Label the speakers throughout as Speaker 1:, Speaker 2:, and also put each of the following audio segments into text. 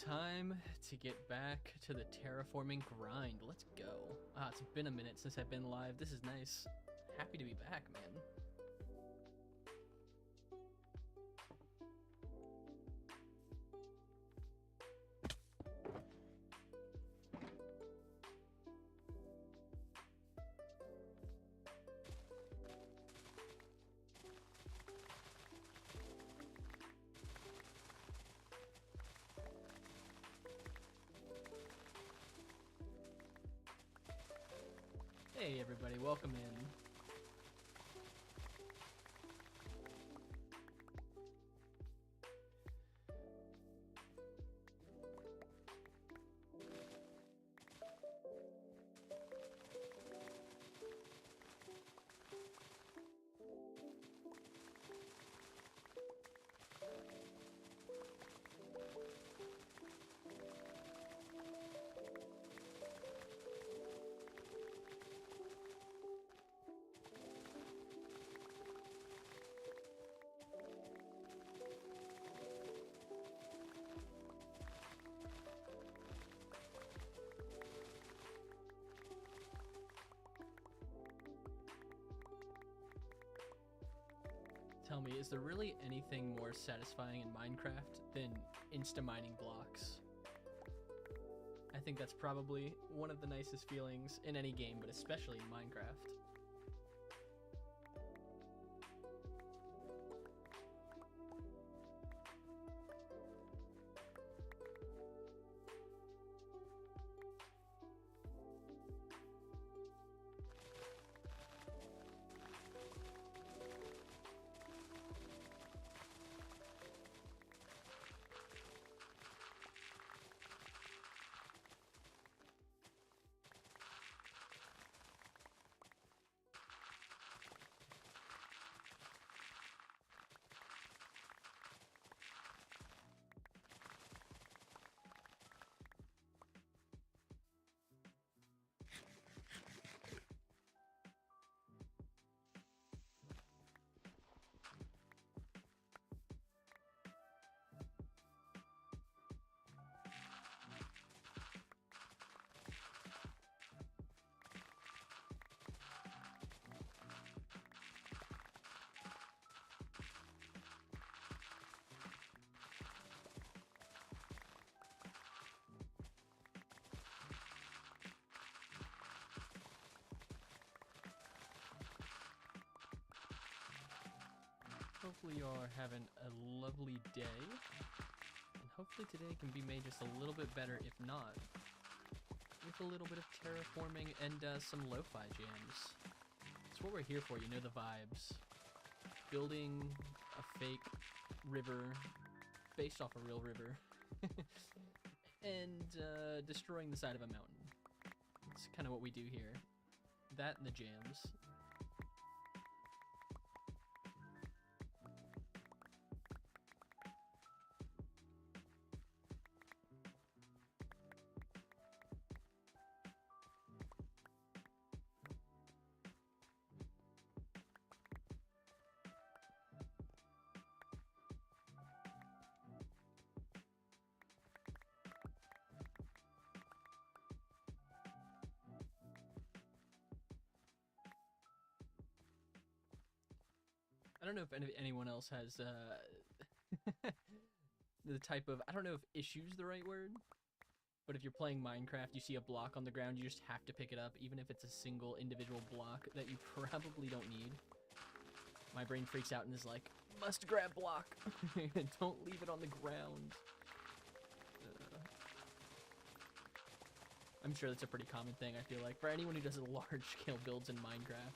Speaker 1: Time to get back to the terraforming grind. Let's go. It's been a minute since I've been live. This is nice. Happy to be back, man. Hey everybody, welcome in. Tell me, is there really anything more satisfying in Minecraft than insta-mining blocks? I think that's probably one of the nicest feelings in any game, but especially in Minecraft. Hopefully you all are having a lovely day, and hopefully today can be made just a little bit better, if not, with a little bit of terraforming and some lo-fi jams. That's what we're here for, you know the vibes. Building a fake river based off a real river, and destroying the side of a mountain. It's kind of what we do here. That and the jams. I don't know if anyone else has the type of, I don't know if issue's the right word, but if you're playing Minecraft, you see a block on the ground, you just have to pick it up, even if it's a single individual block that you probably don't need. My brain freaks out and is like, must grab block. Don't leave it on the ground. I'm sure that's a pretty common thing, I feel like, for anyone who does large-scale builds in Minecraft.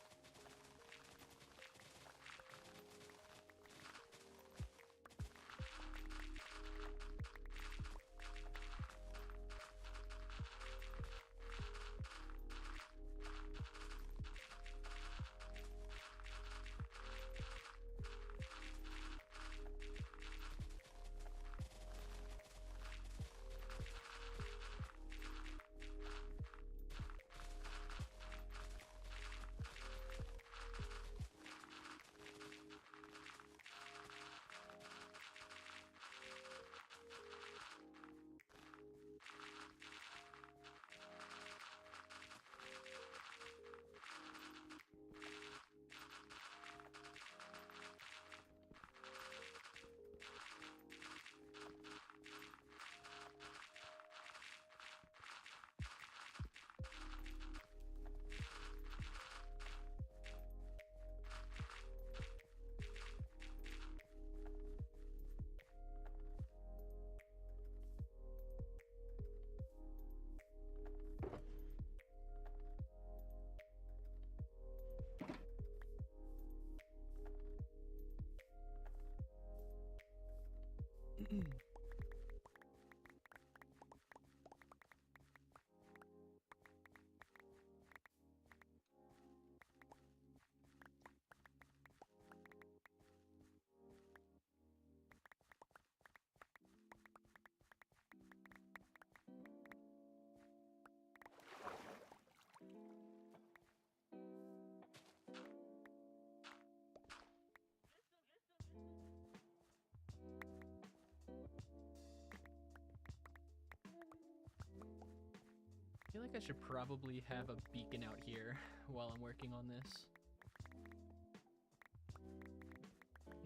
Speaker 1: feel like I should probably have a beacon out here while I'm working on this.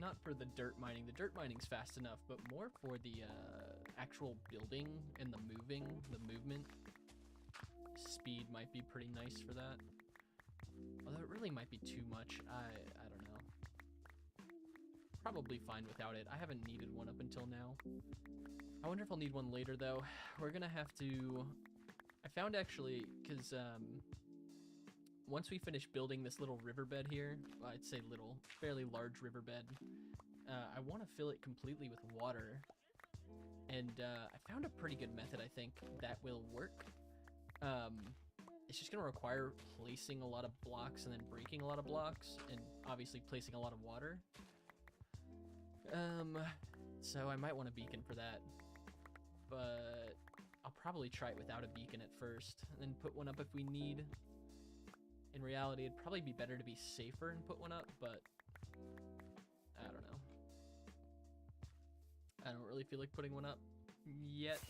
Speaker 1: Not for the dirt mining. The dirt mining's fast enough, but more for the actual building and the movement. Speed might be pretty nice for that. Although it really might be too much. I don't know. Probably fine without it. I haven't needed one up until now. I wonder if I'll need one later, though. We're gonna have to... I found actually, because once we finish building this little riverbed here, well, I'd say little, fairly large riverbed, I want to fill it completely with water. And I found a pretty good method, I think, that will work. It's just going to require placing a lot of blocks and then breaking a lot of blocks, and obviously placing a lot of water. So I might want a beacon for that, but I'll probably try it without a beacon at first, and then put one up if we need. In reality, it'd probably be better to be safer and put one up, but I don't know. I don't really feel like putting one up yet.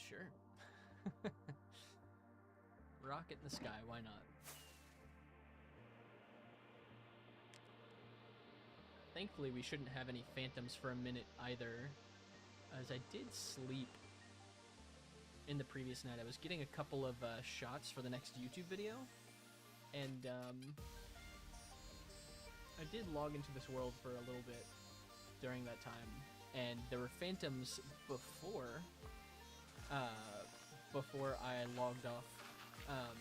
Speaker 1: Sure. Rocket in the sky, why not? Thankfully, we shouldn't have any phantoms for a minute either, as I did sleep in the previous night. I was getting a couple of shots for the next YouTube video, and I did log into this world for a little bit during that time, and there were phantoms before I logged off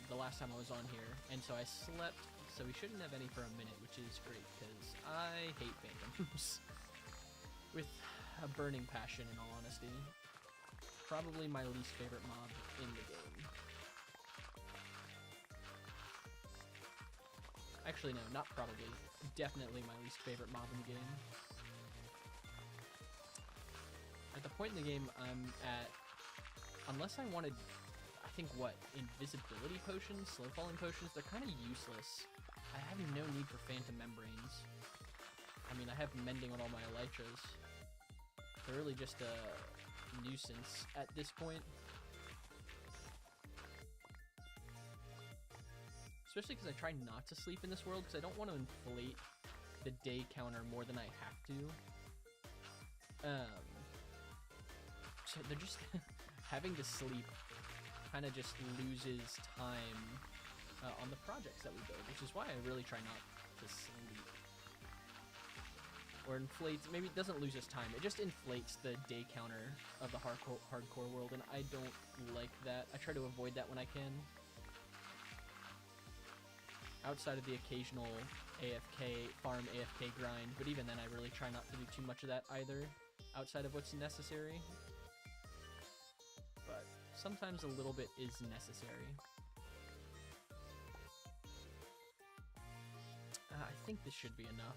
Speaker 1: the last time I was on here, and so I slept, so we shouldn't have any for a minute, which is great, because I hate phantoms with a burning passion, in all honesty. Probably my least favorite mob in the game. Actually, no, not probably. Definitely my least favorite mob in the game. At the point in the game I'm at, unless I wanted, I think, what, invisibility potions, slow falling potions, they're kind of useless. I have no need for phantom membranes. I mean, I have mending on all my elytras. They're really just a nuisance at this point. Especially because I try not to sleep in this world, because I don't want to inflate the day counter more than I have to. So they're just... having to sleep kind of just loses time on the projects that we build, which is why I really try not to sleep. Or inflates, maybe it doesn't lose us time, it just inflates the day counter of the hardcore world, and I don't like that. I try to avoid that when I can. Outside of the occasional AFK, farm AFK grind, but even then I really try not to do too much of that either, outside of what's necessary. But sometimes a little bit is necessary. I think this should be enough.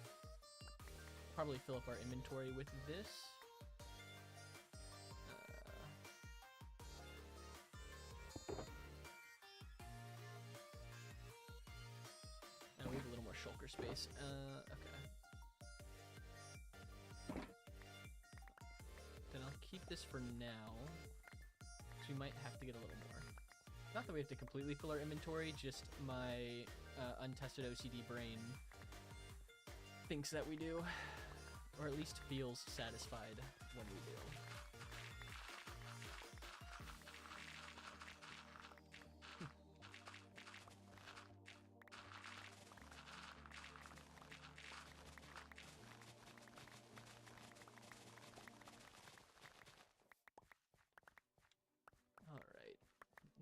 Speaker 1: Probably fill up our inventory with this. And we have a little more shulker space. Okay. Then I'll keep this for now. We might have to get a little more. Not that we have to completely fill our inventory, just my untested OCD brain thinks that we do, or at least feels satisfied when we do.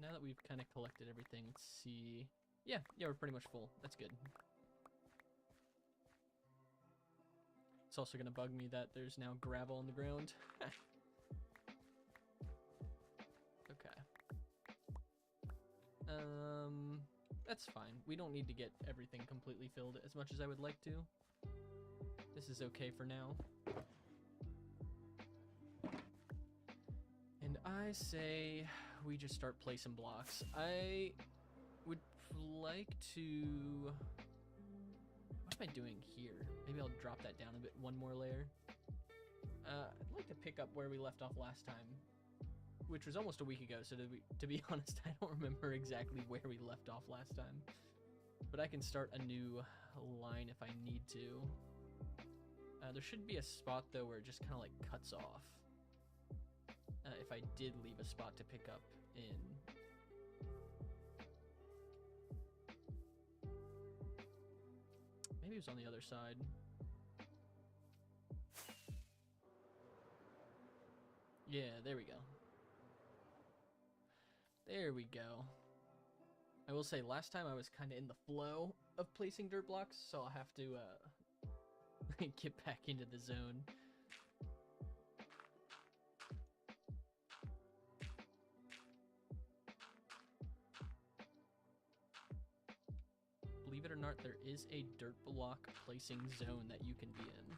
Speaker 1: Now that we've kind of collected everything, let's see. Yeah, we're pretty much full. That's good. It's also going to bug me that there's now gravel on the ground. Okay. That's fine. We don't need to get everything completely filled as much as I would like to. This is okay for now. I say we just start placing blocks. I would like to... What am I doing here? Maybe I'll drop that down a bit, one more layer. I'd like to pick up where we left off last time, which was almost a week ago, so to be honest, I don't remember exactly where we left off last time. But I can start a new line if I need to. There should be a spot, though, where it just kind of like cuts off. If I did leave a spot to pick up in. Maybe it was on the other side. Yeah, there we go. There we go. I will say, last time I was kind of in the flow of placing dirt blocks, so I'll have to get back into the zone. Believe it or not, there is a dirt block placing zone that you can be in.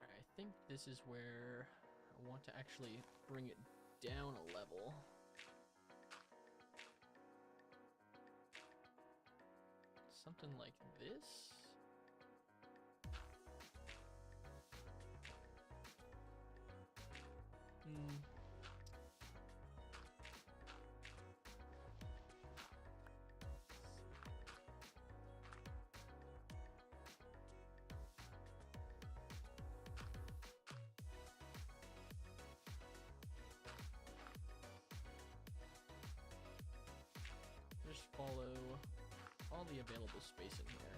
Speaker 1: I think this is where I want to actually bring it down a level. Something like this. Just follow all the available space in here.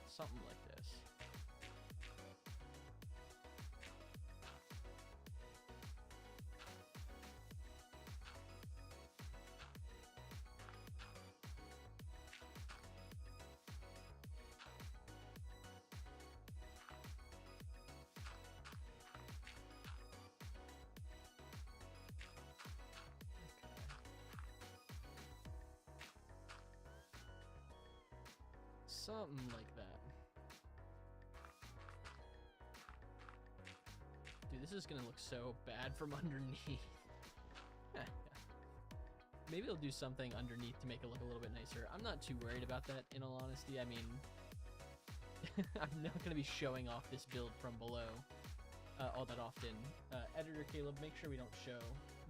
Speaker 1: Something like this. Something like that. Dude, this is gonna look so bad from underneath. Maybe I'll do something underneath to make it look a little bit nicer. I'm not too worried about that, in all honesty. I mean, I'm not gonna be showing off this build from below all that often. Editor Caleb, make sure we don't show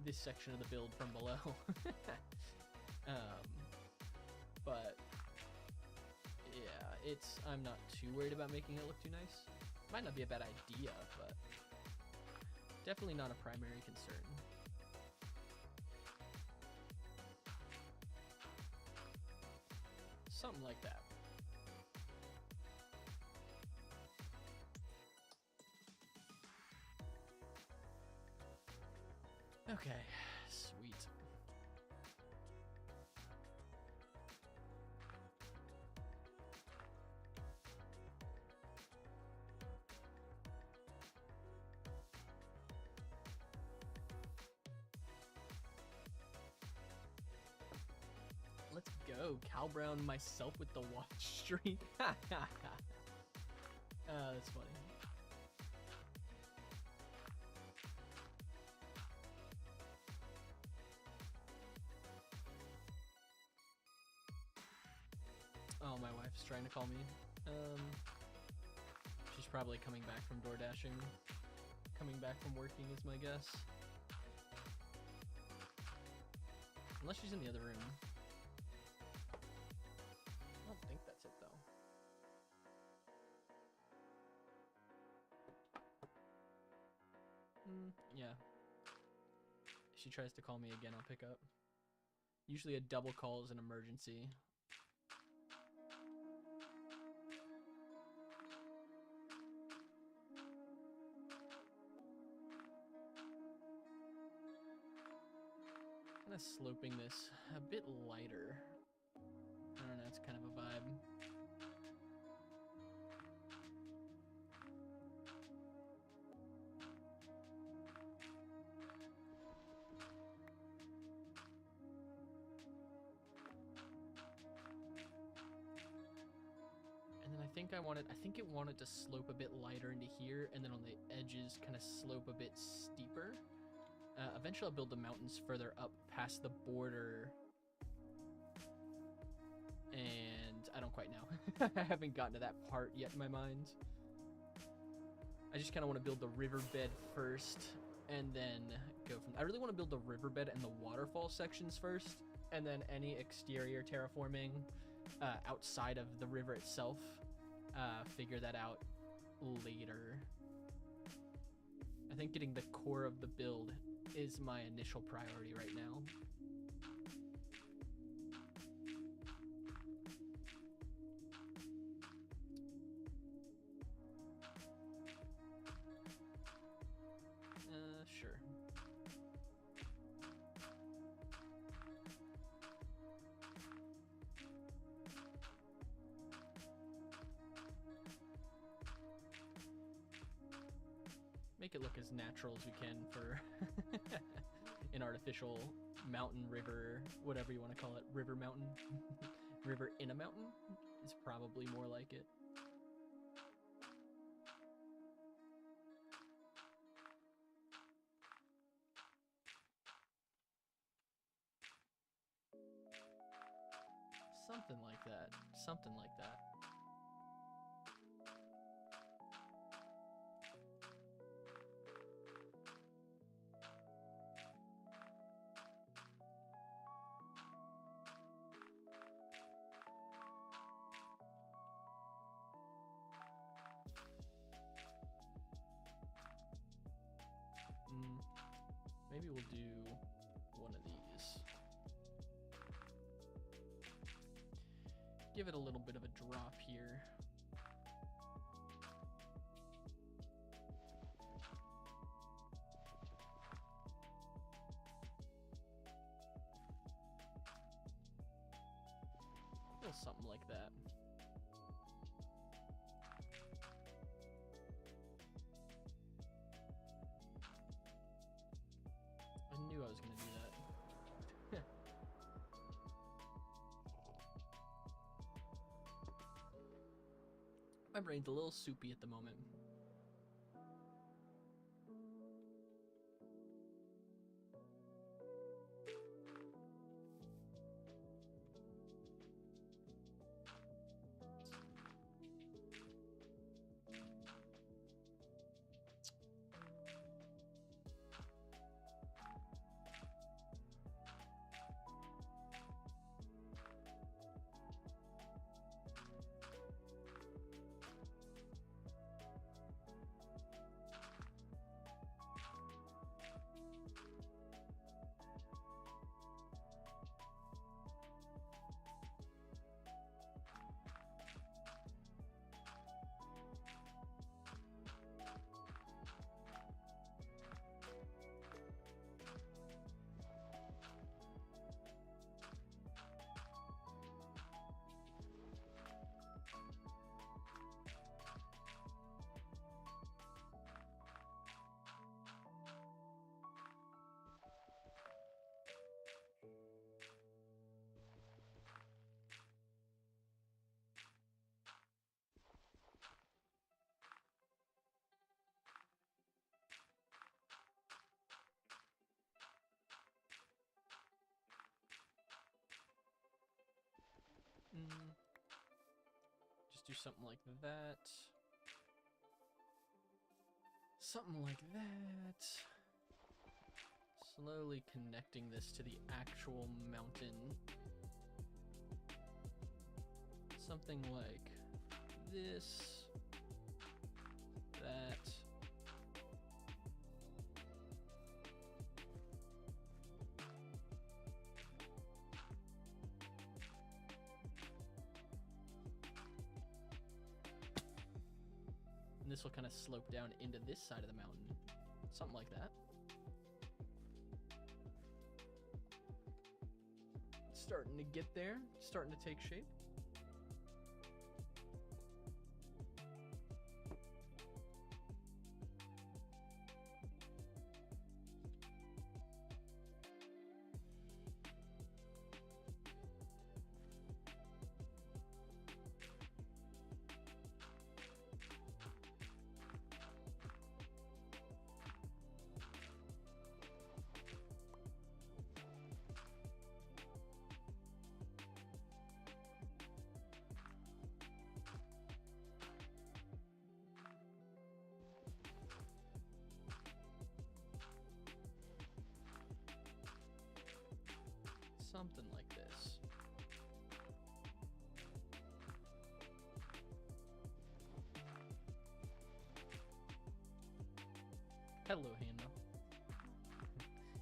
Speaker 1: this section of the build from below. But yeah, I'm not too worried about making it look too nice. Might not be a bad idea, but definitely not a primary concern. Something like that. Okay, sweet. Let's go. Cal Brown myself with the watch streak. That's funny. my wife's trying to call me. She's probably coming back from door dashing. Coming back from working is my guess. Unless she's in the other room. I don't think that's it, though. Yeah. If she tries to call me again, I'll pick up. Usually a double call is an emergency. Kind of sloping this a bit lighter. I don't know, it's kind of a vibe. And then I think it wanted to slope a bit lighter into here, and then on the edges kind of slope a bit steeper. Eventually I'll build the mountains further up past the border. And I don't quite know. I haven't gotten to that part yet in my mind. I just kind of want to build the riverbed first, and then go from... I really want to build the riverbed and the waterfall sections first, and then any exterior terraforming outside of the river itself, figure that out later. I think getting the core of the build is my initial priority right now. Sure. Make it look as natural as we can for an artificial mountain, river, whatever you want to call it. River mountain. River in a mountain is probably more like it. Something like that. Something like that. Maybe we'll do one of these. Give it a little bit of a drop here. Feel something like that. I knew I was going to do that. My brain's a little soupy at the moment. do something like that. Something like that. Slowly connecting this to the actual mountain. Something like this, that. And this will kind of slope down into this side of the mountain. Something like that. Starting to get there, starting to take shape. Something like this. Hello, Hannah.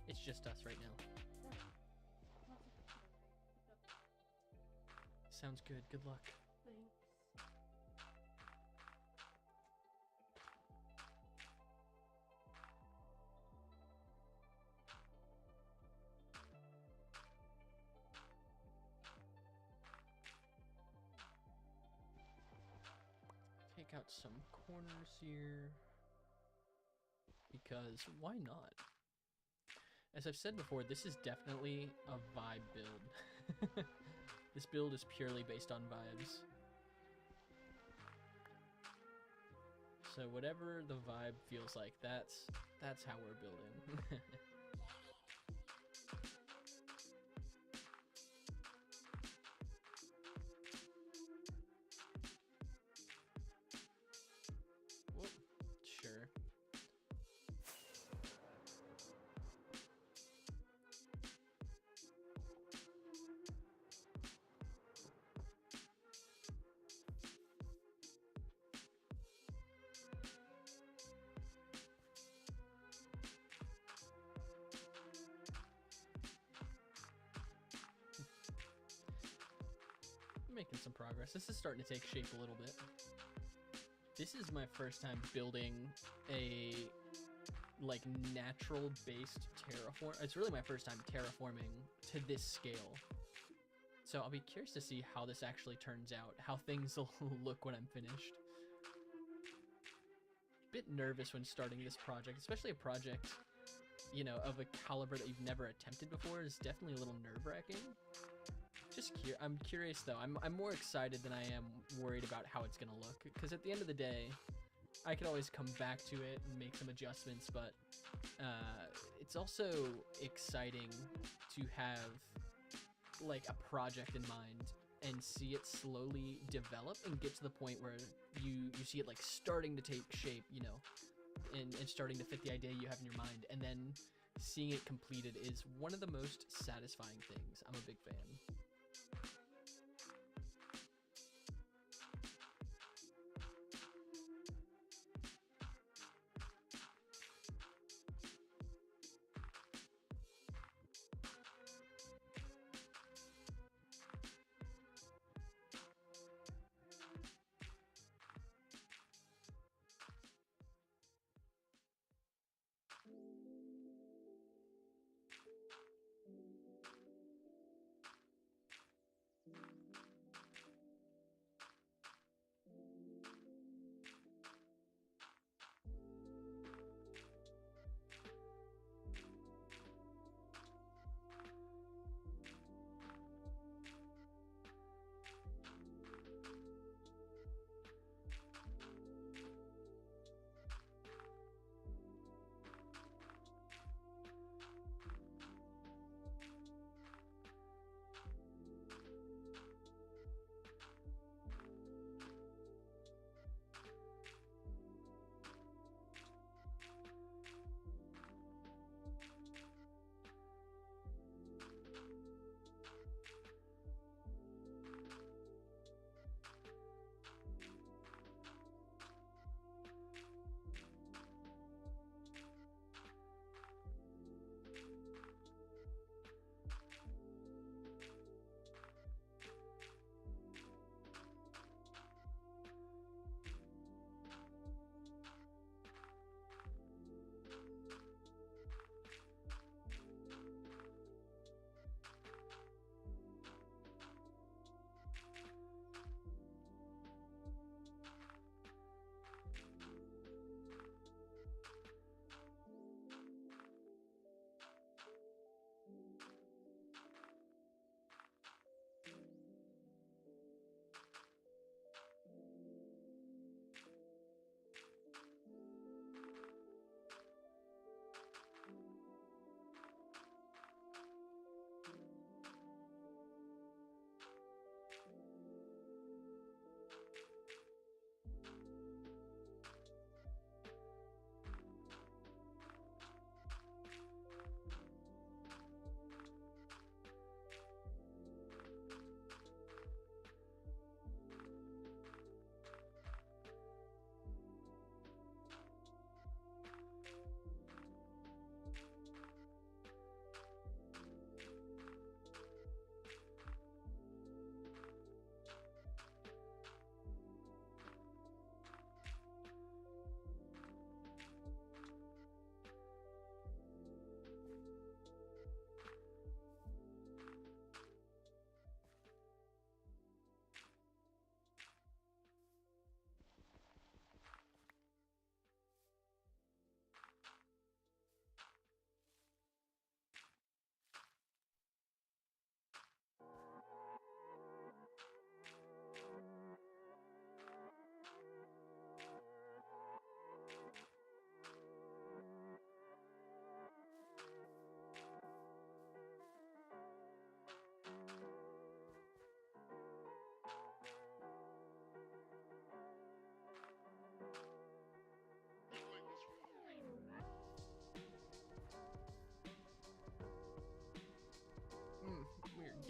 Speaker 1: It's just us right now. Sounds good. Good luck.
Speaker 2: Thanks.
Speaker 1: Take out some corners here. Because why not? As I've said before, this is definitely a vibe build. This build is purely based on vibes. So whatever the vibe feels like, that's how we're building. Whoop, sure. Making some progress. This is starting to take shape a little bit. This is my first time building a like natural based terraform. It's really my first time terraforming to this scale. So I'll be curious to see how this actually turns out, how things will look when I'm finished. Bit nervous when starting this project, especially a project, you know, of a caliber that you've never attempted before is definitely a little nerve-wracking. I'm curious though. I'm more excited than I am worried about how it's gonna look, because at the end of the day, I can always come back to it and make some adjustments, but it's also exciting to have like a project in mind and see it slowly develop and get to the point where you see it like starting to take shape, you know, and starting to fit the idea you have in your mind, and then seeing it completed is one of the most satisfying things. I'm a big fan.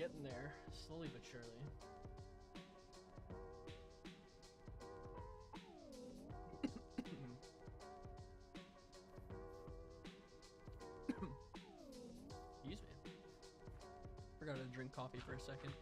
Speaker 1: getting there, slowly but surely. Excuse me. Forgot to drink coffee for a second.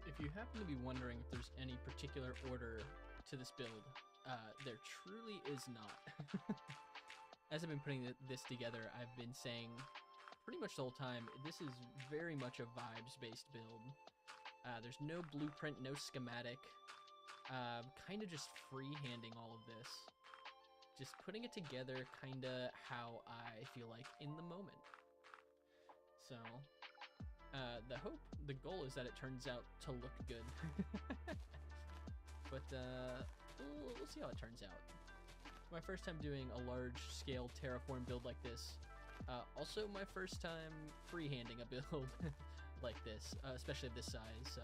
Speaker 1: If you happen to be wondering if there's any particular order to this build, there truly is not. As I've been putting this together, I've been saying pretty much the whole time, this is very much a vibes-based build. There's no blueprint, no schematic, kind of just freehanding all of this. Just putting it together kind of how I feel like in the moment. So, the goal is that it turns out to look good. But, we'll see how it turns out. My first time doing a large-scale Terraform build like this. Also my first time freehanding a build like this, especially of this size, so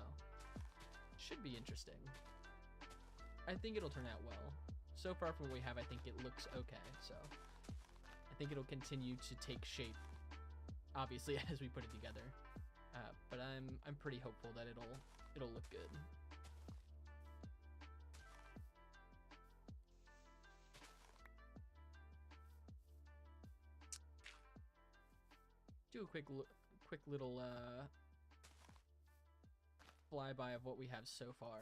Speaker 1: should be interesting. I think it'll turn out well. So far from what we have, I think it looks okay, so I think it'll continue to take shape, obviously, as we put it together. But I'm pretty hopeful that it'll look good. do a quick little flyby of what we have so far.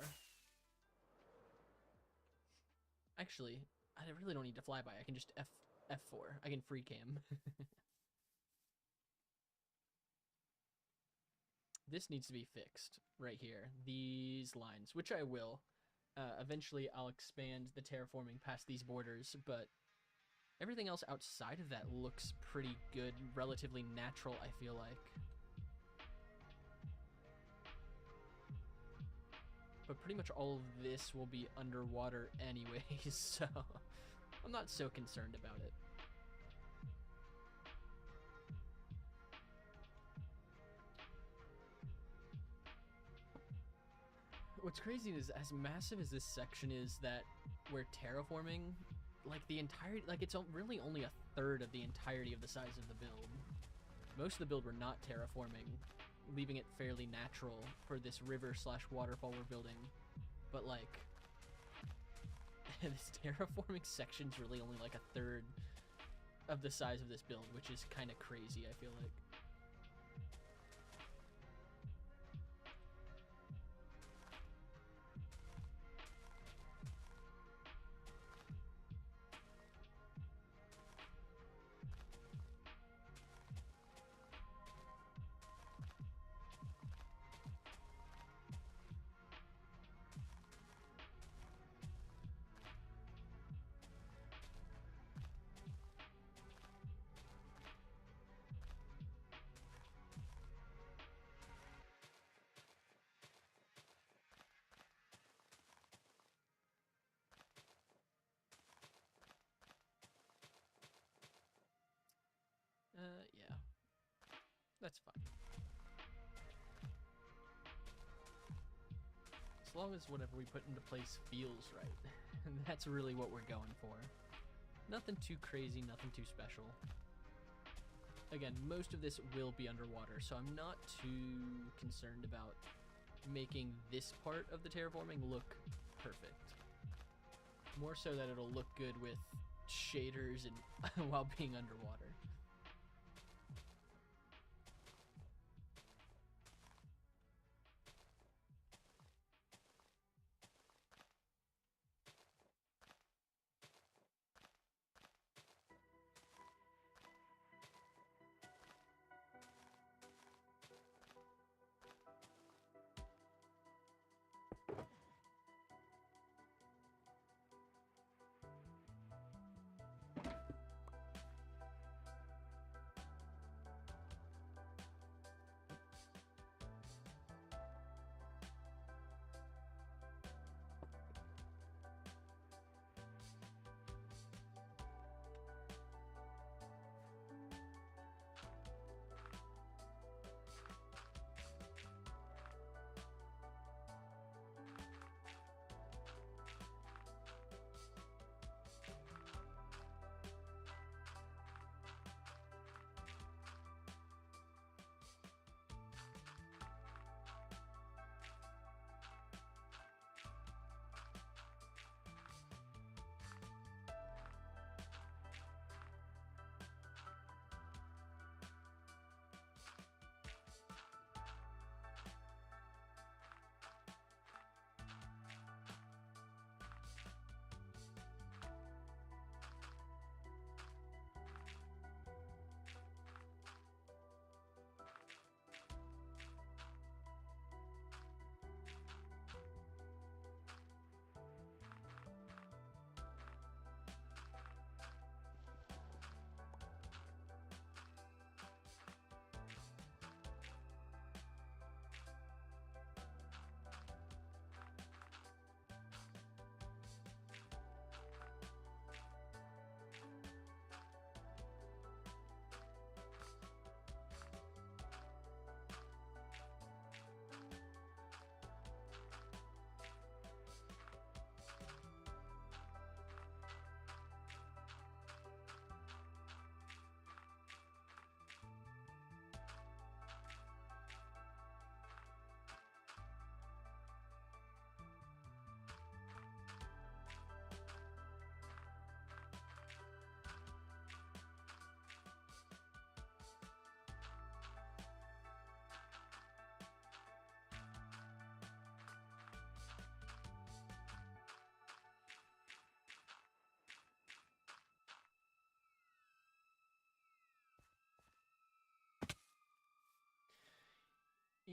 Speaker 1: Actually, I really don't need to flyby. I can just F4. I can free cam. This needs to be fixed right here. These lines, which I will. Eventually, I'll expand the terraforming past these borders, but everything else outside of that looks pretty good, relatively natural, I feel like. But pretty much all of this will be underwater anyways, so I'm not so concerned about it. What's crazy is, as massive as this section is that we're terraforming, like the entire, like it's really only a third of the entirety of the size of the build. Most of the build we're not terraforming, leaving it fairly natural for this river/waterfall we're building. But like, this terraforming section's really only like a third of the size of this build, which is kind of crazy, I feel like. Yeah. That's fine. As long as whatever we put into place feels right. And that's really what we're going for. Nothing too crazy, nothing too special. Again, most of this will be underwater, so I'm not too concerned about making this part of the terraforming look perfect. More so that it'll look good with shaders and while being underwater.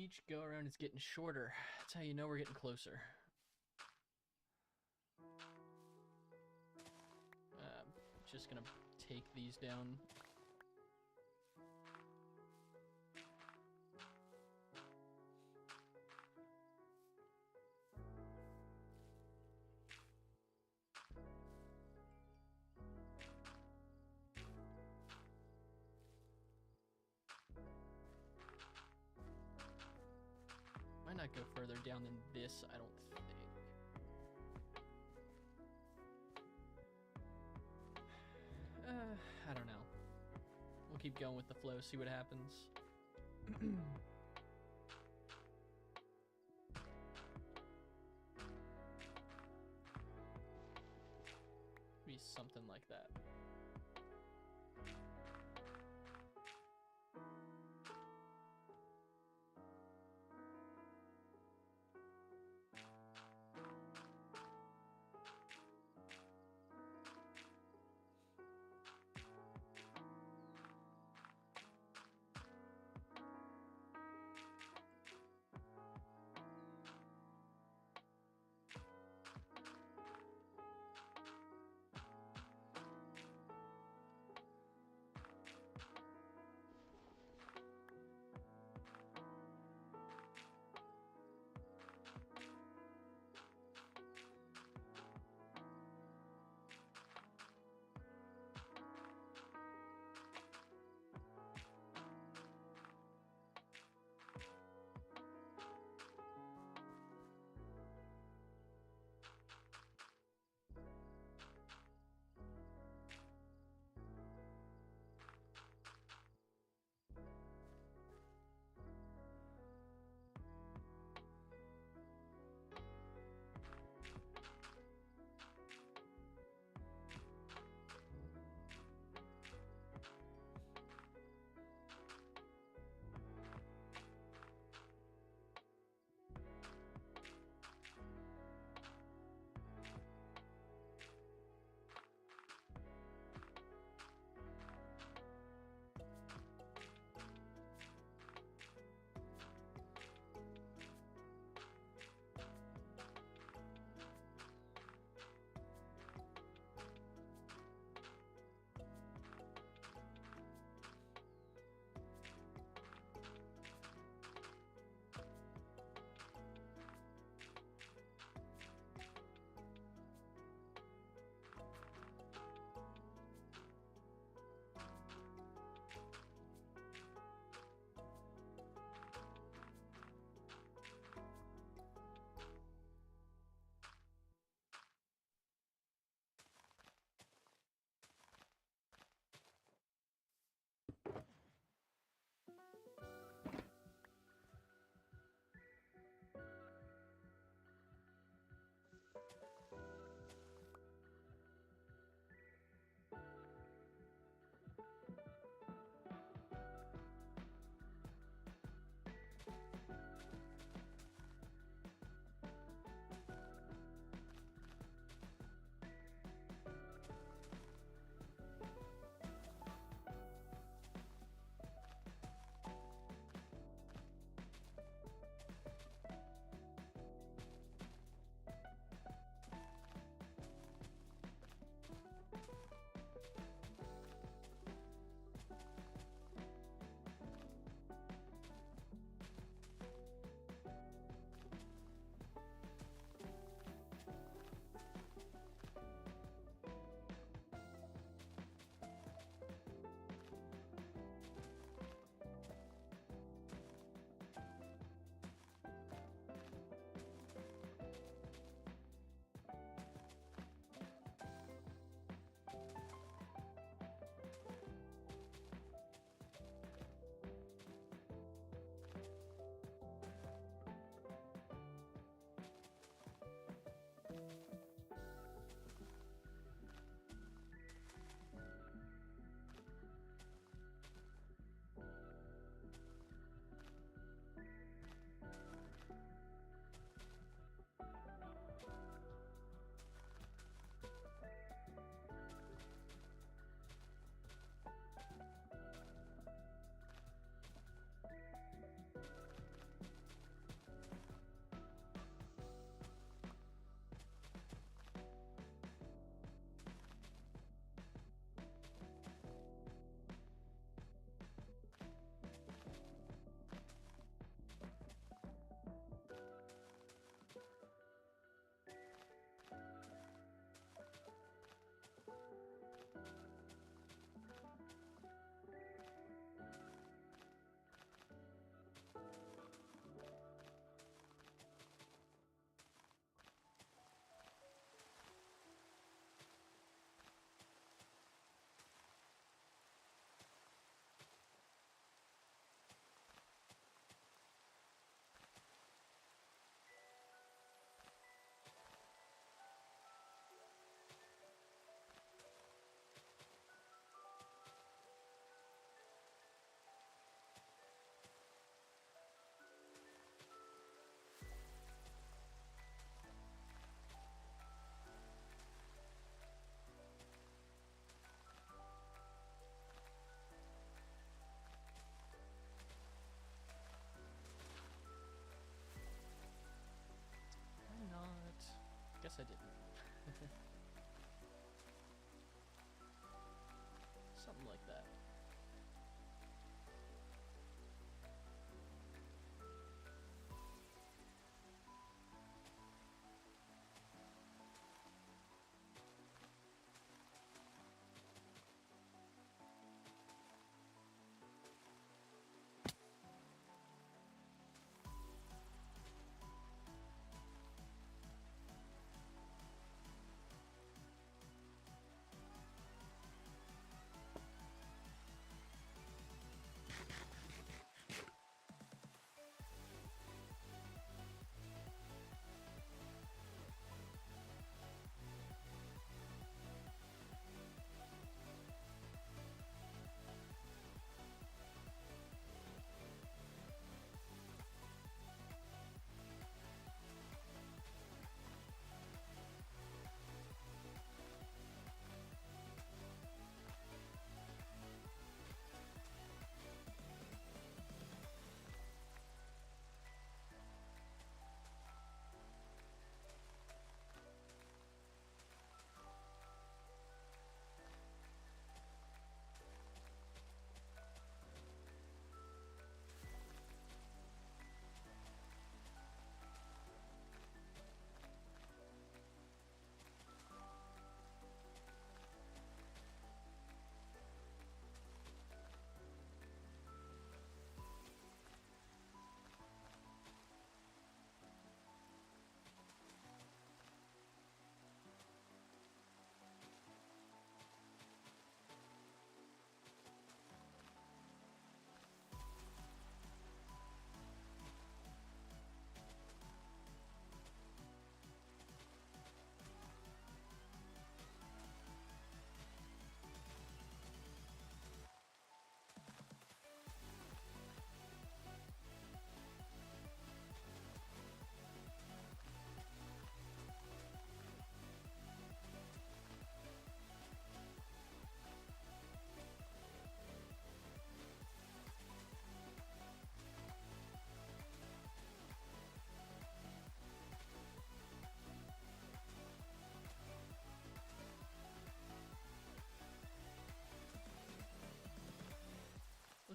Speaker 1: Each go around is getting shorter. That's how you know we're getting closer. Just gonna take these down. Might not go further down than this, I don't think. I don't know. We'll keep going with the flow, see what happens. Be something like that.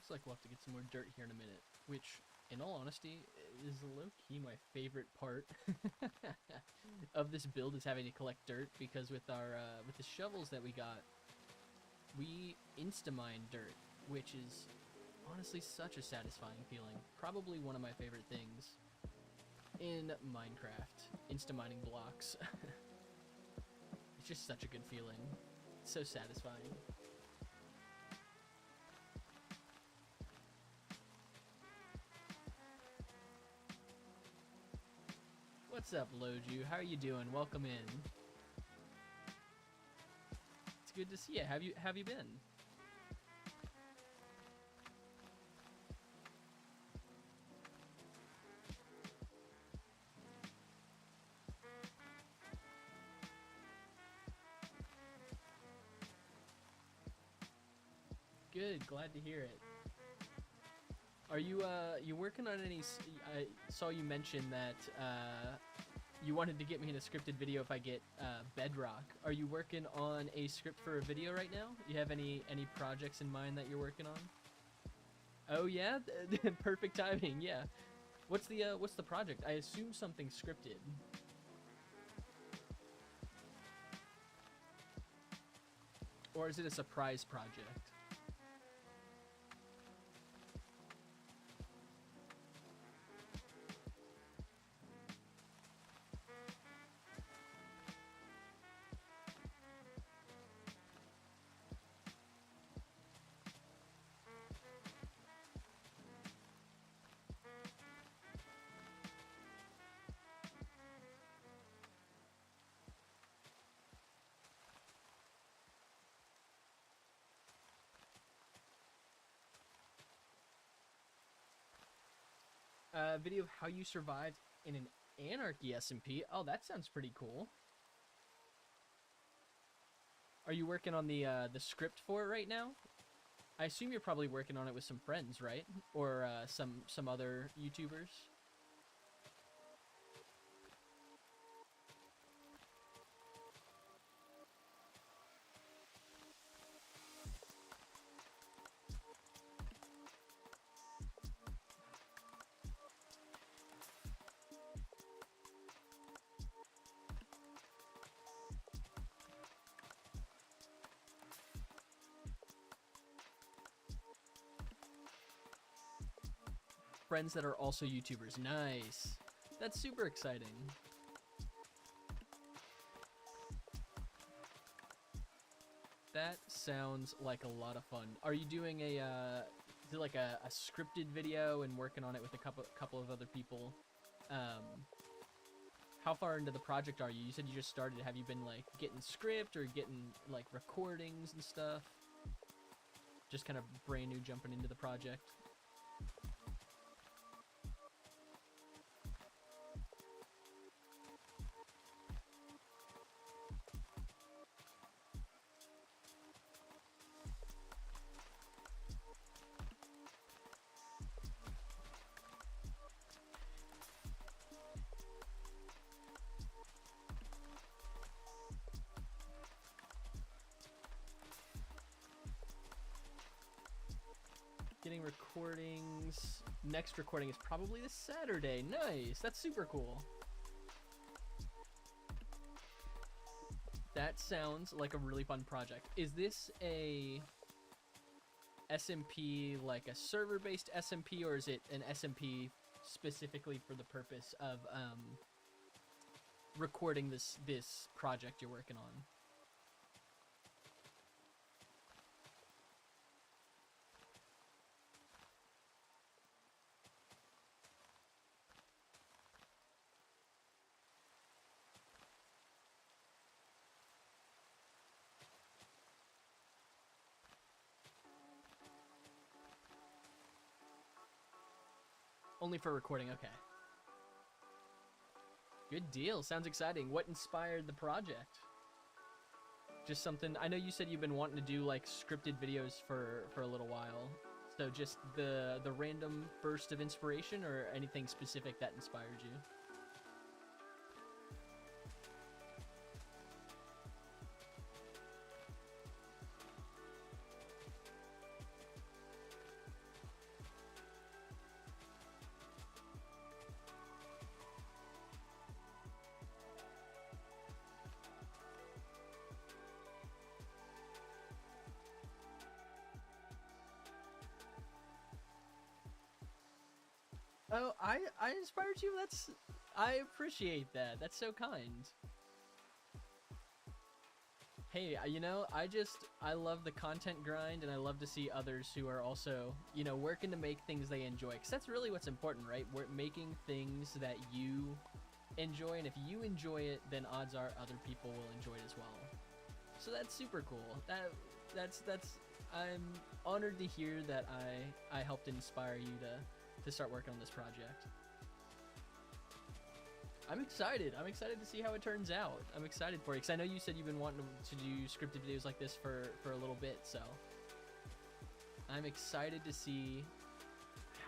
Speaker 1: looks like we'll have to get some more dirt here in a minute, which, in all honesty, is low-key my favorite part of this build, is having to collect dirt, because with our with the shovels that we got, we insta-mine dirt, which is honestly such a satisfying feeling. Probably one of my favorite things in Minecraft, insta-mining blocks. It's just such a good feeling. It's so satisfying. What's up, Loju? How are you doing? Welcome in. It's good to see you. Have you been? Good. Glad to hear it. Are you you working on any? I saw you mention that you wanted to get me in a scripted video if I get Bedrock. Are you working on a script for a video right now? You have any projects in mind that you're working on? Oh yeah, perfect timing. Yeah. What's the project? I assume something scripted. Or is it a surprise project? Video of how you survived in an Anarchy SMP. Oh, that sounds pretty cool. Are you working on the script for it right now? I assume you're probably working on it with some friends, right? Or some other YouTubers. Friends that are also YouTubers. Nice. That's super exciting. That sounds like a lot of fun. Are you doing a is it like a scripted video and working on it with a couple of other people? How far into the project are you? You said you just started. Have you been like getting script or getting like recordings and stuff? Just kind of brand new jumping into the project. Getting recordings. Next recording is probably this Saturday. Nice. That's super cool. That sounds like a really fun project. Is this a SMP, like a server-based SMP, or is it an SMP specifically for the purpose of recording this project you're working on? Only for recording, okay. Good deal, sounds exciting. What inspired the project? Just something, I know you said you've been wanting to do like scripted videos for a little while. So just the random burst of inspiration, or anything specific that inspired you? I inspired you. I appreciate that. That's so kind. Hey, you know, I love the content grind, and I love to see others who are also, you know, working to make things they enjoy. Because that's really what's important, right? We're making things that you enjoy, and if you enjoy it, then odds are other people will enjoy it as well. So that's super cool. That's I'm honored to hear that I helped inspire you to start working on this project. I'm excited. I'm excited to see how it turns out. I'm excited for you, because I know you said you've been wanting to do scripted videos like this for a little bit, so I'm excited to see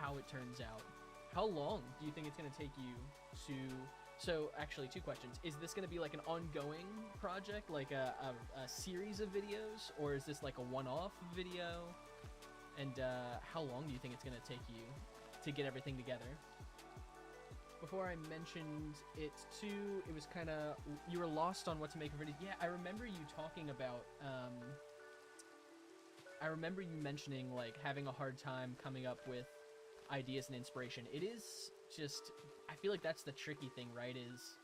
Speaker 1: how it turns out. How long do you think it's going to take you to... So, actually, 2 questions. Is this going to be like an ongoing project, like a series of videos, or is this like a one-off video? And how long do you think it's going to take you to get everything together? Before I mentioned it too, it was kind of, you were lost on what to make of it. Yeah, I remember you talking about, I remember you mentioning like having a hard time coming up with ideas and inspiration. It is just, I feel like that's the tricky thing, right? Is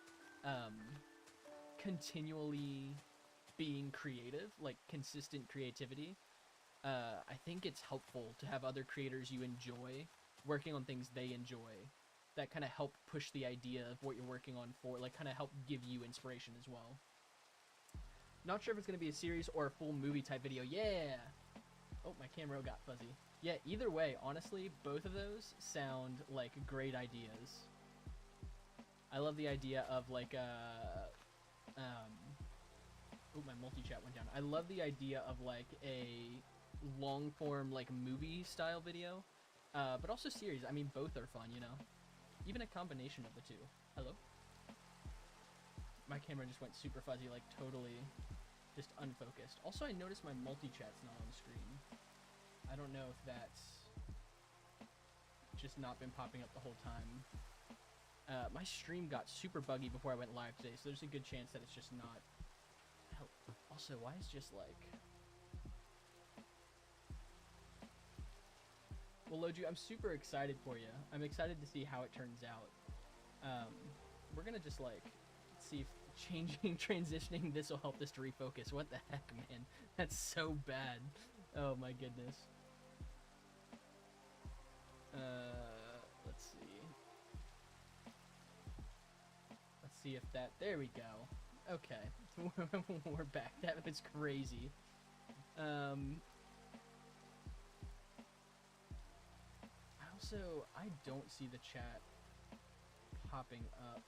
Speaker 1: continually being creative, like consistent creativity. I think it's helpful to have other creators you enjoy working on things they enjoy, that kind of help push the idea of what you're working on for, like kind of help give you inspiration as well. Not sure if it's going to be a series or a full movie type video. Yeah! Oh, my camera got fuzzy. Yeah, either way, honestly, both of those sound like great ideas. I love the idea of like oh, my multi-chat went down. I love the idea of like a long-form like movie style video, but also series. I mean, both are fun, you know? Even a combination of the two. Hello? My camera just went super fuzzy, like totally just unfocused. Also, I noticed my multi-chat's not on screen. I don't know if that's just not been popping up the whole time. My stream got super buggy before I went live today, so there's a good chance that it's just not... Hell, also, why is just like... Well, Loju, I'm super excited for you. I'm excited to see how it turns out. We're gonna just like see if transitioning this will help us to refocus. What the heck, man? That's so bad. Oh my goodness. Let's see. Let's see if that... There we go. Okay. We're back. That was crazy. Also, I don't see the chat popping up,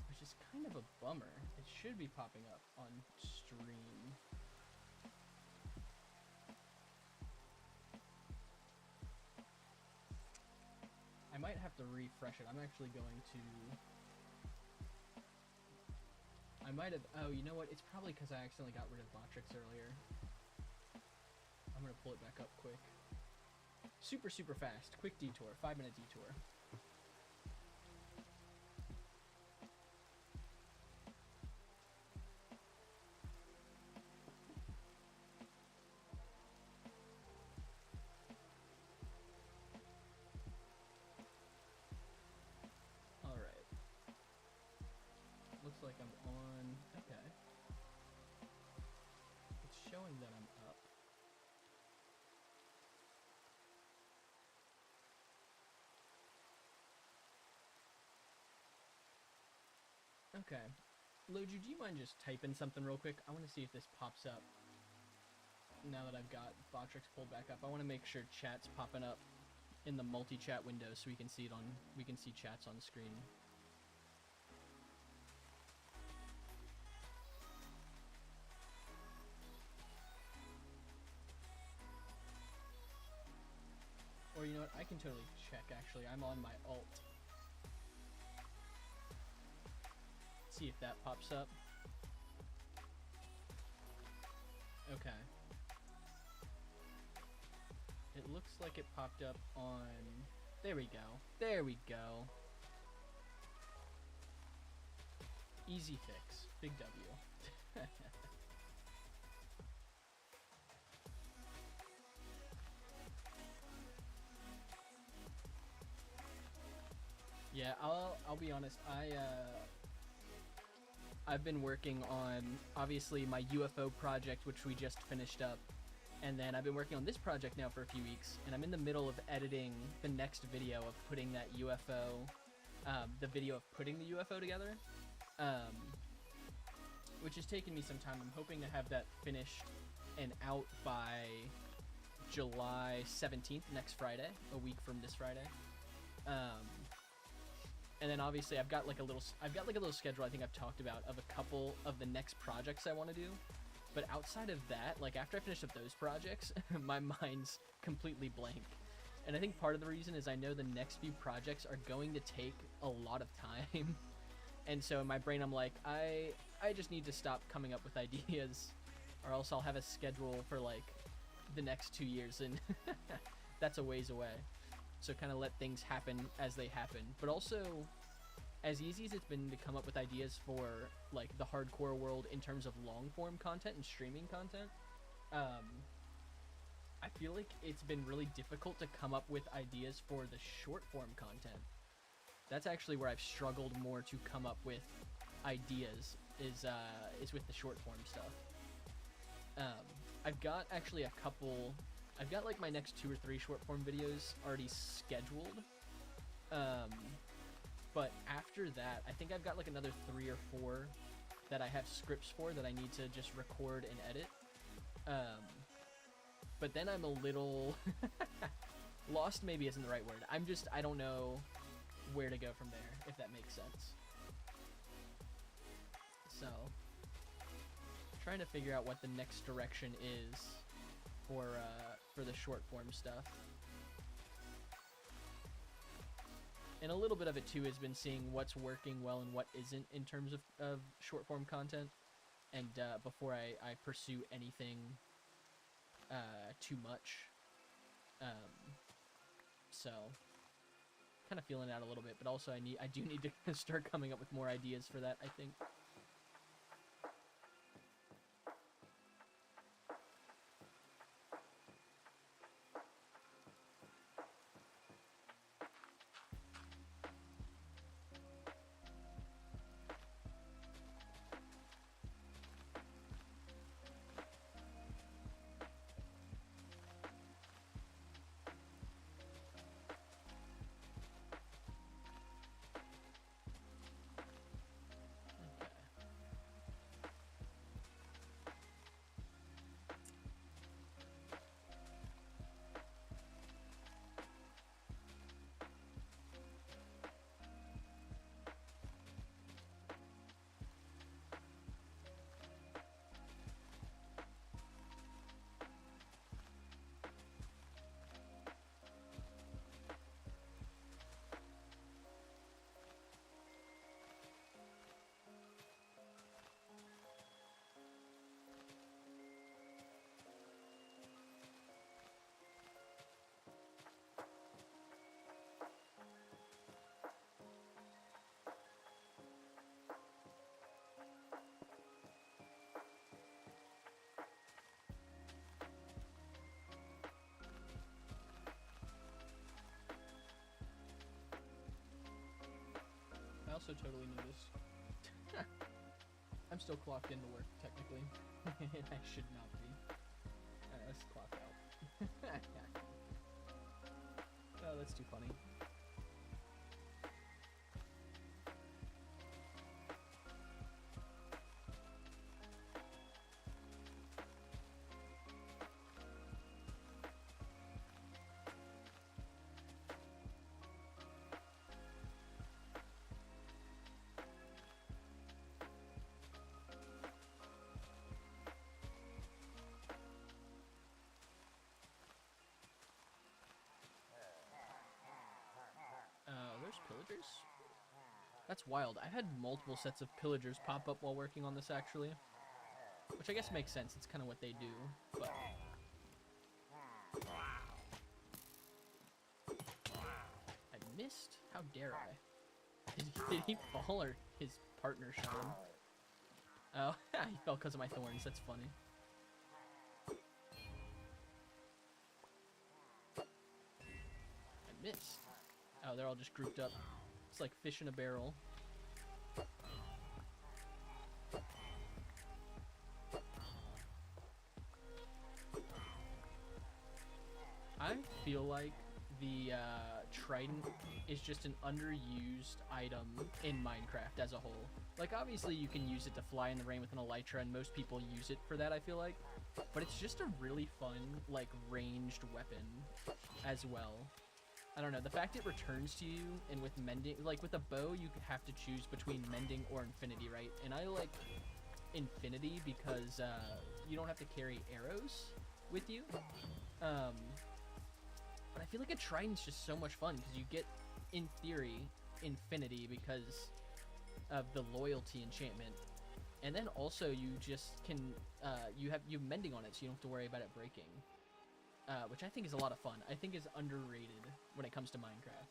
Speaker 1: which is kind of a bummer. It should be popping up on stream. I might have to refresh it. I'm actually going to... I might have... Oh, you know what? It's probably because I accidentally got rid of Botrix earlier. I'm going to pull it back up quick. Super, super fast. Quick detour. 5-minute detour. Alright. Looks like I'm on... Okay. It's showing that I'm up. Okay. Loju, do you mind just typing something real quick? I want to see if this pops up. Now that I've got Botrix pulled back up, I want to make sure chat's popping up in the multi-chat window so we can see it on... We can see chats on screen. Or you know what? I can totally check, actually. I'm on my alt. See if that pops up. Okay. It looks like it popped up on... There we go. There we go. Easy fix. Big W. I'll be honest. I've been working on obviously my UFO project, which we just finished up, and then I've been working on this project now for a few weeks, and I'm in the middle of editing the next video of putting that UFO, the video of putting the UFO together, which has taken me some time. I'm hoping to have that finished and out by July 17th, next Friday, a week from this Friday. And then obviously I've got like a little schedule I think I've talked about of a couple of the next projects I want to do. But outside of that, like after I finish up those projects, my mind's completely blank. And I think part of the reason is I know the next few projects are going to take a lot of time. And so in my brain I'm like, I just need to stop coming up with ideas, or else I'll have a schedule for like the next 2 years, and that's a ways away. So kind of let things happen as they happen. But also, as easy as it's been to come up with ideas for like the hardcore world in terms of long form content and streaming content, I feel like it's been really difficult to come up with ideas for the short form content. That's actually where I've struggled more to come up with ideas, is with the short form stuff. I've got actually I've got like my next 2 or 3 short form videos already scheduled. But after that, I think I've got like another 3 or 4 that I have scripts for that I need to just record and edit. But then I'm a little lost, maybe isn't the right word. I don't know where to go from there, if that makes sense. So, trying to figure out what the next direction is for the short form stuff. And a little bit of it too has been seeing what's working well and what isn't in terms of short form content, and before I pursue anything too much. So kind of feeling out a little bit, but also I do need to start coming up with more ideas for that, I think. I also totally noticed I'm still clocked into work, technically. And I should not be. Alright, let's clock out. Oh, that's too funny. There's pillagers? That's wild. I had multiple sets of pillagers pop up while working on this, actually. Which I guess makes sense. It's kind of what they do, but... I missed? How dare I? Did he fall, or his partner shot him? Oh, he fell because of my thorns. That's funny. I missed. Oh, they're all just grouped up. It's like fish in a barrel. I feel like the trident is just an underused item in Minecraft as a whole. Like, obviously you can use it to fly in the rain with an elytra, and most people use it for that, I feel like. But it's just a really fun, like, ranged weapon as well. I don't know, the fact it returns to you, and with mending, like with a bow, you have to choose between mending or infinity, right? And I like infinity because you don't have to carry arrows with you. But I feel like a trident's just so much fun because you get, in theory, infinity because of the loyalty enchantment. And then also you just can, you have mending on it, so you don't have to worry about it breaking. Which I think is a lot of fun. I think is underrated when it comes to Minecraft.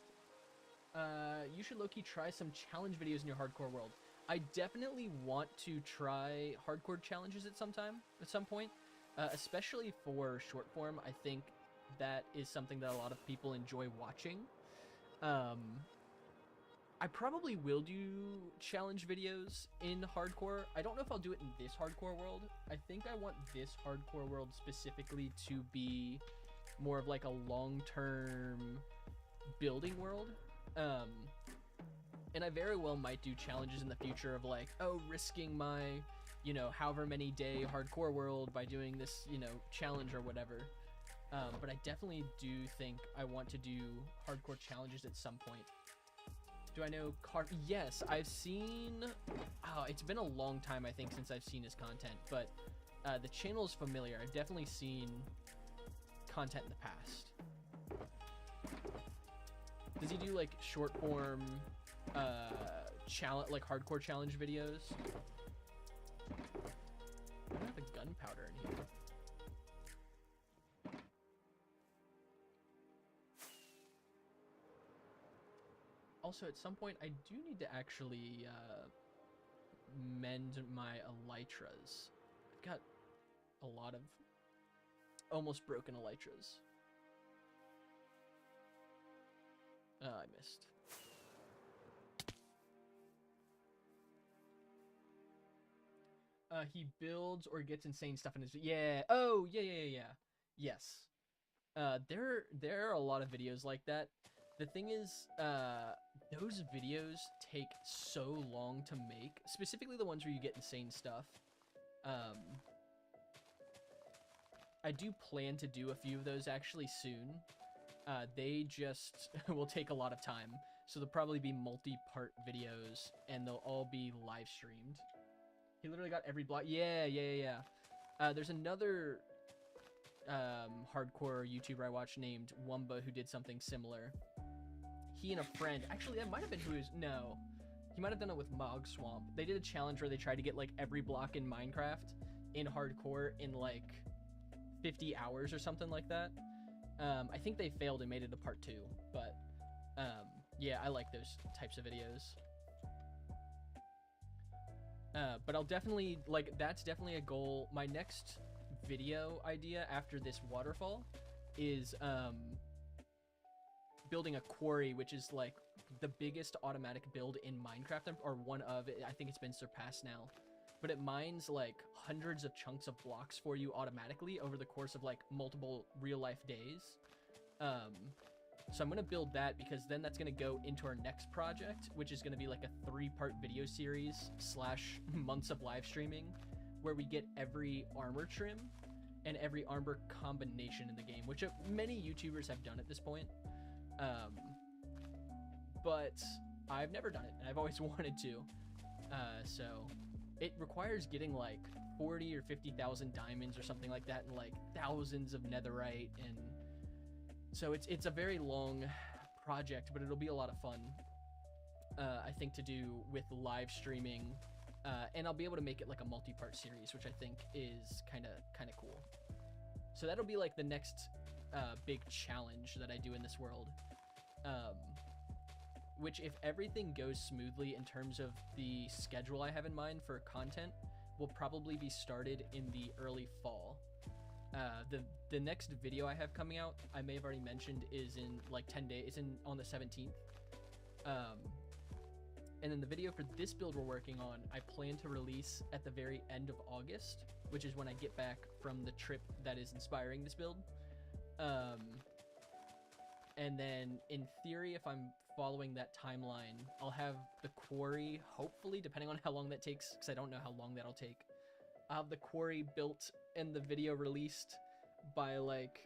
Speaker 1: You should low-key try some challenge videos in your hardcore world. I definitely want to try hardcore challenges at some point, especially for short form. I think that is something that a lot of people enjoy watching. I probably will do challenge videos in hardcore. I don't know if I'll do it in this hardcore world. I think I want this hardcore world specifically to be more of like a long-term building world. And I very well might do challenges in the future of like, oh, risking my, you know, however many day hardcore world by doing this, you know, challenge or whatever. But I definitely do think I want to do hardcore challenges at some point. Do I know Yes, I've seen... Oh, it's been a long time, I think, since I've seen his content, but the channel is familiar. I've definitely seen content in the past. Does he do, like, short-form, like, hardcore challenge videos? I don't have a gunpowder in here. Also, at some point, I do need to actually mend my elytras. I've got a lot of almost broken elytras. I missed. He builds or gets insane stuff in his... Yeah. Oh, yeah. Yes. There are a lot of videos like that. The thing is, those videos take so long to make, specifically the ones where you get insane stuff. I do plan to do a few of those actually soon. They just will take a lot of time, so they'll probably be multi-part videos, and they'll all be live streamed. He literally got every block. Yeah. There's another hardcore YouTuber I watched named Wumba who did something similar. He and a friend, actually that might have been who is, no, he might have done it with Mog Swamp. They did a challenge where they tried to get like every block in Minecraft in hardcore in like 50 hours or something like that. I think they failed and made it a part 2, but yeah, I like those types of videos. But I'll definitely, like, that's definitely a goal. My next video idea after this waterfall is building a quarry, which is like the biggest automatic build in Minecraft, or one of it. I think it's been surpassed now, but it mines like hundreds of chunks of blocks for you automatically over the course of like multiple real life days. So I'm gonna build that because then that's gonna go into our next project, which is gonna be like a 3-part video series / months of live streaming, where we get every armor trim and every armor combination in the game, which many YouTubers have done at this point. But I've never done it, and I've always wanted to. So it requires getting like 40 or 50,000 diamonds or something like that, and like thousands of netherite, and so it's a very long project, but it'll be a lot of fun. I think to do with live streaming, and I'll be able to make it like a multi-part series, which I think is kind of cool. So that'll be like the next big challenge that I do in this world. Which, if everything goes smoothly in terms of the schedule I have in mind for content, will probably be started in the early fall. The next video I have coming out, I may have already mentioned, is in like 10 days. It's on the 17th. And then the video for this build we're working on, I plan to release at the very end of August, which is when I get back from the trip that is inspiring this build. And then in theory, if I'm following that timeline, I'll have the quarry, hopefully, depending on how long that takes, because I don't know how long that'll take. I'll have the quarry built and the video released by like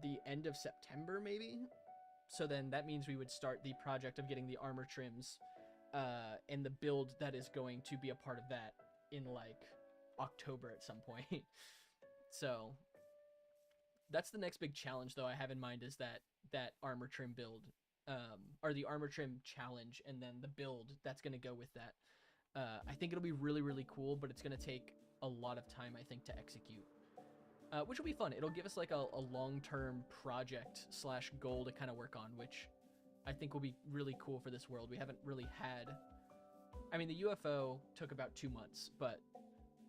Speaker 1: the end of September, maybe. So then that means we would start the project of getting the armor trims and the build that is going to be a part of that in like October at some point. So that's the next big challenge though I have in mind, is that armor trim build, or the armor trim challenge, and then the build that's going to go with that. I think it'll be really, really cool, but it's going to take a lot of time, I think, to execute. Which will be fun. It'll give us like a long-term project / goal to kind of work on, which I think will be really cool for this world. We haven't really had... I mean, the UFO took about 2 months, but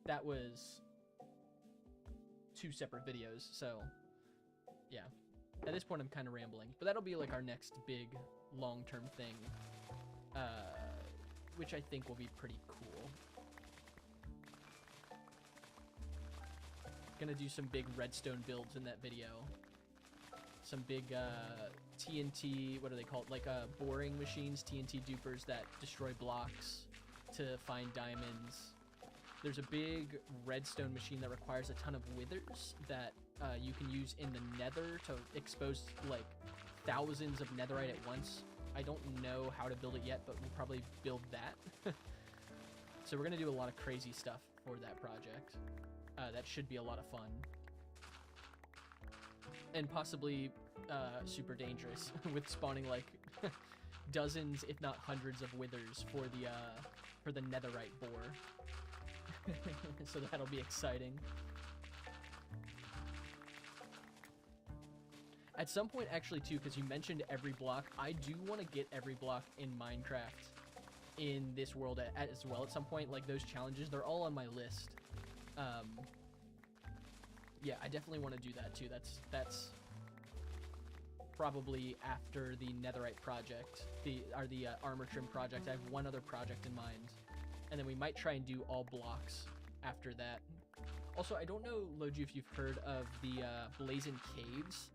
Speaker 1: that was 2 separate videos, so yeah. At this point, I'm kind of rambling, but that'll be like our next big long-term thing, which I think will be pretty cool. Gonna do some big redstone builds in that video. Some big TNT, what are they called? Like boring machines, TNT dupers that destroy blocks to find diamonds. There's a big redstone machine that requires a ton of withers that you can use in the nether to expose like thousands of netherite at once. I don't know how to build it yet, but we'll probably build that. So we're gonna do a lot of crazy stuff for that project. That should be a lot of fun. And possibly super dangerous with spawning like dozens, if not hundreds of withers for the netherite boar. So that'll be exciting. At some point, actually, too, because you mentioned every block, I do want to get every block in Minecraft in this world as well at some point. Like, those challenges, they're all on my list. Yeah, I definitely want to do that, too. That's probably after the netherite project, the armor trim project. I have one other project in mind. And then we might try and do all blocks after that. Also, I don't know, Loju, if you've heard of the Blazing Caves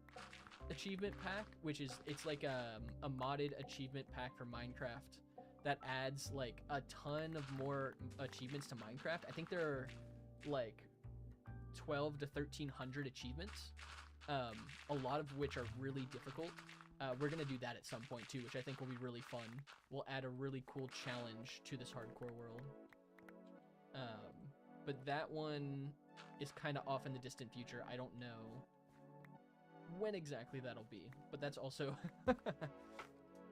Speaker 1: achievement pack, which is, it's like a modded achievement pack for Minecraft that adds like a ton of more achievements to Minecraft. I think there are like 12 to 1300 achievements, a lot of which are really difficult. We're gonna do that at some point too, which I think will be really fun. We'll add a really cool challenge to this hardcore world. But that one is kind of off in the distant future. I don't know when exactly that'll be, but that's also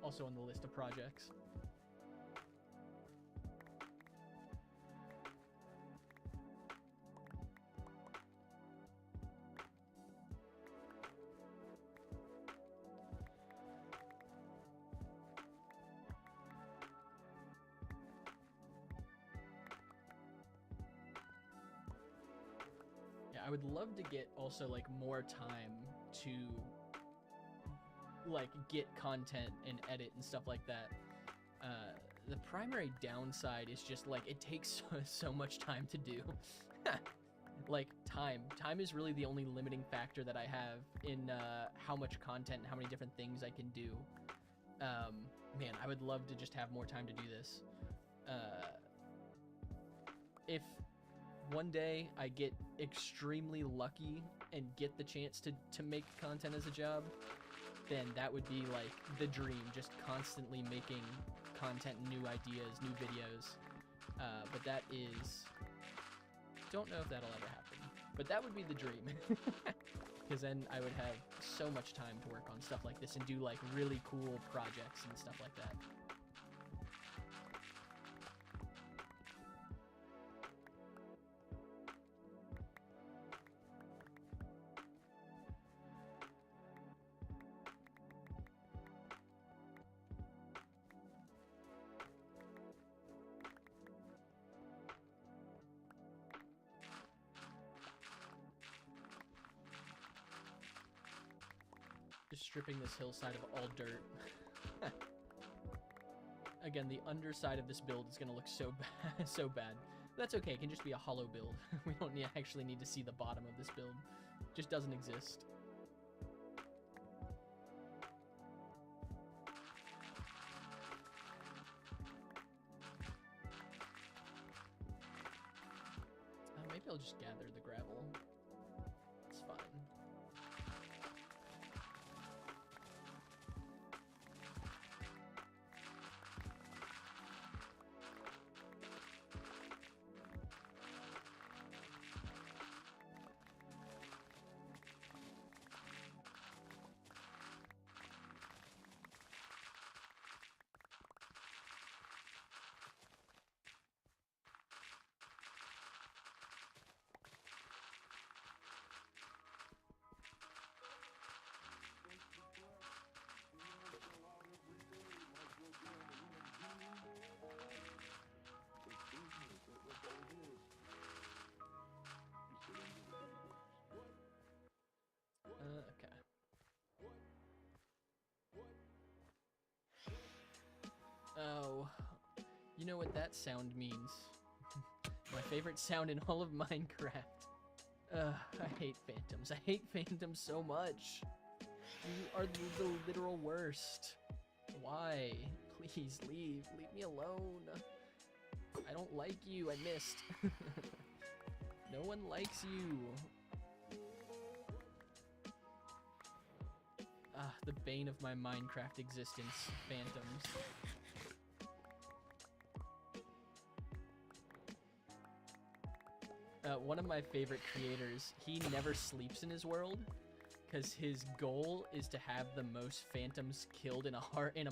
Speaker 1: also on the list of projects. I would love to get also like more time to like get content and edit and stuff like that. The primary downside is just like it takes so much time to do. Like time is really the only limiting factor that I have in how much content and how many different things I can do. Man, I would love to just have more time to do this. If one day I get extremely lucky and get the chance to make content as a job, then that would be like the dream, just constantly making content, new ideas, new videos. But that is, don't know if that'll ever happen, but that would be the dream. Because then I would have so much time to work on stuff like this and do like really cool projects and stuff like that. Just stripping this hillside of all dirt. Again, the underside of this build is going to look so bad, so bad. That's okay, it can just be a hollow build. We don't actually need to see the bottom of this build. It just doesn't exist. Maybe I'll just gather the gravel. It's fine. Okay. Oh, you know what that sound means. My favorite sound in all of Minecraft. I hate phantoms. I hate phantoms so much. You are the literal worst. Why? Please leave. Leave me alone. I don't like you. I missed. No one likes you. Ah, the bane of my Minecraft existence, phantoms. One of my favorite creators, he never sleeps in his world, because his goal is to have the most phantoms killed in a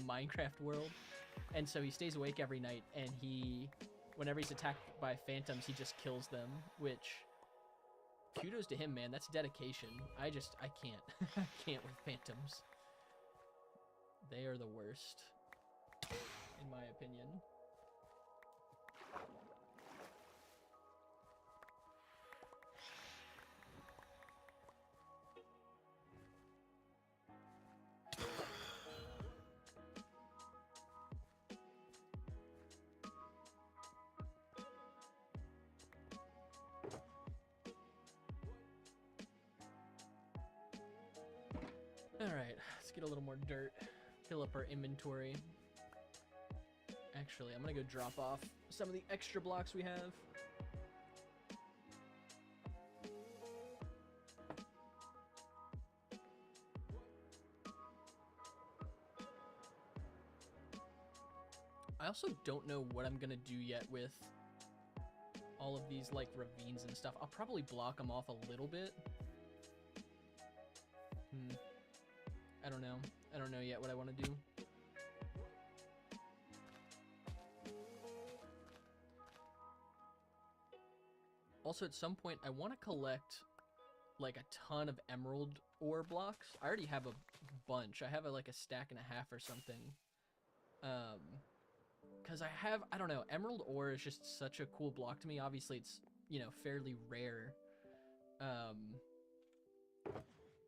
Speaker 1: Minecraft world, and so he stays awake every night, and whenever he's attacked by phantoms, he just kills them, which, kudos to him, man, that's dedication. I can't. I can't with phantoms. They are the worst, in my opinion. Alright, let's get a little more dirt, fill up our inventory. Actually, I'm gonna go drop off some of the extra blocks we have. I also don't know what I'm gonna do yet with all of these, like, ravines and stuff. I'll probably block them off a little bit. I don't know. I don't know yet what I want to do. Also, at some point, I want to collect, like, a ton of emerald ore blocks. I already have a bunch. I have, like, a stack and a half or something. Because I don't know, emerald ore is just such a cool block to me. Obviously, it's, you know, fairly rare.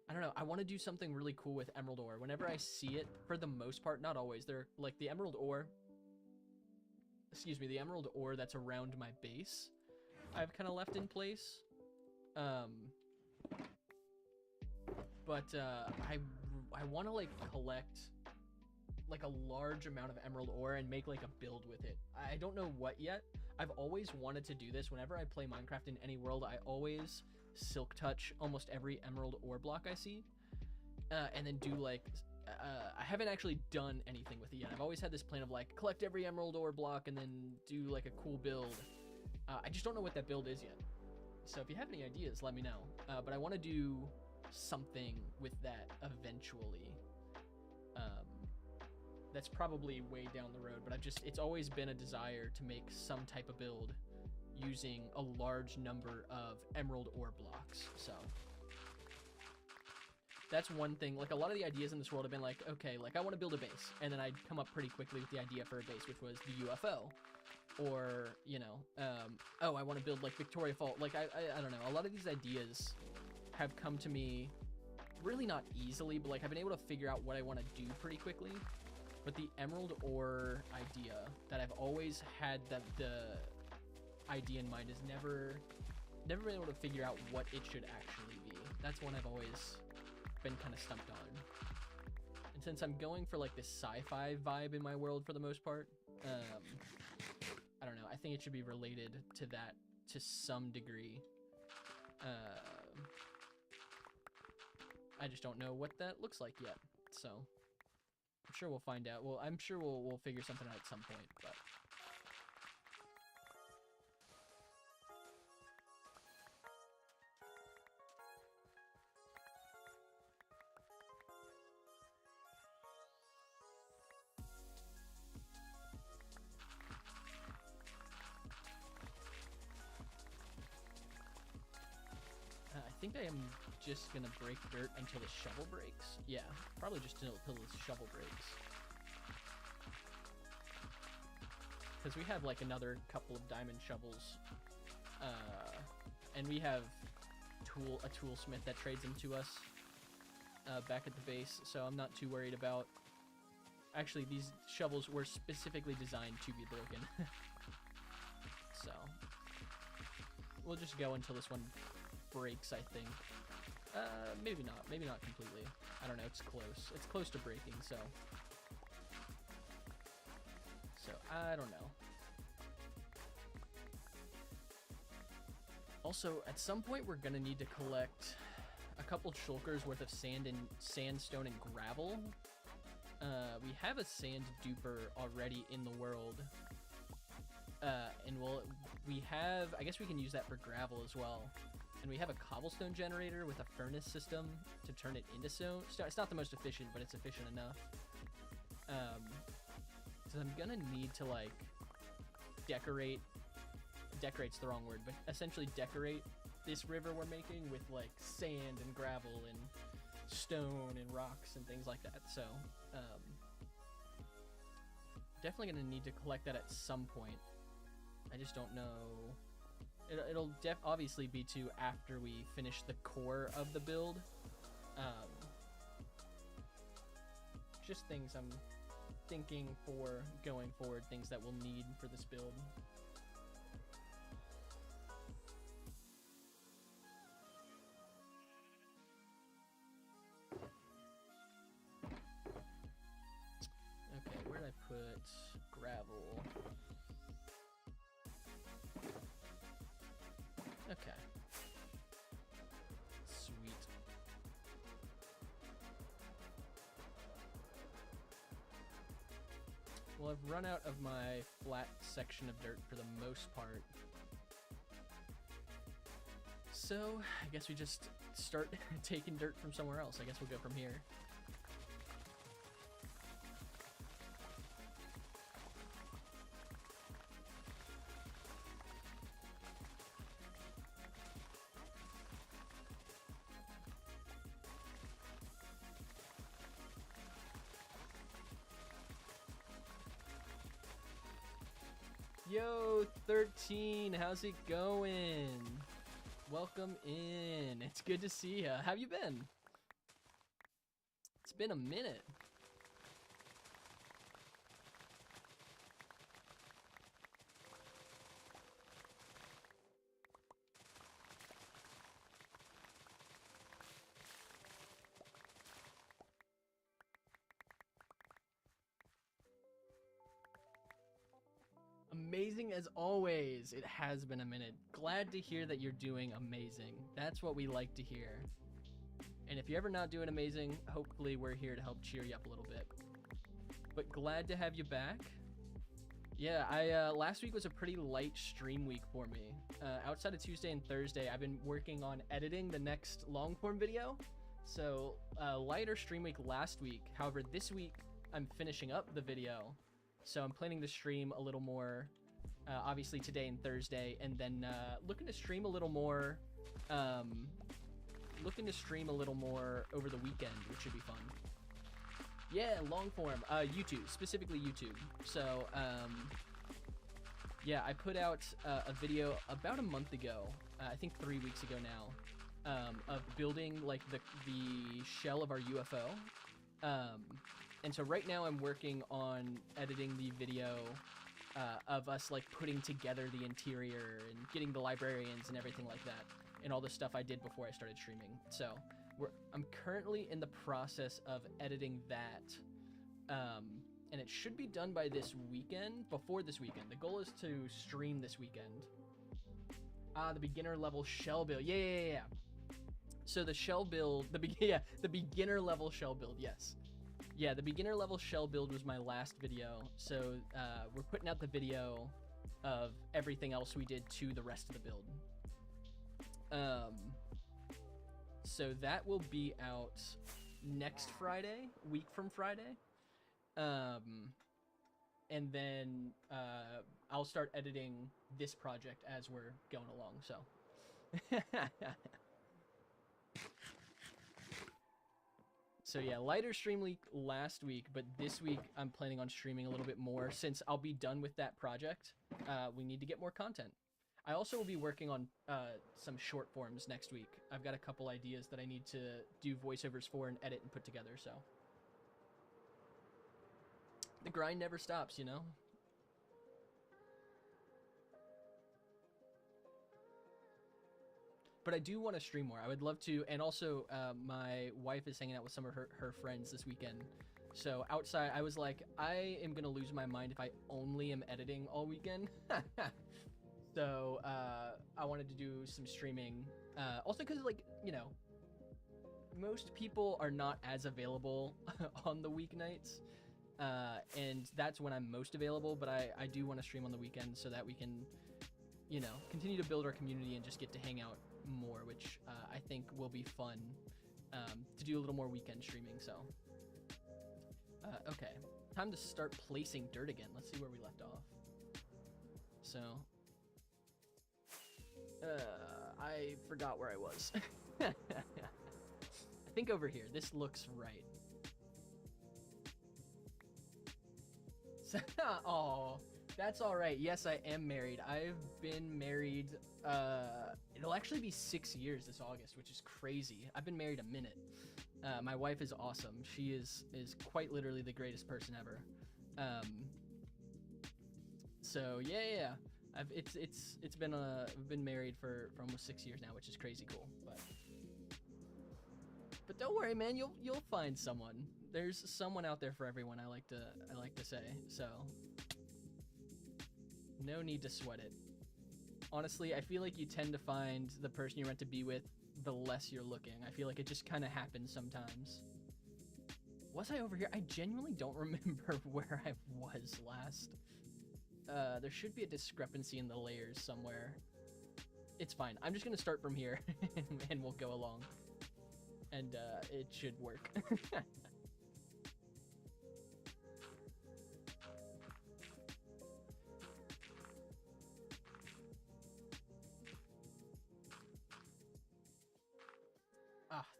Speaker 1: I don't know, I want to do something really cool with emerald ore. Whenever I see it, for the most part, not always, they're, like, the emerald ore that's around my base, I've kind of left in place. But I want to, like, collect, like, a large amount of emerald ore and make, like, a build with it. I don't know what yet. I've always wanted to do this. Whenever I play Minecraft in any world, I always silk touch almost every emerald ore block I see, and then do, like, I haven't actually done anything with it yet. I've always had this plan of, like, collect every emerald ore block and then do, like, a cool build. I just don't know what that build is yet. So if you have any ideas, let me know. But I want to do something with that eventually. That's probably way down the road, but it's always been a desire to make some type of build using a large number of emerald ore blocks. So that's one thing. Like, a lot of the ideas in this world have been like, okay, like, I want to build a base, and then I'd come up pretty quickly with the idea for a base, which was the UFO, or, you know, oh, I want to build, like, Victoria Falls. Like, I don't know, a lot of these ideas have come to me really not easily, but, like, I've been able to figure out what I want to do pretty quickly. But the emerald ore idea that I've always had, that the idea in mind, is never been able to figure out what it should actually be. That's one I've always been kind of stumped on. And since I'm going for like this sci-fi vibe in my world for the most part, I don't know, I think it should be related to that to some degree. I just don't know what that looks like yet, so I'm sure we'll find out. Well, I'm sure we'll figure something out at some point, but I think I am just gonna break dirt until the shovel breaks. Yeah, probably just until the shovel breaks. Because we have like another couple of diamond shovels, and we have a toolsmith that trades them to us back at the base, so I'm not too worried about. Actually, these shovels were specifically designed to be broken. So we'll just go until this one breaks, I think. Maybe not completely. I don't know, it's close to breaking, so I don't know. Also, at some point we're gonna need to collect a couple shulkers worth of sandstone and gravel. We have a sand duper already in the world, and I guess we can use that for gravel as well. And we have a cobblestone generator with a furnace system to turn it into stone. It's not the most efficient, but it's efficient enough. So I'm gonna need to like decorate's the wrong word, but essentially decorate this river we're making with like sand and gravel and stone and rocks and things like that. So definitely gonna need to collect that at some point. I just don't know. It'll obviously be after we finish the core of the build. Just things I'm thinking for going forward, things that we'll need for this build. Okay, where did I put gravel? Okay. Sweet. Well, I've run out of my flat section of dirt for the most part. So, I guess we just start taking dirt from somewhere else. I guess we'll go from here. Yo, 13, how's it going? Welcome in. It's good to see ya. How you been? It's been a minute. Amazing as always. It has been a minute. Glad to hear that you're doing amazing. That's what we like to hear. And if you're ever not doing amazing, hopefully we're here to help cheer you up a little bit. But glad to have you back. Yeah, last week was a pretty light stream week for me. Outside of Tuesday and Thursday, I've been working on editing the next long form video. So lighter stream week last week. However, this week I'm finishing up the video. So I'm planning to stream a little more, obviously today and Thursday, and then looking to stream a little more over the weekend, which should be fun. Yeah, long form, YouTube, specifically YouTube. So yeah, I put out a video about a month ago, I think 3 weeks ago now, of building like the shell of our UFO. And so right now I'm working on editing the video of us like putting together the interior and getting the librarians and everything like that, and all the stuff I did before I started streaming. So I'm currently in the process of editing that, and it should be done by this weekend, before this weekend. The goal is to stream this weekend. The beginner level shell build. Yeah. So the shell build, the beginner level shell build, yes. Yeah, the beginner level shell build was my last video. So we're putting out the video of everything else we did to the rest of the build. So that will be out next Friday, week from Friday. And then I'll start editing this project as we're going along, so. So yeah, lighter stream week last week, but this week I'm planning on streaming a little bit more since I'll be done with that project. We need to get more content. I also will be working on some short forms next week. I've got a couple ideas that I need to do voiceovers for and edit and put together, so. The grind never stops, you know? But I do want to stream more. I would love to. And also, my wife is hanging out with some of her friends this weekend. So outside, I was like, I am going to lose my mind if I only am editing all weekend. So I wanted to do some streaming. Also because, like, you know, most people are not as available on the weeknights. And that's when I'm most available. But I do want to stream on the weekend so that we can, you know, continue to build our community and just get to hang out more, which I think will be fun to do a little more weekend streaming. So okay, time to start placing dirt again. Let's see where we left off. So I forgot where I was. I think over here. This looks right. Oh, that's all right. Yes, I am married. I've been married, it'll actually be 6 years this August, which is crazy. I've been married a minute. My wife is awesome. She is quite literally the greatest person ever. So yeah. It's been I've been married for almost 6 years now, which is crazy cool. But don't worry, man. You'll find someone. There's someone out there for everyone. I like to say so. No need to sweat it. Honestly, I feel like you tend to find the person you're meant to be with the less you're looking. I feel like it just kind of happens sometimes. Was I over here? I genuinely don't remember where I was last. There should be a discrepancy in the layers somewhere. It's fine. I'm just going to start from here and we'll go along. And it should work.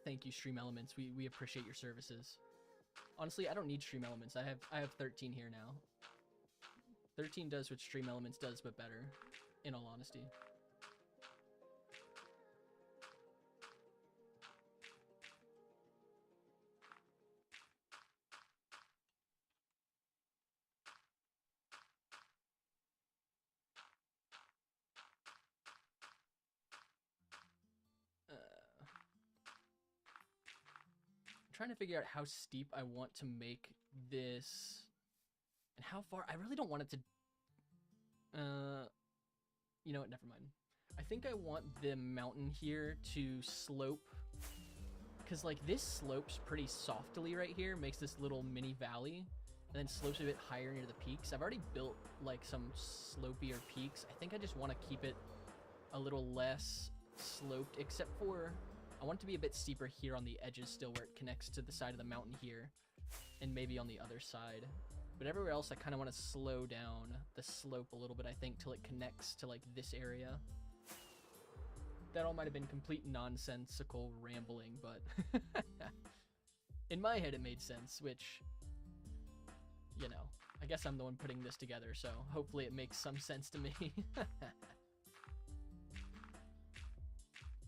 Speaker 1: Thank you, Stream Elements. We appreciate your services. Honestly, I don't need Stream Elements. I have 13 here now. 13 does what Stream Elements does, but better, in all honesty. Trying to figure out how steep I want to make this and how far. I really don't want it to you know what, never mind. I think I want the mountain here to slope, because like this slopes pretty softly right here, makes this little mini valley, and then slopes a bit higher near the peaks. I've already built like some slopier peaks. I think I just want to keep it a little less sloped, except for I want it to be a bit steeper here on the edges still, where it connects to the side of the mountain here, and maybe on the other side. But everywhere else, I kind of want to slow down the slope a little bit, I think, till it connects to like this area. That all might have been complete nonsensical rambling, but in my head it made sense, which, you know, I guess I'm the one putting this together, so hopefully it makes some sense to me.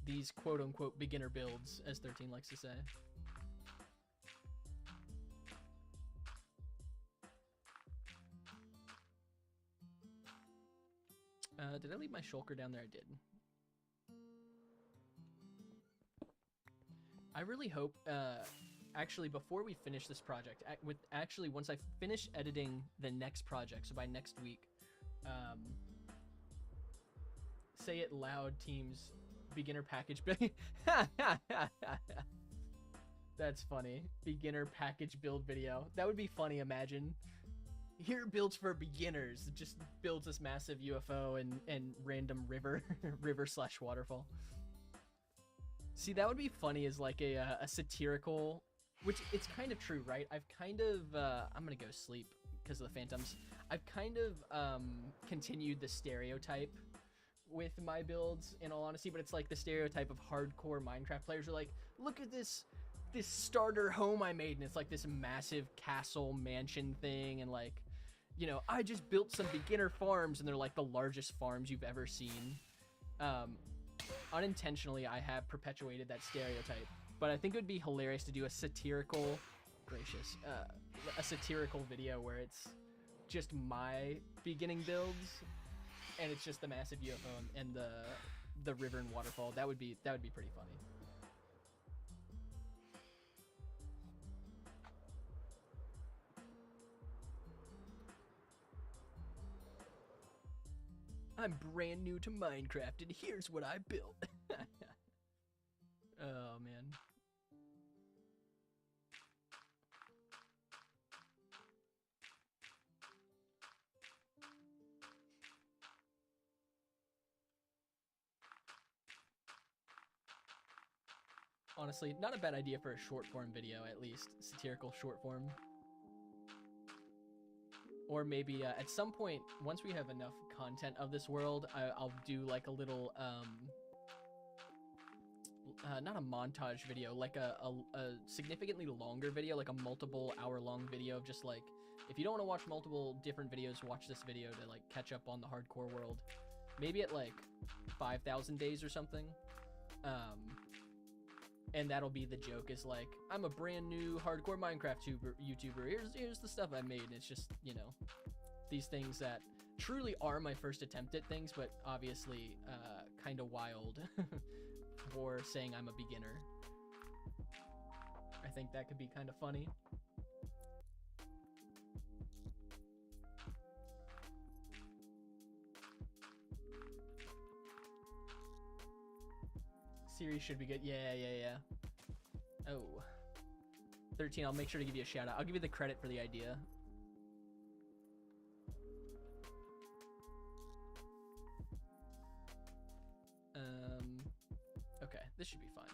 Speaker 1: These quote-unquote beginner builds, as 13 likes to say. Did I leave my shulker down there? I did. I really hope, actually, before we finish this project, once I finish editing the next project, so by next week, say it loud, teams, beginner package build. That's funny. Beginner package build video. That would be funny, imagine. Here builds for beginners. It just builds this massive UFO and random river/waterfall. See, that would be funny as like a satirical, which it's kind of true, right? I've kind of, I'm gonna go sleep because of the phantoms. I've kind of continued the stereotype with my builds, in all honesty, but it's like the stereotype of hardcore Minecraft players are like, look at this starter home I made, and it's like this massive castle mansion thing, and like, you know, I just built some beginner farms, and they're like the largest farms you've ever seen. Unintentionally, I have perpetuated that stereotype, but I think it would be hilarious to do a satirical, a satirical video where it's just my beginning builds, and it's just the massive UFO and the river and waterfall. That would be pretty funny. I'm brand new to Minecraft, and here's what I built. Oh, man. Honestly, not a bad idea for a short form video, at least. Satirical short form. Or maybe at some point, once we have enough content of this world, I'll do like a little, not a montage video, like a significantly longer video, like a multiple hour-long video of just like, if you don't want to watch multiple different videos, watch this video to like catch up on the hardcore world. Maybe at like 5,000 days or something. And that'll be the joke, is like, I'm a brand new hardcore Minecraft YouTuber. Here's the stuff I made. And it's just, you know, these things that truly are my first attempt at things, but obviously kind of wild for saying I'm a beginner. I think that could be kind of funny. Series should be good. Yeah. Oh. 13, I'll make sure to give you a shout out. I'll give you the credit for the idea. Okay, this should be fine.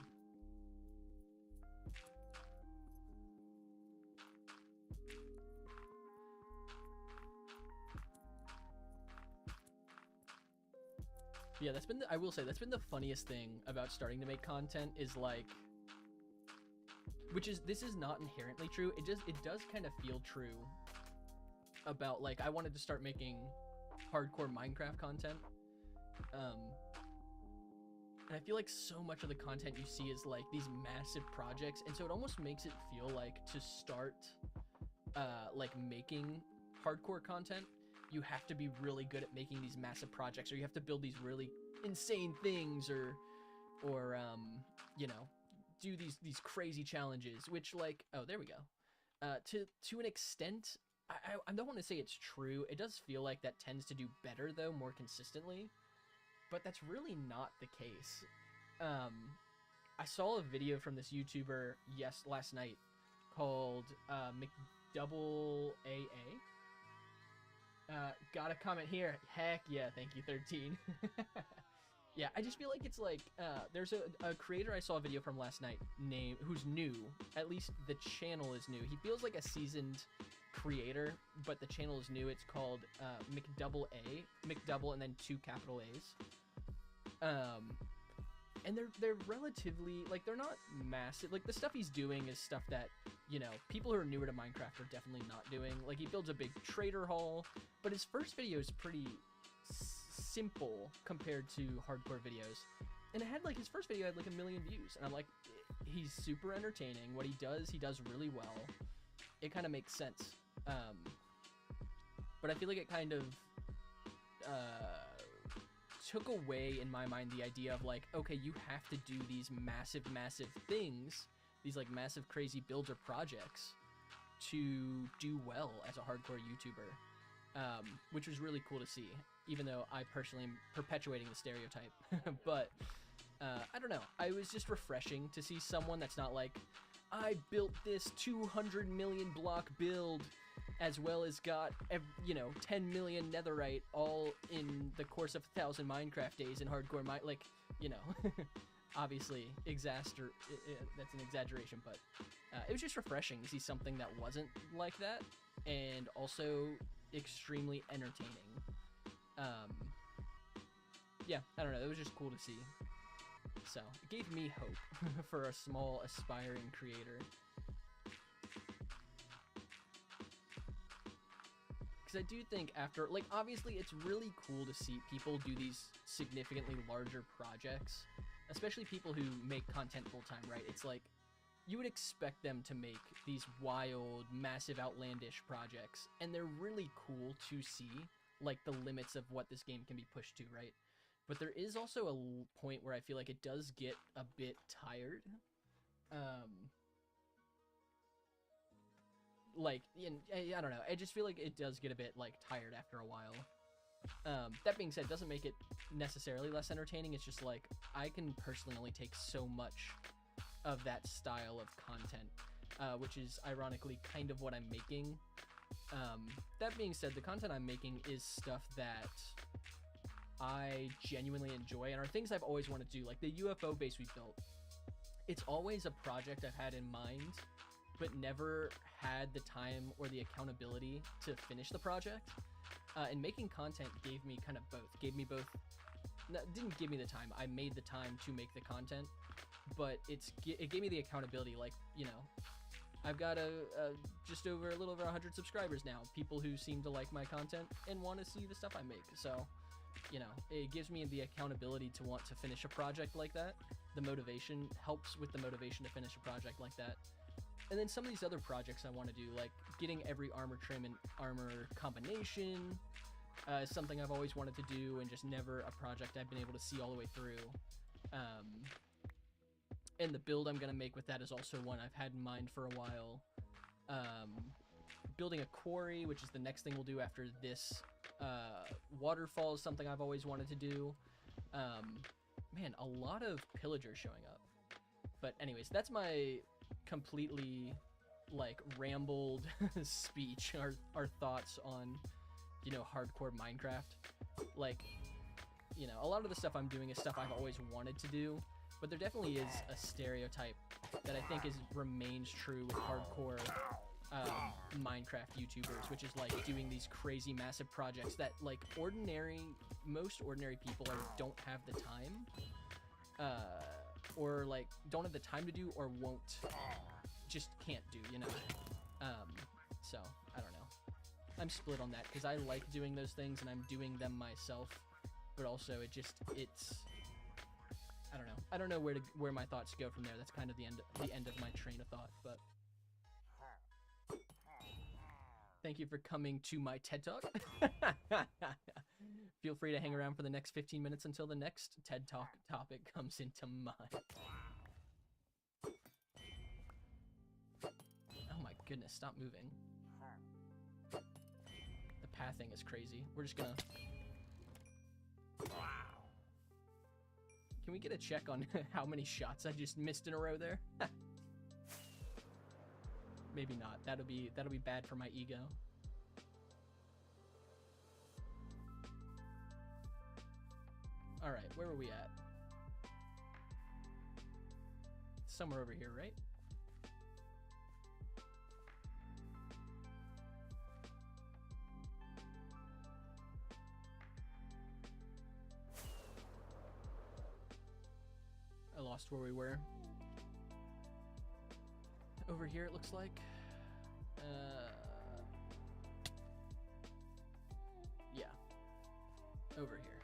Speaker 1: Yeah, I will say, that's been the funniest thing about starting to make content, is like, this is not inherently true. It does kind of feel true about, like, I wanted to start making hardcore Minecraft content. And I feel like so much of the content you see is like these massive projects, and so it almost makes it feel like to start like making hardcore content, you have to be really good at making these massive projects, or you have to build these really insane things, or you know, do these crazy challenges, which, like, oh, there we go. To an extent, I don't want to say it's true. It does feel like that tends to do better, though, more consistently, but that's really not the case. I saw a video from this YouTuber last night called McDoubleAA. Got a comment here. Heck yeah, thank you, 13. Yeah, I just feel like it's like, there's a creator I saw a video from last night who's new. At least the channel is new. He feels like a seasoned creator, but the channel is new. It's called McDoubleA, McDouble and then 2 capital A's. And they're relatively, like, they're not massive. Like, the stuff he's doing is stuff that, you know, people who are newer to Minecraft are definitely not doing. Like, he builds a big trader hall, but his first video is pretty simple compared to hardcore videos. And his first video had like 1 million views, and I'm like, he's super entertaining. What he does really well. It kind of makes sense. But I feel like it kind of took away, in my mind, the idea of like, okay, you have to do these massive things, these like massive crazy builds or projects to do well as a hardcore YouTuber, which was really cool to see, even though I personally am perpetuating the stereotype. But I don't know, it was just refreshing to see someone that's not like, I built this 200 million block build as well as got, 10 million netherite all in the course of 1,000 Minecraft days in hardcore like, obviously that's an exaggeration, but it was just refreshing to see something that wasn't like that, and also extremely entertaining. Yeah, I don't know, it was just cool to see. So it gave me hope for a small aspiring creator. Because I do think after, like, obviously it's really cool to see people do these significantly larger projects, especially people who make content full-time, right? It's like, you would expect them to make these wild, massive, outlandish projects, and they're really cool to see, like, the limits of what this game can be pushed to, right? But there is also a point where I feel like it does get a bit tired. Like, I don't know, I just feel like it does get a bit, like, tired after a while. That being said, it doesn't make it necessarily less entertaining. It's just like, I can personally only take so much of that style of content, which is ironically kind of what I'm making. That being said, the content I'm making is stuff that I genuinely enjoy and are things I've always wanted to do. Like the UFO base we built, it's always a project I've had in mind, but never had the time or the accountability to finish the project. And making content gave me kind of both. Didn't give me the time. I made the time to make the content, but it gave me the accountability. Like, I've got just a little over 100 subscribers now. People who seem to like my content and want to see the stuff I make. So, it gives me the accountability to want to finish a project like that. The motivation helps with the motivation to finish a project like that. And then some of these other projects I want to do, like getting every armor trim and armor combination, is something I've always wanted to do, and just never a project I've been able to see all the way through. And the build I'm going to make with that is also one I've had in mind for a while. Building a quarry, which is the next thing we'll do after this waterfall, is something I've always wanted to do. Man, a lot of pillagers showing up. But anyways, that's my completely like rambled speech, our thoughts on hardcore Minecraft. Like, a lot of the stuff I'm doing is stuff I've always wanted to do, but there definitely is a stereotype that I think remains true with hardcore Minecraft YouTubers, which is like doing these crazy massive projects that like most ordinary people don't have the time, or like don't have the time to do, or just can't do, so I don't know. I'm split on that because I like doing those things and I'm doing them myself, but also it's I don't know. I don't know where my thoughts go from there. That's kind of the end of my train of thought, but thank you for coming to my TED Talk. Feel free to hang around for the next 15 minutes until the next TED Talk topic comes into mind. Oh my goodness, stop moving. The pathing is crazy. We're just gonna... Can we get a check on how many shots I just missed in a row there? Maybe not. That'll be bad for my ego. All right, where were we at? Somewhere over here, right? I lost where we were. Over here, it looks like. Yeah. Over here.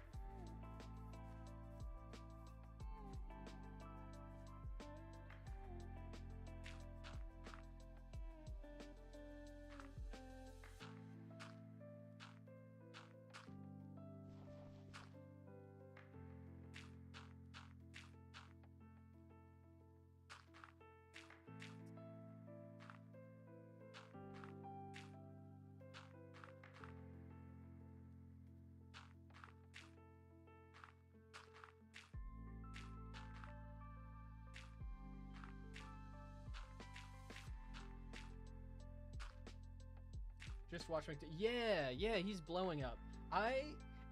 Speaker 1: Just watch Mc. Yeah, he's blowing up.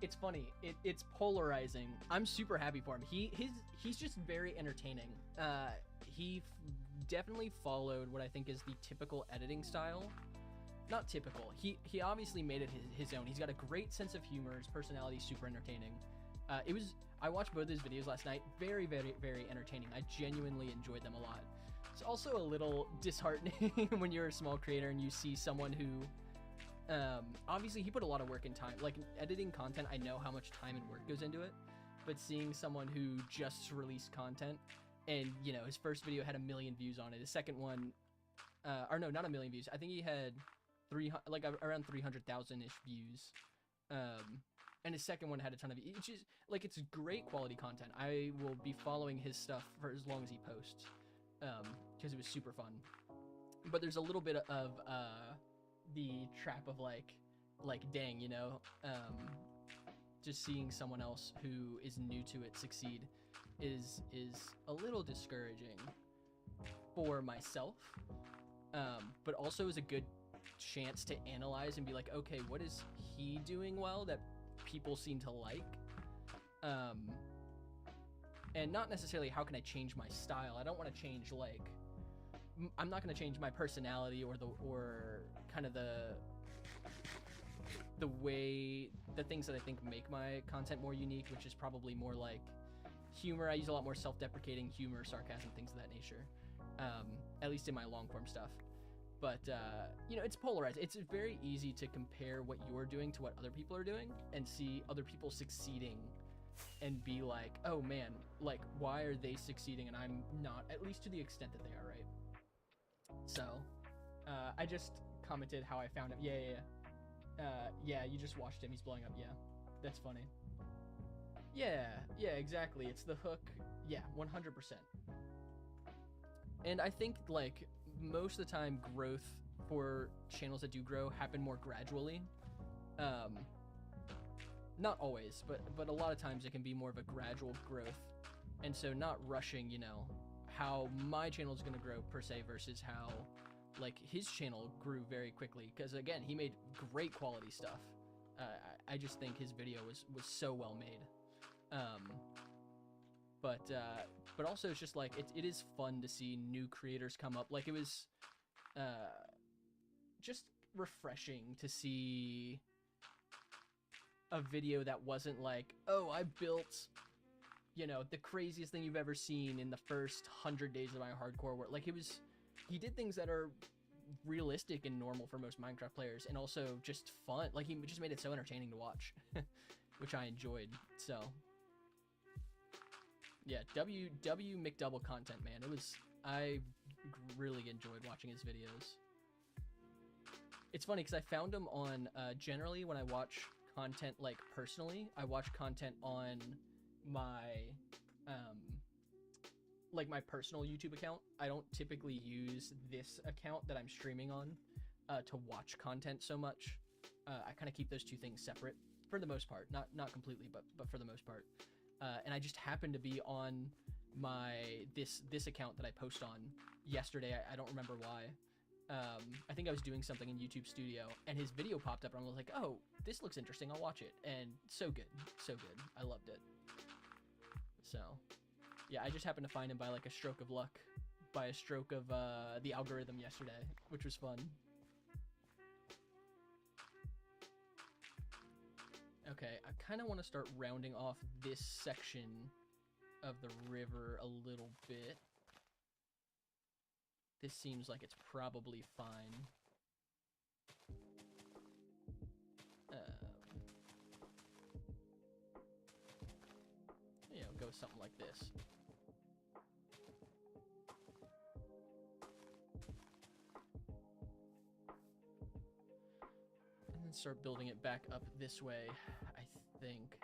Speaker 1: It's funny. It's polarizing. I'm super happy for him. He's just very entertaining. He definitely followed what I think is the typical editing style. Not typical. He obviously made it his own. He's got a great sense of humor. His personality is super entertaining. I watched both his videos last night. Very, very, very entertaining. I genuinely enjoyed them a lot. It's also a little disheartening when you're a small creator and you see someone who, obviously he put a lot of work and time. Like editing content, I know how much time and work goes into it. But seeing someone who just released content and, you know, his first video had 1 million views on it. His second one, or no, not 1 million views. I think he had around 300,000-ish views. And his second one had a ton of, it's just, like, it's great quality content. I will be following his stuff for as long as he posts, because it was super fun. But there's a little bit of the trap of like dang, you know, just seeing someone else who is new to it succeed is a little discouraging for myself, but also is a good chance to analyze and be like, okay, what is he doing well that people seem to like, and not necessarily how can I change my style. I don't want to change, like, I'm not going to change my personality or kind of the way, the things that I think make my content more unique, which is probably more like humor. I use a lot more self-deprecating humor, sarcasm, things of that nature, at least in my long form stuff. But, you know, it's polarized. It's very easy to compare what you're doing to what other people are doing and see other people succeeding and be like, oh man, like, why are they succeeding and I'm not, at least to the extent that they are, right? So, I just commented how I found him. Yeah, you just watched him. He's blowing up. Yeah, that's funny. Yeah, exactly. It's the hook. Yeah, 100%. And I think, like, most of the time growth for channels that do grow happen more gradually. Not always, but a lot of times it can be more of a gradual growth. And so not rushing, you know, how my channel is going to grow per se versus how, like, his channel grew very quickly. Because again, he made great quality stuff. I just think his video was so well made. But also it's just like, it is fun to see new creators come up. Like, it was just refreshing to see a video that wasn't like, oh, I built, you know, the craziest thing you've ever seen in the first 100 days of my hardcore work. Like, he did things that are realistic and normal for most Minecraft players, and also just fun. Like, he just made it so entertaining to watch, which I enjoyed. So yeah, W McDouble content, man. I really enjoyed watching his videos. It's funny because I found him on, generally when I watch content, like, personally, I watch content on my, like, my personal YouTube account. I don't typically use this account that I'm streaming on, to watch content so much. I kind of keep those two things separate for the most part, not completely, but for the most part. And I just happened to be on my this account that I post on yesterday. I don't remember why. I think I was doing something in YouTube Studio, and his video popped up, and I was like, oh, this looks interesting, I'll watch it. And so good. I loved it. So yeah, I just happened to find him by, like, a stroke of luck, by a stroke of the algorithm yesterday, which was fun. Okay, I kind of want to start rounding off this section of the river a little bit. This seems like it's probably fine. You know, go something like this. And then start building it back up this way, I think.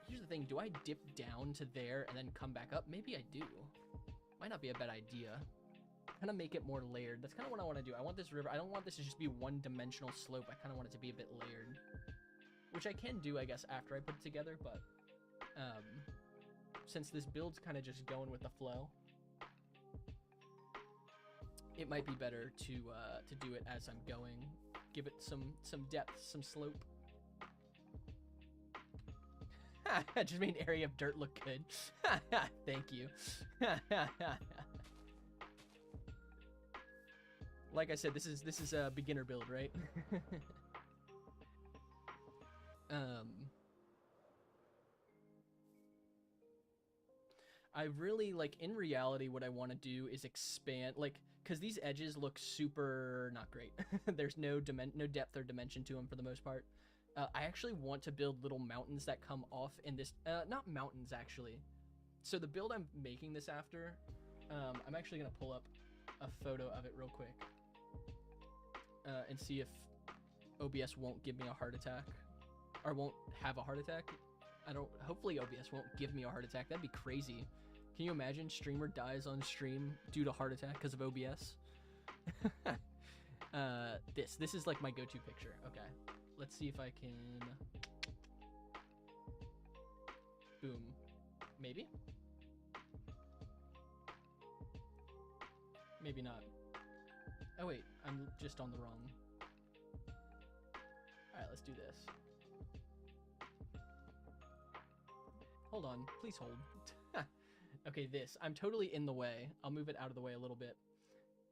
Speaker 1: Here's the thing, do I dip down to there and then come back up? Maybe I do. Might not be a bad idea. Kind of make it more layered. That's kind of what I want to do. I want this river, I don't want this to just be one-dimensional slope. I kind of want it to be a bit layered. Which I can do, I guess, after I put it together, but since this build's kind of just going with the flow, it might be better to do it as I'm going. Give it some depth, some slope. I just made an area of dirt look good. Thank you. Like I said, this is a beginner build, right? I really, like, in reality, what I want to do is expand, like, because these edges look super not great. There's no depth or dimension to them for the most part. I actually want to build little mountains that come off in this, not mountains, actually. So the build I'm making this after, I'm actually going to pull up a photo of it real quick and see if OBS won't give me a heart attack, or won't have a heart attack. Hopefully OBS won't give me a heart attack. That'd be crazy. Can you imagine streamer dies on stream due to heart attack because of OBS? This is like my go-to picture. Okay, let's see if I can. Boom. Maybe? Maybe not. Oh wait, I'm just on the wrong. Alright, let's do this. Hold on, please hold. Okay, this. I'm totally in the way. I'll move it out of the way a little bit.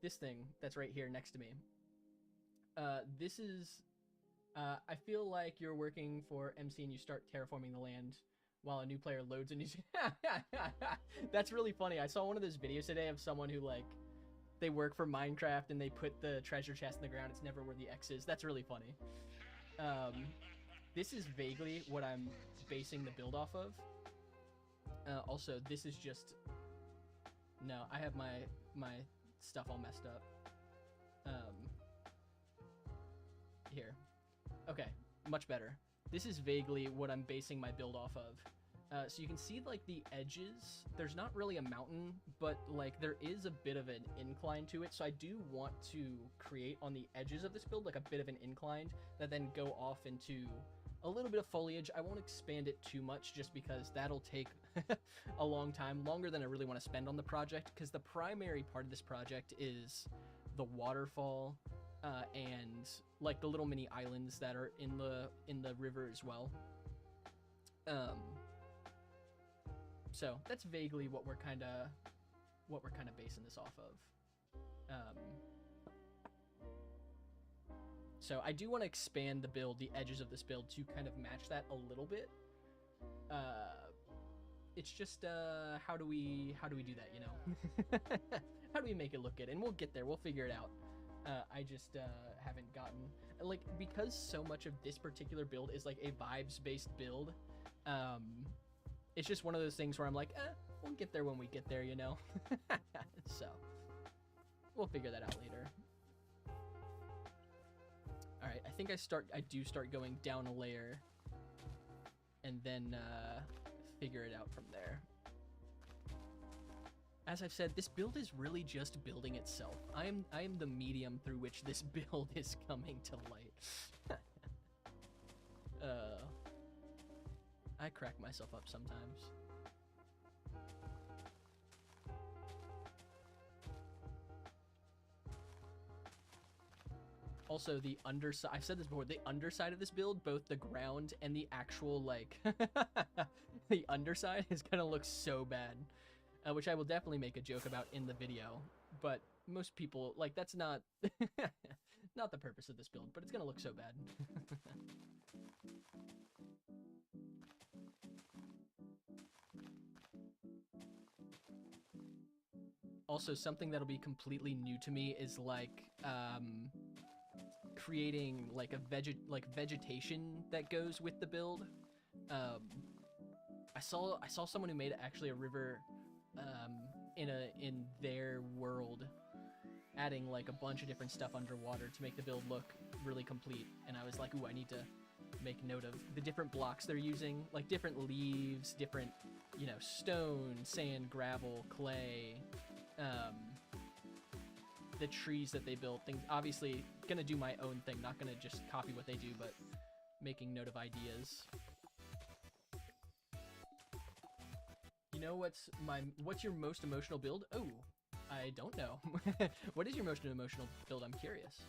Speaker 1: This thing that's right here next to me. This is... I feel like you're working for MC and you start terraforming the land while a new player loads a new... That's really funny. I saw one of those videos today of someone who, like, they work for Minecraft and they put the treasure chest in the ground. It's never where the X is. That's really funny. This is vaguely what I'm basing the build off of. Also, this is just... No, I have my stuff all messed up. Here. Okay, much better. This is vaguely what I'm basing my build off of. So you can see, like, the edges. There's not really a mountain, but, like, there is a bit of an incline to it. So I do want to create on the edges of this build, like, a bit of an incline that then go off into a little bit of foliage. I won't expand it too much just because that'll take a long time, longer than I really want to spend on the project, because the primary part of this project is the waterfall and, like, the little mini islands that are in the river as well. So that's vaguely what we're kind of basing this off of. So I do want to expand the build, the edges of this build, to kind of match that a little bit. It's just how do we do that, you know? How do we make it look good? And we'll get there. We'll figure it out. I just haven't gotten, like, because so much of this particular build is like a vibes-based build. It's just one of those things where I'm like, we'll get there when we get there, you know? So we'll figure that out later. All right, I think I do start going down a layer and then figure it out from there. As I've said, this build is really just building itself. I am the medium through which this build is coming to light. I crack myself up sometimes. Also, the underside, I've said this before, the underside of this build, both the ground and the actual, like, the underside is gonna look so bad. Which I will definitely make a joke about in the video, but most people, like, that's not not the purpose of this build, but it's gonna look so bad. Also, something that'll be completely new to me is, like, creating, like, vegetation that goes with the build. I saw someone who made actually a river in their world, adding, like, a bunch of different stuff underwater to make the build look really complete, and I was like, ooh, I need to make note of the different blocks they're using, like different leaves, different, you know, stone, sand, gravel, clay, the trees that they built, things. Obviously gonna do my own thing, not gonna just copy what they do, but making note of ideas. You know what's your most emotional build? Oh, I don't know. What is your most emotional build? I'm curious.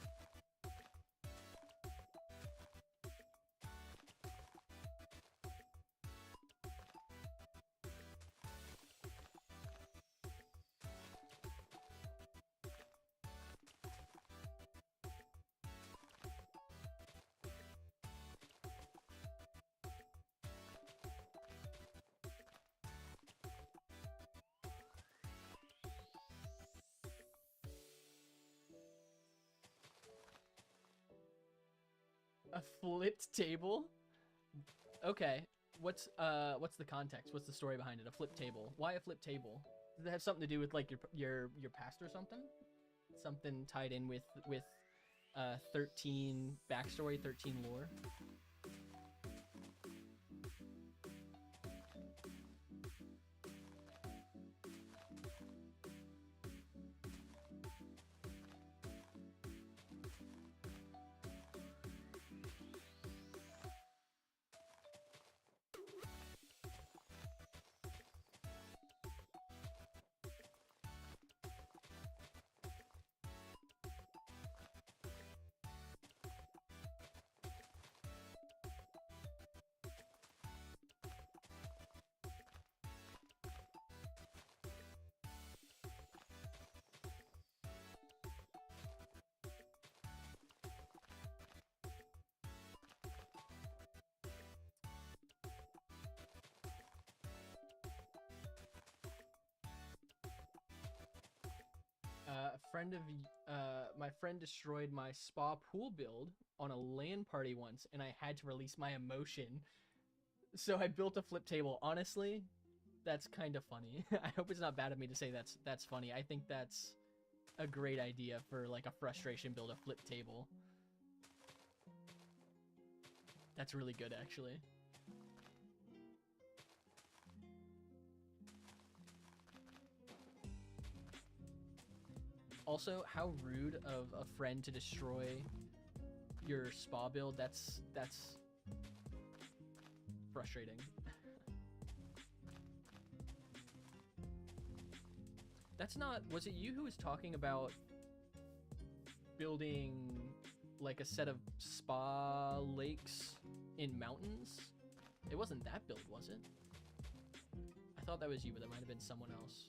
Speaker 1: A flipped table? Okay. What's the context? What's the story behind it? A flipped table. Why a flipped table? Does it have something to do with like your past or something? Something tied in with 13 backstory, 13 lore? My friend destroyed my spa pool build on a LAN party once, and I had to release my emotion. So I built a flip table. Honestly, that's kind of funny. I hope it's not bad of me to say that's funny. I think that's a great idea for like a frustration build, a flip table. That's really good, actually. Also, how rude of a friend to destroy your spa build. That's frustrating. That's not... Was it you who was talking about building like a set of spa lakes in mountains? It wasn't that build, was it? I thought that was you, but that might have been someone else.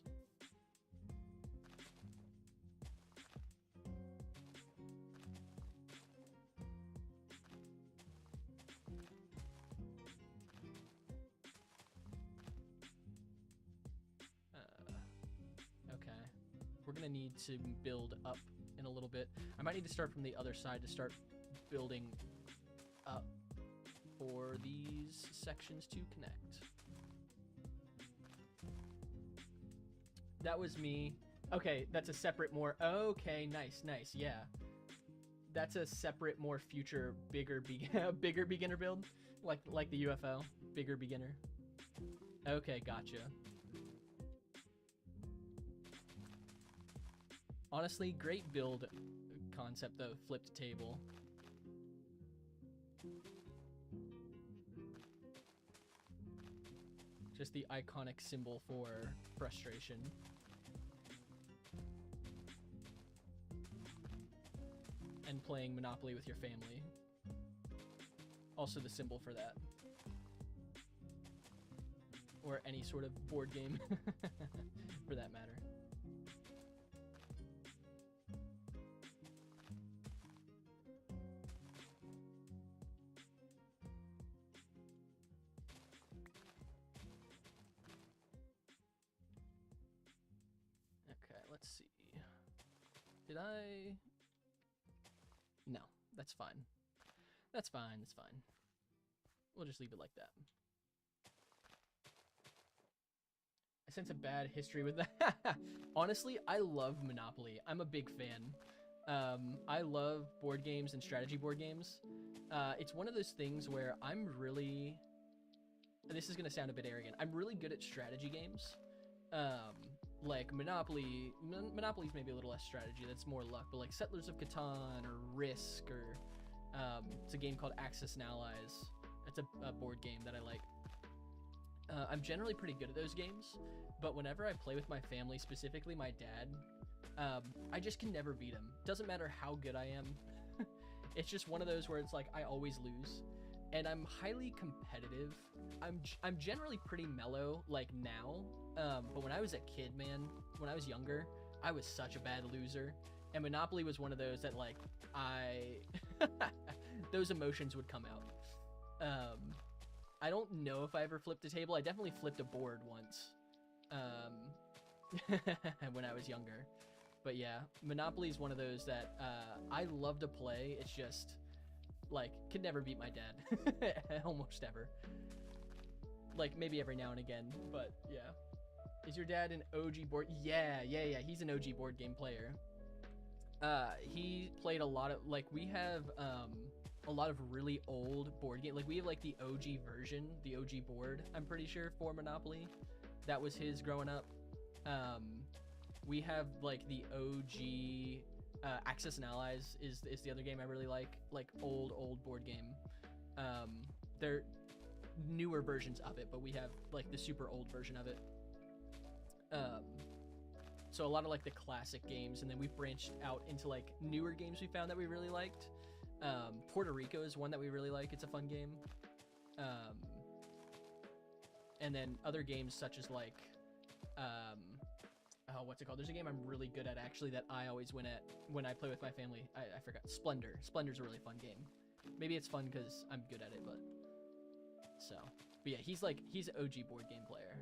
Speaker 1: Okay. We're gonna need to build up in a little bit. I might need to start from the other side to start building up for these sections to connect. That was me. Okay, that's a separate more... Okay, nice, nice, yeah. That's a separate, more future, bigger beginner build? Like the UFO? Bigger beginner? Okay, gotcha. Honestly, great build concept though, flipped table. Just the iconic symbol for frustration. And playing Monopoly with your family. Also the symbol for that. Or any sort of board game, for that matter. Okay, let's see. Did I... No, that's fine. That's fine, that's fine. We'll just leave it like that. I sense a bad history with that. Honestly, I love Monopoly. I'm a big fan. I love board games and strategy board games. It's one of those things where I'm really... This is going to sound a bit arrogant. I'm really good at strategy games. Like Monopoly... Monopoly's maybe a little less strategy. That's more luck. But like Settlers of Catan or Risk or... it's a game called Axis and Allies. It's a board game that I like. I'm generally pretty good at those games, but whenever I play with my family, specifically my dad, I just can never beat him. Doesn't matter how good I am. It's just one of those where it's like I always lose. And I'm highly competitive. I'm generally pretty mellow like now. But when I was a kid, man, when I was younger, I was such a bad loser. And Monopoly was one of those that like those emotions would come out. I don't know if I ever flipped a table. I definitely flipped a board once. When I was younger. But yeah, Monopoly is one of those that I love to play. It's just like could never beat my dad. Almost ever. Like maybe every now and again, but yeah. Is your dad an OG board? Yeah. He's an OG board game player. He played a lot of like we have a lot of really old board game. Like we have like the OG version, the OG board. I'm pretty sure for Monopoly, that was his growing up. We have like the OG Axis and Allies is the other game I really like old board game. They're newer versions of it, but we have like the super old version of it. So a lot of like the classic games, and then we've branched out into like newer games we found that we really liked. Puerto Rico is one that we really like. It's a fun game. And then other games such as like what's it called? There's a game I'm really good at actually that I always win at when I play with my family. I forgot. Splendor. Splendor's a really fun game. Maybe it's fun because I'm good at it, but yeah, he's an OG board game player.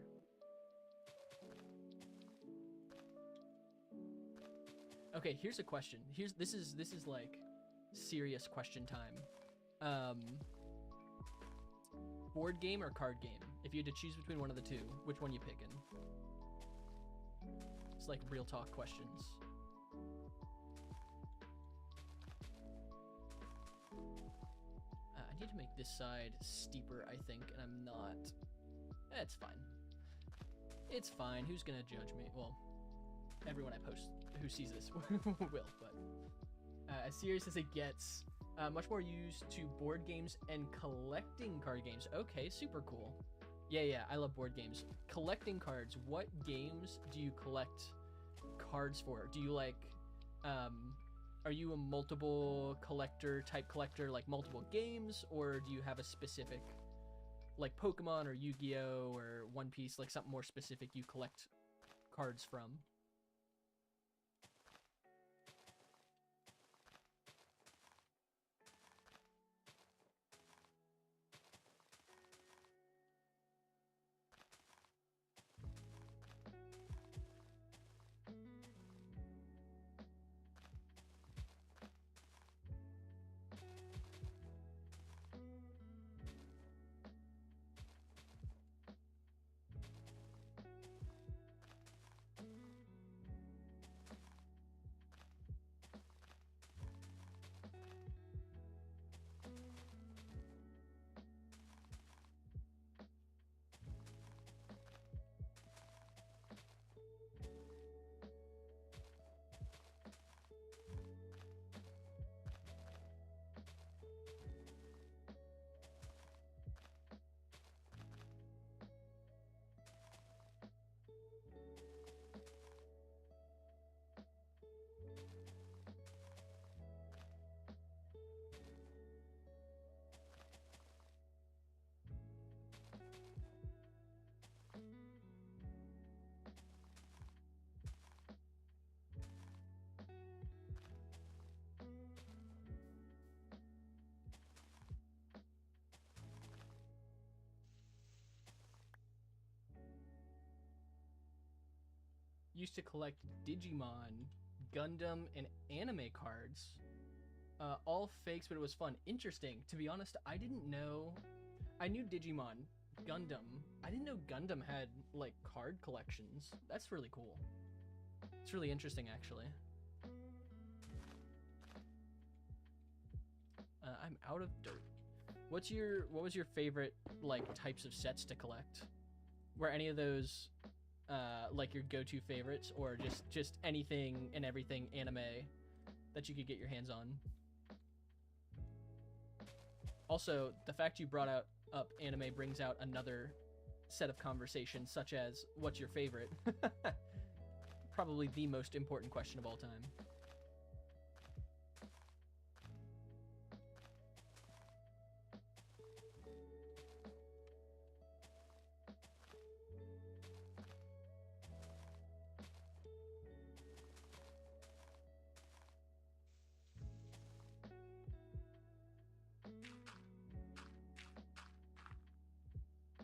Speaker 1: Okay, here's a question. This is like serious question time. Board game or card game? If you had to choose between one of the two, which one you picking? It's like real talk questions. I need to make this side steeper, I think, and I'm not. It's fine. It's fine. Who's gonna judge me? Well, everyone I post who sees this will, but as serious as it gets, much more used to board games and collecting card games. Okay, super cool. Yeah, I love board games. Collecting cards. What games do you collect cards for? Do you like, are you a multiple collector type collector, like multiple games, or do you have a specific, like Pokemon or Yu-Gi-Oh or One Piece, like something more specific you collect cards from? Used to collect Digimon, Gundam, and anime cards. All fakes, but it was fun. Interesting. To be honest, I didn't know. I knew Digimon, Gundam. I didn't know Gundam had, like, card collections. That's really cool. It's really interesting, actually. I'm out of dirt. What was your favorite, like, types of sets to collect? Were any of those like your go-to favorites, or just anything and everything anime that you could get your hands on? Also, the fact you brought up anime brings out another set of conversations, such as what's your favorite? probably the most important question of all time.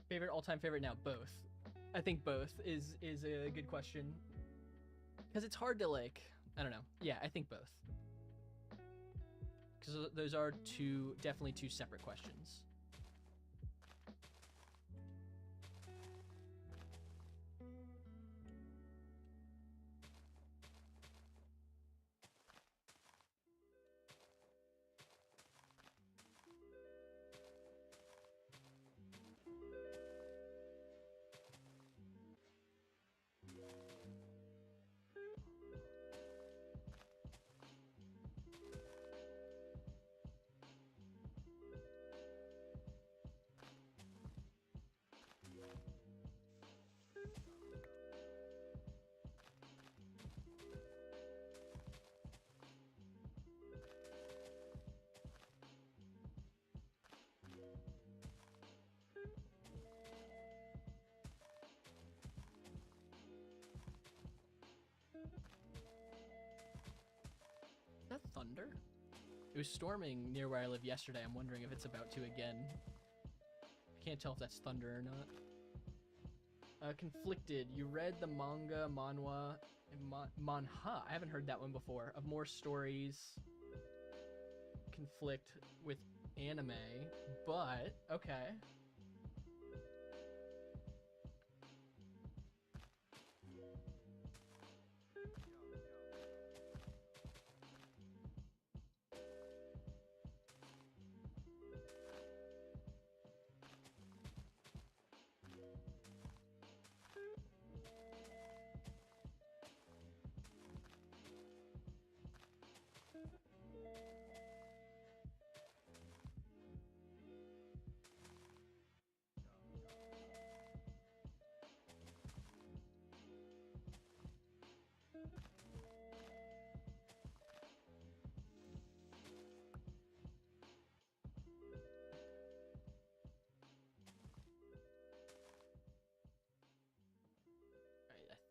Speaker 1: Favorite, all-time favorite now? Both. I think both is a good question. Because it's hard to, like, I don't know. Yeah, I think both. Because those are definitely two separate questions. Is that thunder? It was storming near where I live yesterday. I'm wondering if it's about to again. I can't tell if that's thunder or not. Conflicted. You read the manga, manhwa, manha. I haven't heard that one before. Of more stories. Conflict with anime, but okay.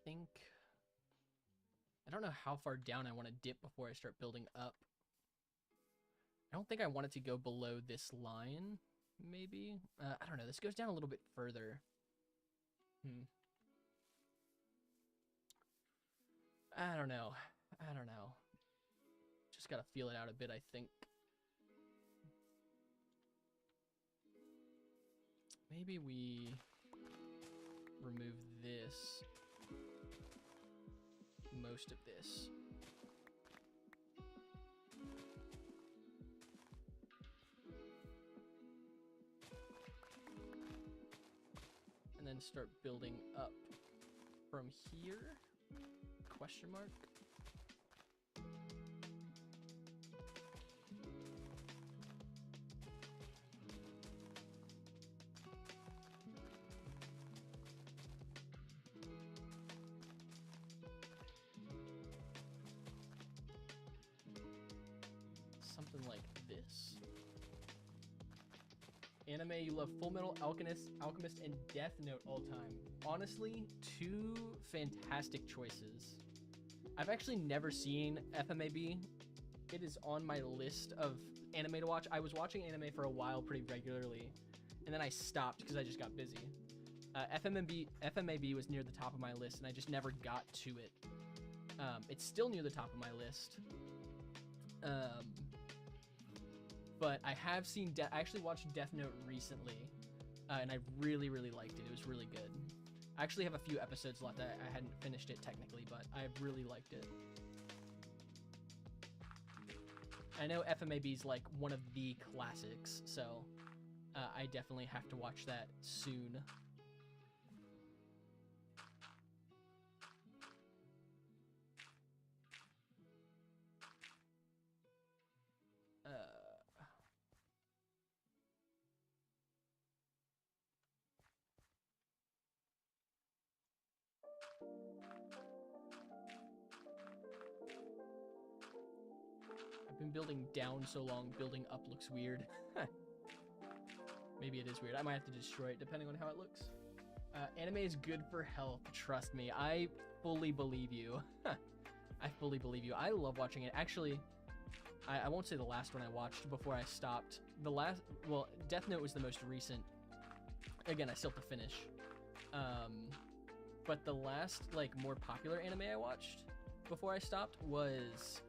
Speaker 1: Think I don't know how far down I want to dip before I start building up. I don't think I want it to go below this line, maybe. I don't know. This goes down a little bit further. I don't know. I don't know. Just gotta feel it out a bit, I think. Maybe we remove this. Most of this. And then start building up from here? Question mark? Something like this. Anime you love: Full Metal Alchemist, and Death Note all time. Honestly, two fantastic choices. I've actually never seen FMAB. It is on my list of anime to watch. I was watching anime for a while pretty regularly, and then I stopped because I just got busy. FMAB was near the top of my list, and I just never got to it. It's still near the top of my list. But I have seen, I actually watched Death Note recently, and I really, really liked it. It was really good. I actually have a few episodes left. I hadn't finished it technically, but I really liked it. I know FMAB is like one of the classics, so I definitely have to watch that soon. Been building down so long, building up looks weird. Maybe it is weird. I might have to destroy it depending on how it looks. Anime is good for health. Trust me. I fully believe you. I fully believe you. I love watching it. Actually, I won't say the last one I watched before I stopped. Well, Death Note was the most recent. Again, I still have to finish. But the last, like, more popular anime I watched before I stopped was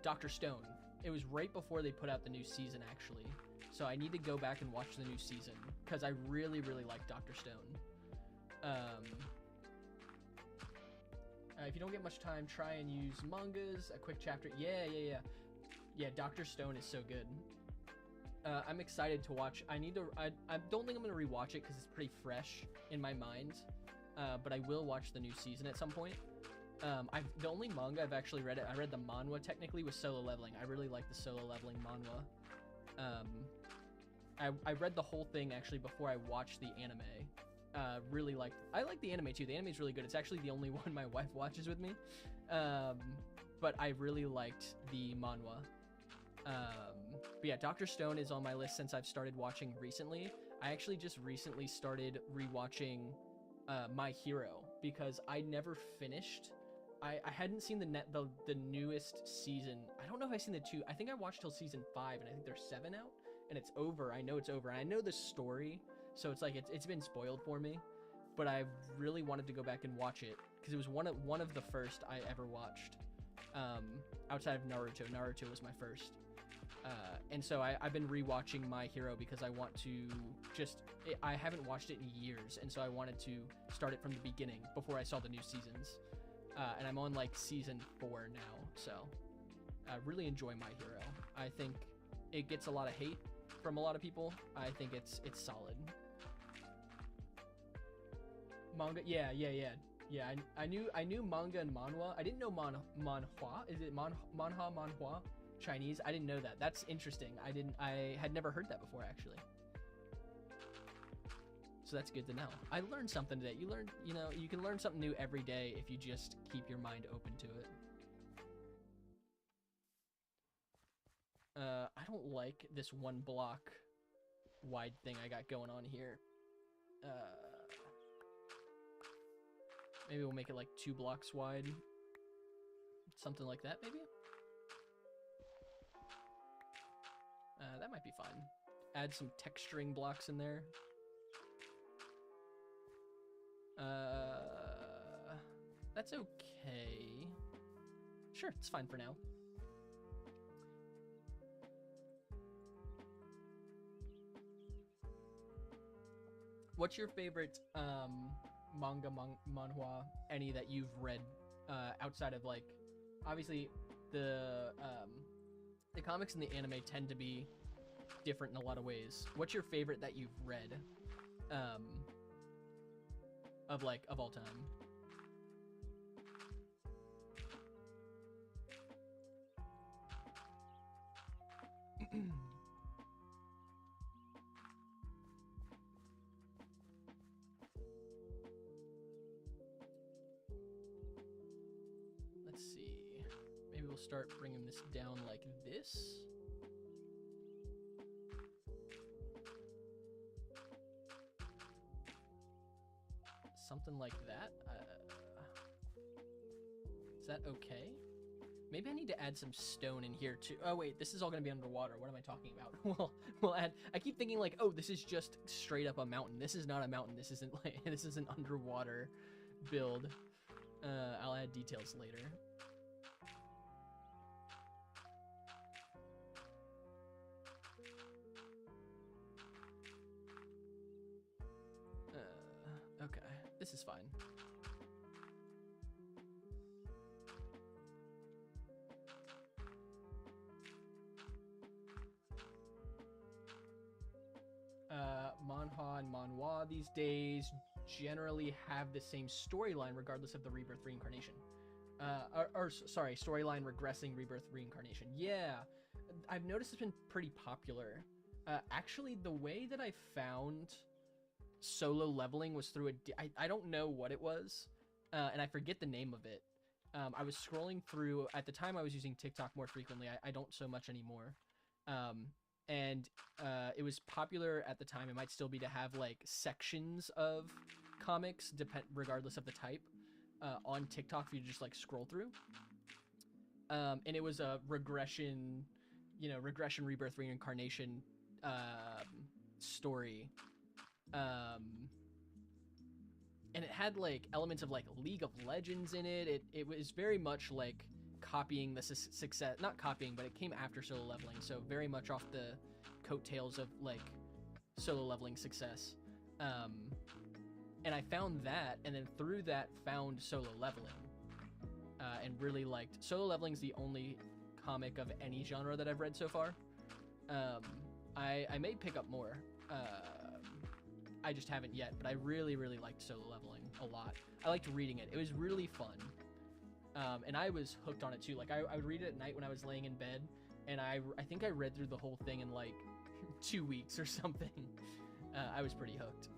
Speaker 1: Dr. Stone. It was right before they put out the new season, actually. So I need to go back and watch the new season because I really, really like Dr. Stone. If you don't get much time, try and use mangas, a quick chapter. Yeah, Dr. Stone is so good. I'm excited to watch. I don't think I'm gonna rewatch it because it's pretty fresh in my mind. But I will watch the new season at some point. The only manga I've actually read I read the manhwa technically was Solo Leveling. I really like the Solo Leveling manhwa. I read the whole thing actually before I watched the anime. I like the anime too. The anime is really good. It's actually the only one my wife watches with me. But I really liked the manhwa. But yeah, Dr. Stone is on my list since I've started watching recently. I actually just recently started rewatching My Hero because I never finished. I hadn't seen the newest season. I don't know if I've seen the 2. I think I watched till season 5, and I think there's 7 out, and it's over. I know it's over, and I know the story, so it's like it's been spoiled for me. But I really wanted to go back and watch it because it was one of the first I ever watched. Outside of Naruto. Naruto was my first. And so I've been rewatching My Hero because I want to I haven't watched it in years, and so I wanted to start it from the beginning before I saw the new seasons. And I'm on like season 4 now, so I really enjoy My Hero. I think it gets a lot of hate from a lot of people. I think it's solid. Manga, yeah. I knew manga and manhwa. I didn't know manhwa. Is it manhwa? Chinese? I didn't know that. That's interesting. I had never heard that before actually. So that's good to know. I learned something today. You can learn something new every day if you just keep your mind open to it. I don't like this 1 block wide thing I got going on here. Maybe we'll make it like 2 blocks wide. Something like that, maybe? That might be fine. Add some texturing blocks in there. That's okay. Sure, it's fine for now. What's your favorite manga, manhwa, any that you've read outside of, like, obviously the comics and the anime tend to be different in a lot of ways. What's your favorite that you've read of all time? Let's see. Maybe we'll start bringing this down like this. Something like that. Is that okay? Maybe I need to add some stone in here too. Oh wait, this is all gonna be underwater. What am I talking about? we'll add. I keep thinking like, oh, this is just straight up a mountain. This is not a mountain. This isn't like this is an underwater build. I'll add details later. Okay, this is fine. Manhwa and manhwa these days generally have the same storyline regardless of the rebirth reincarnation. Sorry, storyline regressing rebirth reincarnation. Yeah, I've noticed it's been pretty popular. Actually, the way that I found Solo Leveling was through I don't know what it was, and I forget the name of it. I was scrolling through, at the time I was using TikTok more frequently. I don't so much anymore. Um, and it was popular at the time. It might still be to have like sections of comics, regardless of the type, on TikTok for you to just like scroll through. And it was a regression, regression, rebirth, reincarnation story. And it had like elements of like League of Legends in it. It was very much like copying the success, not copying, but it came after Solo Leveling, so very much off the coattails of like Solo Leveling success. And I found that, and then through that found Solo Leveling, and really liked Solo Leveling's the only comic of any genre that I've read so far. I may pick up more. I just haven't yet, but I really, really liked Solo Leveling a lot. I liked reading it. It was really fun. And I was hooked on it too. Like I would read it at night when I was laying in bed, and I think I read through the whole thing in like 2 weeks or something. I was pretty hooked.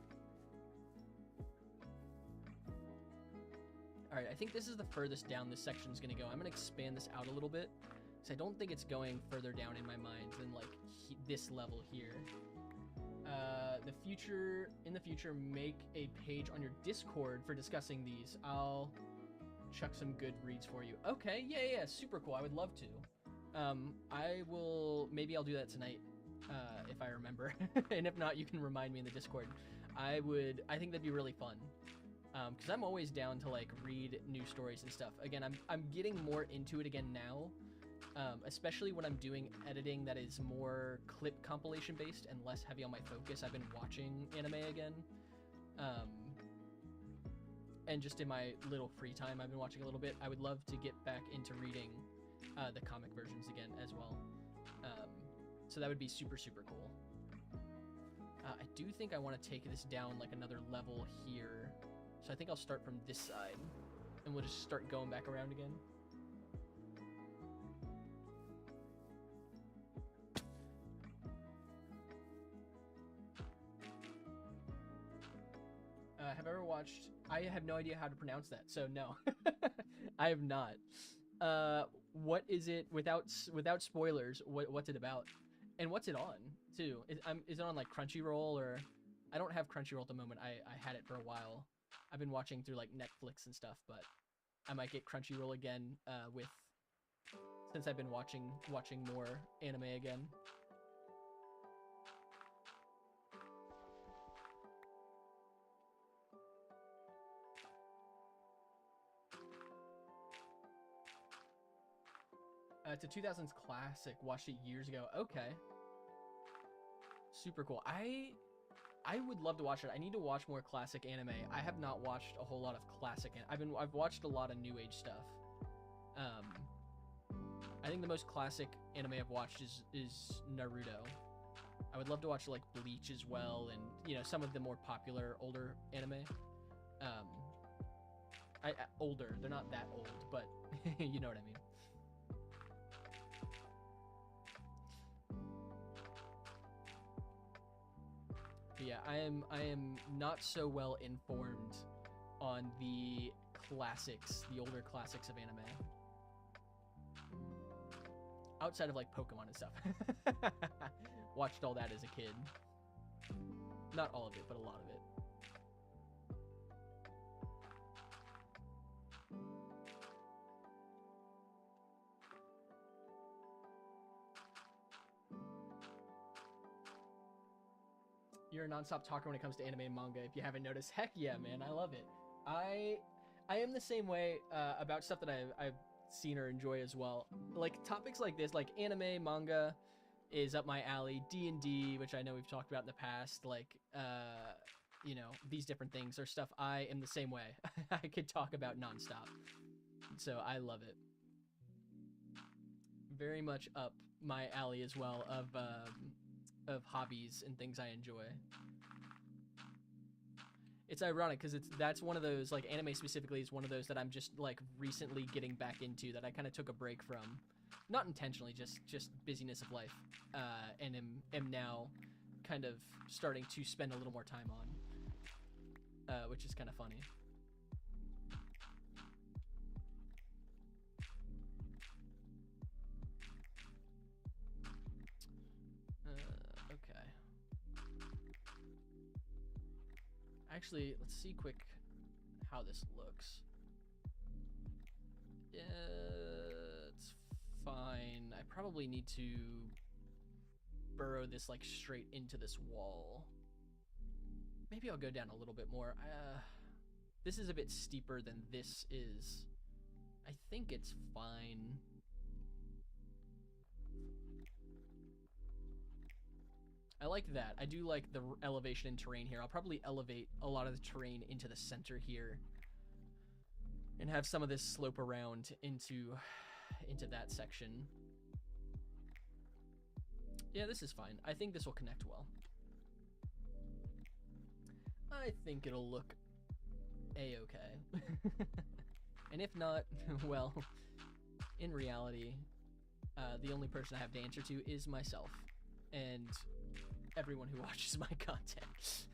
Speaker 1: All right, I think this is the furthest down this section is going to go. I'm going to expand this out a little bit, because I don't think it's going further down in my mind than like this level here. In the future, make a page on your Discord for discussing these. I'll chuck some good reads for you. Okay, yeah, super cool. I would love to. Maybe I'll do that tonight, if I remember. And if not, you can remind me in the Discord. I think that'd be really fun. Because I'm always down to like read new stories and stuff. Again, I'm getting more into it again now. Especially when I'm doing editing that is more clip compilation based and less heavy on my focus. I've been watching anime again. And just in my little free time, I've been watching a little bit. I would love to get back into reading the comic versions again as well. So that would be super, super cool. I do think I want to take this down like another level here. So I think I'll start from this side, and we'll just start going back around again. Have I ever watched... I have no idea how to pronounce that, so no. I have not. What is it, without spoilers, what's it about? And what's it on, too? Is it on, like, Crunchyroll, or... I don't have Crunchyroll at the moment. I had it for a while. I've been watching through, like, Netflix and stuff, but I might get Crunchyroll again, since I've been watching more anime again. It's a 2000s classic. Watched it years ago. Okay. Super cool. I would love to watch it. I need to watch more classic anime. I have not watched a whole lot of classic I've watched a lot of new age stuff. I think the most classic anime I've watched is Naruto. I would love to watch like Bleach as well, and some of the more popular older anime. Older. They're not that old, but you know what I mean. But yeah, I am not so well informed on the classics, the older classics of anime. Outside of like Pokemon and stuff. Watched all that as a kid. Not all of it, but a lot of it. You're a nonstop talker when it comes to anime and manga, if you haven't noticed. Heck yeah, man, I love it. I am the same way about stuff that I've seen or enjoy as well. Like topics like this, like anime, manga, is up my alley. D&D, which I know we've talked about in the past, like these different things are stuff I am the same way. I could talk about nonstop. So I love it. Very much up my alley as well of hobbies and things I enjoy. It's ironic because that's one of those, like anime specifically is one of those that I'm just like recently getting back into, that I kind of took a break from, not intentionally, just busyness of life, and am now kind of starting to spend a little more time on, which is kind of funny. Actually, let's see quick how this looks. It's fine. I probably need to burrow this like straight into this wall. Maybe I'll go down a little bit more. This is a bit steeper than this is. I think it's fine. I like that. I do like the elevation and terrain here. I'll probably elevate a lot of the terrain into the center here and have some of this slope around into that section. Yeah, this is fine. I think this will connect well. I think it'll look a-okay. And if not, well, in reality, the only person I have to answer to is myself and everyone who watches my content.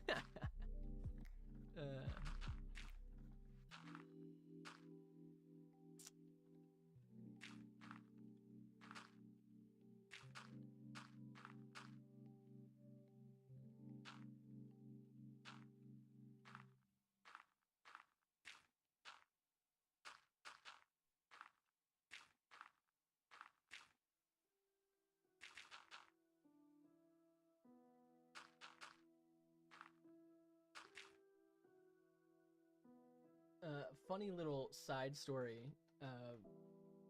Speaker 1: Funny little side story,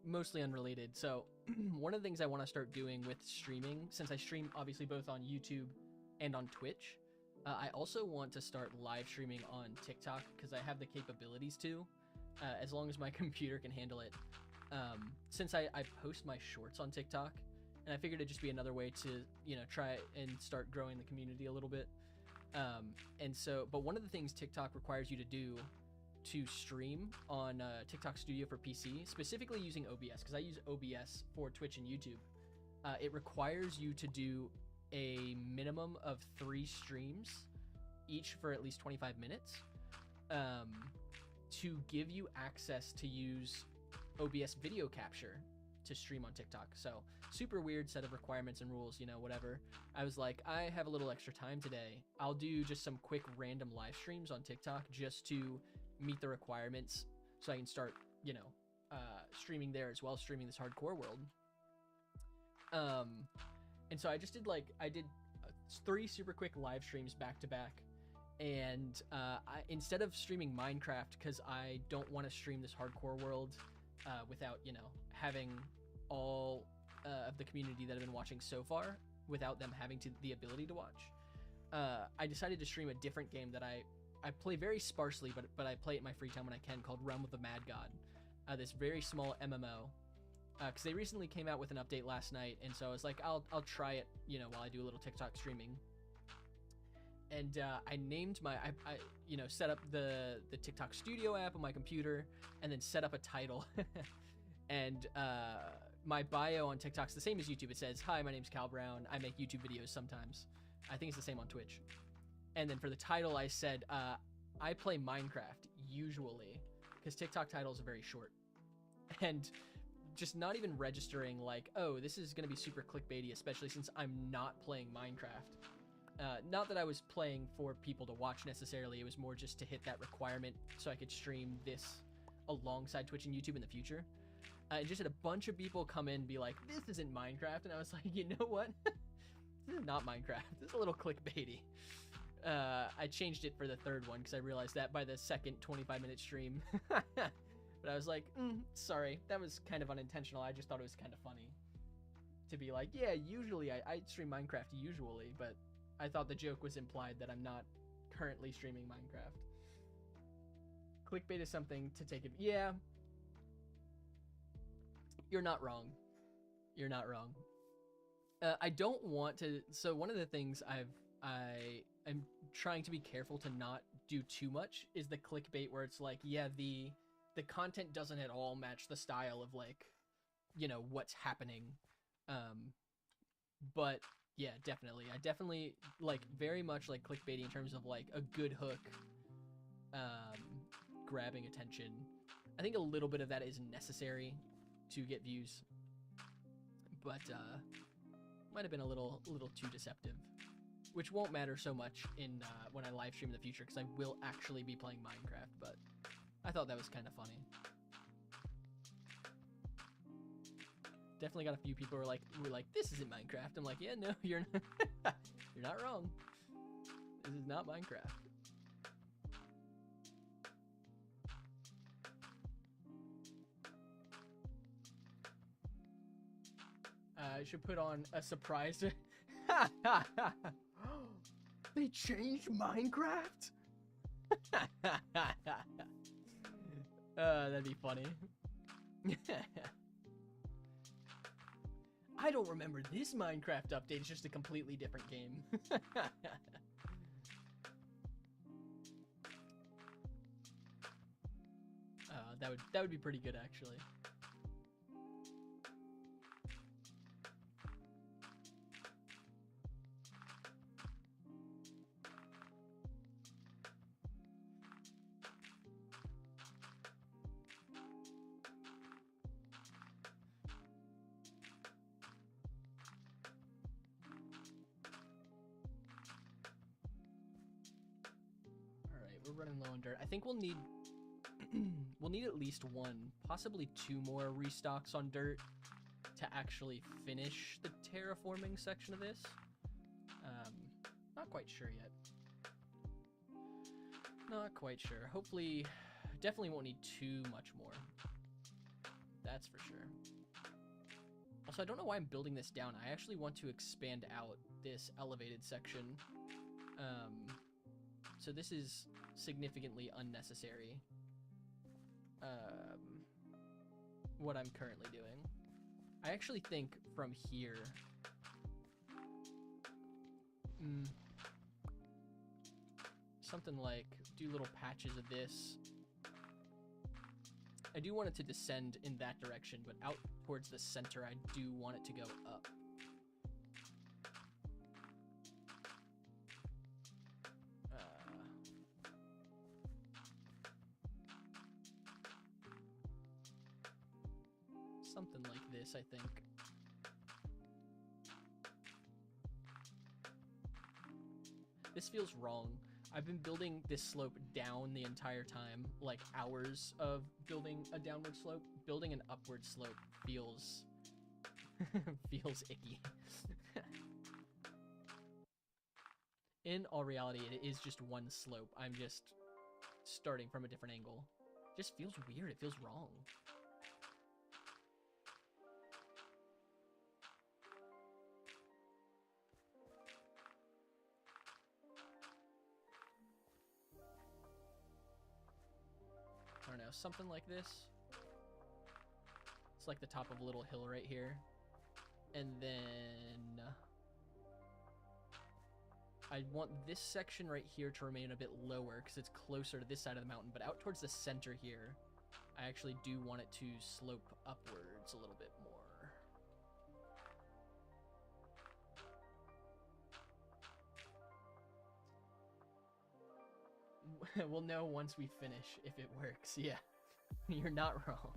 Speaker 1: mostly unrelated. So one of the things I want to start doing with streaming, since I stream obviously both on YouTube and on Twitch, I also want to start live streaming on TikTok because I have the capabilities to, as long as my computer can handle it. Since I post my shorts on TikTok, and I figured it'd just be another way to, you know, try and start growing the community a little bit. And so, but one of the things TikTok requires you to do to stream on TikTok Studio for PC, specifically using OBS, because I use OBS for Twitch and YouTube, it requires you to do a minimum of 3 streams, each for at least 25 minutes, to give you access to use OBS video capture to stream on TikTok. So super weird set of requirements and rules, you know, whatever. I was like, I have a little extra time today. I'll do just some quick random live streams on TikTok just to meet the requirements so I can start, you know, streaming there as well, streaming this hardcore world. And so I just did I did 3 super quick live streams back to back. And instead of streaming Minecraft, because I don't want to stream this hardcore world without, you know, having all of the community that have been watching so far, without them having the ability to watch, I decided to stream a different game that I play very sparsely, but I play it in my free time when I can, called Realm of the Mad God. This very small MMO. Because they recently came out with an update last night, and so I was like, I'll try it, you know, while I do a little TikTok streaming. And I named I you know, set up the TikTok Studio app on my computer, and then set up a title. And my bio on TikTok's the same as YouTube. It says, "Hi, my name's Cal Brown. I make YouTube videos sometimes." I think it's the same on Twitch. And then for the title, I said, I play Minecraft usually, because TikTok titles are very short. And just not even registering like, oh, this is going to be super clickbaity, especially since I'm not playing Minecraft. Not that I was playing for people to watch necessarily. It was more just to hit that requirement so I could stream this alongside Twitch and YouTube in the future. And just had a bunch of people come in and be like, this isn't Minecraft. And I was like, you know what? This is not Minecraft. This is a little clickbaity. I changed it for the 3rd one because I realized that by the second 25-minute stream. But I was like, sorry, that was kind of unintentional. I just thought it was kind of funny to be like, yeah, usually I stream Minecraft usually, but I thought the joke was implied that I'm not currently streaming Minecraft. Clickbait is something to take it. Yeah, you're not wrong. You're not wrong. I don't want to. So one of the things I'm trying to be careful to not do too much is the clickbait where it's like, yeah, the content doesn't at all match the style of, like, you know, what's happening. But yeah, definitely. I definitely like very much like clickbaity in terms of like a good hook, grabbing attention. I think a little bit of that is necessary to get views, but might have been a little too deceptive. which won't matter so much in when I live stream in the future, because I will actually be playing Minecraft. But I thought that was kind of funny. Definitely got a few people who were like, this isn't Minecraft. I'm like, yeah, no, you're not, you're not wrong. This is not Minecraft. I should put on a surprise. They changed Minecraft? That'd be funny. I don't remember this Minecraft update. It's just a completely different game. That would be pretty good, actually. We're running low on dirt. I think we'll need we'll need at least one, possibly two more restocks on dirt to actually finish the terraforming section of this. Not quite sure yet. Not quite sure. Hopefully, definitely won't need too much more. That's for sure. Also, I don't know why I'm building this down. I actually want to expand out this elevated section. So this is significantly unnecessary. What I'm currently doing. I actually think from here... something like do little patches of this. I do want it to descend in that direction, but out towards the center, I do want it to go up. Something like this, I think. This feels wrong. I've been building this slope down the entire time, like hours of building a downward slope. Building an upward slope feels feels icky. In all reality, it is just one slope. I'm just starting from a different angle. Just feels weird. It feels wrong. I don't know, something like this. It's like the top of a little hill right here. And then I want this section right here to remain a bit lower because it's closer to this side of the mountain, but out towards the center here, I actually do want it to slope upwards a little bit more. We'll know once we finish if it works. Yeah, you're not wrong.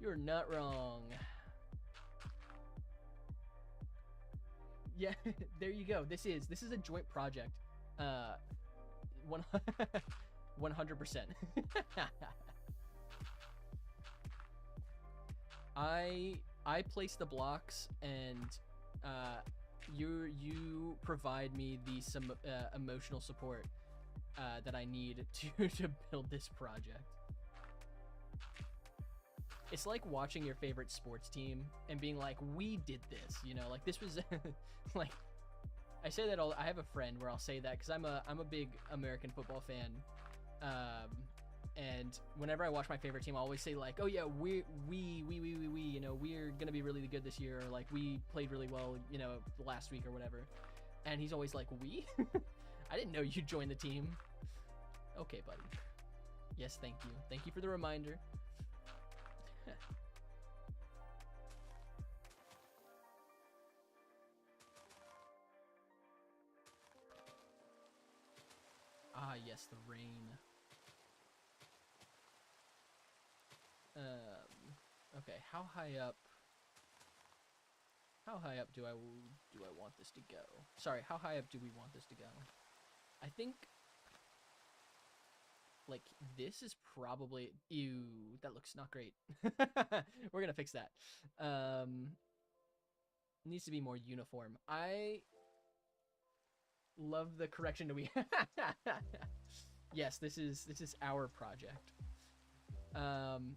Speaker 1: You're not wrong. Yeah, there you go. This is a joint project. 100%. I place the blocks and you provide me some emotional support that I need to build this project. It's like watching your favorite sports team and being like, we did this, you know, like this was like, I say that I have a friend where I'll say that because I'm a big American football fan. And whenever I watch my favorite team, I always say like, oh yeah, we, you know, we're going to be really good this year. Or like we played really well, you know, last week or whatever. And he's always like, we? I didn't know you joined the team. Okay, buddy. Yes, thank you. Thank you for the reminder. Ah, yes, the rain. Okay, how high up? How high up do I want this to go? Sorry, how high up do we want this to go? I think, like, this is probably... Ew, that looks not great. We're gonna fix that. Needs to be more uniform. I love the correction to we... Yes, this is our project.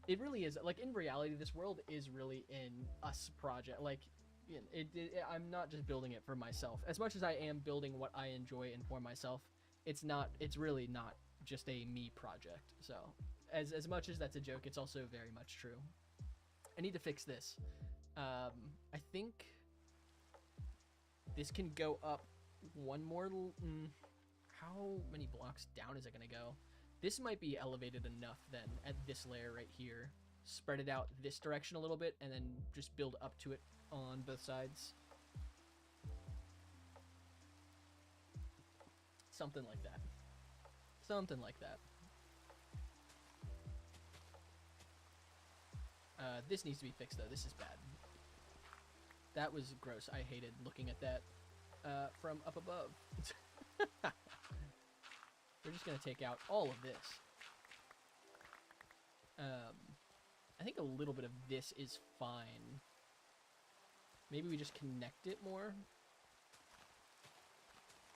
Speaker 1: It really is. Like, in reality, this world is really in us project. Like, I'm not just building it for myself. As much as I am building what I enjoy and for myself, it's really not just a me project. So, as much as that's a joke, it's also very much true. I need to fix this. I think this can go up one more... how many blocks down is it going to go? This might be elevated enough then at this layer right here. Spread it out this direction a little bit and then just build up to it on both sides. Something like that. Something like that. This needs to be fixed though. This is bad. That was gross. I hated looking at that from up above. We're just going to take out all of this. I think a little bit of this is fine. Maybe we just connect it more.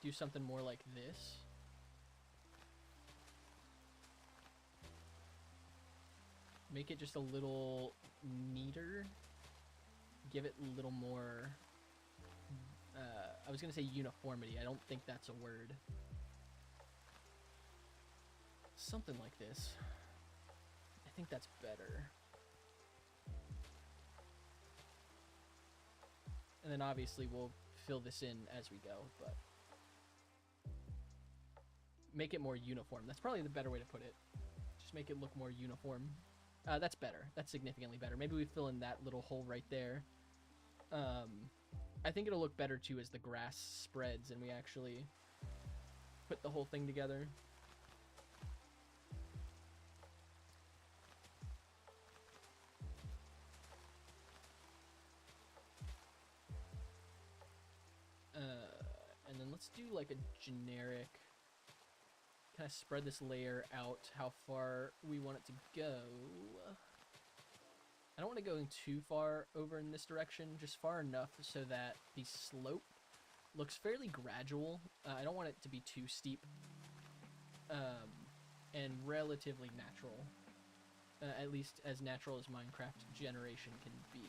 Speaker 1: Do something more like this. Make it just a little neater. Give it a little more... I was going to say uniformity. I don't think that's a word. Something like this. I think that's better. And then obviously we'll fill this in as we go, but make it more uniform. That's probably the better way to put it. Just make it look more uniform. That's better. That's significantly better. Maybe we fill in that little hole right there. I think it'll look better too as the grass spreads and we actually put the whole thing together. And then let's do like a generic, kind of spread this layer out how far we want it to go. I don't want to go too far over in this direction, just far enough so that the slope looks fairly gradual. I don't want it to be too steep, and relatively natural, at least as natural as Minecraft generation can be.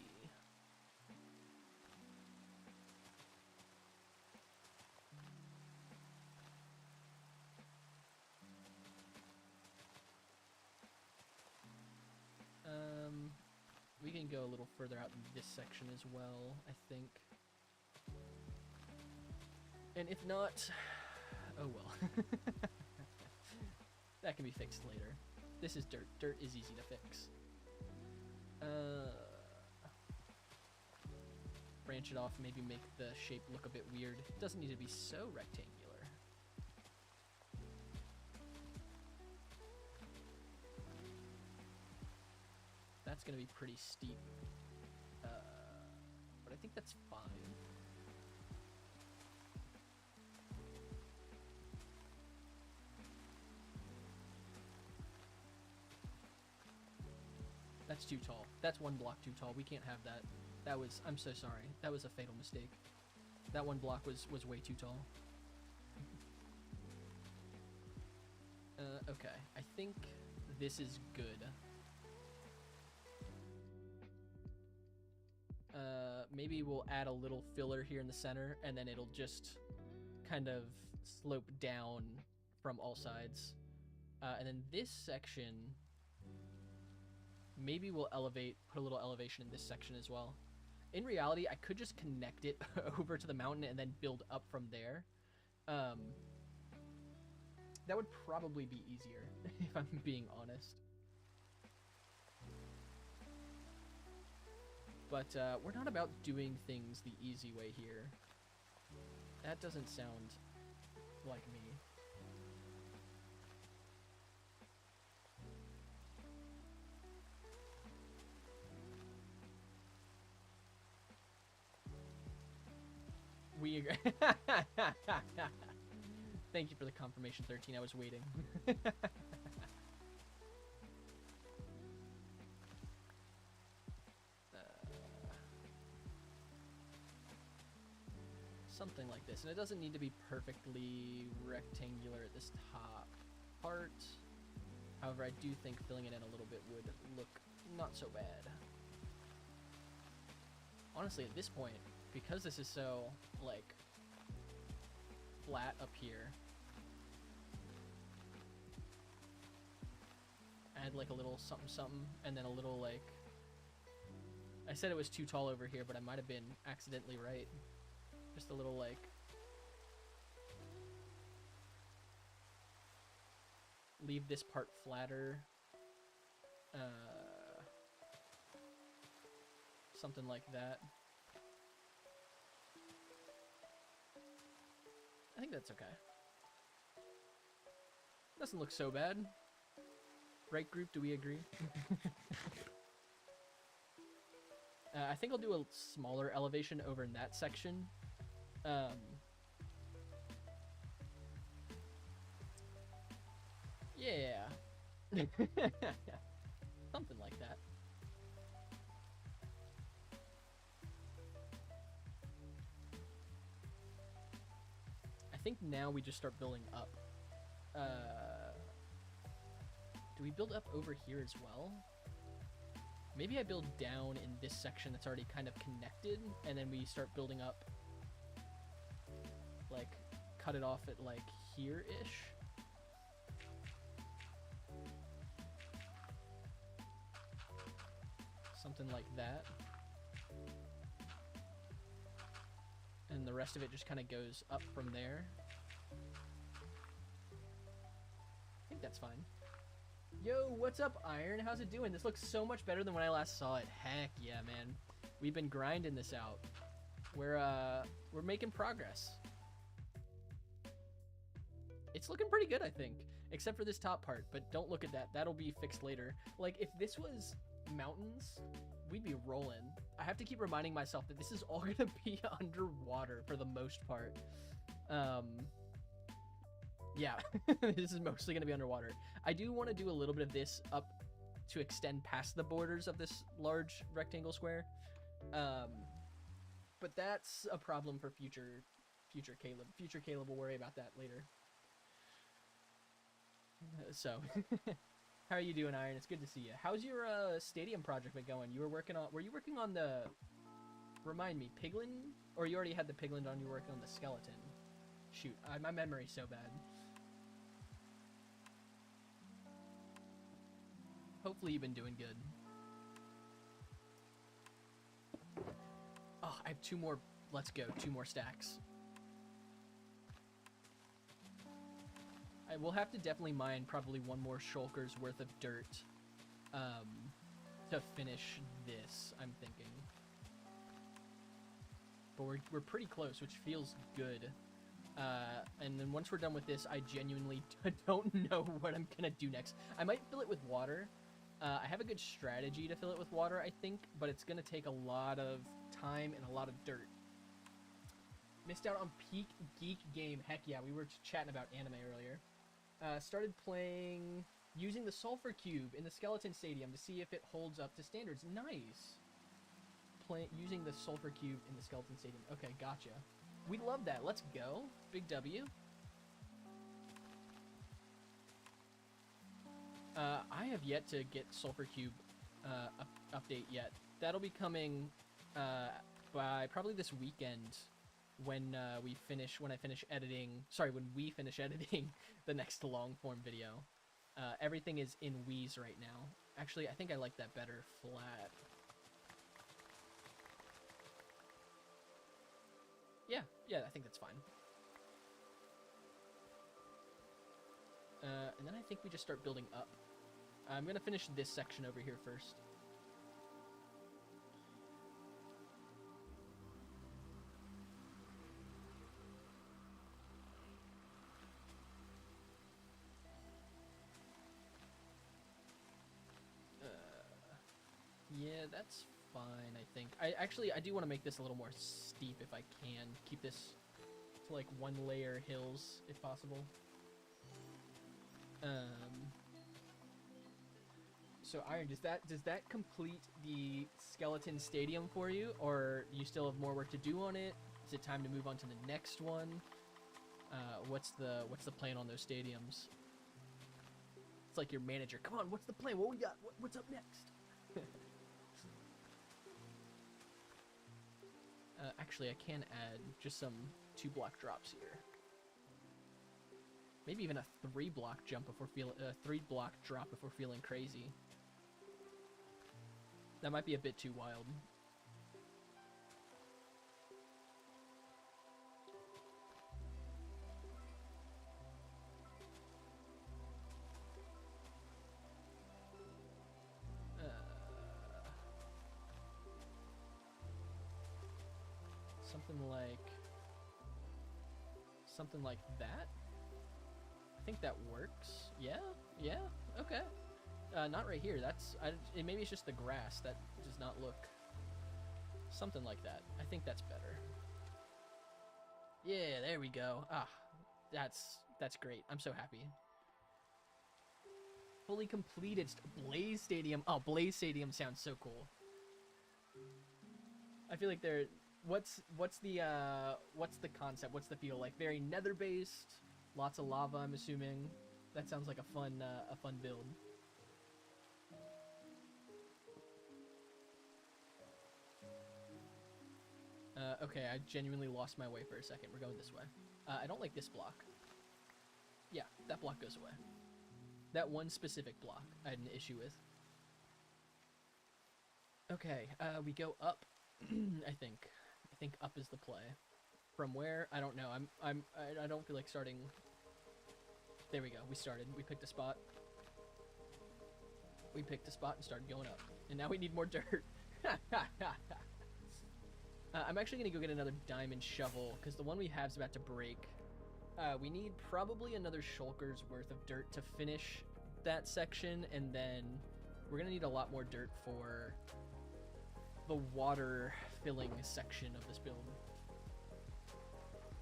Speaker 1: We can go a little further out in this section as well, I think. And if not, oh well. That can be fixed later. This is dirt. Dirt is easy to fix. Branch it off, maybe make the shape look a bit weird. It doesn't need to be so rectangular. That's going to be pretty steep, but I think that's fine. That's too tall. That's one block too tall. We can't have that. That was, I'm so sorry. That was a fatal mistake. That one block was way too tall. Okay, I think this is good. Maybe we'll add a little filler here in the center, and then it'll just kind of slope down from all sides. And then this section, maybe we'll put a little elevation in this section as well. In reality, I could just connect it over to the mountain and then build up from there. That would probably be easier, if I'm being honest. But we're not about doing things the easy way here. That doesn't sound like me. You Thank you for the confirmation, 13. I was waiting. Something like this, and it doesn't need to be perfectly rectangular at this top part. However, I do think filling it in a little bit would look not so bad. Honestly, at this point, because this is so, like, flat up here, add, like, a little something, and then a little, like... I said it was too tall over here, but I might have been accidentally right. Just a little, like... Leave this part flatter. Something like that. I think that's okay. Doesn't look so bad. Right, group? Do we agree? I think I'll do a smaller elevation over in that section. Yeah. Something like that. I think now we just start building up. Do we build up over here as well? Maybe I build down in this section that's already kind of connected, and then we start building up, like, cut it off at, like, here-ish. Something like that. And the rest of it just kind of goes up from there. I think that's fine. Yo, what's up, Iron? How's it doing? This looks so much better than when I last saw it. Heck yeah, man. We've been grinding this out. We're making progress. It's looking pretty good, I think. Except for this top part, but don't look at that. That'll be fixed later. Like, if this was mountains, we'd be rolling. I have to keep reminding myself that this is all gonna be underwater for the most part. Yeah, this is mostly gonna be underwater. I do want to do a little bit of this up to extend past the borders of this large rectangle square. But that's a problem for future Caleb. Future Caleb will worry about that later. So, how are you doing, Iron? It's good to see you. How's your stadium project been going? Were you working on the, remind me, piglin? Or you already had the piglin on, you were working on the skeleton? Shoot, my memory's so bad. Hopefully you've been doing good. Oh, I have 2 more, let's go, 2 more stacks. I will have to definitely mine probably 1 more shulker's worth of dirt to finish this, I'm thinking. But we're pretty close, which feels good. And then once we're done with this, I genuinely don't know what I'm gonna do next. I might fill it with water. I have a good strategy to fill it with water, I think, but it's gonna take a lot of time and a lot of dirt. Missed out on peak geek game. Heck yeah, we were chatting about anime earlier. Started playing using the sulfur cube in the skeleton stadium to see if it holds up to standards. Nice. Using the sulfur cube in the skeleton stadium. Okay, gotcha. We love that. Let's go. Big W. I have yet to get sulfur cube update yet. That'll be coming by probably this weekend when we finish editing. Sorry, when we finish editing the next long form video. Everything is in Wheeze right now. Actually, I think I like that better. Flat. Yeah, I think that's fine. And then I think we just start building up. I'm gonna finish this section over here first. Yeah, that's fine, I think. I do want to make this a little more steep if I can. Keep this to like one layer hills if possible. So Iron, does that complete the skeleton stadium for you, or you still have more work to do on it? Is it time to move on to the next one? What's the plan on those stadiums? It's like your manager. Come on, what's the plan? What we got? What's up next? Actually, I can add just some 2-block drops here. Maybe even a 3-block jump if we're feeling 3-block drop if we're feeling crazy. That might be a bit too wild. Something like that. I think that works. Yeah, okay. Not right here. Maybe it's just the grass that does not look. Something like that. I think that's better. Yeah, there we go. Ah, that's great. I'm so happy. Fully completed Blaze Stadium. Oh, Blaze Stadium sounds so cool. I feel like they're what's the concept? What's the feel like? Very nether based, lots of lava, I'm assuming. That sounds like a fun build. Okay, I genuinely lost my way for a second. We're going this way. I don't like this block. Yeah, that block goes away. That one specific block I had an issue with. Okay, we go up. I think up is the play. From where? I don't know. I don't feel like starting. There we go. We started. We picked a spot. We picked a spot and started going up. And now we need more dirt. I'm actually going to go get another diamond shovel because the one we have is about to break. We need probably another shulker's worth of dirt to finish that section, and then we're going to need a lot more dirt for the water filling section of this build.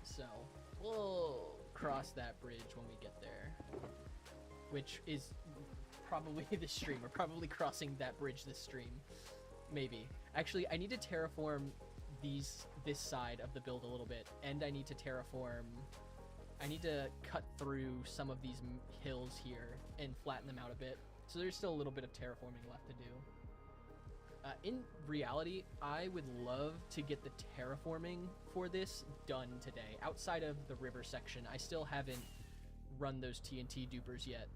Speaker 1: So we'll cross that bridge when we get there, which is probably this stream. We're probably crossing that bridge this stream. Maybe. Actually, I need to terraform this side of the build a little bit, and I need to cut through some of these hills here and flatten them out a bit. So there's still a little bit of terraforming left to do. In reality, I would love to get the terraforming for this done today. Outside of the river section, I still haven't run those TNT dupers yet.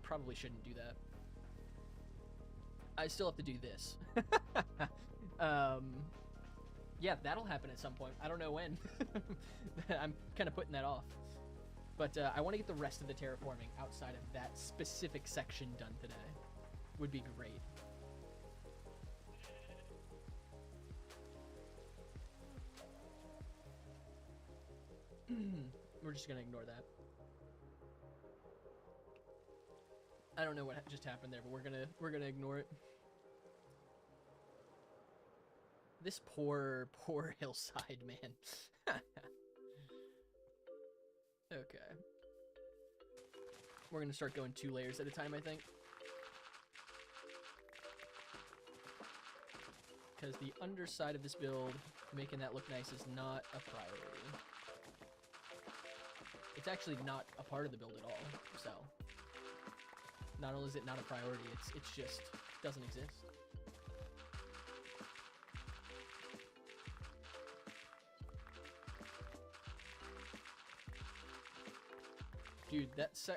Speaker 1: Probably shouldn't do that. I still have to do this. Yeah, that'll happen at some point. I don't know when. I'm kind of putting that off. But I want to get the rest of the terraforming outside of that specific section done today. Would be great. We're just gonna ignore that. I don't know what just happened there, but we're gonna ignore it. This poor hillside, man. Okay. We're gonna start going 2 layers at a time, I think. Because the underside of this build, making that look nice, is not a priority. It's actually not a part of the build at all, so. Not only is it not a priority, it's just doesn't exist. Dude,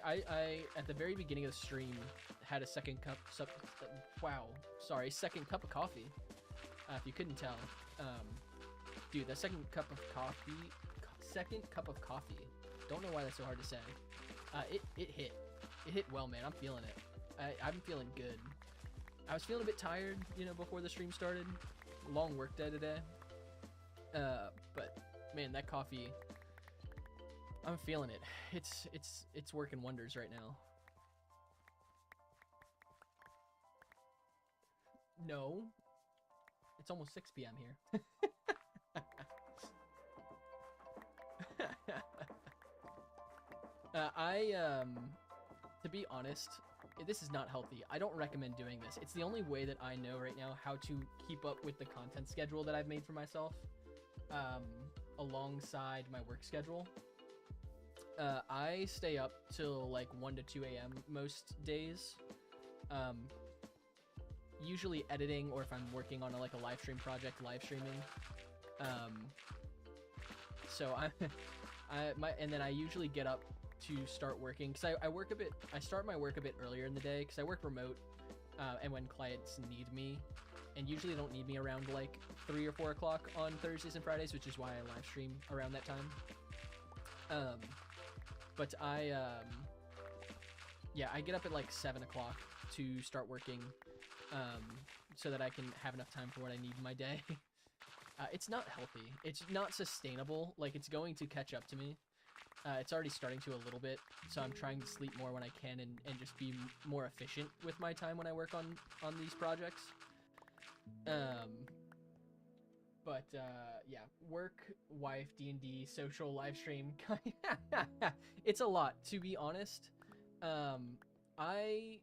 Speaker 1: I at the very beginning of the stream had a second cup of coffee. If you couldn't tell, dude, that second cup of coffee. Don't know why that's so hard to say. It hit well, man. I'm feeling it. I'm feeling good. I was feeling a bit tired, before the stream started. Long work day today. But man, that coffee, I'm feeling it. It's working wonders right now. No. It's almost 6 p.m. here. To be honest, this is not healthy. I don't recommend doing this. It's the only way that I know right now how to keep up with the content schedule that I've made for myself, alongside my work schedule. I stay up till like 1 to 2 a.m. most days, usually editing, or if I'm working on like a live stream project, live streaming. So and then I usually get up to start working, because I start my work a bit earlier in the day, because I work remote, and when clients need me, and usually don't need me around like 3 or 4 o'clock on Thursdays and Fridays, which is why I live stream around that time. But I get up at like 7 o'clock to start working, so that I can have enough time for what I need in my day. It's not healthy. It's not sustainable. Like, it's going to catch up to me. It's already starting to a little bit, so I'm trying to sleep more when I can, and just be more efficient with my time when I work on these projects. But yeah, work, wife, D&D, social, live stream. It's a lot, to be honest. I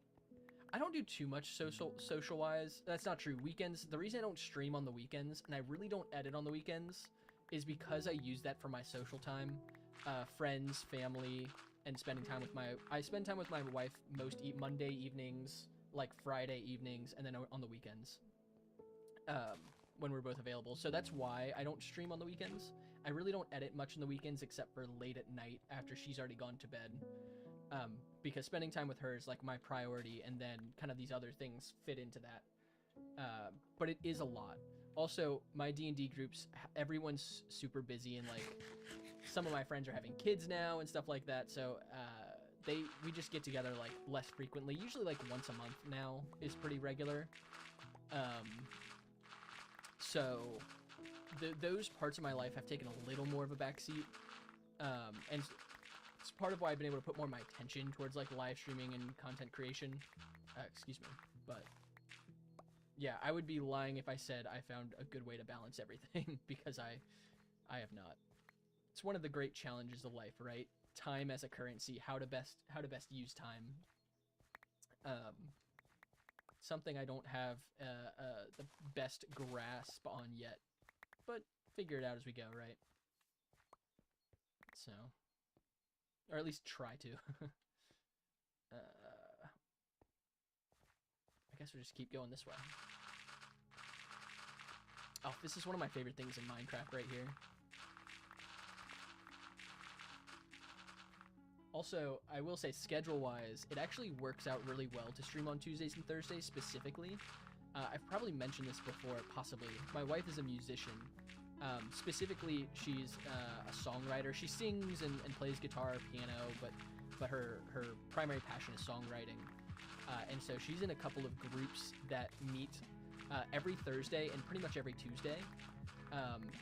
Speaker 1: don't do too much social-wise. That's not true. Weekends, the reason I don't stream on the weekends, and I really don't edit on the weekends, is because I use that for my social time. Friends, family, and spending time with I spend time with my wife most Monday evenings, like Friday evenings, and then on the weekends, when we're both available. So that's why I don't stream on the weekends. I really don't edit much on the weekends, except for late at night after she's already gone to bed, because spending time with her is like my priority, and then kind of these other things fit into that. But it is a lot. Also, my D&D groups, everyone's super busy, and like some of my friends are having kids now and stuff like that, so we just get together like less frequently. Usually like once a month now is pretty regular. So those parts of my life have taken a little more of a backseat, and it's part of why I've been able to put more of my attention towards like live streaming and content creation. Excuse me, but yeah, I would be lying if I said I found a good way to balance everything, because I have not. It's one of the great challenges of life, right? Time as a currency, how to best use time. Something I don't have the best grasp on yet, but figure it out as we go, right? So, or at least try to. I guess we'll just keep going this way. Oh, this is one of my favorite things in Minecraft right here. Also, I will say, schedule-wise, it actually works out really well to stream on Tuesdays and Thursdays specifically. I've probably mentioned this before, possibly. My wife is a musician. Specifically, she's a songwriter. She sings and plays guitar, piano, but her primary passion is songwriting. And so she's in a couple of groups that meet every Thursday and pretty much every Tuesday.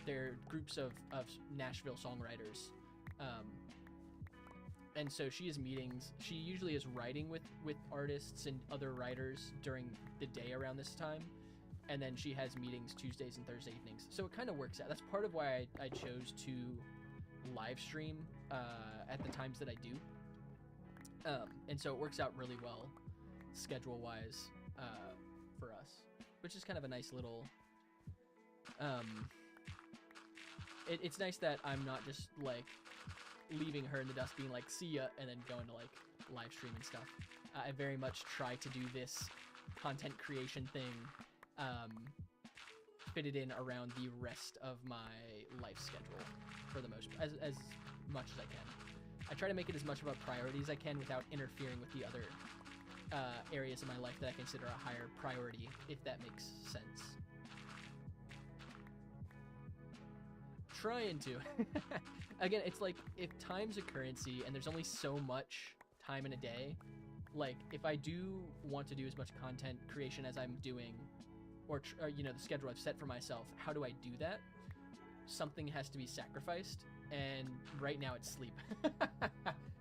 Speaker 1: They're groups of Nashville songwriters. And so she has meetings. She usually is writing with artists and other writers during the day around this time. And then she has meetings Tuesdays and Thursday evenings. So it kind of works out. That's part of why I chose to live stream at the times that I do. And so it works out really well schedule-wise for us, which is kind of a nice little... It's nice that I'm not just, like, leaving her in the dust being like, see ya, and then going to, like, live stream and stuff. I very much try to do this content creation thing fitted in around the rest of my life schedule for the most, as much as I can. I try to make it as much of a priority as I can without interfering with the other areas of my life that I consider a higher priority, if that makes sense. Trying to. Again, it's like, if time's a currency and there's only so much time in a day, like, if I do want to do as much content creation as I'm doing, or you know, the schedule I've set for myself, how do I do that? Something has to be sacrificed, and right now it's sleep.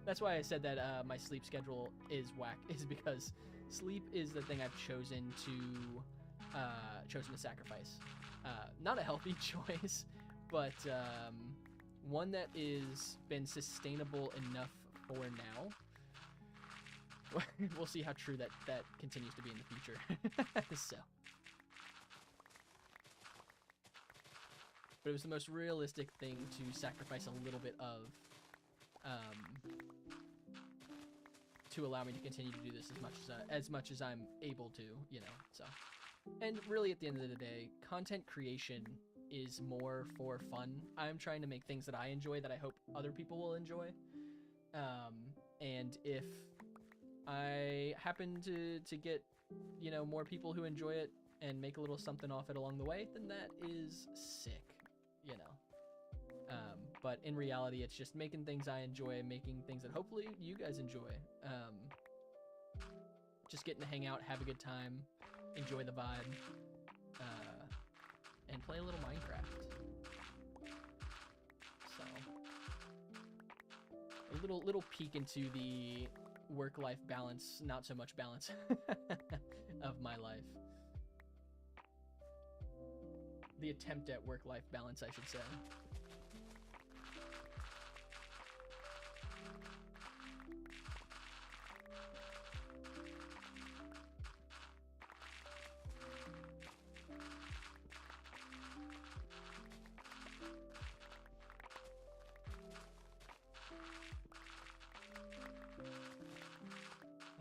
Speaker 1: That's why I said that my sleep schedule is whack, is because sleep is the thing I've chosen to sacrifice. Not a healthy choice, but one that is been sustainable enough for now. We'll see how true that continues to be in the future. So, but it was the most realistic thing to sacrifice a little bit of, to allow me to continue to do this as much as I'm able to, you know. So, and really at the end of the day, content creation is more for fun. I'm trying to make things that I enjoy that I hope other people will enjoy. And if I happen to get, you know, more people who enjoy it and make a little something off it along the way, then that is sick, you know. But in reality, it's just making things I enjoy, making things that hopefully you guys enjoy. Just getting to hang out, have a good time, enjoy the vibe, and play a little Minecraft. So, a little peek into the work-life balance, not so much balance, of my life. The attempt at work-life balance, I should say.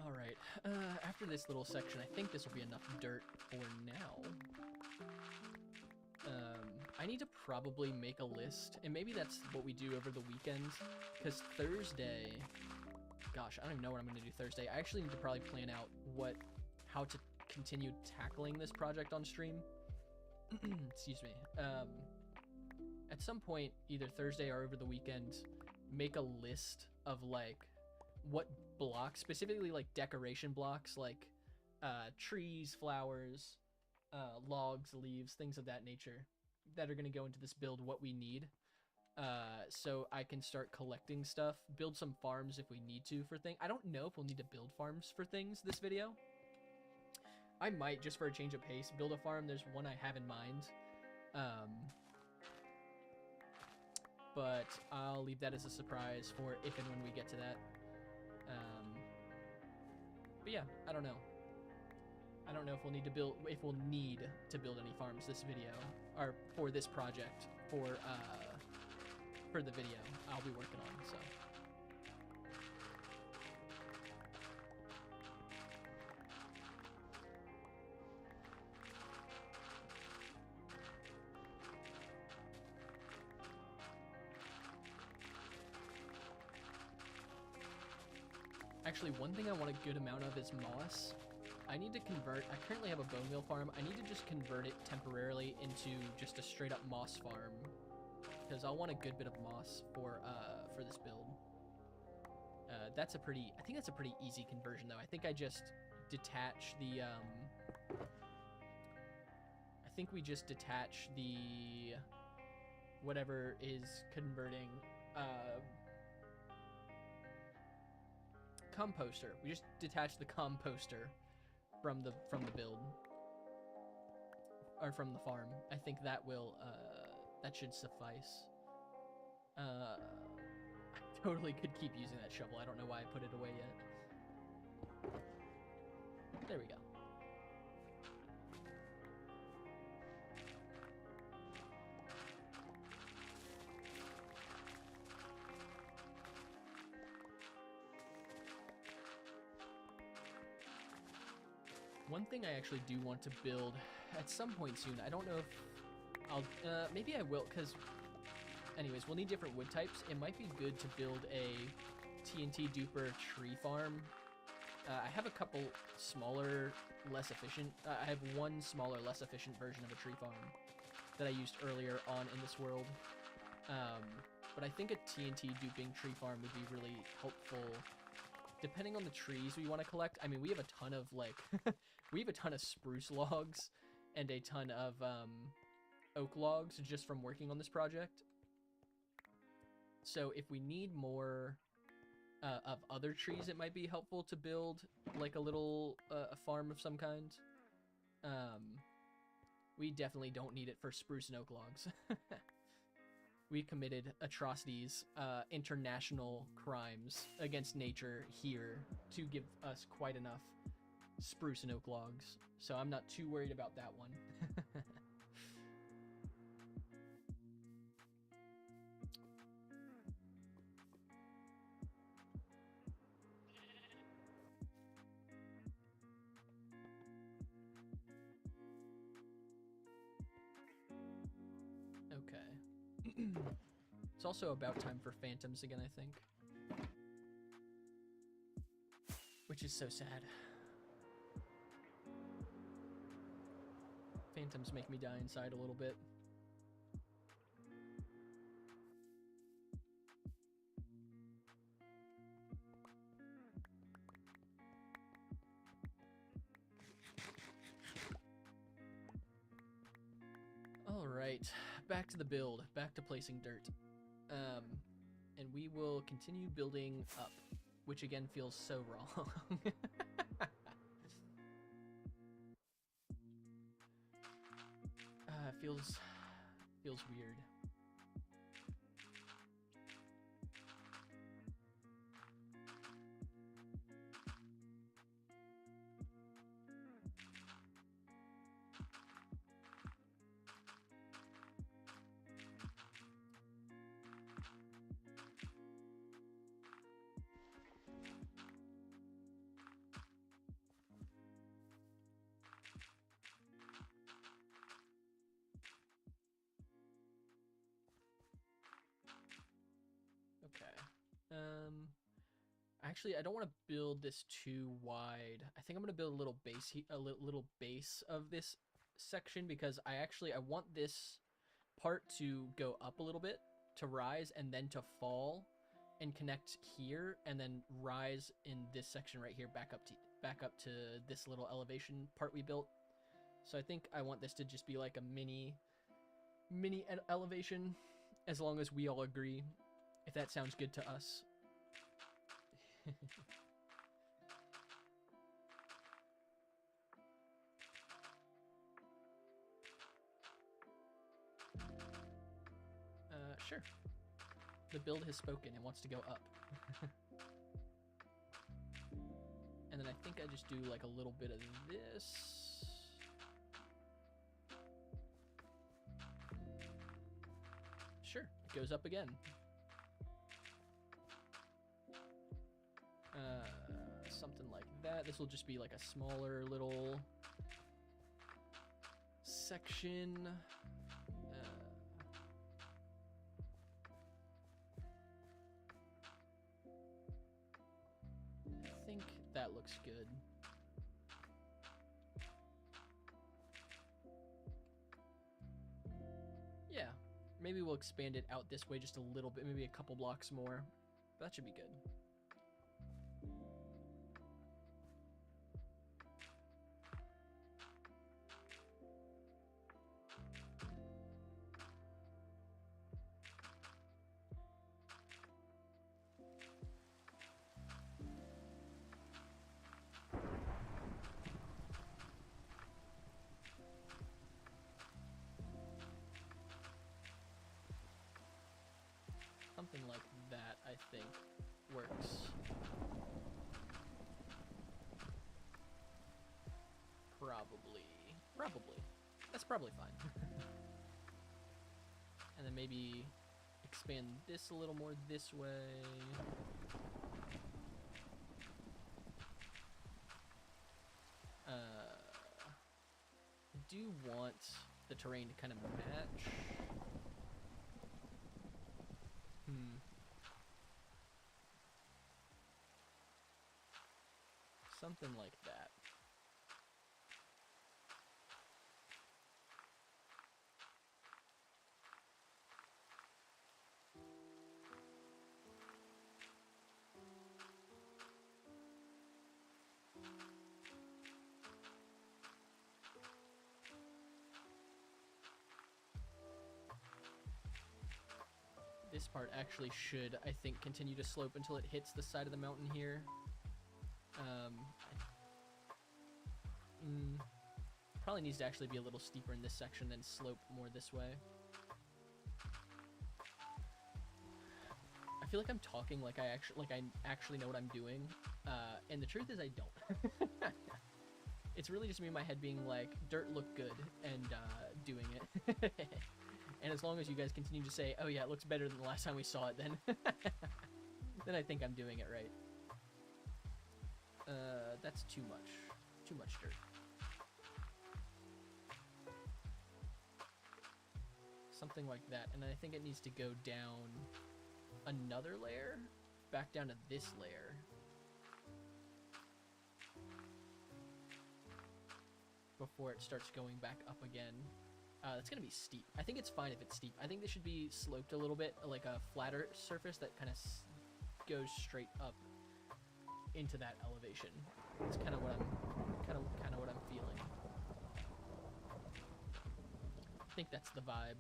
Speaker 1: Alright, after this little section, I think this will be enough dirt for now. I need to probably make a list, and maybe that's what we do over the weekend, because Thursday, gosh, I don't even know what I'm going to do Thursday. I actually need to probably plan out how to continue tackling this project on stream. Excuse me. At some point, either Thursday or over the weekend, make a list of, like, what blocks, specifically, like, decoration blocks, like, trees, flowers, logs, leaves, things of that nature, that are going to go into this build, what we need, so I can start collecting stuff, build some farms if we need to for things. I don't know if we'll need to build farms for things this video. I might, just for a change of pace, build a farm. There's one I have in mind, but I'll leave that as a surprise for if and when we get to that. But yeah, I don't know. I don't know if we'll need to build any farms this video, or for this project, for the video I'll be working on, so. Actually, one thing I want a good amount of is moss. I need to convert, I currently have a bone meal farm. I need to just convert it temporarily into just a straight up moss farm, because I'll want a good bit of moss for this build. I think that's a pretty easy conversion though. I think I just detach the, I think we just detach the, whatever is converting, composter. We just detach the composter from the build, or from the farm. I think that will that should suffice. I totally could keep using that shovel. I don't know why I put it away yet. There we go. One thing I actually do want to build at some point soon, I don't know if I'll, maybe I will, because, anyways, we'll need different wood types. It might be good to build a TNT duper tree farm. I have a couple smaller, less efficient, I have one smaller, less efficient version of a tree farm that I used earlier on in this world. But I think a TNT duping tree farm would be really helpful, depending on the trees we want to collect. I mean, we have a ton of, like, we have a ton of spruce logs and a ton of oak logs just from working on this project. So if we need more of other trees, it might be helpful to build, like, a little a farm of some kind. We definitely don't need it for spruce and oak logs. we committed atrocities, international crimes against nature here to give us quite enough spruce and oak logs. So I'm not too worried about that one. Okay. It's also about time for phantoms again, I think. Which is so sad. Phantoms make me die inside a little bit. Alright, back to the build, back to placing dirt. And we will continue building up, which again feels so wrong. Feels weird. Actually, I don't want to build this too wide. I think I'm going to build a little base, little base of this section, because I want this part to go up a little bit, to rise, and then to fall and connect here, and then rise in this section right here back up to this little elevation part we built. So I think I want this to just be like a mini elevation, as long as we all agree, if that sounds good to us. Sure. The build has spoken and wants to go up. And then I think I just do like a little bit of this. Sure, it goes up again. Something like that. This will just be like a smaller little section. I think that looks good. Yeah, maybe we'll expand it out this way just a little bit, maybe a couple blocks more. That should be good. Something like that, I think, works. Probably. That's probably fine. And then maybe expand this a little more this way. I do want the terrain to kind of match. Something like that. This part actually should, I think, continue to slope until it hits the side of the mountain here. Probably needs to actually be a little steeper in this section, then slope more this way. I feel like I'm talking like I actually know what I'm doing, and the truth is I don't. It's really just me in my head being like, dirt looked good, and doing it. And as long as you guys continue to say, oh yeah, it looks better than the last time we saw it, then then I think I'm doing it right. That's too much dirt. Something like that, and I think it needs to go down another layer, back down to this layer. Before it starts going back up again. That's gonna be steep. I think it's fine if it's steep. I think this should be sloped a little bit, like a flatter surface that kind of goes straight up into that elevation. It's kind of what I'm feeling. I think that's the vibe.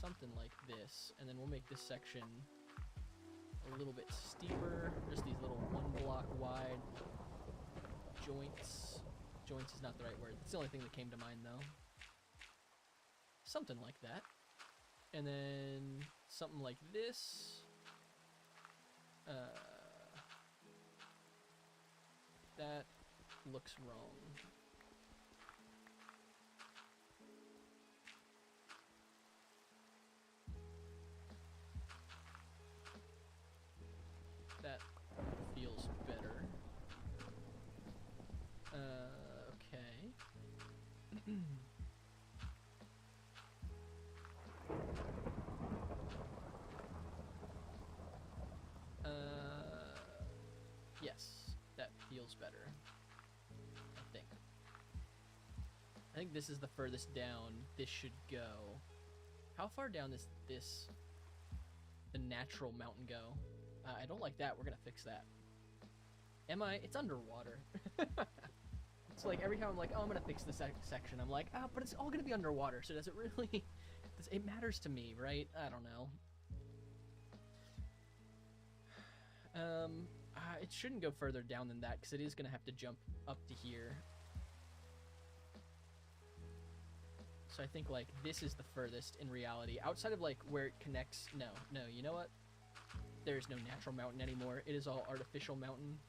Speaker 1: Something like this, and then we'll make this section a little bit steeper. Just these little 1 block wide joints. Joints is not the right word. It's the only thing that came to mind though. Something like that. And then something like this. That looks wrong. That feels better. Okay. Yes, that feels better. I think this is the furthest down this should go. How far down the natural mountain go? I don't like that. We're gonna fix that. Am I? It's underwater. It's like every time I'm like, oh, I'm gonna fix this section, I'm like, but it's all gonna be underwater, so does it really? It matters to me, right? I don't know. It shouldn't go further down than that, because it is gonna have to jump up to here. So I think like this is the furthest in reality, outside of like where it connects. No, you know what? There's no natural mountain anymore. It is all artificial mountain.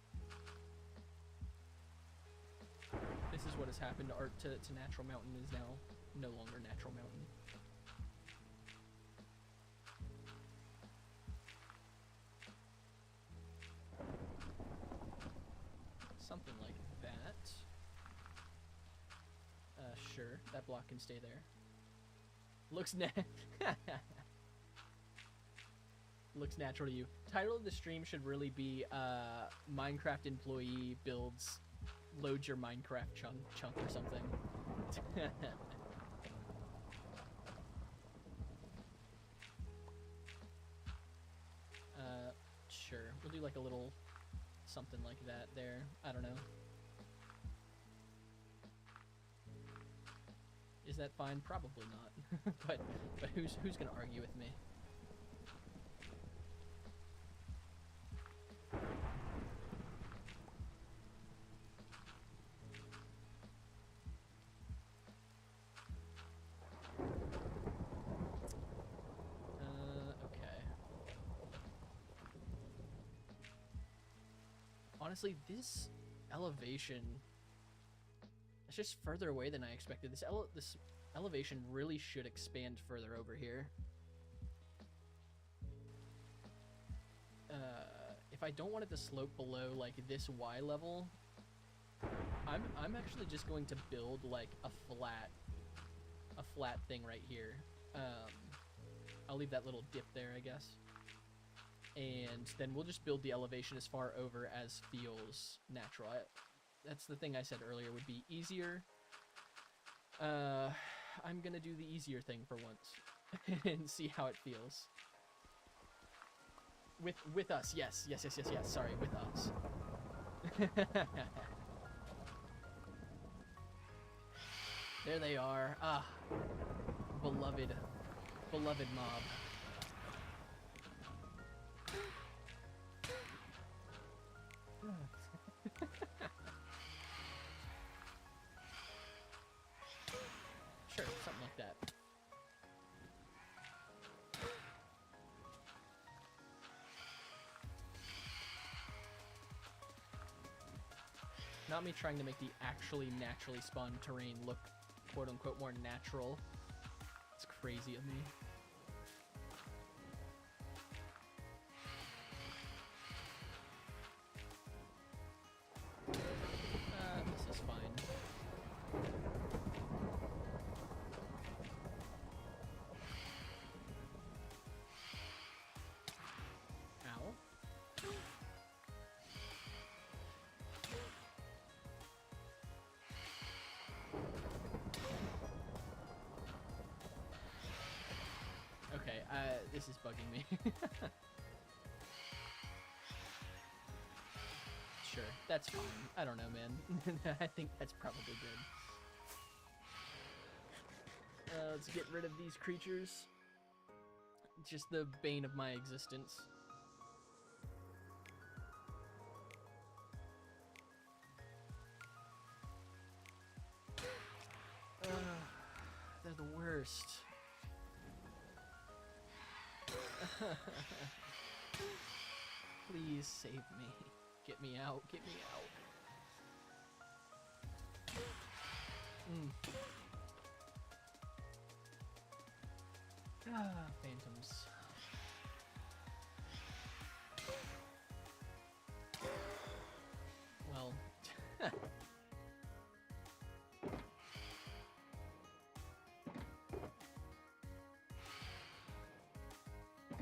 Speaker 1: This is what has happened to natural mountain, is now no longer natural mountain. Something like that. Sure, that block can stay there. Looks looks natural to you. Title of the stream should really be Minecraft employee builds, loads your Minecraft chunk or something. Sure, we'll do like a little something like that there. I don't know. Is that fine? Probably not. but who's gonna argue with me? Okay. Honestly, this elevation, it's just further away than I expected. This elevation really should expand further over here. If I don't want it to slope below like this Y level, I'm actually just going to build like a flat thing right here. I'll leave that little dip there, I guess. And then we'll just build the elevation as far over as feels natural. That's the thing I said earlier would be easier. I'm gonna do the easier thing for once and see how it feels. With us, yes. Sorry, with us. There they are. Ah, beloved mob. Not me trying to make the actually naturally spawned terrain look quote-unquote more natural. It's crazy of me. This is fine. Ow. Okay, this is bugging me. Sure, that's fine. I don't know, man. I think that's probably good. Let's get rid of these creatures. Just the bane of my existence. They're the worst. Please save me. Get me out. Get me out. Phantoms. Well. I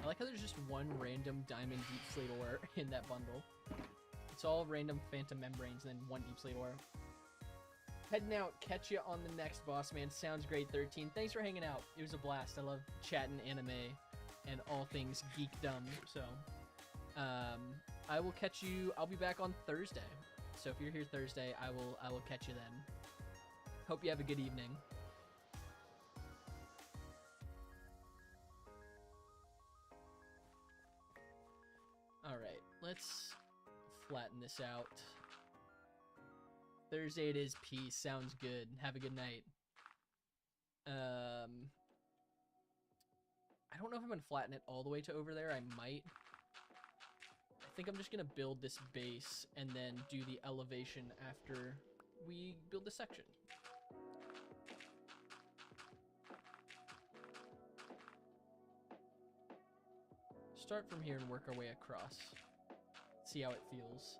Speaker 1: like how there's just one random diamond deep slate ore in that bundle. It's all random phantom membranes and then one deep slate ore. Heading out, catch you on the next boss, man. Sounds great, 13. Thanks for hanging out. It was a blast. I love chatting anime and all things geekdom. So, I will catch you. I'll be back on Thursday. So if you're here Thursday, I will catch you then. Hope you have a good evening. All right, let's flatten this out. Thursday it is. Peace. Sounds good. Have a good night. I don't know if I'm going to flatten it all the way to over there. I might. I think I'm just going to build this base and then do the elevation after we build the section. Start from here and work our way across. See how it feels.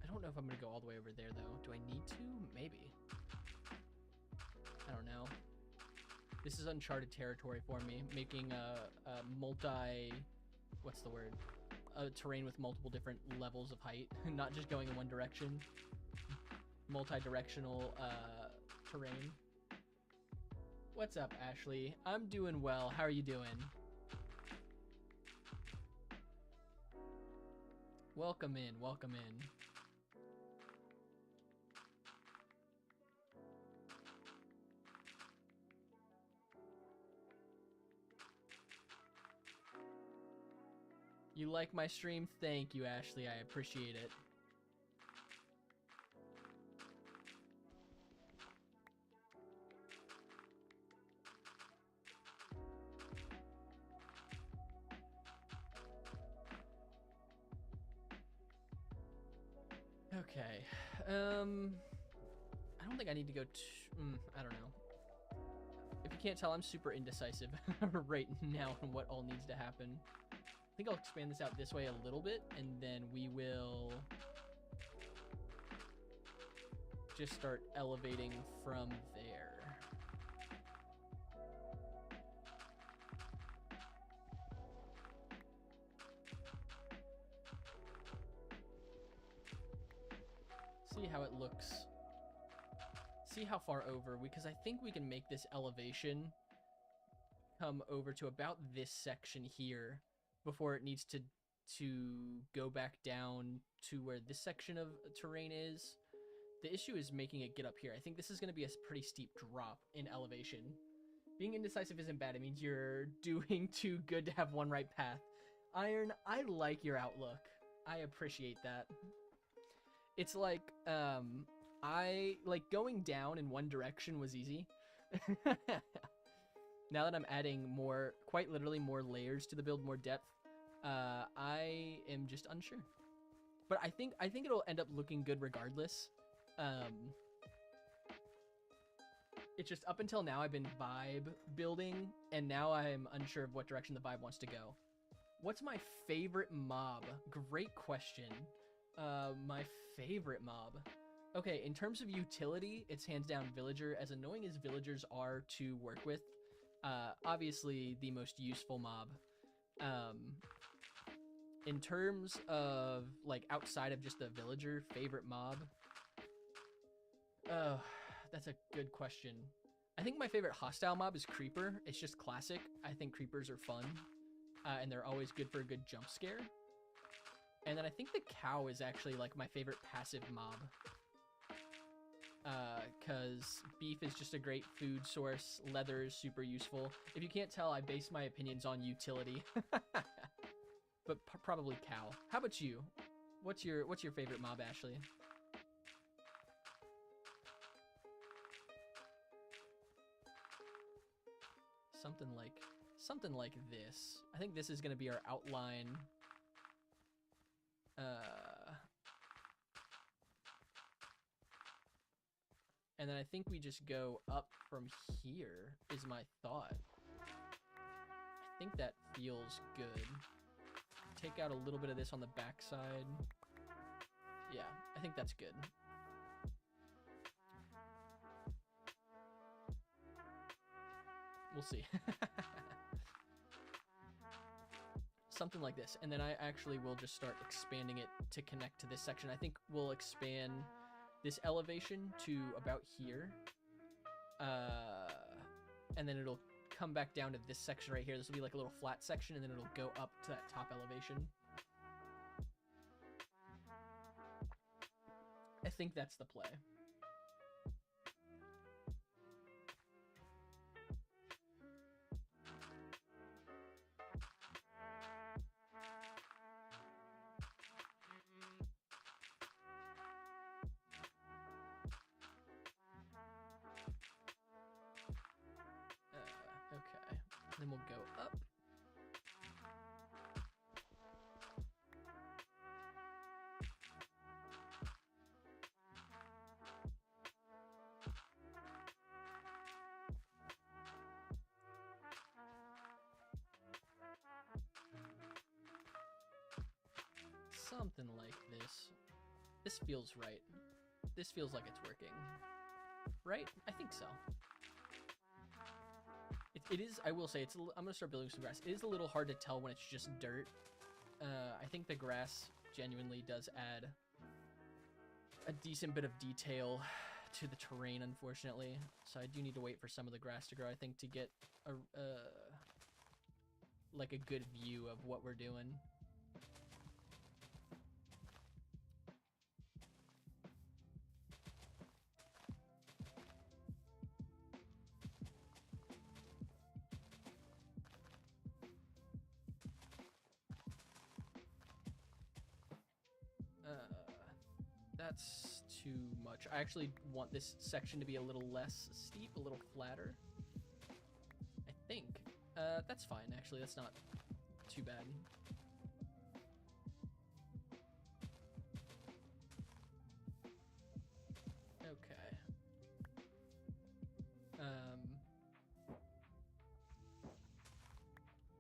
Speaker 1: I don't know if I'm gonna go all the way over there though. Do I need to? Maybe. I don't know. This is uncharted territory for me, making a multi, what's the word? A terrain with multiple different levels of height, not just going in one direction. Multi-directional terrain. What's up, Ashley? I'm doing well. How are you doing? Welcome in, welcome in. You like my stream? Thank you, Ashley. I appreciate it. Okay. I don't think I need to go I don't know. If you can't tell, I'm super indecisive right now on what all needs to happen. I think I'll expand this out this way a little bit, and then we will just start elevating from there. See how it looks. See how far over, because I think we can make this elevation come over to about this section here before it needs to go back down to where this section of terrain is. The issue is making it get up here. I think this is going to be a pretty steep drop in elevation. Being indecisive isn't bad. It means you're doing too good to have one right path. Iron, I like your outlook. I appreciate that. It's like, I like going down in one direction was easy. Now that I'm adding more, quite literally more layers to the build, more depth, I am just unsure. But I think it'll end up looking good regardless. It's just up until now I've been vibe building, and now I'm unsure of what direction the vibe wants to go. What's my favorite mob? Great question. My favorite mob. Okay, in terms of utility, it's hands down villager. As annoying as villagers are to work with, obviously the most useful mob. In terms of like outside of just the villager, favorite mob. That's a good question. I think my favorite hostile mob is creeper. It's just classic. I think creepers are fun, and they're always good for a good jump scare. And then I think the cow is actually like my favorite passive mob. Because beef is just a great food source. Leather is super useful. If you can't tell, I base my opinions on utility. But probably cow. How about you? What's your favorite mob, Ashley? Something like this. I think this is going to be our outline. And then I think we just go up from here is my thought. I think that feels good. Take out a little bit of this on the backside. Yeah, I think that's good. We'll see. Something like this. And then I actually will just start expanding it to connect to this section. I think we'll expand this elevation to about here. And then it'll come back down to this section right here. This will be like a little flat section, and then it'll go up to that top elevation. I think that's the play. Okay, then we'll go up. Something like this. This feels right. This feels like it's working. Right? I think so. It is, I will say, it's. I'm going to start building some grass. It is a little hard to tell when it's just dirt. I think the grass genuinely does add a decent bit of detail to the terrain, unfortunately. So I do need to wait for some of the grass to grow, I think, to get like a good view of what we're doing. That's too much. I actually want this section to be a little less steep, a little flatter. I think. That's fine, actually. That's not too bad. Okay.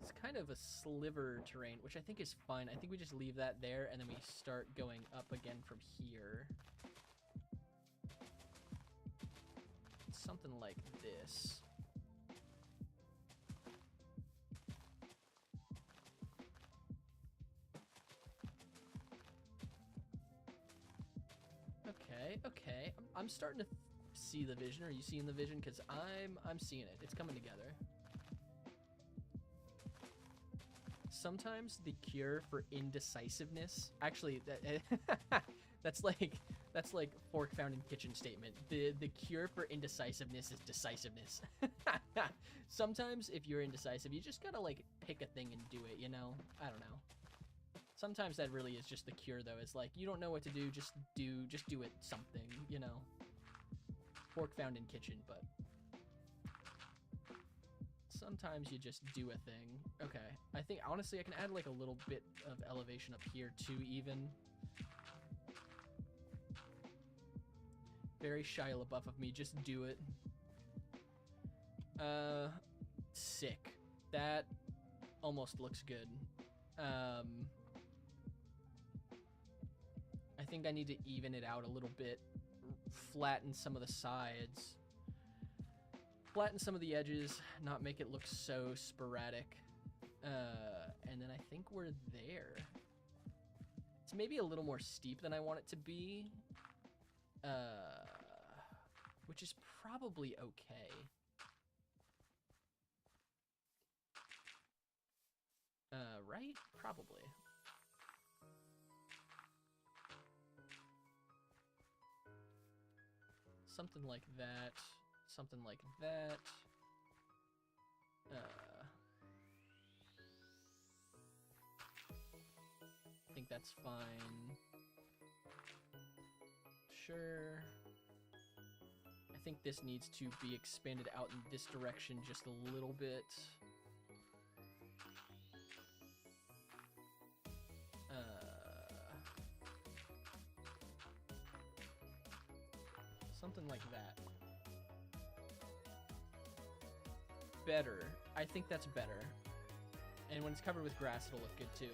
Speaker 1: It's kind of a sliver terrain, which I think is fine. I think we just leave that there, and then we start going up again from here. Something like this. Okay. I'm starting to see the vision. Are you seeing the vision? Because I'm seeing it. It's coming together. Sometimes the cure for indecisiveness, actually, that's That's like fork found in kitchen statement. The cure for indecisiveness is decisiveness. Sometimes if you're indecisive, you just gotta like pick a thing and do it, you know? I don't know. Sometimes that really is just the cure though. It's like you don't know what to do, just do it something, you know? Fork found in kitchen, but sometimes you just do a thing. Okay, I think honestly I can add like a little bit of elevation up here too even. Very Shia LaBeouf of me, just do it. Sick. That almost looks good. I think I need to even it out a little bit. Flatten some of the sides. Flatten some of the edges, not make it look so sporadic. And then I think we're there. It's maybe a little more steep than I want it to be. Which is probably okay. Right? Probably. Something like that. Something like that. I think that's fine. Sure. I think this needs to be expanded out in this direction just a little bit. Something like that. Better. I think that's better. And when it's covered with grass, it'll look good too.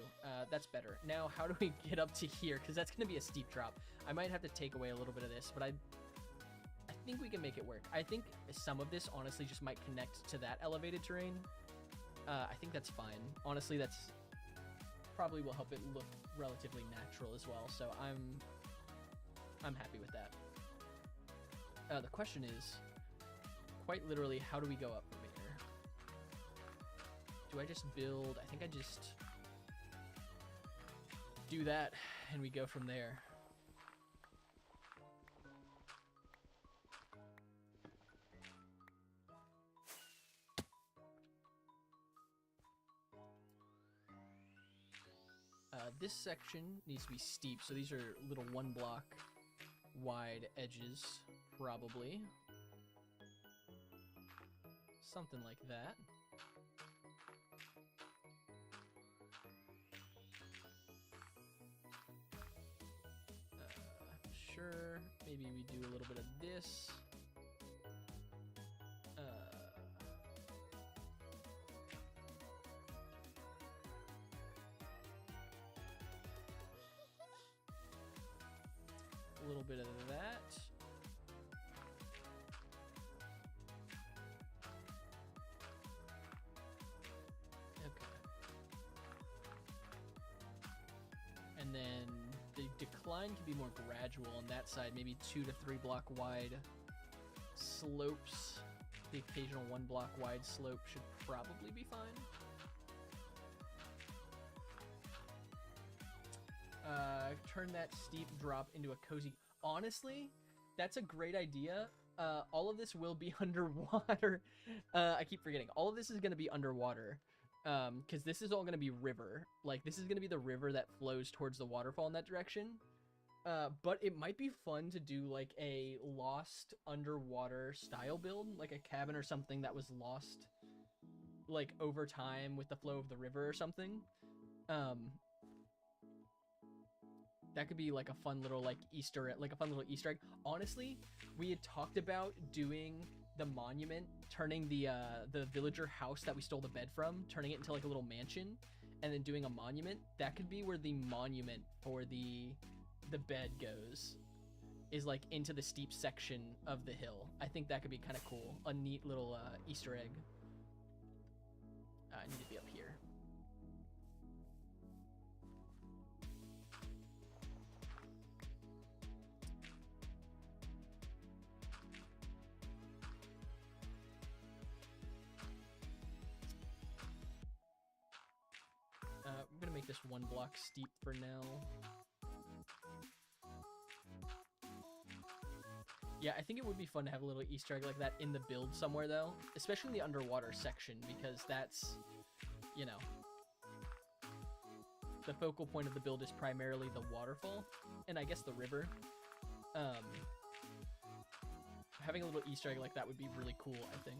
Speaker 1: That's better. Now, how do we get up to here? Because that's going to be a steep drop. I might have to take away a little bit of this, but I think we can make it work. I think some of this, honestly, just might connect to that elevated terrain. I think that's fine. Honestly, that's probably will help it look relatively natural as well. So I'm happy with that. The question is, quite literally, how do we go up from here? Do I just build? I think I just do that, and we go from there. This section needs to be steep, so these are little 1 block wide edges, probably. Something like that. Sure, maybe we do a little bit of this. A little bit of that. Okay. And then the decline can be more gradual on that side, maybe 2 to 3 block wide slopes. The occasional 1 block wide slope should probably be fine. Turn that steep drop into a cozy. Honestly, that's a great idea. All of this will be underwater. I keep forgetting. All of this is going to be underwater. Because this is all going to be river. Like, this is going to be the river that flows towards the waterfall in that direction. But it might be fun to do, like, a lost underwater style build. Like a cabin or something that was lost, like, over time with the flow of the river or something. That could be like a fun little Easter egg. Honestly, we had talked about doing the monument, turning the villager house that we stole the bed from, turning it into like a little mansion, and then doing a monument. That could be where the monument for the bed goes, is like into the steep section of the hill. I think that could be kind of cool. A neat little Easter egg. I need to be up here. I'm gonna make this 1 block steep for now. Yeah, I think it would be fun to have a little Easter egg like that in the build somewhere, though, especially in the underwater section, because that's, you know, the focal point of the build is primarily the waterfall, and I guess the river. Having a little Easter egg like that would be really cool, I think.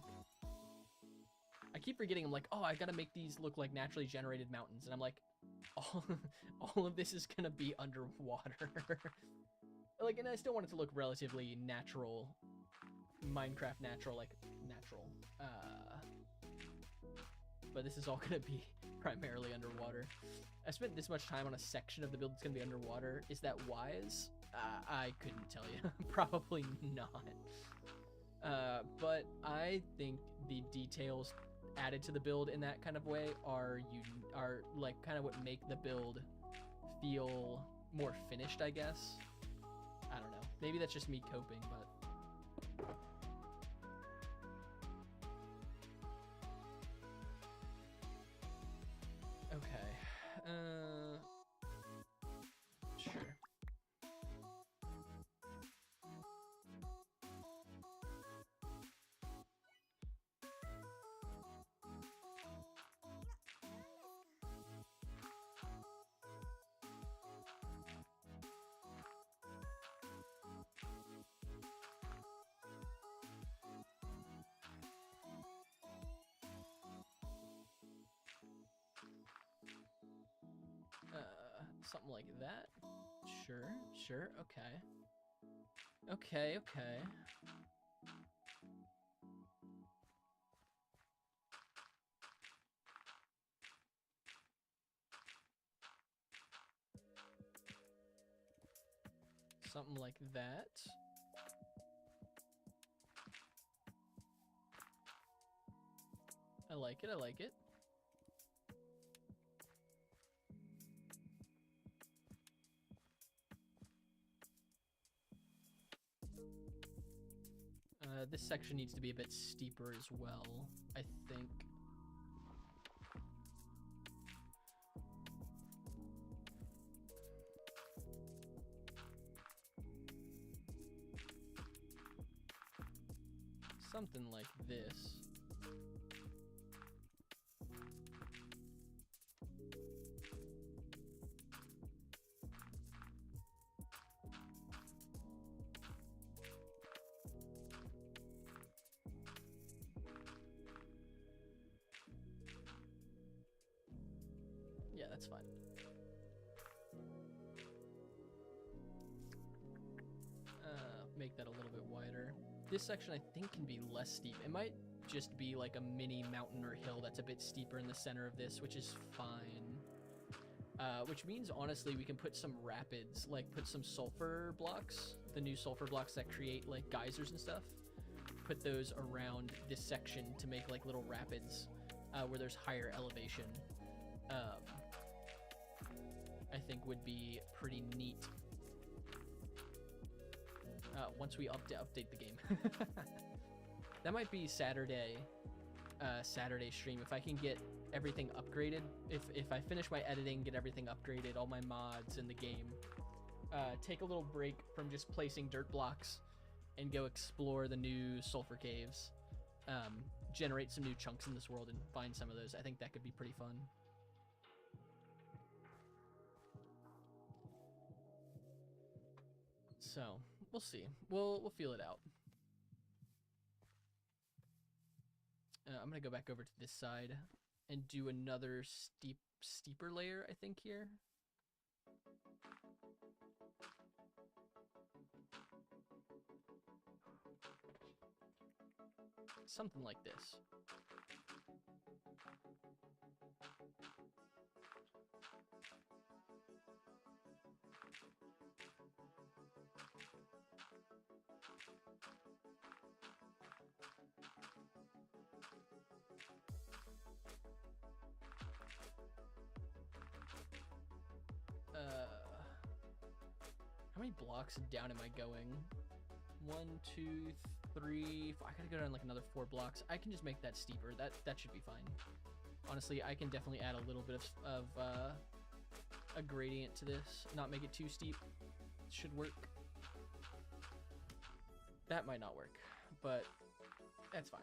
Speaker 1: I keep forgetting, I'm like, oh, I gotta make these look like naturally generated mountains, and I'm like, all of this is gonna be underwater. Like, and I still want it to look relatively natural, Minecraft natural, like, natural. But this is all gonna be primarily underwater. I spent this much time on a section of the build that's gonna be underwater. Is that wise? I couldn't tell you. Probably not. But I think the details added to the build in that kind of way are like kind of what make the build feel more finished, I guess. I don't know. Maybe that's just me coping, but okay. Sure. Something like that. Sure, okay. Okay. Something like that. I like it. This section needs to be a bit steeper as well, I think. Something like this. Yeah, that's fine. Make that a little bit wider. This section I think can be less steep. It might just be like a mini mountain or hill that's a bit steeper in the center of this, which is fine. Which means, honestly, we can put some rapids, like put some sulfur blocks, the new sulfur blocks that create like geysers and stuff. Put those around this section to make like little rapids where there's higher elevation. I think would be pretty neat. Once we update the game. That might be Saturday stream, if I can get everything upgraded. If I finish my editing, get everything upgraded, all my mods in the game, take a little break from just placing dirt blocks and go explore the new sulfur caves, generate some new chunks in this world and find some of those. I think that could be pretty fun. So we'll see. We'll feel it out. I'm gonna go back over to this side and do another steeper layer, I think, here. Something like this. How many blocks down am I going? 1, 2, 3, 4. I gotta go down like another 4 blocks. I can just make that steeper. That should be fine. Honestly, I can definitely add a little bit of a gradient to this. Not make it too steep. It should work. That might not work, but that's fine.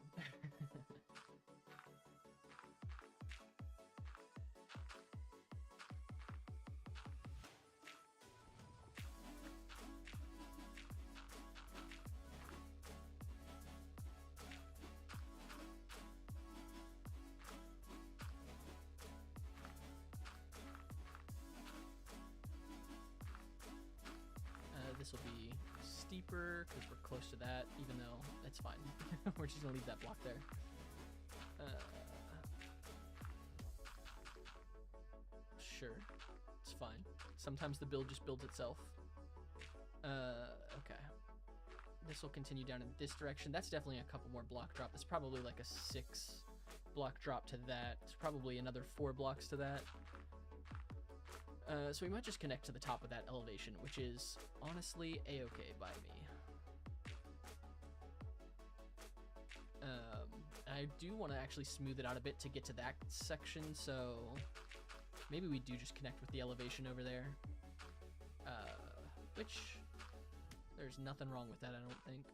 Speaker 1: This will be steeper because we're close to that, even though it's fine. We're just gonna leave that block there. Sure, it's fine. Sometimes the build just builds itself. Okay. This will continue down in this direction. That's definitely a couple more block drop. It's probably like a 6 block drop to that. It's probably another 4 blocks to that. So we might just connect to the top of that elevation, which is honestly a-okay by me. I do want to actually smooth it out a bit to get to that section, so maybe we do just connect with the elevation over there. Which, there's nothing wrong with that, I don't think.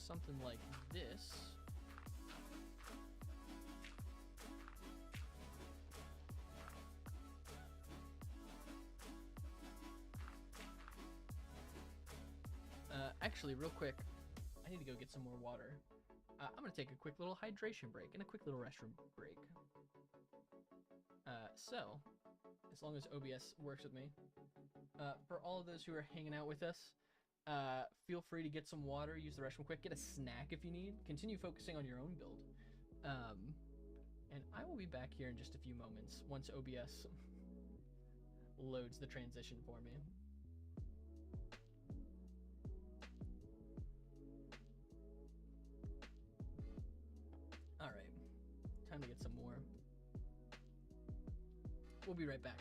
Speaker 1: Something like this. Actually, real quick, I need to go get some more water. I'm gonna take a quick little hydration break and a quick little restroom break. So, as long as OBS works with me, for all of those who are hanging out with us, feel free to get some water, use the restroom quick, get a snack if you need, continue focusing on your own build. And I will be back here in just a few moments once OBS loads the transition for me. Alright, time to get some more. We'll be right back.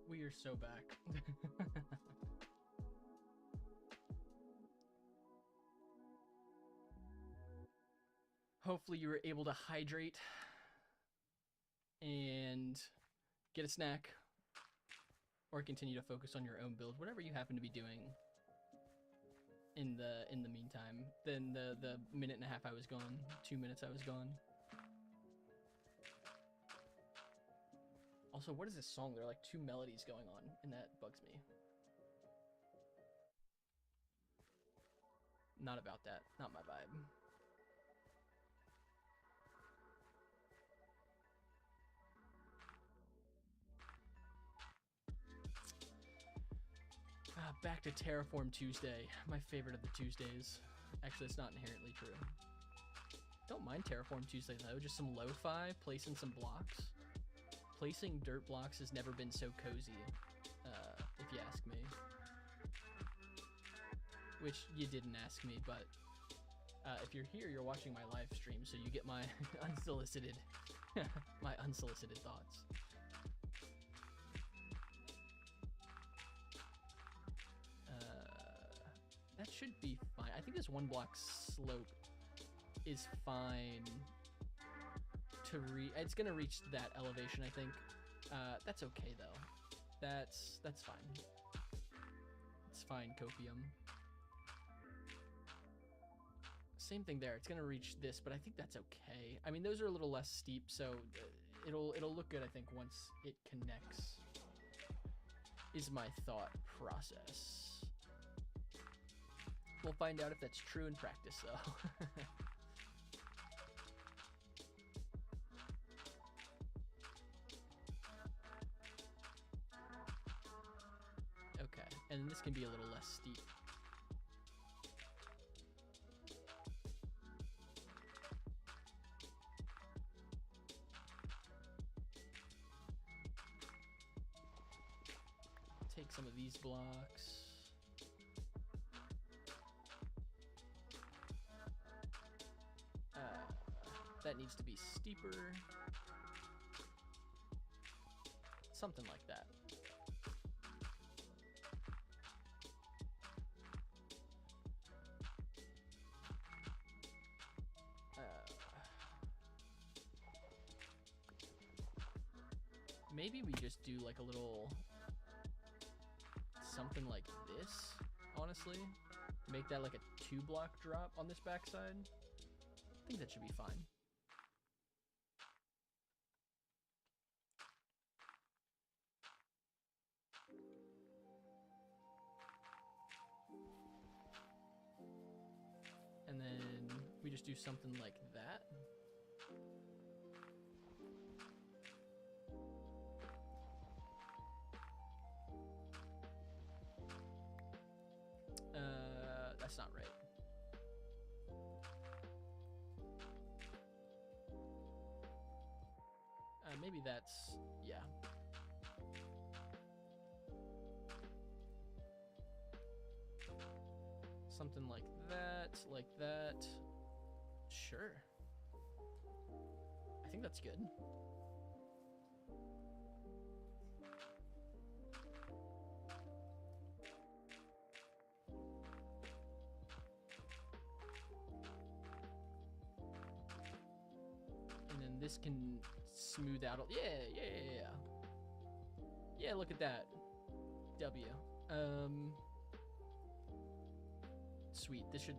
Speaker 1: We are so back. Hopefully you were able to hydrate and get a snack. or continue to focus on your own build, whatever you happen to be doing in the meantime. Then the minute and a half I was gone, 2 minutes I was gone. Also, what is this song? There are like 2 melodies going on, and that bugs me. Not about that. Not my vibe. Back to Terraform Tuesday. My favorite of the Tuesdays. Actually, it's not inherently true. Don't mind Terraform Tuesday though. Just some lo-fi, placing some blocks. Placing dirt blocks has never been so cozy, if you ask me. Which you didn't ask me, but if you're here, you're watching my live stream, so you get my unsolicited, my unsolicited thoughts. That should be fine. I think this 1 block slope is fine to it's gonna reach that elevation, I think. That's okay though. That's fine. It's fine, Copium. Same thing there. It's gonna reach this, but I think that's okay. I mean, those are a little less steep, so it'll look good, I think, once it connects. Is my thought process. We'll find out if that's true in practice, though. Okay, and this can be a little less steep. Take some of these blocks. That needs to be steeper. Something like that. Maybe we just do like a little something like this, honestly. Make that like a 2 block drop on this backside. I think that should be fine. And then we just do something like that. That's not right. Maybe that's, yeah. Something like that, like that. Sure. I think that's good. And then this can smooth out. Yeah. Yeah, look at that. W. Sweet. This should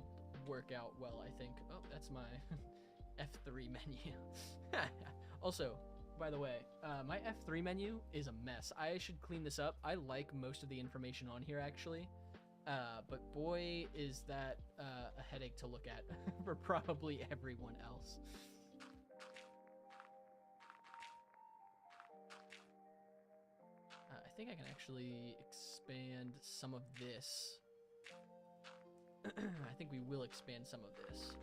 Speaker 1: work out well, I think. Oh, that's my F3 menu. Also, by the way, my F3 menu is a mess. I should clean this up. I like most of the information on here, actually. But boy, is that a headache to look at for probably everyone else. I think I can actually expand some of this. I think we will expand some of this.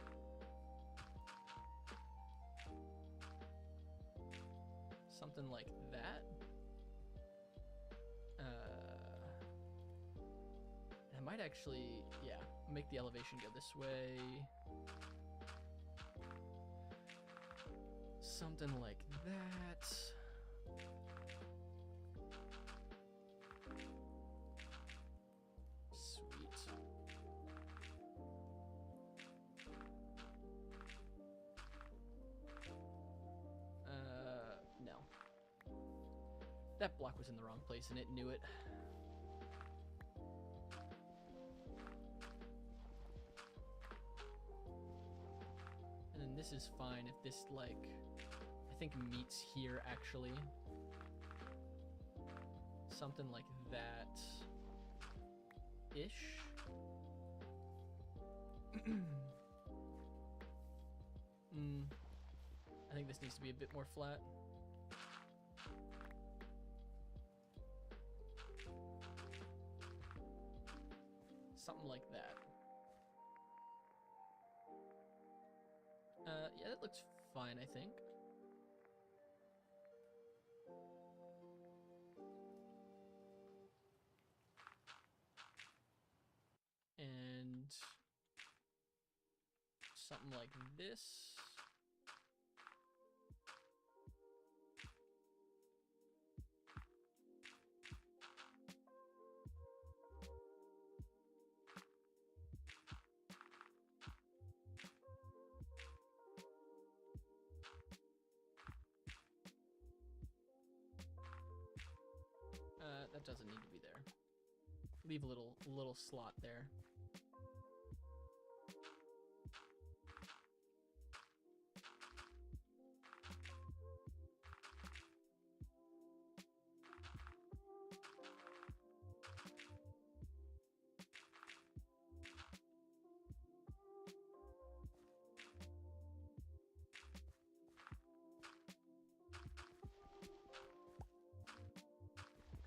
Speaker 1: Something like that. I might actually, yeah, make the elevation go this way. Something like that. Sweet. No. That block was in the wrong place and it knew it. And then this is fine if this, like, I think meets here actually. Something like that ish. I think this needs to be a bit more flat. Something like that. Yeah, that looks fine, I think. And something like this. That doesn't need to be there. Leave a little slot there.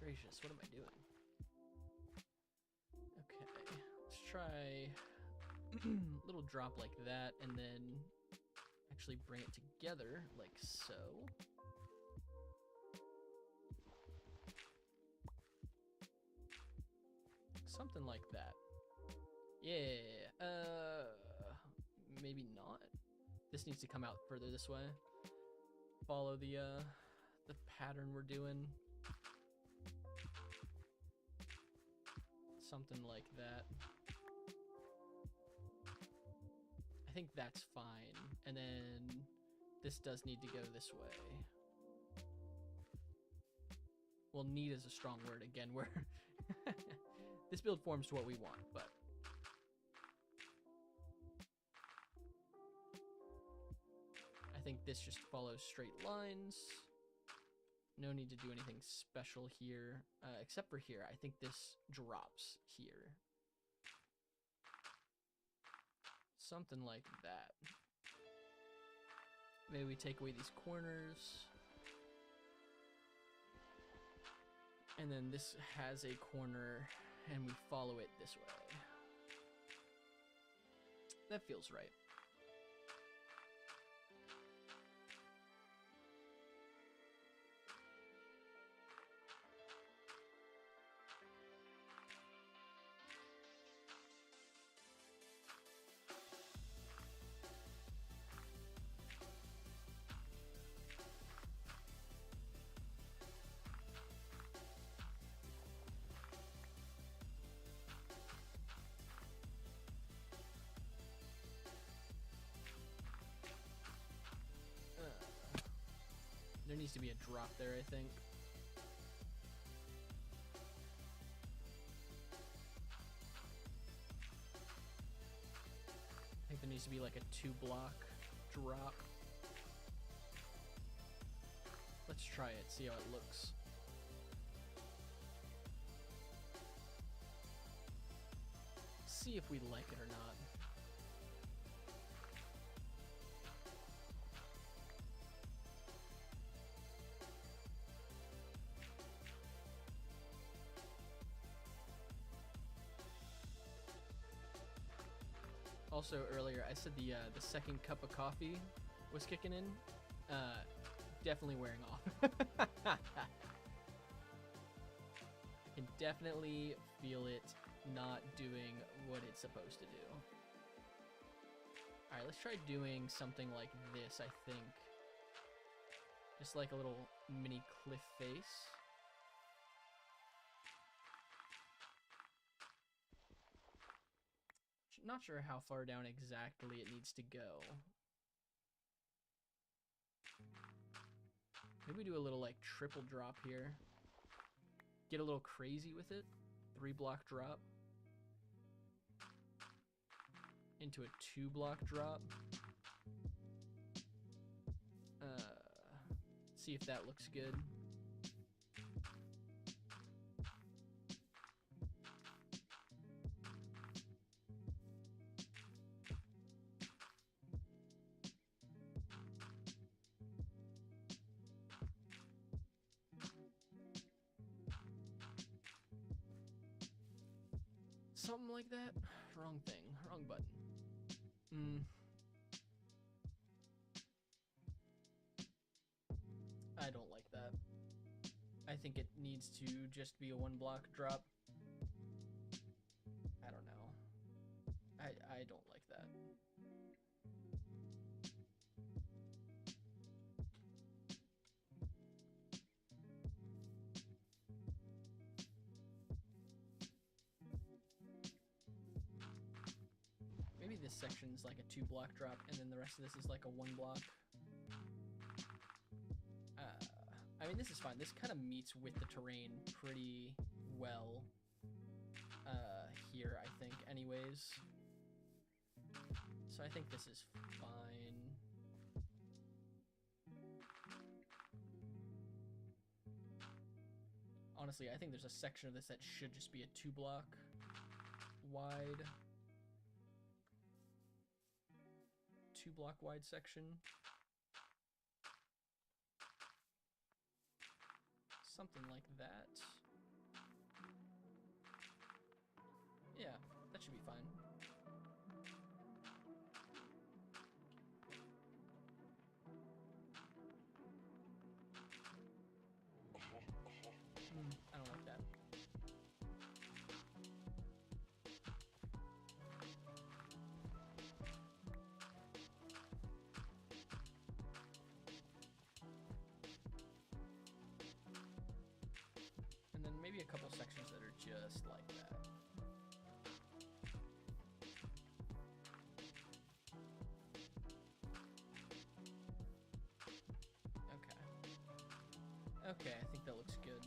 Speaker 1: Gracious, what am I doing? Okay, let's try a little drop like that, and then actually bring it together like so. Something like that. Yeah, maybe not. This needs to come out further this way. Follow the pattern we're doing. Something like that. I think that's fine. And then this does need to go this way. Well, need is a strong word again. Where this build forms to what we want, but I think this just follows straight lines. No need to do anything special here, except for here. I think this drops here. Something like that. Maybe we take away these corners. And then this has a corner, and we follow it this way. That feels right. There needs to be a drop there, I think. I think there needs to be like a 2-block drop. Let's try it, see how it looks. See if we like it or not. Also earlier, I said the second cup of coffee was kicking in. Definitely wearing off. I can definitely feel it not doing what it's supposed to do. All right, let's try doing something like this, I think. Just like a little mini cliff face. Not sure how far down exactly it needs to go. Maybe we do a little like triple drop here. get a little crazy with it. 3-block drop into a 2-block drop. See if that looks good. Something like that. Wrong thing. Wrong button. I don't like that. I think it needs to just be a 1-block drop. I don't know. I don't like that. Maybe this section's like a 2-block drop, and then the rest of this is like a 1-block. I mean, this is fine. This kind of meets with the terrain pretty well here, I think, anyways. So I think this is fine. Honestly, I think there's a section of this that should just be a 2-block wide. 2-block wide section. Something like that. Yeah, that should be fine. I don't like that. And then maybe a couple sections that are just like that. Okay, I think that looks good.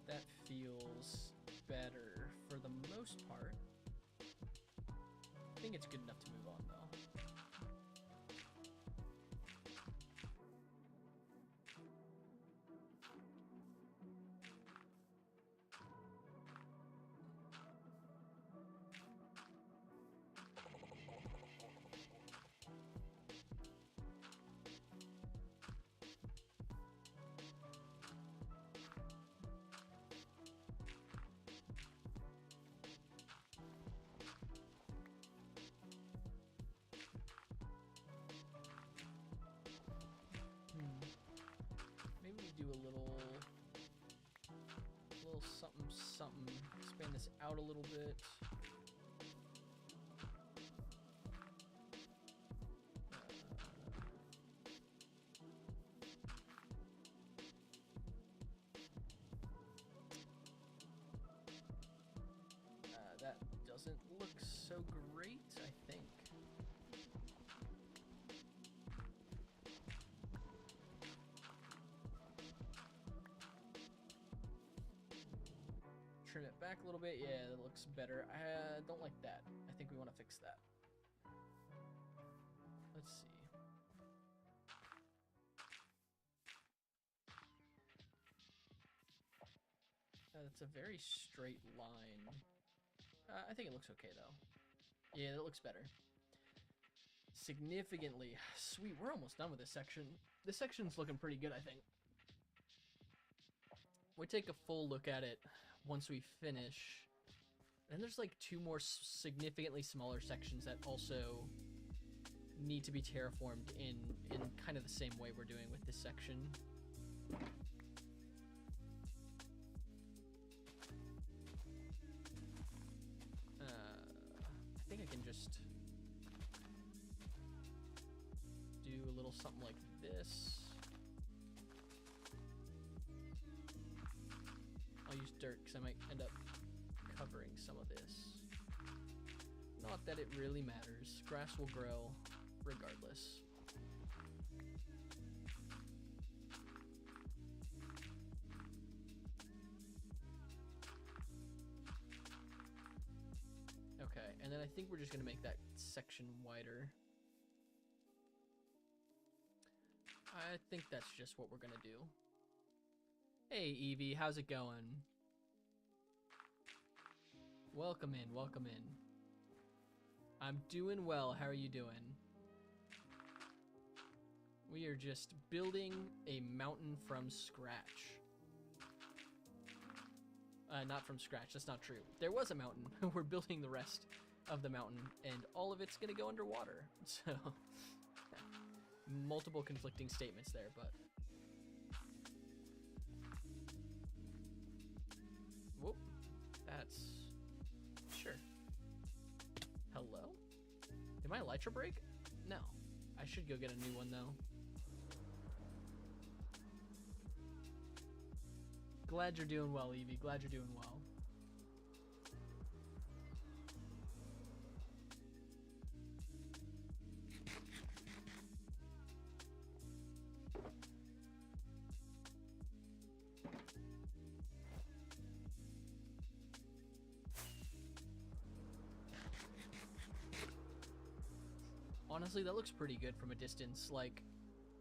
Speaker 1: That feels better for the most part. I think it's good enough to move on, though. Maybe we do a little something, something. Expand this out a little bit. That doesn't look so great, I think. Trim it back a little bit. Yeah, that looks better. I don't like that. I think we want to fix that. Let's see. It's a very straight line. I think it looks okay, though. Yeah, that looks better. Significantly. Sweet, we're almost done with this section. This section's looking pretty good, I think. We take a full look at it once we finish. And there's like 2 more significantly smaller sections that also need to be terraformed in kind of the same way we're doing with this section. I think I can just do a little something like this. I'll use dirt because I might end up covering some of this. Not that it really matters. Grass will grow regardless. And then I think we're just gonna make that section wider. I think that's just what we're gonna do. Hey Evie, how's it going? Welcome in, welcome in. I'm doing well, how are you doing? We are just building a mountain from scratch. Not from scratch, that's not true. There was a mountain, we're building the rest of the mountain, and all of it's gonna go underwater. So, multiple conflicting statements there, but. Whoop, that's, sure. Hello? Did my elytra break? No, I should go get a new one though. Glad you're doing well, Evie. Glad you're doing well. Honestly, that looks pretty good from a distance. Like,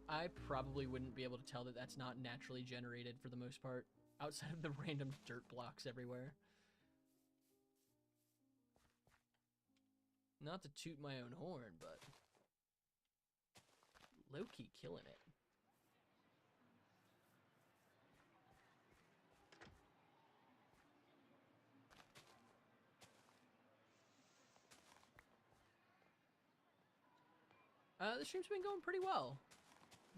Speaker 1: I probably wouldn't be able to tell that that's not naturally generated for the most part, outside of the random dirt blocks everywhere. Not to toot my own horn, but low-key killing it. The stream's been going pretty well.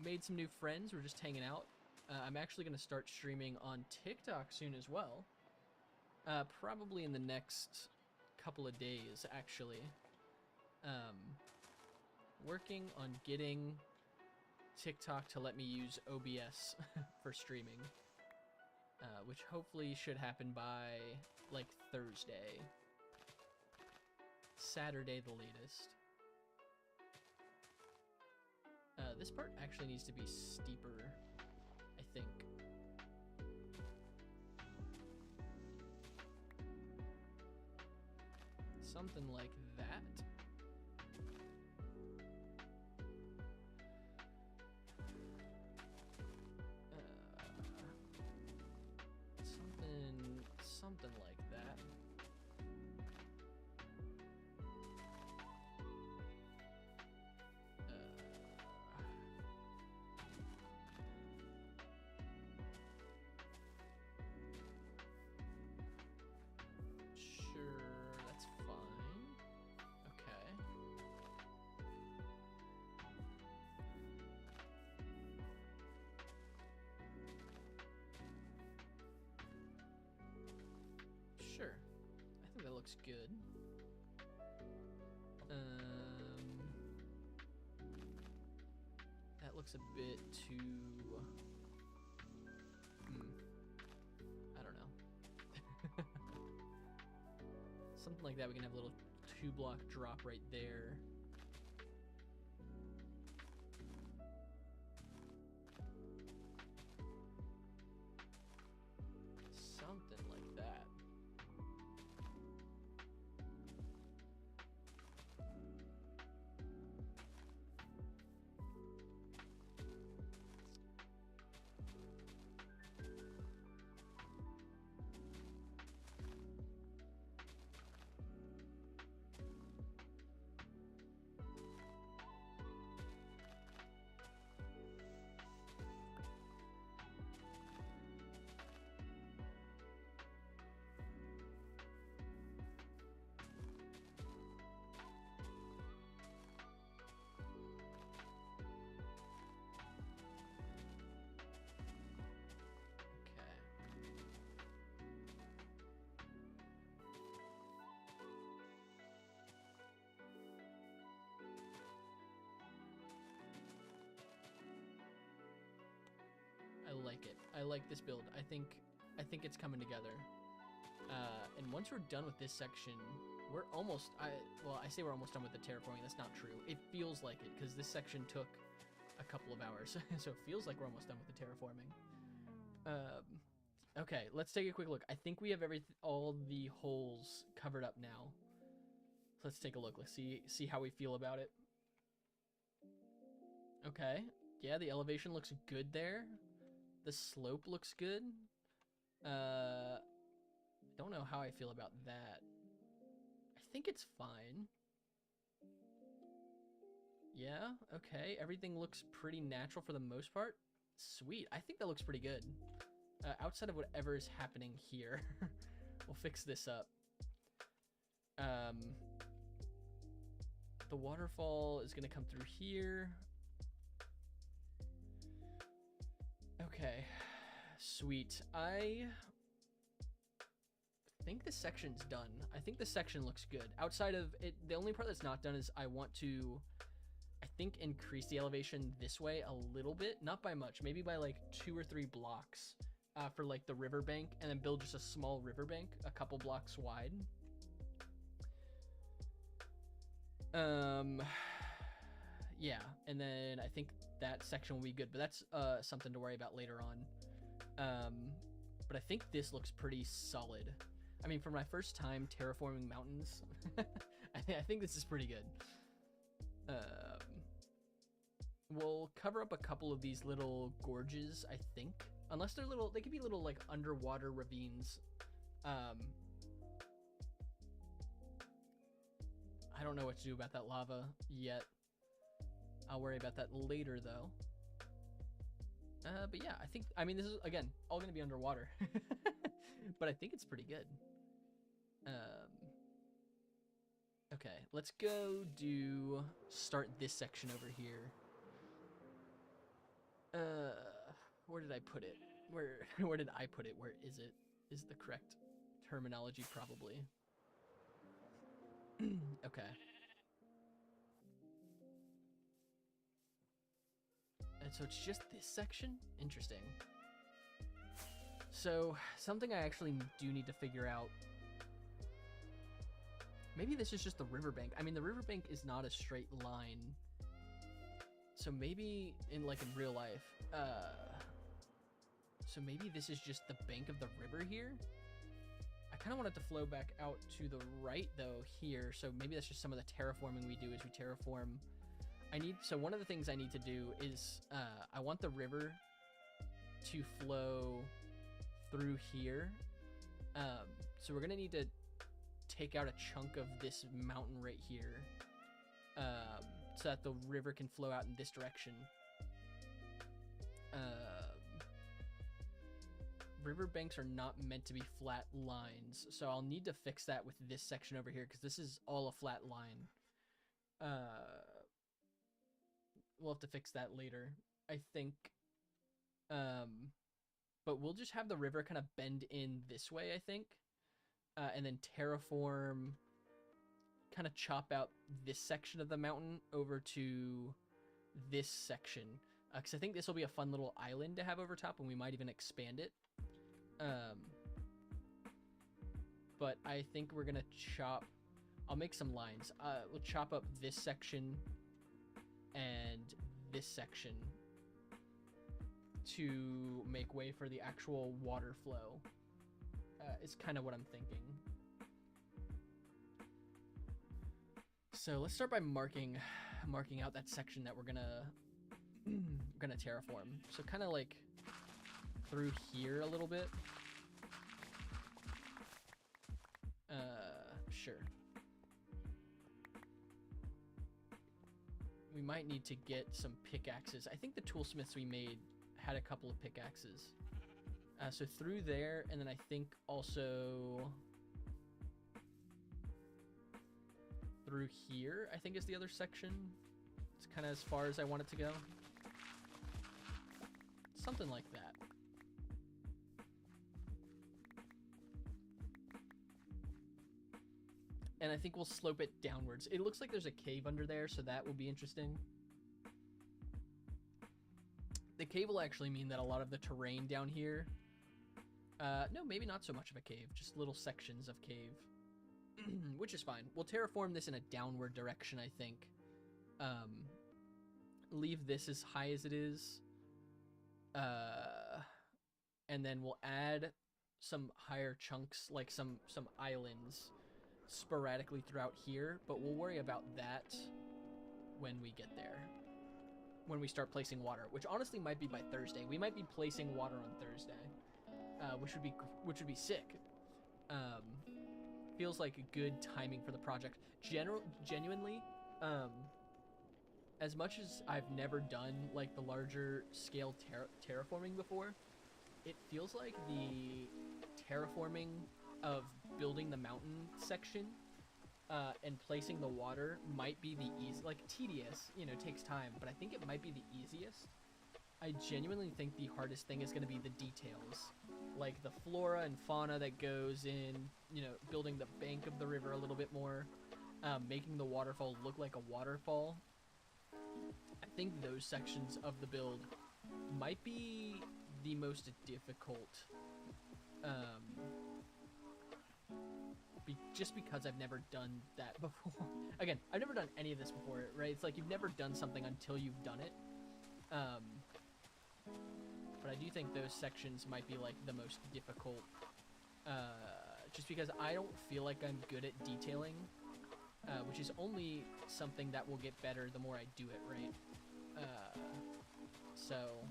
Speaker 1: Made some new friends. We're just hanging out. I'm actually going to start streaming on TikTok soon as well. Probably in the next couple of days, actually. Working on getting TikTok to let me use OBS for streaming. Which hopefully should happen by, like, Thursday. Saturday, the latest. This part actually needs to be steeper, I think. Something like that. Something like that. Sure, that's fine. Okay. Sure. I think that looks good. That looks a bit too... I don't know. Something like that, we can have a little 2-block drop right there. Something like that. I like it. I like this build. I think it's coming together. And once we're done with this section, we're almost, well, I say we're almost done with the terraforming. That's not true. It feels like it because this section took a couple of hours. So it feels like we're almost done with the terraforming. Okay, let's take a quick look. I think we have all the holes covered up now. Let's take a look. Let's see how we feel about it. Okay. Yeah, the elevation looks good there. The slope looks good. Don't know how I feel about that. I think it's fine. Yeah, okay. Everything looks pretty natural for the most part. Sweet. I think that looks pretty good. Outside of whatever is happening here. We'll fix this up. The waterfall is going to come through here. Okay. Sweet. I think this section's done. I think this section looks good. Outside of it, the only part that's not done is I want to, I think, increase the elevation this way a little bit. Not by much. Maybe by like 2 or 3 blocks for like the riverbank, and then build just a small riverbank a couple blocks wide. Yeah, and then I think that section will be good, but that's something to worry about later on. But I think this looks pretty solid. I mean, for my first time terraforming mountains, I think this is pretty good. We'll cover up a couple of these little gorges, I think. Unless they're little, they could be little like underwater ravines. I don't know what to do about that lava yet. I'll worry about that later, though. But yeah, I mean, this is, again, all going to be underwater. But I think it's pretty good. Okay, let's go start this section over here. Where did I put it? Where did I put it? Where is it? Is the correct terminology, probably. Okay. And so it's just this section? Interesting. So, something I actually do need to figure out. Maybe this is just the riverbank. I mean, the riverbank is not a straight line. So maybe in real life, so maybe this is just the bank of the river here. I kind of want it to flow back out to the right though here. So maybe that's just some of the terraforming we do is we terraform. So one of the things I need to do is I want the river to flow through here. So we're gonna need to take out a chunk of this mountain right here, so that the river can flow out in this direction. Riverbanks are not meant to be flat lines, so I'll need to fix that with this section over here because this is all a flat line. We'll have to fix that later, I think. But we'll just have the river kind of bend in this way, I think. And then terraform, kind of chop out this section of the mountain over to this section. Because I think this will be a fun little island to have over top, and we might even expand it. But I think we're going to I'll make some lines. We'll chop up this section and this section to make way for the actual water flow. Is kind of what I'm thinking. So let's start by marking out that section that we're gonna terraform. So kind of like through here a little bit. Sure. We might need to get some pickaxes. I think the toolsmiths we made had a couple of pickaxes. So through there, and then I think also through here, I think is the other section. It's kind of as far as I want it to go. Something like that. And I think we'll slope it downwards. It looks like there's a cave under there, so that will be interesting. The cave will actually mean that a lot of the terrain down here... no, maybe not so much of a cave. Just little sections of cave. Which is fine. We'll terraform this in a downward direction, I think. Leave this as high as it is. And then we'll add some higher chunks, like some islands, sporadically throughout here, but we'll worry about that when we get there. When we start placing water, which honestly might be by Thursday. We might be placing water on Thursday, which would be sick. Feels like a good timing for the project. Genuinely, as much as I've never done like the larger scale terraforming before, it feels like the terraforming of building the mountain section and placing the water might be the tedious, takes time, but I think it might be the easiest. I genuinely think the hardest thing is going to be the details, like the flora and fauna that goes in, building the bank of the river a little bit more, making the waterfall look like a waterfall. I think those sections of the build might be the most difficult, just because I've never done that before. Again, I've never done any of this before, right? It's like you've never done something until you've done it. But I do think those sections might be like the most difficult, just because I don't feel like I'm good at detailing, which is only something that will get better the more I do it, right? So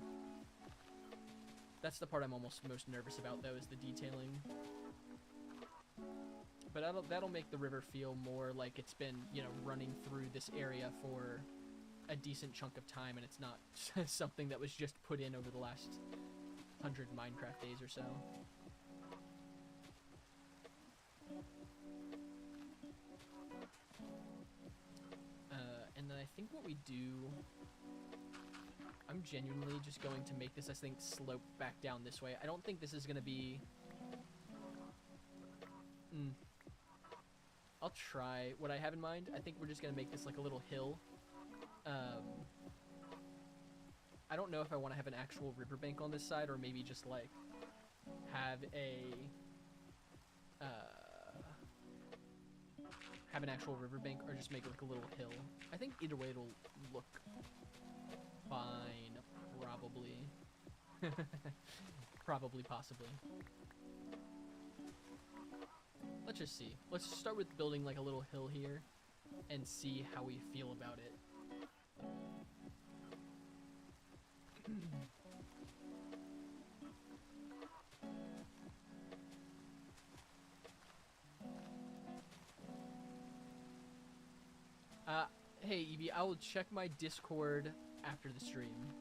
Speaker 1: that's the part I'm almost most nervous about, though, is the detailing. But that'll make the river feel more like it's been, running through this area for a decent chunk of time, and it's not something that was just put in over the last 100 Minecraft days or so. And then I think what we do, I'm genuinely just going to make this, I think, slope back down this way. I don't think this is going to be... I'll try what I have in mind. I think we're just going to make this like a little hill. I don't know if I want to have an actual riverbank on this side, or maybe just like have an actual riverbank, or just make it like a little hill. I think either way it'll look fine, probably. Probably, possibly. Let's just see. Let's start with building like a little hill here and see how we feel about it. Hey, Evie, I will check my Discord after the stream.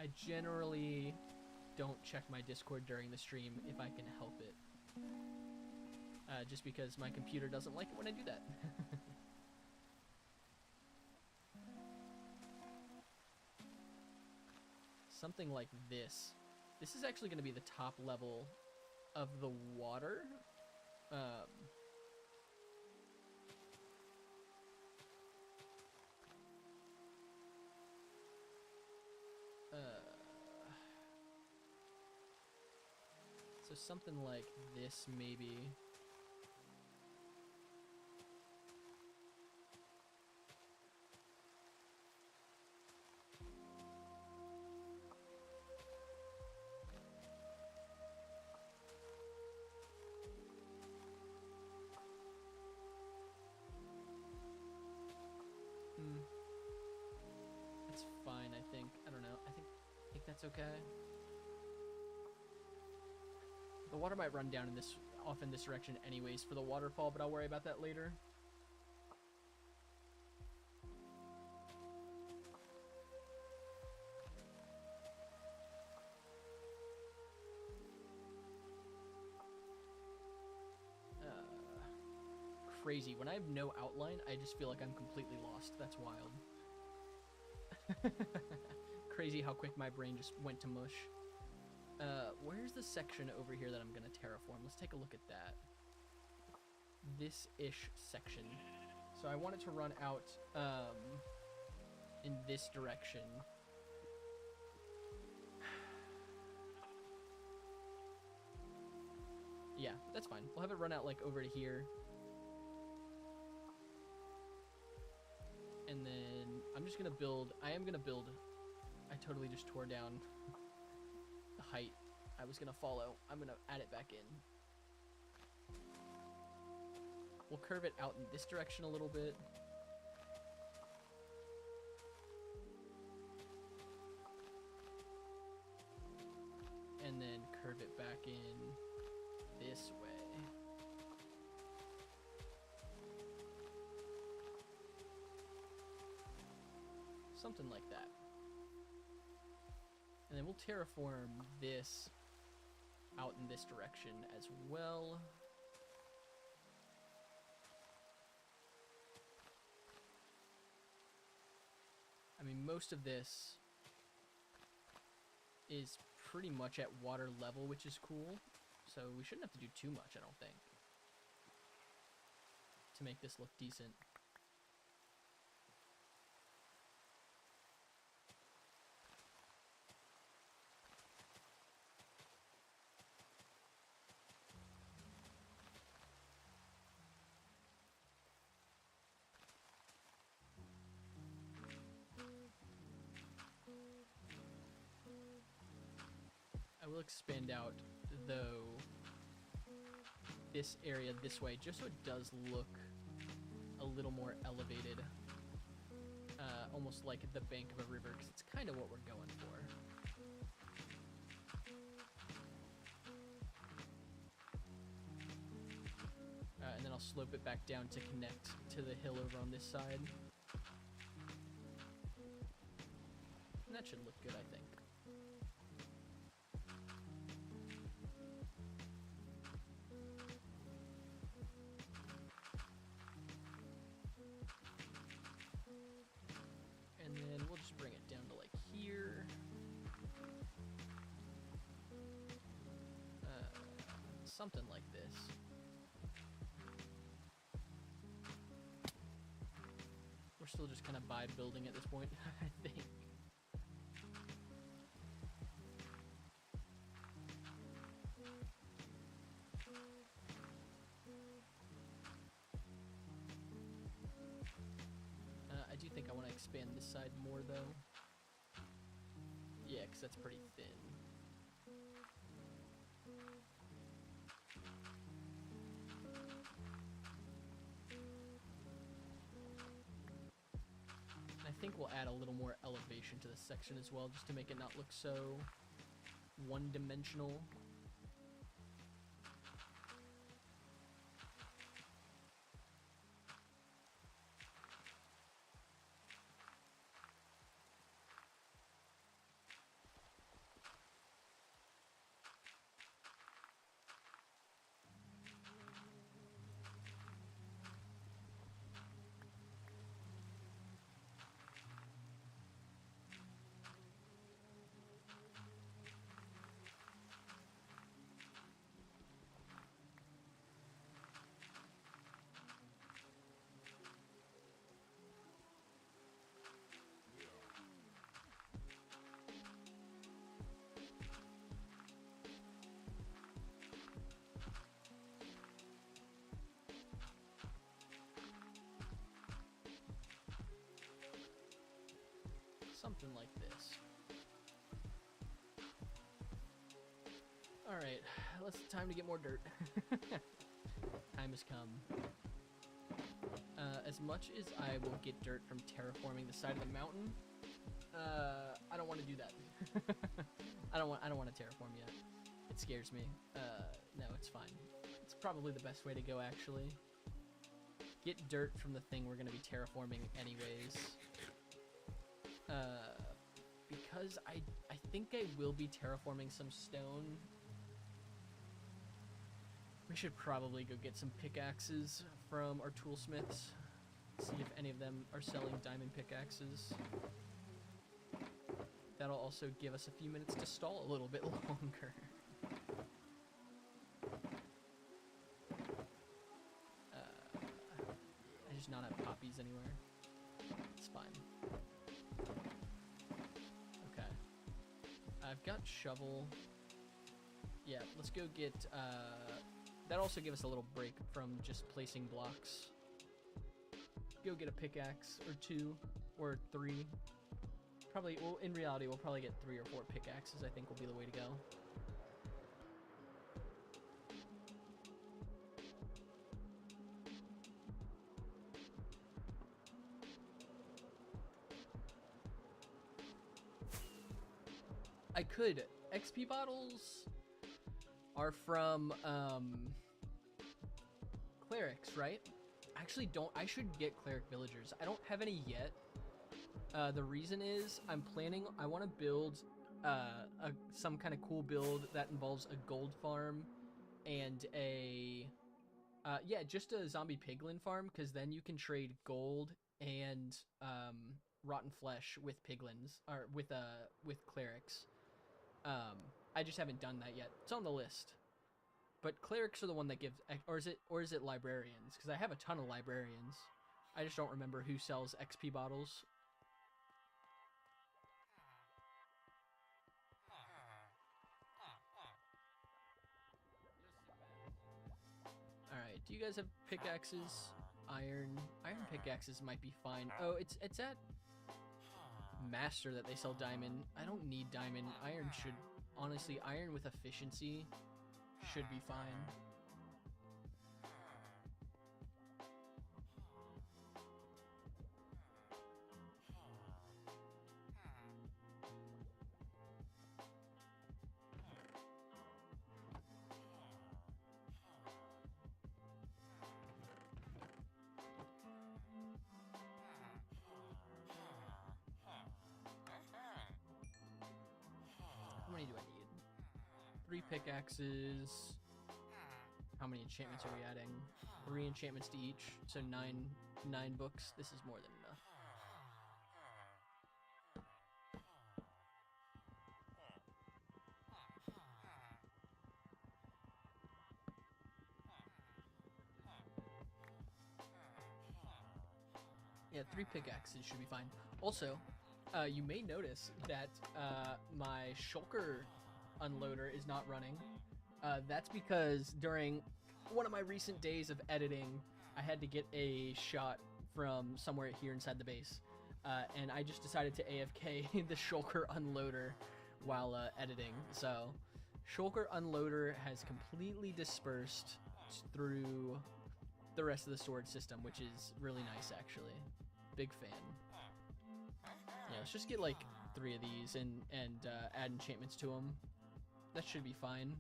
Speaker 1: I generally don't check my Discord during the stream if I can help it. Just because my computer doesn't like it when I do that. Something like this. This is actually going to be the top level of the water. So something like this, maybe. That's fine, I think. I don't know. I think that's okay. The water might run down off in this direction anyways for the waterfall, but I'll worry about that later. Crazy. When I have no outline, I just feel like I'm completely lost. That's wild. Crazy how quick my brain just went to mush. Where's the section over here that I'm gonna terraform? Let's take a look at that. This-ish section. So I want it to run out in this direction. Yeah, that's fine. We'll have it run out like over to here. And then I'm just gonna build, I totally just tore down height I was gonna follow. I'm gonna add it back in. We'll curve it out in this direction a little bit. And then curve it back in this way. Something like that. And then we'll terraform this out in this direction as well. I mean, most of this is pretty much at water level, which is cool. So we shouldn't have to do too much, I don't think, to make this look decent. I will expand out, though, this area this way, just so it does look a little more elevated. Almost like the bank of a river, because it's kind of what we're going for. And then I'll slope it back down to connect to the hill over on this side. And that should look good, I think. And then we'll just bring it down to like here. Something like this. We're still just kind of vibe building at this point, I think. I do think I want to expand this side more, though. Yeah, because that's pretty thin. I think we'll add a little more elevation to this section as well, just to make it not look so one-dimensional. Something like this. Alright, time to get more dirt. Time has come. As much as I will get dirt from terraforming the side of the mountain, I don't want to do that. I don't want to terraform yet. It scares me. No, it's fine. It's probably the best way to go, actually. Get dirt from the thing we're going to be terraforming anyways. Because I think I will be terraforming some stone. We should probably go get some pickaxes from our toolsmiths. See if any of them are selling diamond pickaxes. That'll also give us a few minutes to stall a little bit longer. I just not have poppies anywhere. It's fine. Okay. I've got shovel. Yeah, let's go get, that'll also give us a little break from just placing blocks. Go get a pickaxe or 2 or 3. probably, well, in reality, we'll probably get 3 or 4 pickaxes, I think will be the way to go. I could. XP bottles are from clerics, right? I actually don't. I should get cleric villagers. I don't have any yet. The reason is I want to build some kind of cool build that involves a gold farm and just a zombie piglin farm, because then you can trade gold and rotten flesh with piglins, or with clerics. I just haven't done that yet. It's on the list. But clerics are the one that gives, or is it librarians? Because I have a ton of librarians. I just don't remember who sells XP bottles. Alright, do you guys have pickaxes? Iron pickaxes might be fine. Oh, it's at Master that they sell diamond. I don't need diamond. Honestly, iron with efficiency should be fine. How many do I need? 3 pickaxes. How many enchantments are we adding? 3 enchantments to each, so 9 books. This is more than enough. Yeah, 3 pickaxes should be fine. Also, you may notice that my shulker unloader is not running. That's because during one of my recent days of editing, I had to get a shot from somewhere here inside the base, and I just decided to AFK the shulker unloader while editing. So shulker unloader has completely dispersed through the rest of the storage system, which is really nice, actually. Big fan. Yeah, let's just get like 3 of these and add enchantments to them. That should be fine.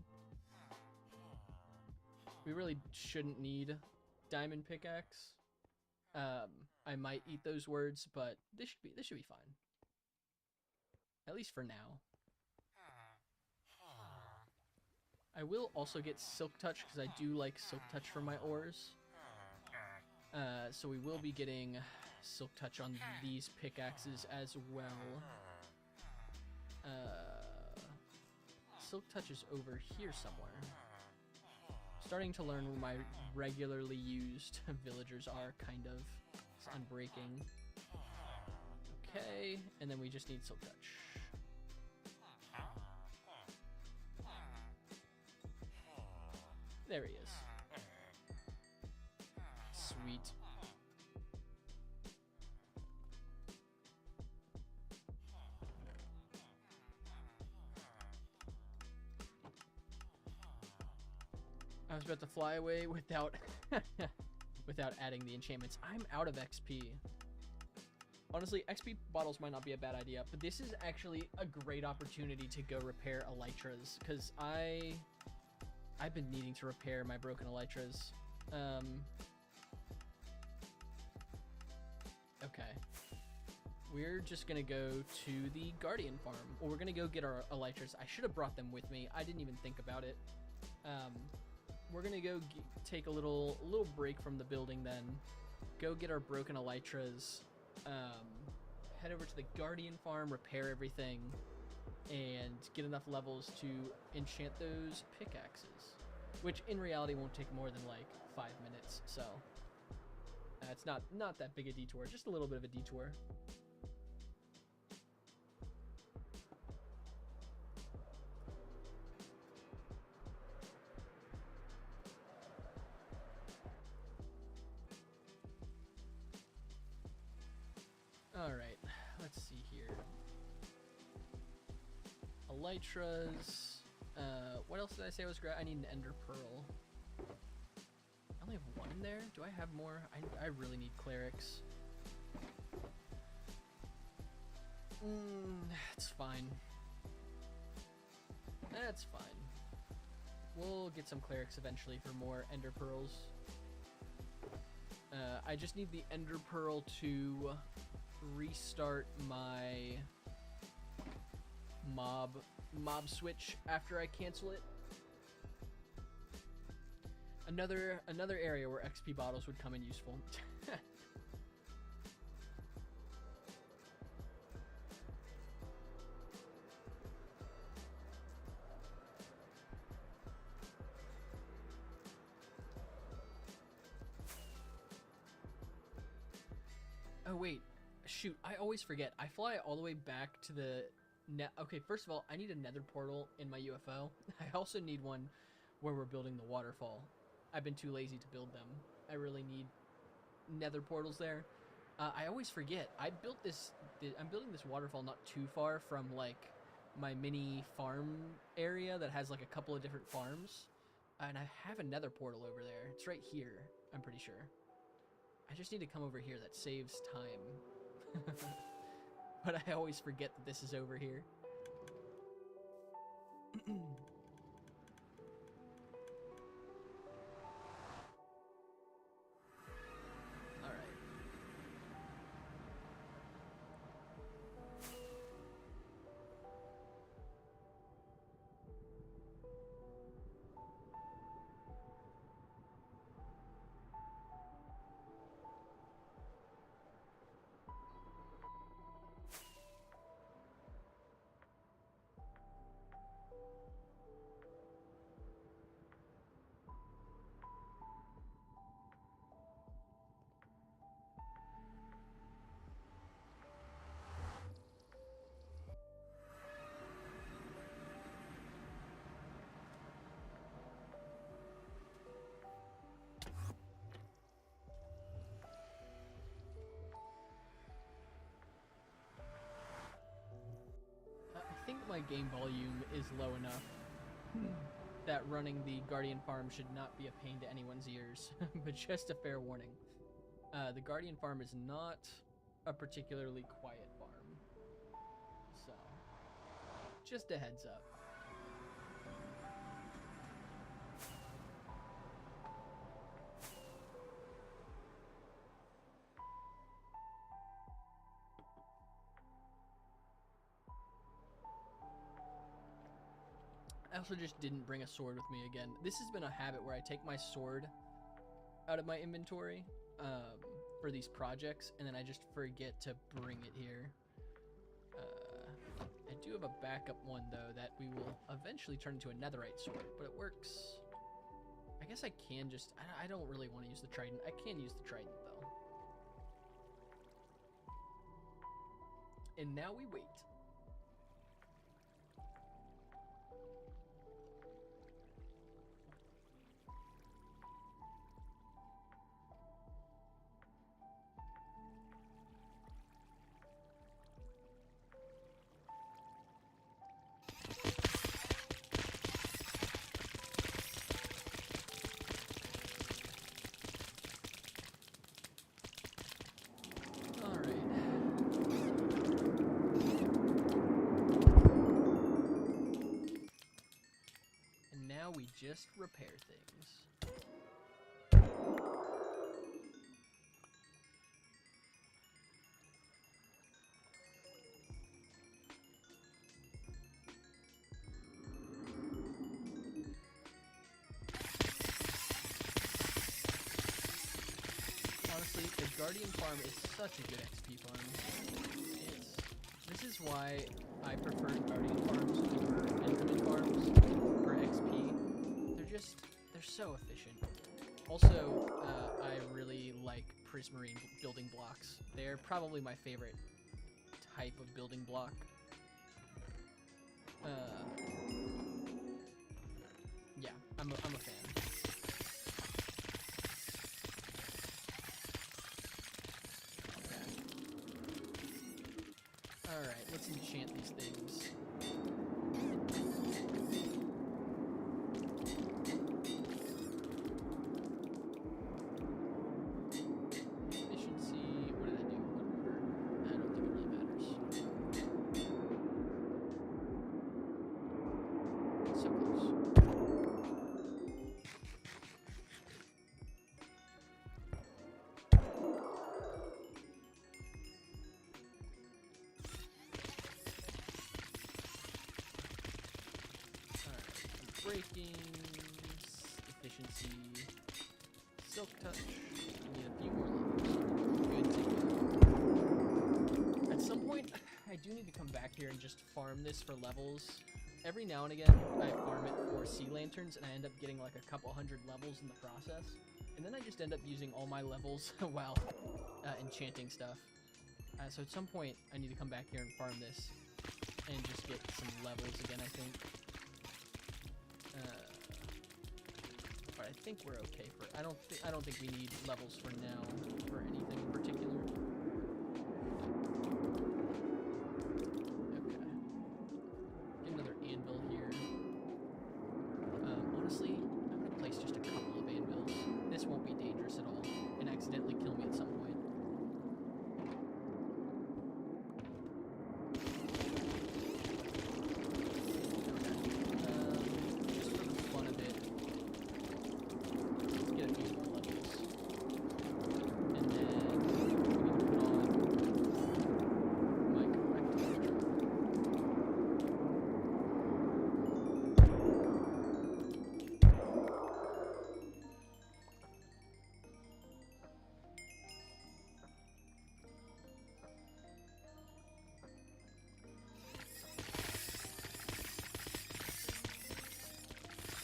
Speaker 1: We really shouldn't need diamond pickaxe. I might eat those words, but this should be fine. At least for now. I will also get silk touch because I do like silk touch for my ores. So we will be getting silk touch on these pickaxes as well. Silk touch is over here somewhere. Starting to learn where my regularly used villagers are, kind of. It's unbreaking. Okay, and then we just need silk touch. There he is. Sweet. I was about to fly away without without adding the enchantments. I'm out of XP. Honestly, XP bottles might not be a bad idea, but this is actually a great opportunity to go repair elytras, because I've been needing to repair my broken elytras. Okay. We're just gonna go to the Guardian farm, or we're gonna go get our elytras. I should have brought them with me. I didn't even think about it. We're gonna go take a little break from the building, then go get our broken elytras, head over to the Guardian farm, repair everything, and get enough levels to enchant those pickaxes, which in reality won't take more than like 5 minutes, so it's not that big a detour, just a little bit of a detour. Alright, let's see here. elytras. What else did I say was great? I need an ender pearl. I only have one in there. Do I have more? I really need clerics. It's fine. That's fine. We'll get some clerics eventually for more ender pearls. I just need the ender pearl to restart my mob switch after I cancel it. Another area where XP bottles would come in useful. Oh wait, shoot, I always forget. I fly all the way back to the okay, first of all, I need a nether portal in my UFO. I also need one where we're building the waterfall. I've been too lazy to build them. I really need nether portals there. I always forget. I'm building this waterfall not too far from like my mini farm area that has like a couple of different farms. And I have a nether portal over there. It's right here, I'm pretty sure. I just need to come over here. That saves time. But I always forget that this is over here. I think my game volume is low enough that running the Guardian farm should not be a pain to anyone's ears, but just a fair warning. The Guardian farm is not a particularly quiet farm, so just a heads up. I also just didn't bring a sword with me again. This has been a habit where I take my sword out of my inventory for these projects, and then I just forget to bring it here. I do have a backup one, though, that we will eventually turn into a netherite sword, but it works. I guess I can just... I don't really want to use the trident. I can use the trident, though. And now we wait. We just repair things. Honestly, the Guardian farm is such a good XP farm. This is why I prefer Guardian farms over Infinite farms for XP. They're so efficient. Also, I really like prismarine building blocks. They're probably my favorite type of building block. Yeah, I'm a fan. Alright, let's enchant these things. breaking, efficiency, silk touch. We need a few more levels. Good to go. At some point, I do need to come back here and just farm this for levels. Every now and again, I farm it for sea lanterns, and I end up getting like a couple hundred levels in the process. And then I just end up using all my levels while enchanting stuff. So at some point, I need to come back here and farm this and just get some levels again, I think. But I think we're okay for. I don't think we need levels for now for anything in particular. Okay. Get another anvil here. Honestly, I'm gonna place just a couple of anvils. This won't be dangerous at all, and accidentally kill me at some point.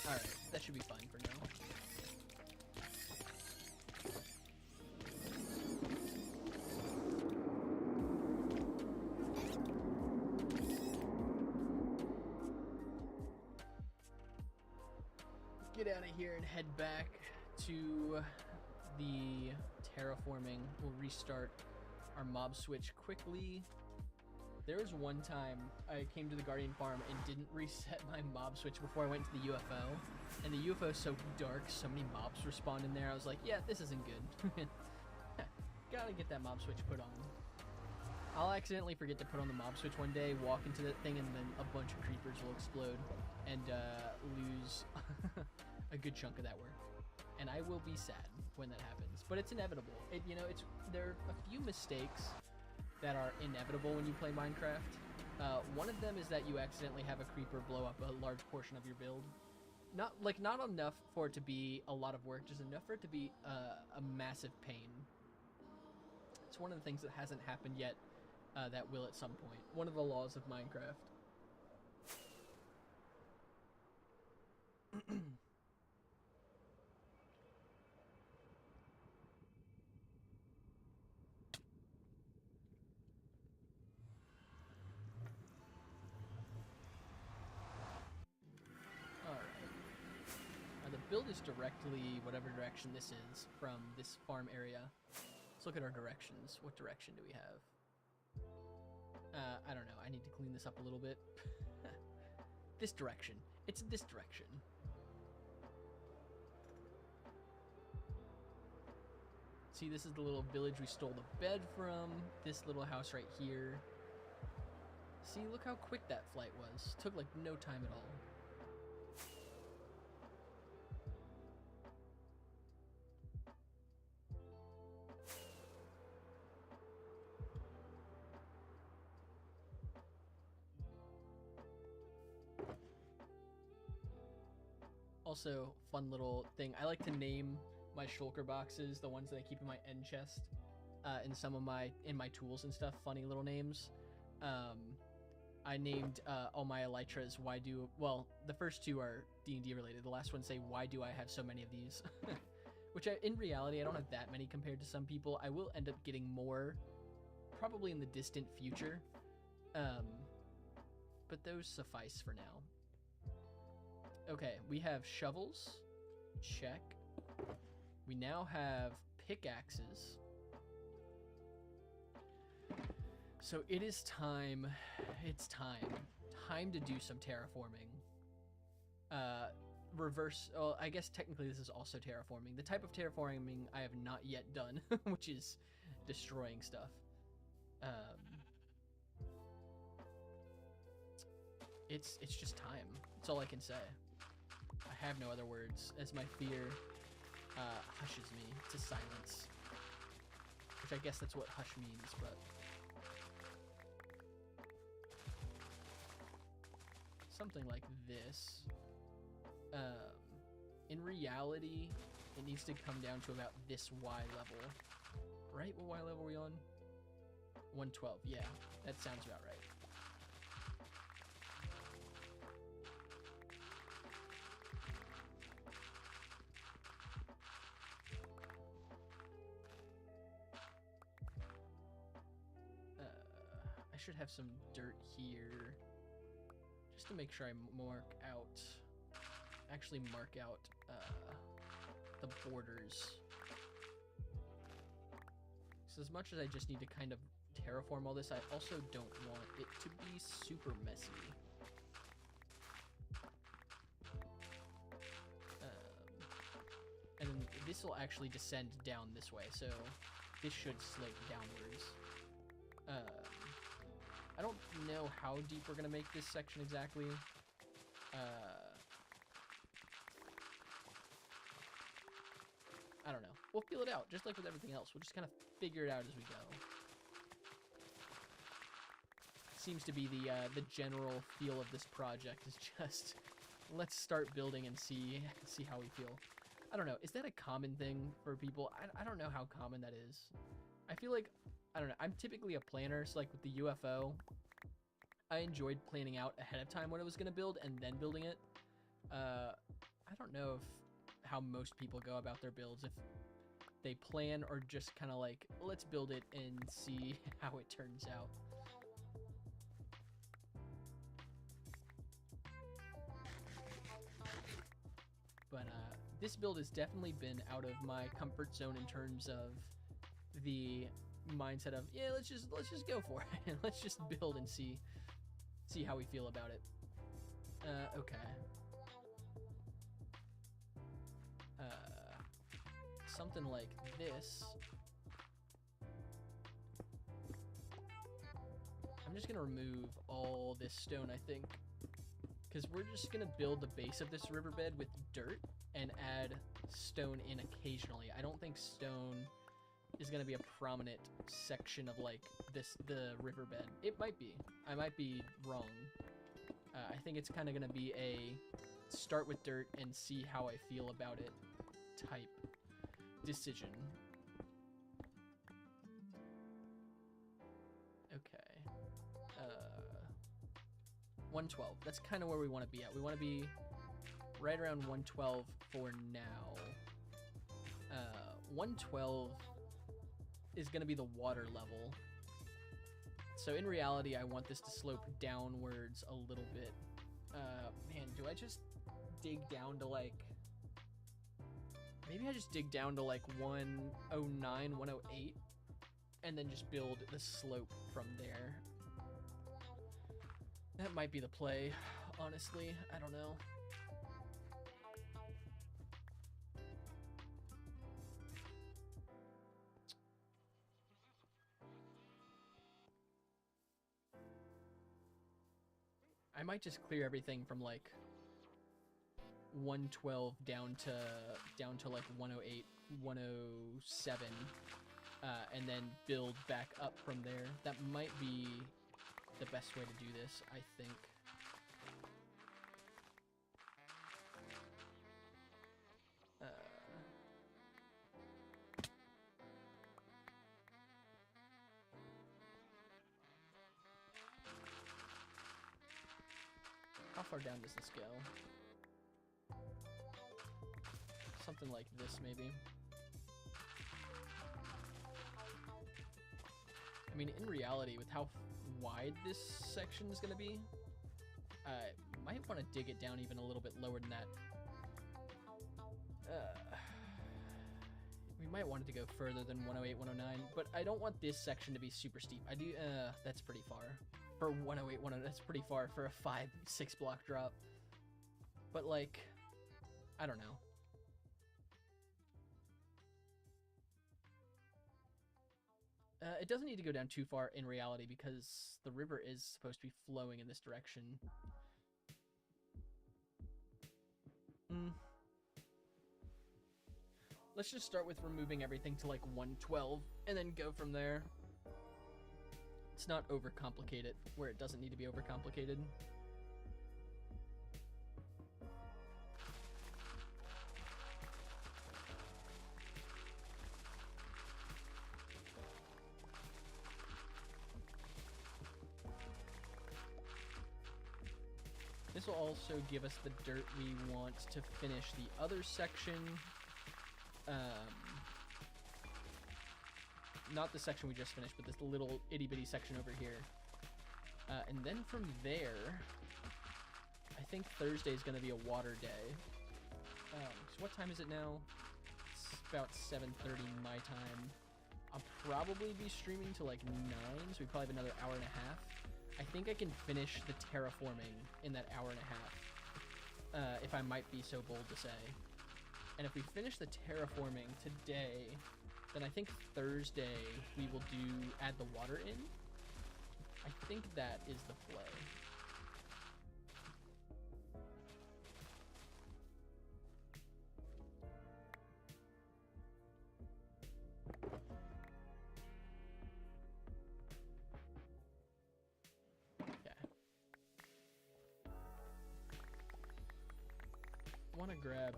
Speaker 1: Alright, that should be fine for now. Get out of here and head back to the terraforming. We'll restart our mob switch quickly. There was one time I came to the Guardian Farm and didn't reset my mob switch before I went to the UFO. And the UFO is so dark, so many mobs respawn in there. I was like, yeah, this isn't good. Gotta get that mob switch put on. I'll accidentally forget to put on the mob switch one day, walk into that thing, and then a bunch of creepers will explode and lose a good chunk of that work. And I will be sad when that happens. But it's inevitable. There are a few mistakes that are inevitable when you play Minecraft. One of them is that you accidentally have a creeper blow up a large portion of your build. Not enough for it to be a lot of work, just enough for it to be a massive pain. It's one of the things that hasn't happened yet, that will at some point. One of the laws of Minecraft. Build is directly whatever direction this is from this farm area. Let's look at our directions. What direction do we have? I don't know. I need to clean this up a little bit. This direction. It's this direction. See, this is the little village we stole the bed from. This little house right here. See, look how quick that flight was. Took like no time at all. Also, fun little thing. I like to name my shulker boxes, the ones that I keep in my end chest, in some of my tools and stuff. Funny little names. I named all my elytras. Well, the first two are D&D related. The last one say, why do I have so many of these? Which in reality, I don't have that many compared to some people. I will end up getting more, probably in the distant future. But those suffice for now. Okay, we have shovels. Check. We now have pickaxes. So it is time. It's time. Time to do some terraforming. Well, I guess technically this is also terraforming. The type of terraforming I have not yet done, which is destroying stuff. It's just time. That's all I can say. I have no other words, as my fear hushes me to silence. Which I guess that's what hush means, but... something like this. In reality, it needs to come down to about this Y level. Right? What Y level are we on? 112. Yeah, that sounds about right. I should have some dirt here just to make sure I actually mark out the borders. So as much as I just need to kind of terraform all this, I also don't want it to be super messy. And then this will actually descend down this way, so this should slope downwards. I don't know how deep we're gonna make this section exactly. I don't know. We'll feel it out, just like with everything else. We'll just kind of figure it out as we go. Seems to be the general feel of this project is just let's start building and see how we feel. I don't know. Is that a common thing for people? I don't know how common that is. I feel like, I don't know. I'm typically a planner, so like with the UFO, I enjoyed planning out ahead of time what I was going to build and then building it. I don't know how most people go about their builds, if they plan or just kind of like, let's build it and see how it turns out. But this build has definitely been out of my comfort zone in terms of the mindset of, yeah, let's just go for it and let's just build and see how we feel about it. Okay. Something like this. I'm just gonna remove all this stone, I think, because we're just gonna build the base of this riverbed with dirt and add stone in occasionally. I don't think stone is gonna be a prominent section of like the riverbed. It might be. I might be wrong. I think it's kind of gonna be a start with dirt and see how I feel about it type decision. Okay. 112. That's kind of where we want to be at. We want to be right around 112 for now. 112 is going to be the water level. So in reality, I want this to slope downwards a little bit. Man, do I just dig down to like... Maybe I just dig down to like 109, 108, and then just build the slope from there. That might be the play, honestly. I don't know. I might just clear everything from like 112 down to like 108, 107, and then build back up from there. That might be the best way to do this, I think. How far down does this go? Something like this, maybe. I mean, in reality, with how wide this section is going to be, I might want to dig it down even a little bit lower than that. We might want it to go further than 108, 109, but I don't want this section to be super steep. I do, that's pretty far. For 108, 109, that's pretty far for a 5-6 block drop. But like, I don't know. It doesn't need to go down too far in reality because the river is supposed to be flowing in this direction. Let's just start with removing everything to like 112 and then go from there. It's not overcomplicated where it doesn't need to be overcomplicated. this will also give us the dirt we want to finish the other section. Not the section we just finished, but this little itty-bitty section over here. And then from there, I think Thursday is going to be a water day. So what time is it now? It's about 7:30 my time. I'll probably be streaming till like 9, so we probably have another hour and a half. I think I can finish the terraforming in that hour and a half, if I might be so bold to say. And if we finish the terraforming today, then I think Thursday we will add the water in. I think that is the play. I want to grab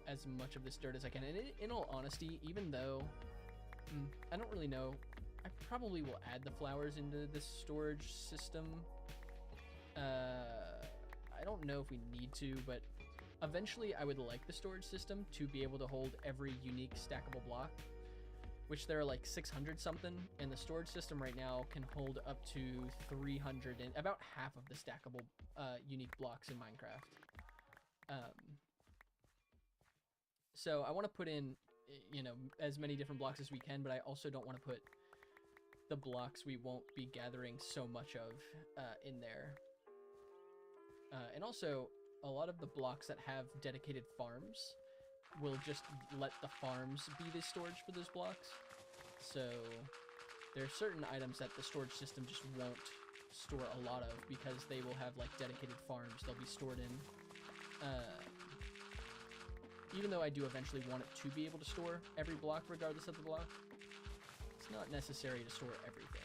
Speaker 1: as much of this dirt as I can, and in all honesty, even though I don't really know, I probably will add the flowers into this storage system. I don't know if we need to, but eventually I would like the storage system to be able to hold every unique stackable block, which there are like 600 something, and the storage system right now can hold up to 300 and about half of the stackable unique blocks in Minecraft. So I want to put in, you know, as many different blocks as we can, but I also don't want to put the blocks we won't be gathering so much of in there. And also, a lot of the blocks that have dedicated farms will just let the farms be the storage for those blocks. So there are certain items that the storage system just won't store a lot of because they will have like dedicated farms they'll be stored in. Even though I do eventually want it to be able to store every block regardless of the block, it's not necessary to store everything.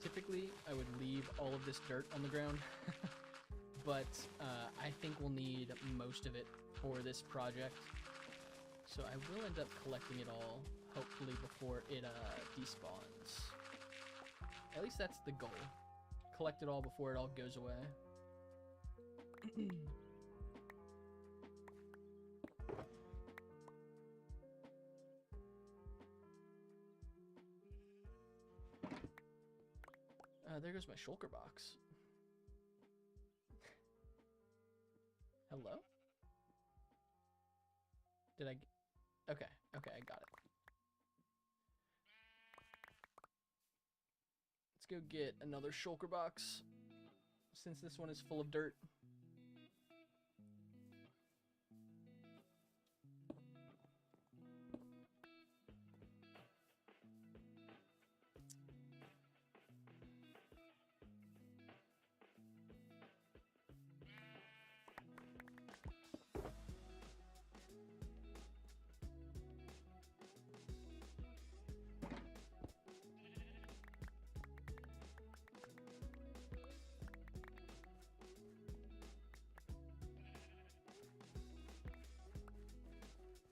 Speaker 1: Typically, I would leave all of this dirt on the ground, but I think we'll need most of it for this project. So I will end up collecting it all, hopefully before it despawns. At least that's the goal. Collect it all before it all goes away. There goes my shulker box. Hello? Did I... Okay, I got it. Let's go get another shulker box, since this one is full of dirt.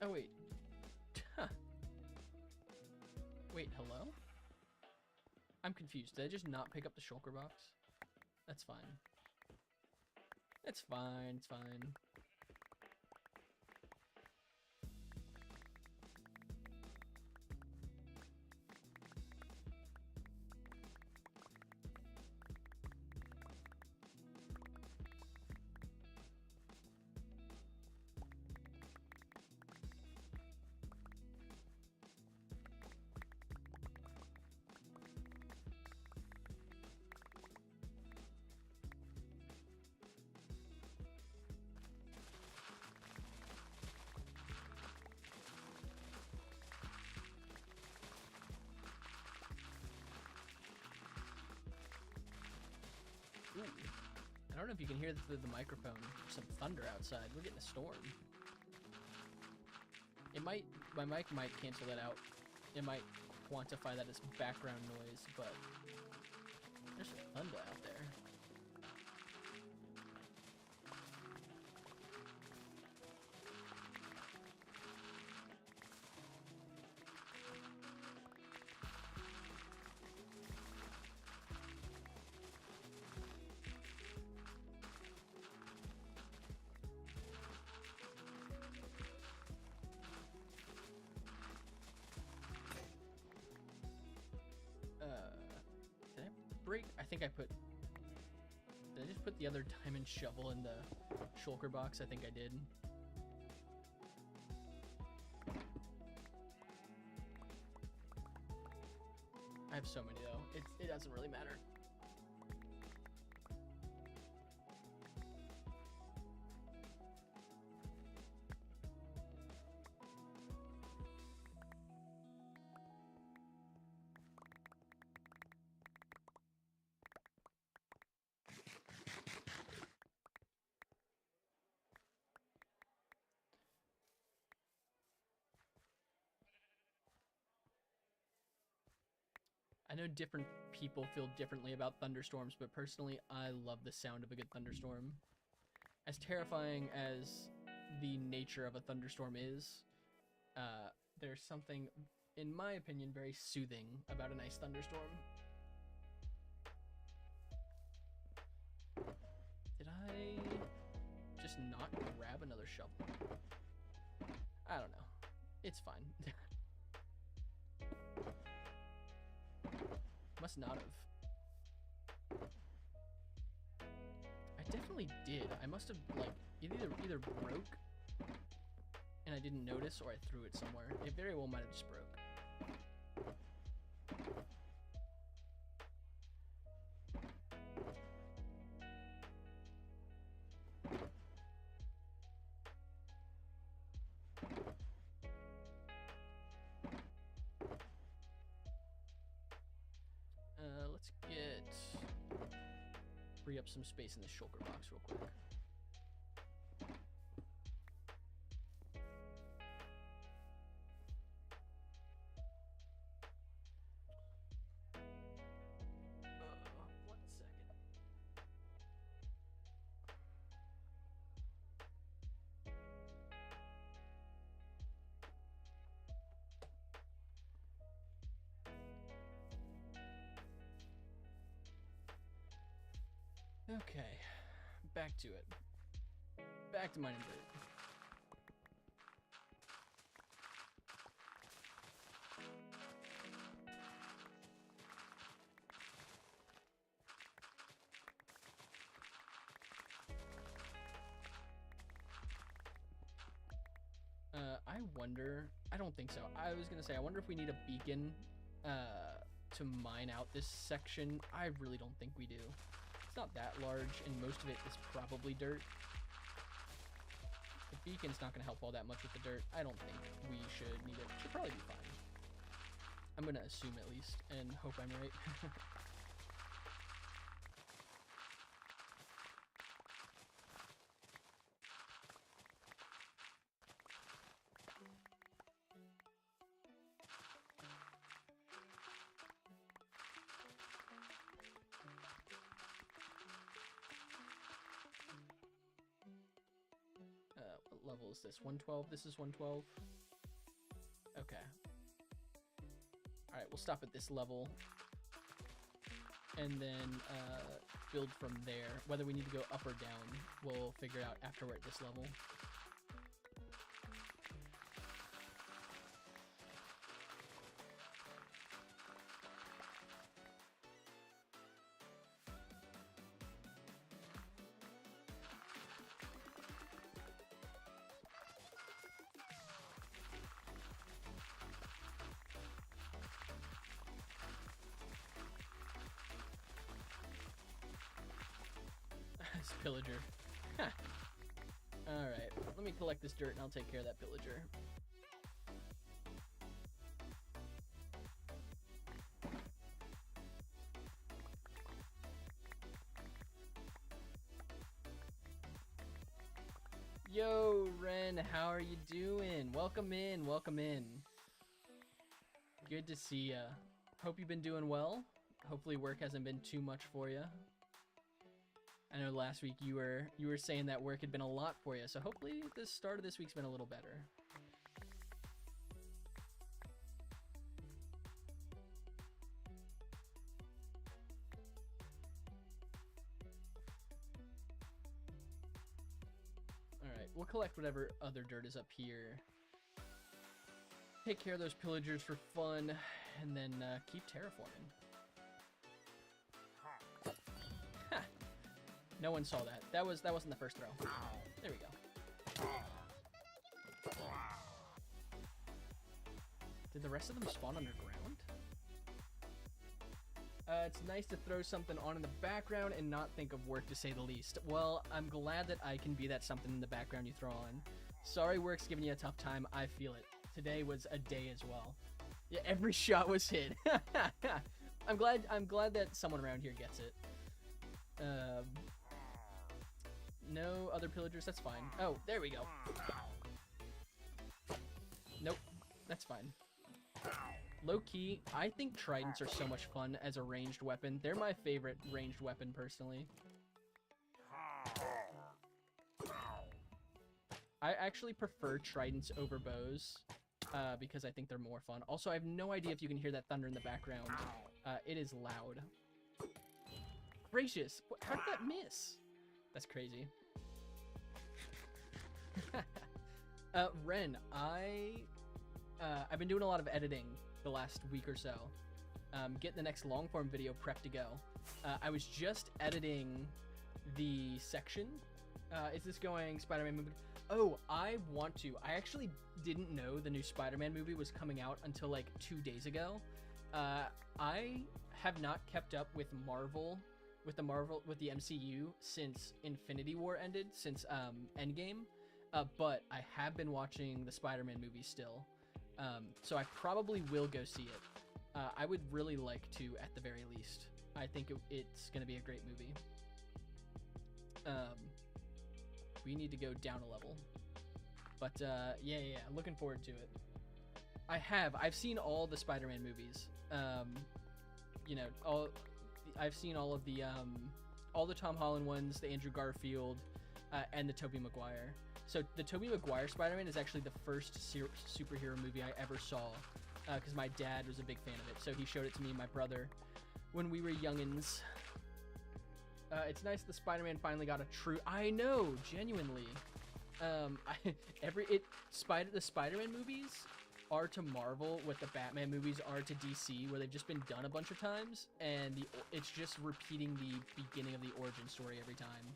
Speaker 1: Oh, wait. Huh. Wait, hello? I'm confused. Did I just not pick up the shulker box? That's fine. It's fine, it's fine. don't know if you can hear through the microphone some thunder outside. We're getting a storm. It might, my mic might cancel that out. It might quantify that as background noise, but there's some thunder out there. Did I break? I think I put... Did I just put the other diamond shovel in the shulker box? I think I did. I have so many though. It doesn't really matter. I know different people feel differently about thunderstorms, but personally, I love the sound of a good thunderstorm. As terrifying as the nature of a thunderstorm is, there's something, in my opinion, very soothing about a nice thunderstorm. Did I just not grab another shovel? I don't know. It's fine. Must not have. I definitely did. I must have, like, it either broke and I didn't notice, or I threw it somewhere. It very well might have just broke. Let's free up some space in the shulker box real quick. One second. Okay, back to it. Back to mining dirt. I wonder, I don't think so. I was gonna say, I wonder if we need a beacon to mine out this section. I really don't think we do. It's not that large, and most of it is probably dirt. The beacon's not gonna help all that much with the dirt. I don't think we should need it. Should probably be fine. I'm gonna assume at least, and hope I'm right. What level is this? 112? This is 112? Okay. Alright, we'll stop at this level. And then build from there. Whether we need to go up or down, we'll figure out after we're at this level. Pillager. Huh. Alright, let me collect this dirt and I'll take care of that pillager. Yo, Ren, how are you doing? Welcome in, welcome in. Good to see ya. Hope you've been doing well. Hopefully work hasn't been too much for you. I know last week you were saying that work had been a lot for you, so hopefully the start of this week's been a little better. Alright, we'll collect whatever other dirt is up here. Take care of those pillagers for fun, and then keep terraforming. Ha! No one saw that. That wasn't the first throw. There we go. Did the rest of them spawn underground? It's nice to throw something on in the background and not think of work, to say the least. Well, I'm glad that I can be that something in the background you throw on. Sorry work's giving you a tough time. I feel it. Today was a day as well. Yeah, every shot was hit. I'm glad that someone around here gets it. No other pillagers, that's fine. Oh, there we go. Nope, that's fine. Low-key, I think tridents are so much fun as a ranged weapon. They're my favorite ranged weapon, personally. I actually prefer tridents over bows, because I think they're more fun. Also, I have no idea if you can hear that thunder in the background. It is loud. Gracious, how did that miss? That's crazy. Ren, I've been doing a lot of editing the last week or so. Getting the next long form video prepped to go. I was just editing the section. Is this going Spider-Man movie? Oh, I want to. I actually didn't know the new Spider-Man movie was coming out until like 2 days ago. I have not kept up with the MCU since Infinity War ended, since Endgame. But I have been watching the Spider-Man movie still. So I probably will go see it. I would really like to, at the very least. I think it's going to be a great movie. We need to go down a level. But yeah, looking forward to it. I've seen all the Spider-Man movies. You know, I've seen all of the Tom Holland ones, the Andrew Garfield, and the Tobey Maguire. So the Tobey Maguire Spider-Man is actually the first superhero movie I ever saw, because my dad was a big fan of it. So he showed it to me and my brother when we were youngins. It's nice the Spider-Man finally got a true... I know, genuinely. The Spider-Man movies are to Marvel what the Batman movies are to DC, where they've just been done a bunch of times, and it's just repeating the beginning of the origin story every time.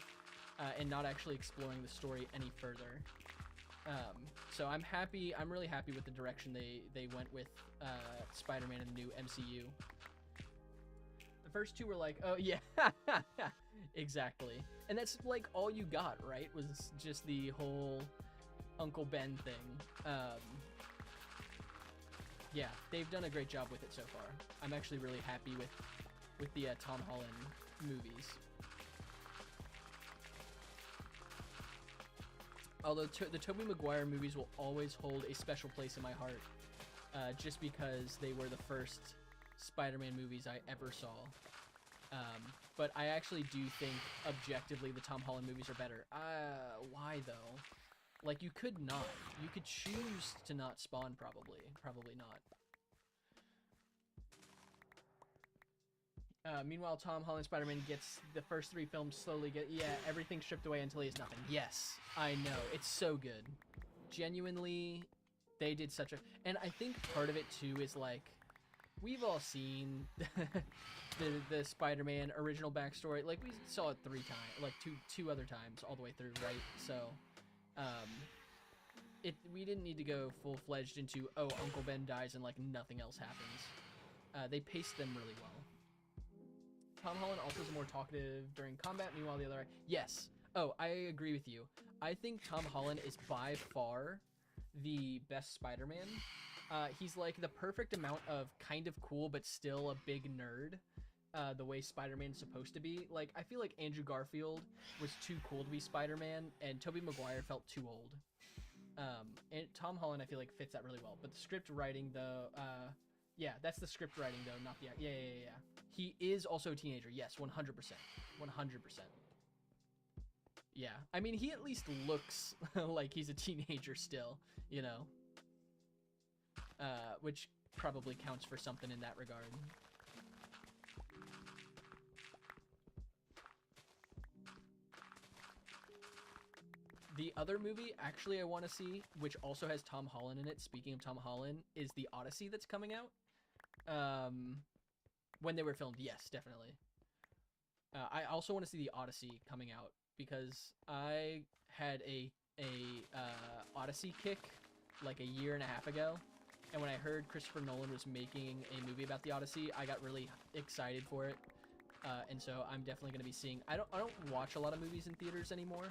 Speaker 1: And not actually exploring the story any further. So I'm really happy with the direction they went with Spider-Man in the new MCU. The first two were like, oh yeah, exactly. And that's like all you got, right? Was just the whole Uncle Ben thing. Yeah, they've done a great job with it so far. I'm actually really happy with the Tom Holland movies. Although the Tobey Maguire movies will always hold a special place in my heart, just because they were the first Spider-Man movies I ever saw. But I actually do think, objectively, the Tom Holland movies are better. Why, though? Like, you could not. You could choose to not spawn, probably. Probably not. Meanwhile, Tom Holland Spider-Man gets the first 3 films slowly everything stripped away until he has nothing. Yes, I know. It's so good. Genuinely, they did such a... And I think part of it, too, is, like, we've all seen the Spider-Man original backstory. Like, we saw it 3 times, like, two other times all the way through, right? So, we didn't need to go full-fledged into, oh, Uncle Ben dies and, like, nothing else happens. They paced them really well. Tom Holland also is more talkative during combat, meanwhile the other... Yes. Oh, I agree with you. I think Tom Holland is by far the best Spider-Man. He's like the perfect amount of kind of cool but still a big nerd. the way Spider-Man's supposed to be. Like, I feel like Andrew Garfield was too cool to be Spider-Man, and Tobey Maguire felt too old. And Tom Holland, I feel like, fits that really well. But the script writing, though, yeah, that's the script writing, though, not the... Yeah. He is also a teenager. Yes, 100%. 100%. Yeah. I mean, he at least looks like he's a teenager still, you know? Which probably counts for something in that regard. The other movie, actually, I want to see, which also has Tom Holland in it, speaking of Tom Holland, is The Odyssey that's coming out. When they were filmed, yes, definitely. I also want to see The Odyssey coming out, because I had a Odyssey kick like a year and a half ago, and when I heard Christopher Nolan was making a movie about the Odyssey, I got really excited for it. And so I'm definitely going to be seeing... I don't watch a lot of movies in theaters anymore,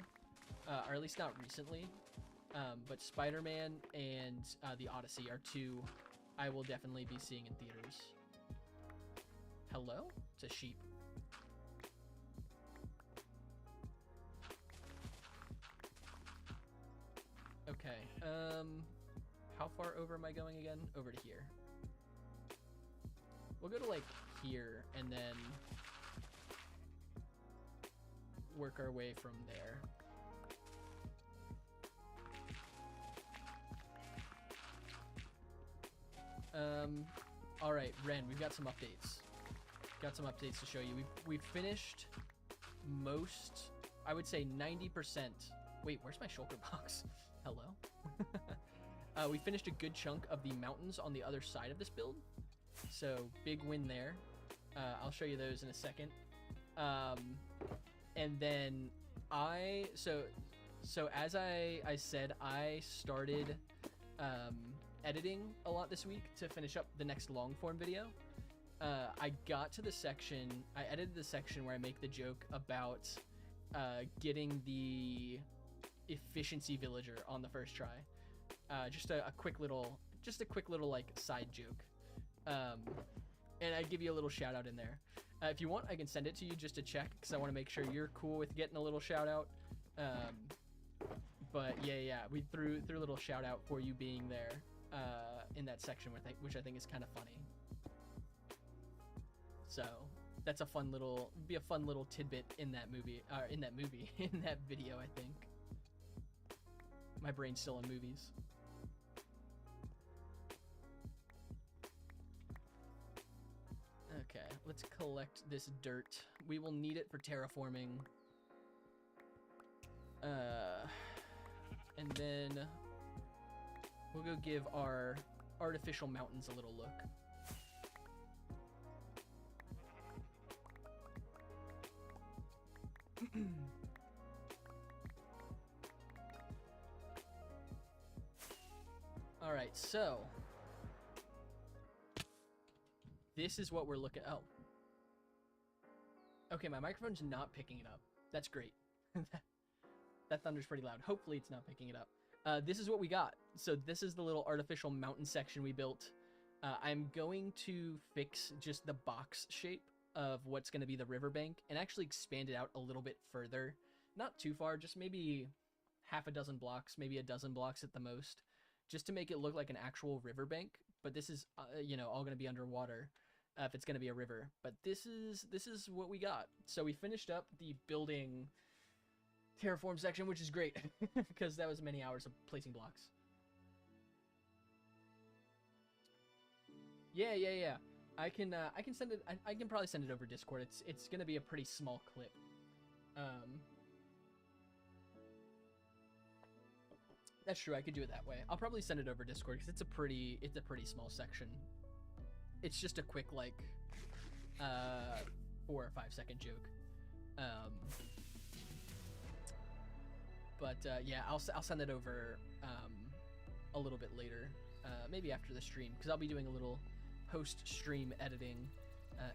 Speaker 1: or at least not recently. But Spider-Man and The Odyssey are two I will definitely be seeing in theaters. Hello? It's a sheep. Okay, how far over am I going again? Over to here. We'll go to, like, here, and then work our way from there. Alright, Ren, we've got some updates. Got some updates to show you. We've finished most, I would say 90%. Wait, where's my shulker box? Hello? We finished a good chunk of the mountains on the other side of this build. So, big win there. I'll show you those in a second. And then so as I said, I started editing a lot this week to finish up the next long form video. I got to the section, I edited the section where I make the joke about getting the efficiency villager on the first try. Just a quick little like side joke. And I give you a little shout out in there. If you want, I can send it to you just to check, because I want to make sure you're cool with getting a little shout out. But yeah, we threw a little shout out for you being there in that section, which I think is kind of funny. So that's a fun little tidbit in that movie, in that video, I think. My brain's still on movies. Okay, let's collect this dirt. We will need it for terraforming. And then we'll go give our artificial mountains a little look. All right, so this is what we're looking at. Oh. Okay, my microphone's not picking it up. That's great. That thunder's pretty loud. Hopefully it's not picking it up. This is what we got. So this is the little artificial mountain section we built. I'm going to fix just the box shape of what's going to be the riverbank and actually expand it out a little bit further. Not too far, just maybe half a dozen blocks, maybe a dozen blocks at the most, just to make it look like an actual riverbank. But this is, all going to be underwater if it's going to be a river. But this is what we got. So we finished up the building Terraform section, which is great because that was many hours of placing blocks. Yeah. I can send it. I can probably send it over Discord. It's gonna be a pretty small clip. That's true. I could do it that way. I'll probably send it over Discord because it's a pretty small section. It's just a quick 4 or 5 second joke. But yeah, I'll send it over a little bit later, maybe after the stream, because I'll be doing a little post-stream editing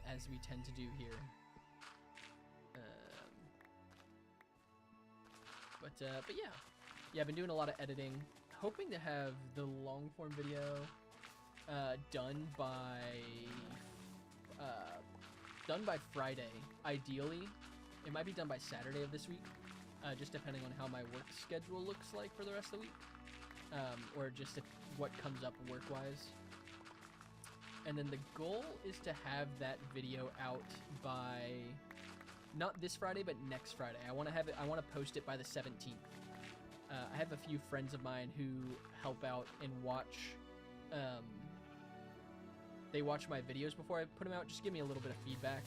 Speaker 1: as we tend to do here. But yeah, I've been doing a lot of editing, hoping to have the long form video done by done by Friday, ideally. It might be done by Saturday of this week, just depending on how my work schedule looks like for the rest of the week, or just what comes up work-wise. And then the goal is to have that video out by, not this Friday, but next Friday. I want to post it by the 17th. I have a few friends of mine who help out and watch, they watch my videos before I put them out, just give me a little bit of feedback.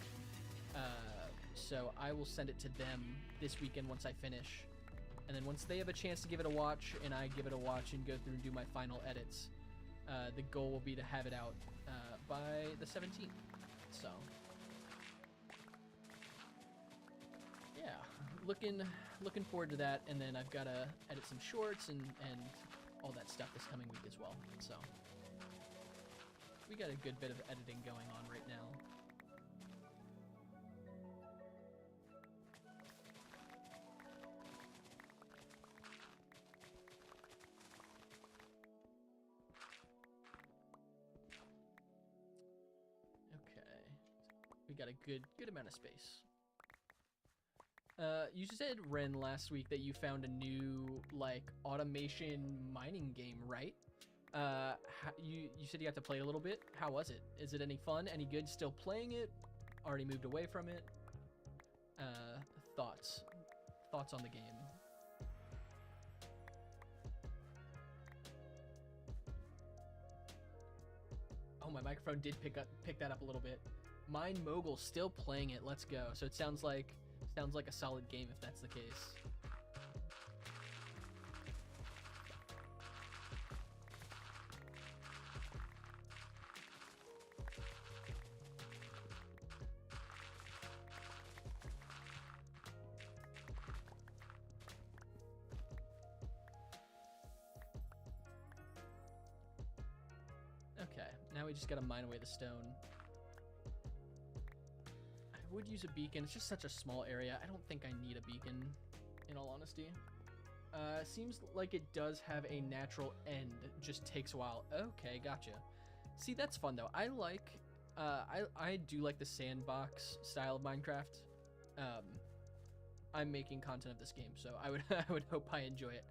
Speaker 1: So I will send it to them this weekend once I finish. And then once they have a chance to give it a watch and I give it a watch and go through and do my final edits, the goal will be to have it out by the 17th. So yeah, looking forward to that. And then I've got to edit some shorts and all that stuff this coming week as well. So we got a good bit of editing going on right now. We got a good amount of space. You said, Ren, last week that you found a new, like, automation mining game, right? You said you got to play a little bit. How was it? Is it any fun? Any good? Still playing it? Already moved away from it? Thoughts on the game? Oh, my microphone did pick that up a little bit. Mine Mogul still playing it. Let's go. So it sounds like a solid game if that's the case. Okay, now we just gotta mine away the stone. I would use a beacon. It's just such a small area. I don't think I need a beacon, in all honesty. Seems like it does have a natural end. Just takes a while. Okay, gotcha. See, that's fun though. I like, I do like the sandbox style of Minecraft. I'm making content of this game, so I would hope I enjoy it.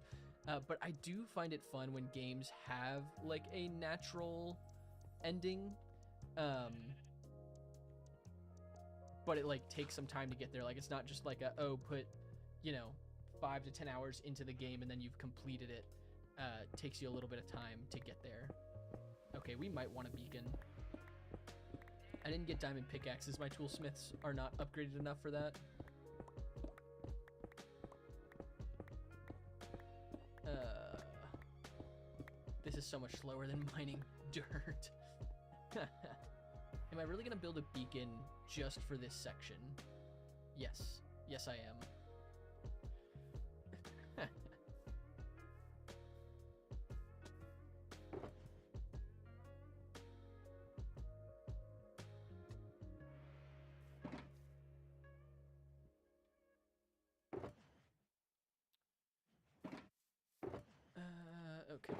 Speaker 1: But I do find it fun when games have like a natural ending, but it like takes some time to get there. Like it's not just like put 5 to 10 hours into the game and then you've completed it. Takes you a little bit of time to get there. Okay, we might want a beacon. I didn't get diamond pickaxes. My toolsmiths are not upgraded enough for that. This is so much slower than mining dirt. Am I really gonna build a beacon just for this section? Yes. Yes, I am. Okay.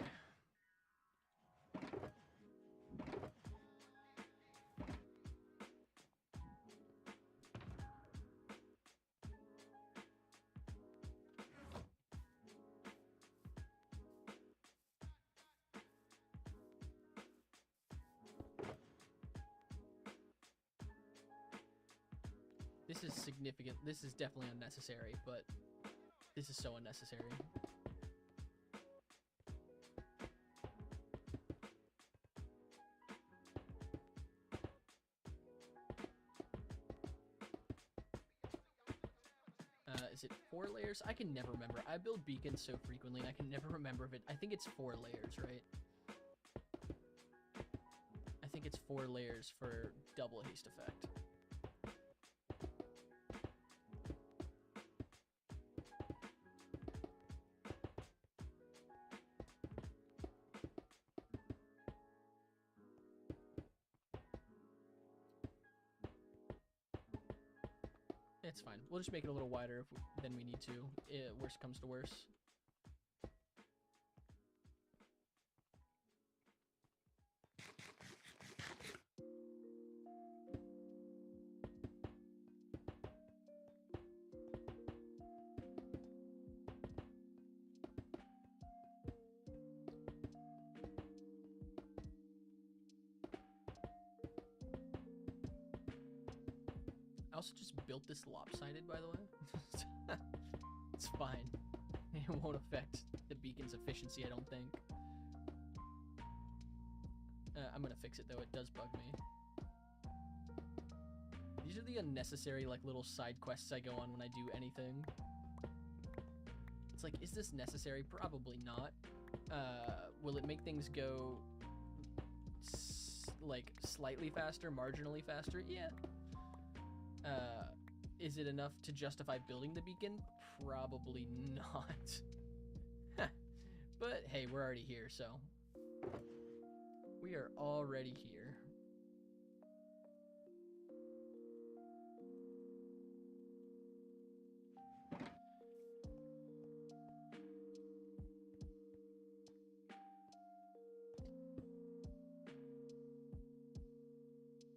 Speaker 1: This is significant. This is definitely unnecessary, but this is so unnecessary. Is it 4 layers? I can never remember. I build beacons so frequently, and I can never remember if it... I think it's 4 layers, right? I think it's 4 layers for double haste effect. It's fine. We'll just make it a little wider than we need to. Worst comes to worst. I also just built this lopsided, by the way. It's fine. It won't affect the beacon's efficiency, I don't think. I'm gonna fix it though, it does bug me. These are the unnecessary like little side quests I go on when I do anything. It's like, is this necessary? Probably not. Will it make things go like slightly faster, marginally faster? Yeah. Is it enough to justify building the beacon? Probably not. But hey, we're already here, so we are already here.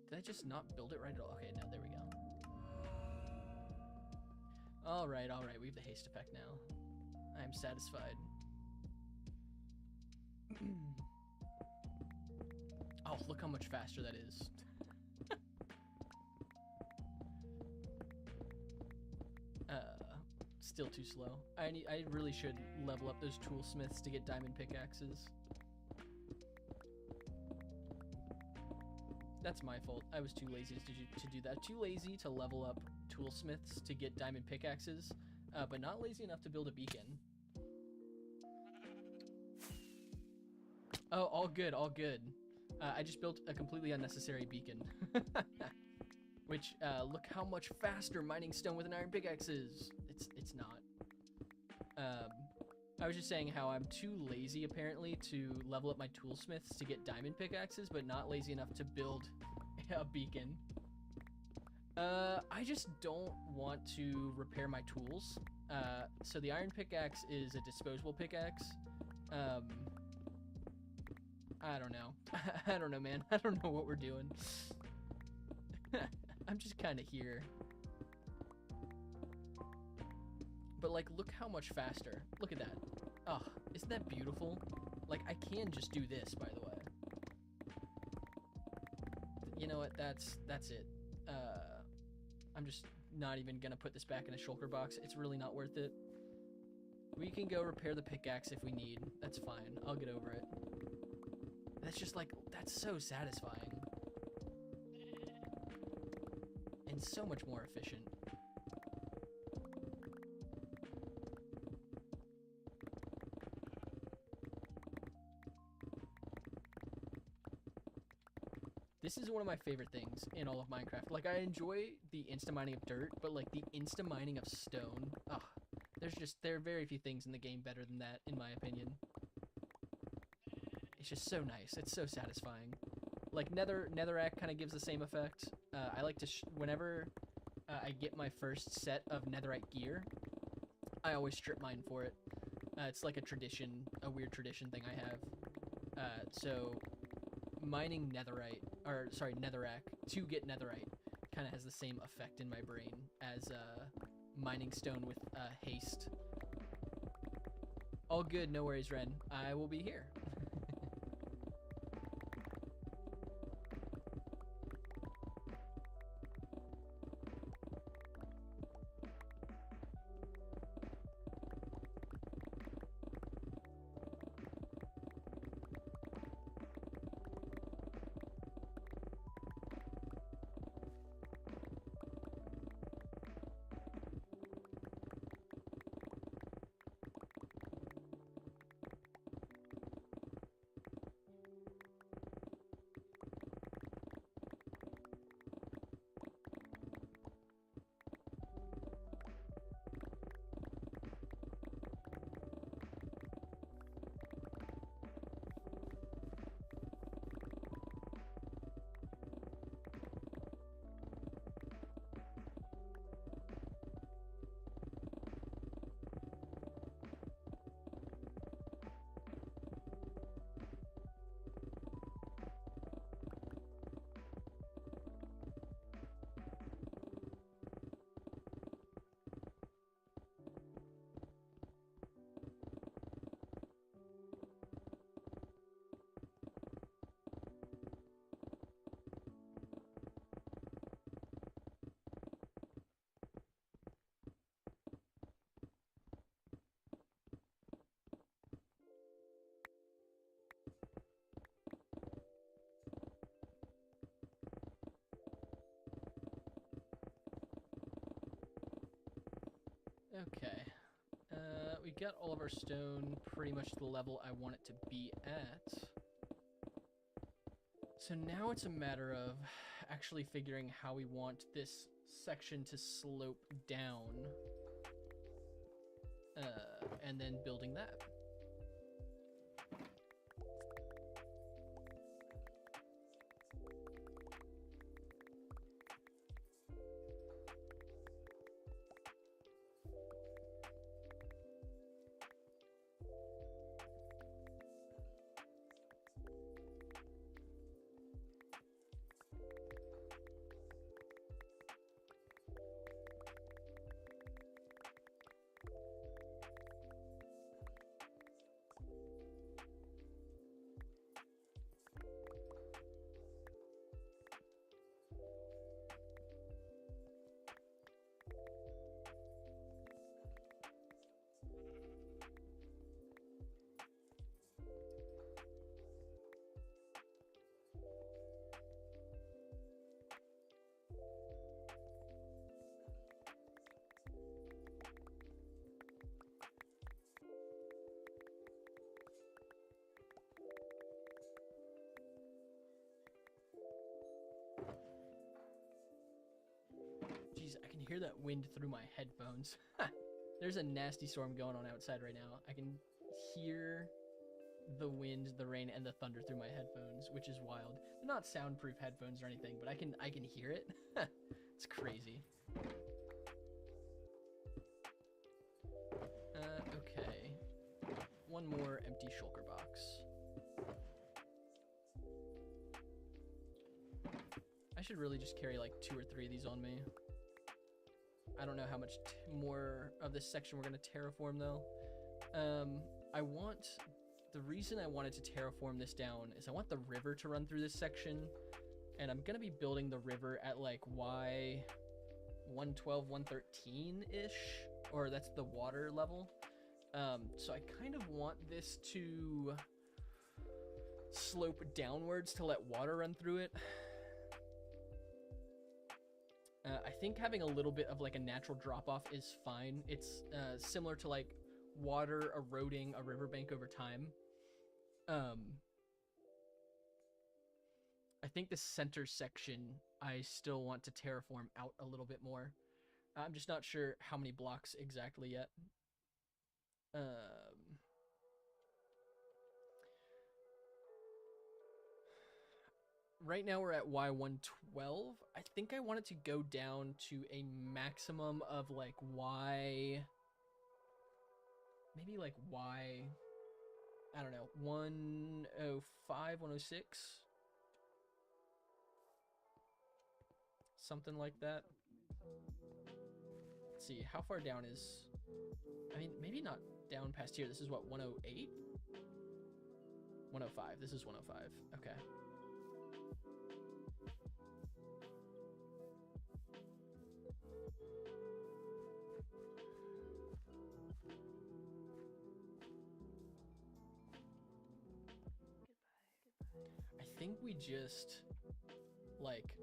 Speaker 1: Did I just not build it right at all? Okay, now there we go. All right, we have the haste effect now. I'm satisfied. Oh, look how much faster that is. Still too slow. I really should level up those toolsmiths to get diamond pickaxes. That's my fault. I was too lazy to do that. Too lazy to level up toolsmiths to get diamond pickaxes, but not lazy enough to build a beacon. Oh, all good, all good. I just built a completely unnecessary beacon. Which, look how much faster mining stone with an iron pickaxe is. It's not. I was just saying how I'm too lazy, apparently, to level up my toolsmiths to get diamond pickaxes, but not lazy enough to build a beacon. I just don't want to repair my tools. So the iron pickaxe is a disposable pickaxe. I don't know. I don't know, man. I don't know what we're doing. I'm just kind of here. But, like, look how much faster. Look at that. Oh, isn't that beautiful? Like, I can just do this, by the way. You know what? That's it. I'm just not even gonna put this back in a shulker box. It's really not worth it. We can go repair the pickaxe if we need. That's fine. I'll get over it. That's just, like, that's so satisfying. And so much more efficient. This is one of my favorite things in all of Minecraft. Like, I enjoy the insta-mining of dirt, but, like, the insta-mining of stone, ugh. There are very few things in the game better than that, in my opinion. It's just so nice. It's so satisfying. Like, netherrack kind of gives the same effect. I like to, whenever I get my first set of netherite gear, I always strip mine for it. It's like a tradition, a weird tradition thing I have. So mining netherrack to get netherite kind of has the same effect in my brain as mining stone with haste. All good, no worries, Ren. I will be here. Okay. We got all of our stone pretty much the level I want it to be at. So now it's a matter of actually figuring how we want this section to slope down. And then building that. Jeez, I can hear that wind through my headphones. There's a nasty storm going on outside right now. I can hear the wind, the rain, and the thunder through my headphones, which is wild. They're not soundproof headphones or anything, but I can hear it. It's crazy. Okay. One more empty shulker box. I should really just carry like 2 or 3 of these on me. I don't know how much more of this section we're going to terraform though. The reason I wanted to terraform this down is I want the river to run through this section, and I'm going to be building the river at like Y 112, 113-ish, or that's the water level. So I kind of want this to slope downwards to let water run through it. I think having a little bit of like a natural drop-off is fine. It's similar to like water eroding a riverbank over time. I think the center section I still want to terraform out a little bit more. I'm just not sure how many blocks exactly yet. Right now we're at Y112. I think I want it to go down to a maximum of like maybe like I don't know, 105, 106. Something like that. Let's see, how far down is... I mean, maybe not down past here. This is what, 108? 105. This is 105. Okay. I think we just, like,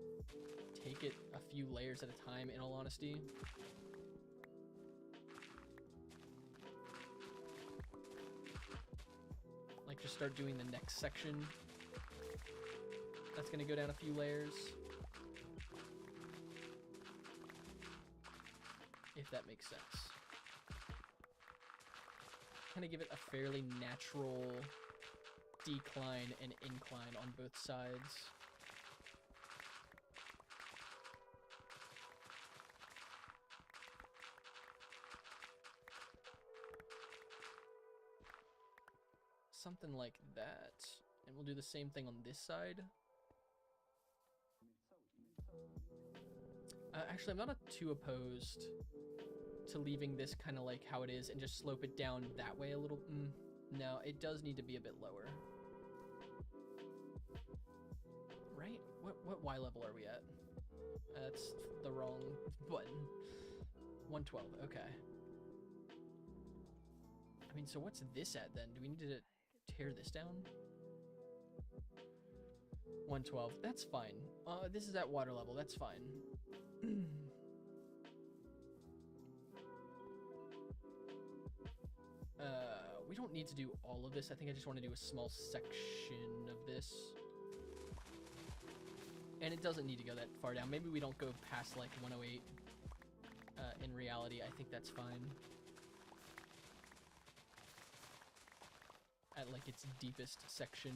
Speaker 1: take it a few layers at a time, in all honesty. Like, just start doing the next section. That's gonna go down a few layers. If that makes sense. Kind of give it a fairly natural decline and incline on both sides. Something like that. And we'll do the same thing on this side. Actually, I'm not too opposed to leaving this kind of like how it is and just slope it down that way a little. No, it does need to be a bit lower. Right? What Y level are we at? That's the wrong button. 112, okay. I mean, so what's this at then? Do we need to tear this down? 112, that's fine. This is at water level, that's fine. We don't need to do all of this. I think I just want to do a small section of this. And it doesn't need to go that far down. Maybe we don't go past like 108. In reality, I think that's fine. At like its deepest section.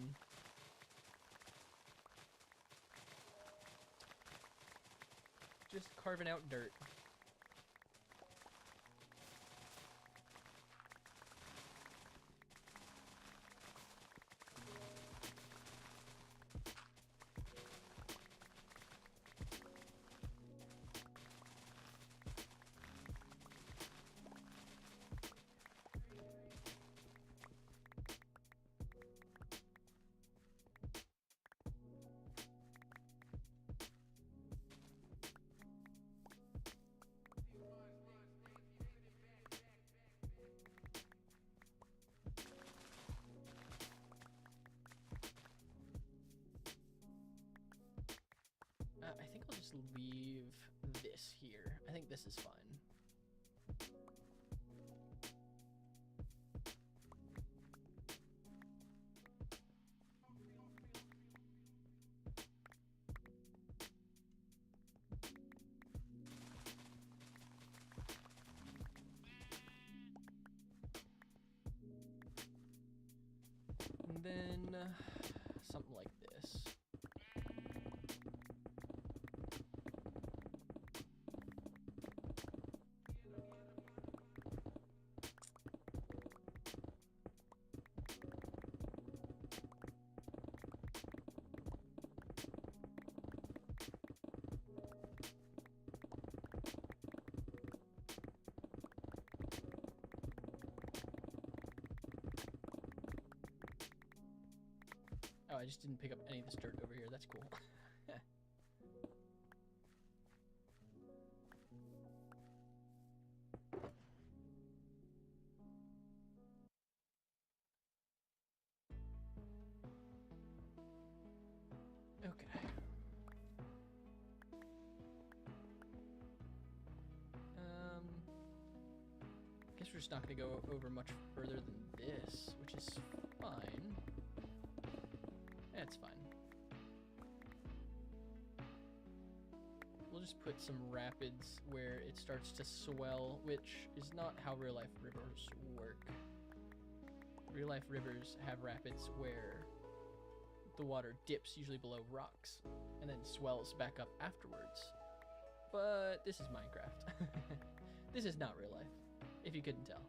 Speaker 1: Just carving out dirt. I think I'll just leave this here. I think this is fine. And then something like this. Oh, I just didn't pick up any of this dirt over here. That's cool. Okay. Guess we're just not going to go over much further than this, which is fine. That's fine. We'll just put some rapids where it starts to swell, which is not how real-life rivers work. Real-life rivers have rapids where the water dips, usually below rocks, and then swells back up afterwards. But this is Minecraft. This is not real life, if you couldn't tell.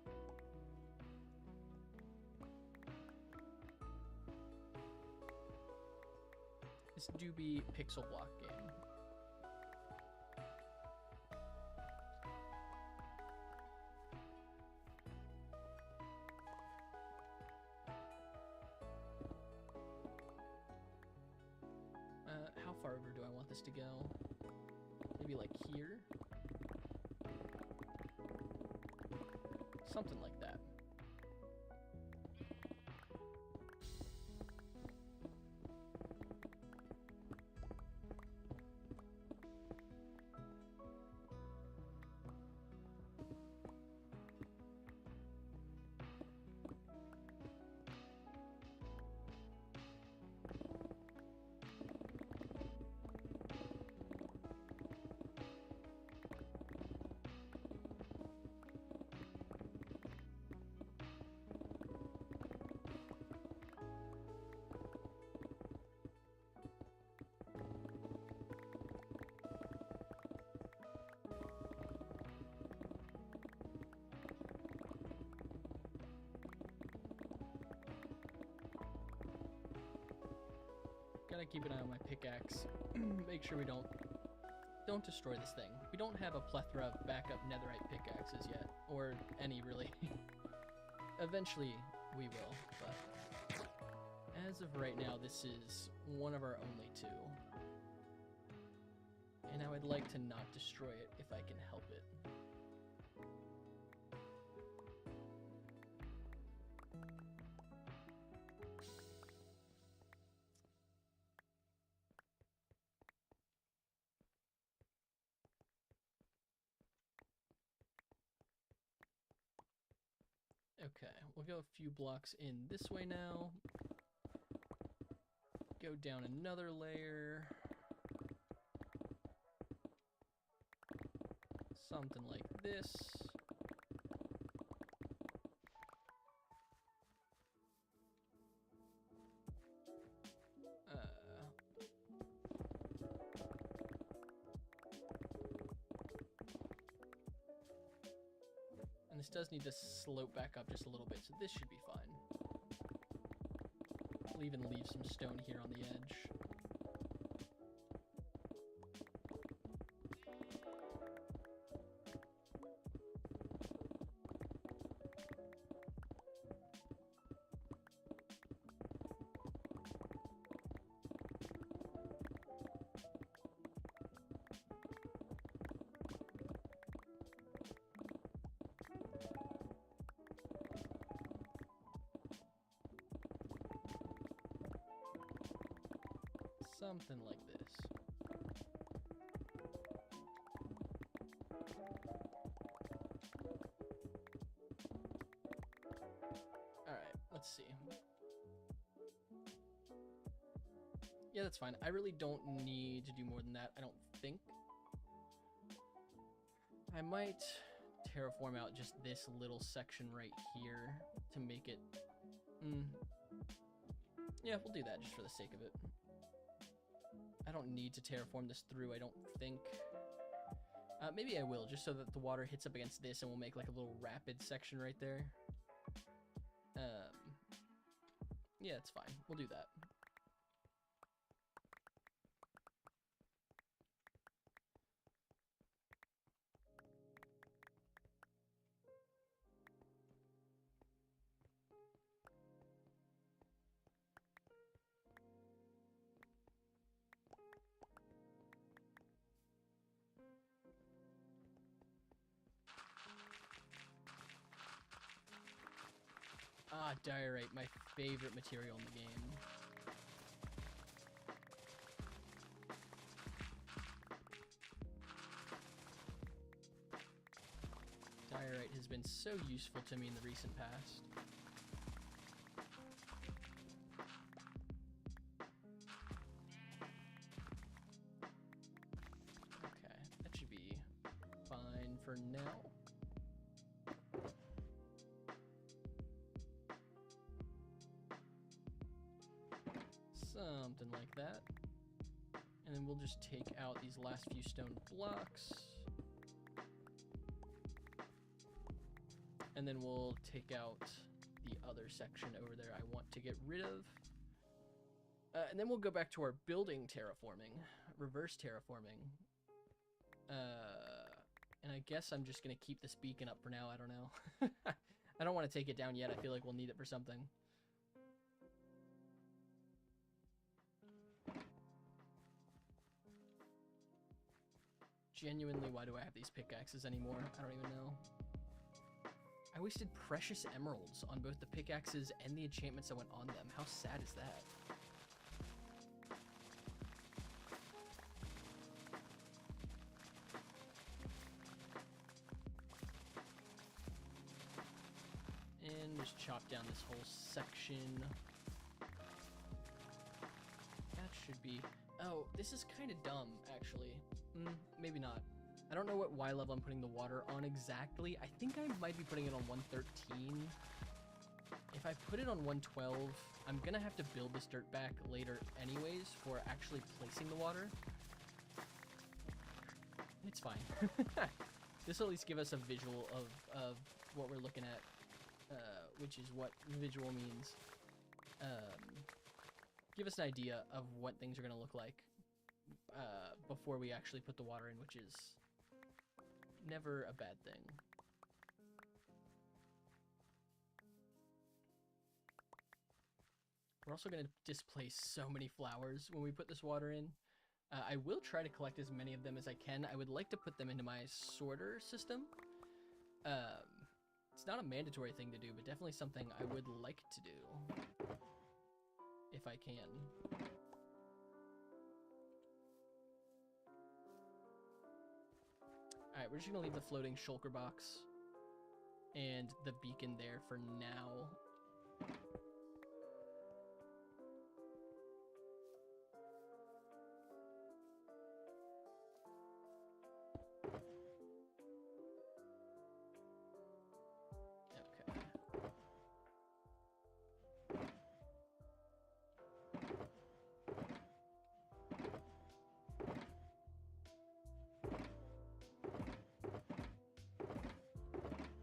Speaker 1: This do be pixel block game. How far over do I want this to go? Maybe like here? Something like that. Gotta keep an eye on my pickaxe. Make sure we don't destroy this thing. We don't have a plethora of backup netherite pickaxes yet, or any really. Eventually we will, but as of right now, this is one of our only two. And I would like to not destroy it if I can help it. Okay, we'll go a few blocks in this way now. Go down another layer. Something like this. And this does need to slope back up just a little bit, so this should be fine. We'll even leave some stone here on the edge. Something like this. Alright, let's see. Yeah, that's fine. I really don't need to do more than that, I don't think. I might terraform out just this little section right here to make it... Yeah, we'll do that just for the sake of it. I don't need to terraform this through, I don't think. Maybe I will, just so that the water hits up against this and we'll make like a little rapid section right there. Yeah, it's fine. We'll do that. Ah, diorite, my favorite material in the game. Diorite has been so useful to me in the recent past. Okay, that should be fine for now. Something like that. And then we'll just take out these last few stone blocks. And then we'll take out the other section over there I want to get rid of. And then we'll go back to our building terraforming, reverse terraforming. And I guess I'm just going to keep this beacon up for now. I don't know. I don't want to take it down yet. I feel like we'll need it for something. Genuinely, why do I have these pickaxes anymore? I don't even know. I wasted precious emeralds on both the pickaxes and the enchantments that went on them. How sad is that? And just chop down this whole section. That should be... Oh, this is kind of dumb, actually. Maybe not. I don't know what Y level I'm putting the water on exactly. I think I might be putting it on 113. If I put it on 112, I'm gonna have to build this dirt back later anyways for actually placing the water. It's fine. This will at least give us a visual of what we're looking at, which is what visual means. Give us an idea of what things are gonna look like before we actually put the water in, which is never a bad thing. We're also going to displace so many flowers when we put this water in. I will try to collect as many of them as I can. I would like to put them into my sorter system. It's not a mandatory thing to do, but definitely something I would like to do. If I can. Alright, we're just going to leave the floating shulker box and the beacon there for now.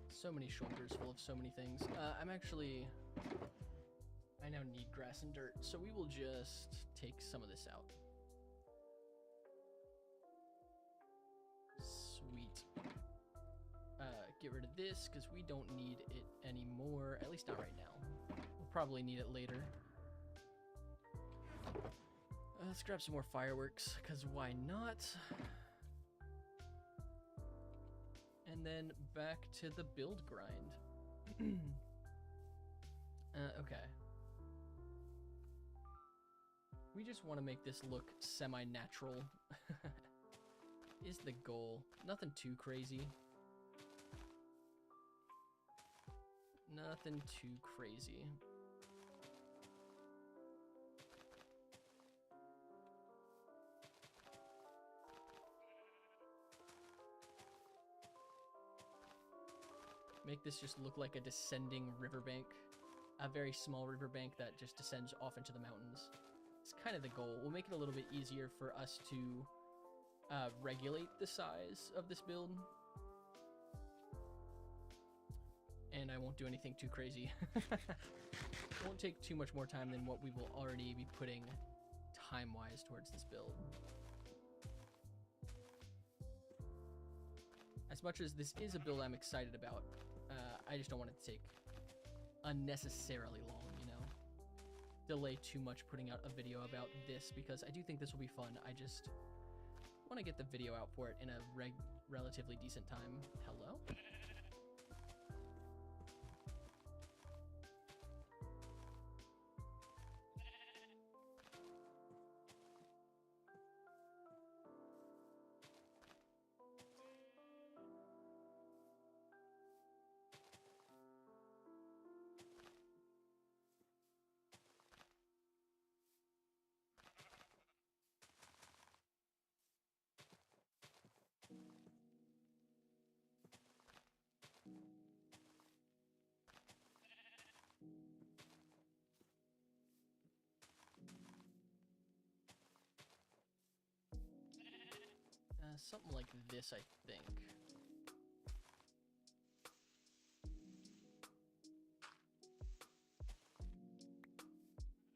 Speaker 1: So many shoulders full of so many things. I now need grass and dirt, so we will just take some of this out. Sweet. Get rid of this, because we don't need it anymore, at least not right now. We'll probably need it later. Let's grab some more fireworks, because why not? And then back to the build grind. Okay. We just want to make this look semi-natural. Is the goal. Nothing too crazy. Nothing too crazy. Make this just look like a descending riverbank. A very small riverbank that just descends off into the mountains. It's kind of the goal. We'll make it a little bit easier for us to regulate the size of this build. And I won't do anything too crazy. It won't take too much more time than what we will already be putting time-wise towards this build. As much as this is a build I'm excited about, I just don't want it to take unnecessarily long, you know? Delay too much putting out a video about this, because I do think this will be fun. I just want to get the video out for it in a relatively decent time. Hello? Something like this, I think.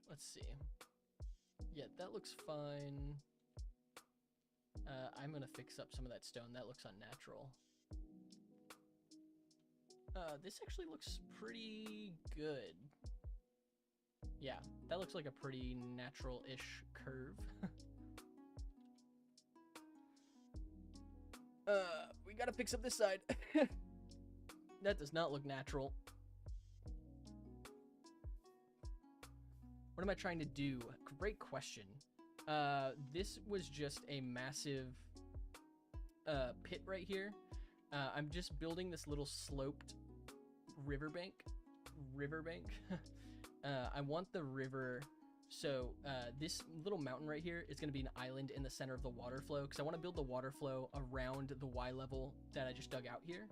Speaker 1: Let's see. Yeah, that looks fine. I'm gonna fix up some of that stone. That looks unnatural. This actually looks pretty good. Yeah, that looks like a pretty natural-ish curve. We gotta fix up this side. That does not look natural. What am I trying to do? Great question. This was just a massive pit right here. I'm just building this little sloped riverbank. I want the river. So this little mountain right here is going to be an island in the center of the water flow, because I want to build the water flow around the Y level that I just dug out here.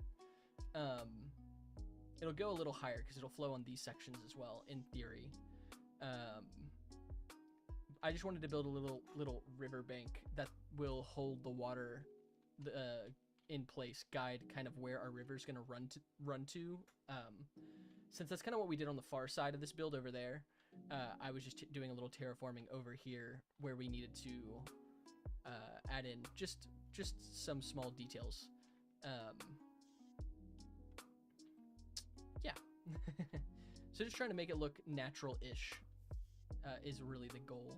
Speaker 1: It'll go a little higher because it'll flow on these sections as well, in theory. I just wanted to build a little riverbank that will hold the water in place, guide kind of where our river's going to run to. Since that's kind of what we did on the far side of this build over there. I was just doing a little terraforming over here where we needed to add in just some small details. Yeah. So just trying to make it look natural-ish is really the goal.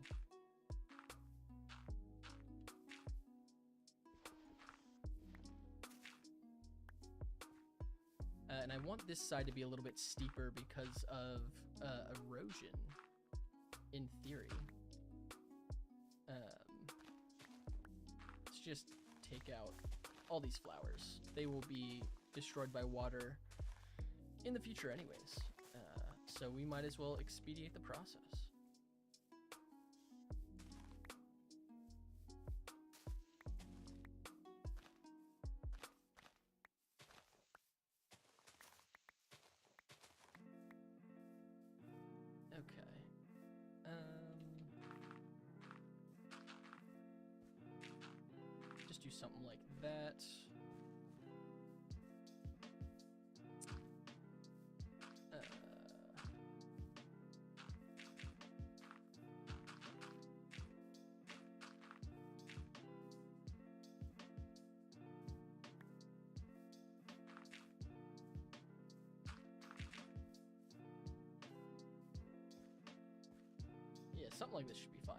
Speaker 1: And I want this side to be a little bit steeper because of erosion, in theory. Let's just take out all these flowers. They will be destroyed by water in the future anyways. So we might as well expedite the process. Okay. Just do something like that. Yeah, something like this should be fine.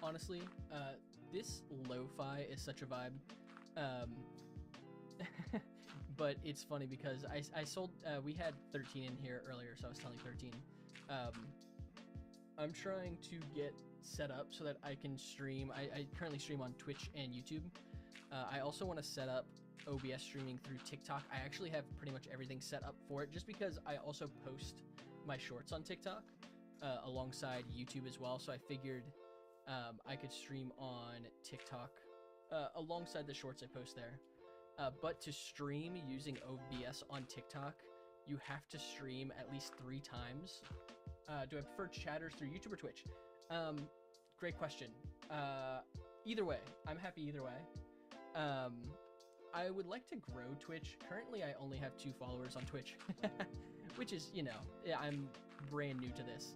Speaker 1: Honestly, this lo-fi is such a vibe. But it's funny because I sold, we had 13 in here earlier, so I was telling 13. I'm trying to get set up so that I can stream. I currently stream on Twitch and YouTube. I also want to set up OBS streaming through TikTok. I actually have pretty much everything set up for it, just because I also post my shorts on TikTok alongside YouTube as well. So I figured I could stream on TikTok alongside the shorts I post there. But to stream using OBS on TikTok, you have to stream at least 3 times. Do I prefer chatters through YouTube or Twitch? Great question. Either way, I'm happy either way. I would like to grow Twitch. Currently, I only have 2 followers on Twitch, which is, you know, I'm brand new to this.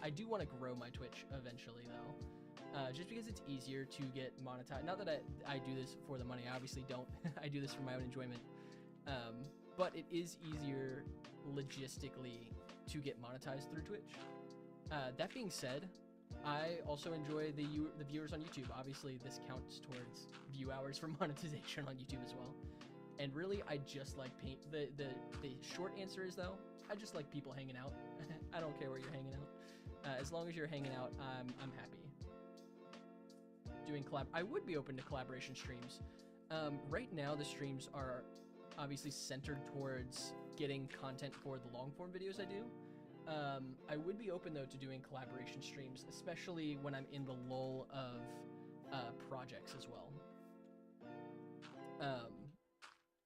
Speaker 1: I do want to grow my Twitch eventually, though, just because it's easier to get monetized. Not that I do this for the money. I obviously don't. I do this for my own enjoyment. But it is easier logistically to get monetized through Twitch. That being said, I also enjoy the viewers on YouTube. Obviously, this counts towards view hours for monetization on YouTube as well. And really, I just like the short answer is, though, I just like people hanging out. I don't care where you're hanging out. As long as you're hanging out, I'm happy. Doing I would be open to collaboration streams. Right now, the streams are obviously centered towards getting content for the long form videos I do. I would be open, though, to doing collaboration streams, especially when I'm in the lull of projects as well.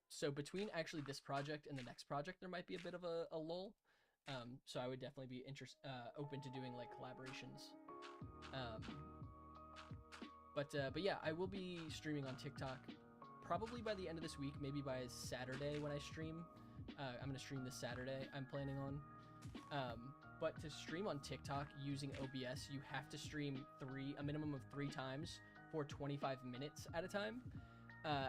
Speaker 1: So between actually this project and the next project, there might be a bit of a lull. So I would definitely be open to doing like collaborations. But yeah, I will be streaming on TikTok probably by the end of this week, maybe by Saturday when I stream. I'm going to stream this Saturday, I'm planning on. But to stream on TikTok using OBS, you have to stream a minimum of 3 times for 25 minutes at a time.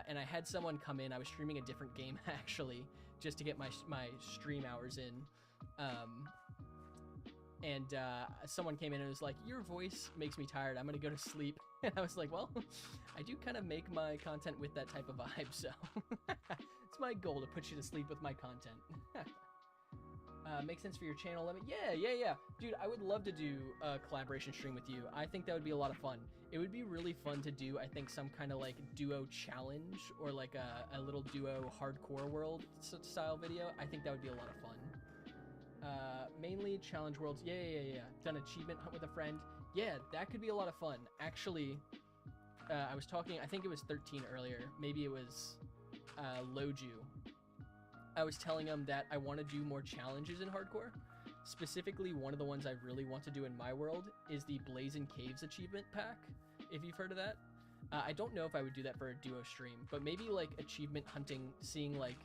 Speaker 1: And I had someone come in. I was streaming a different game actually, just to get my stream hours in. And someone came in and was like, "Your voice makes me tired. I'm gonna go to sleep." And I was like, "Well, I do kind of make my content with that type of vibe, so it's my goal to put you to sleep with my content." Makes sense for your channel limit. Yeah. Dude, I would love to do a collaboration stream with you. I think that would be a lot of fun. It would be really fun to do, I think, some kind of like duo challenge or like a little duo hardcore world style video. I think that would be a lot of fun. Mainly challenge worlds. Yeah. Done achievement hunt with a friend. Yeah, that could be a lot of fun. Actually, I was talking, I think it was 13 earlier. Maybe it was Loju. I was telling him that I want to do more challenges in hardcore. Specifically, one of the ones I really want to do in my world is the Blazing Caves achievement pack, if you've heard of that. I don't know if I would do that for a duo stream, but maybe like achievement hunting, seeing like,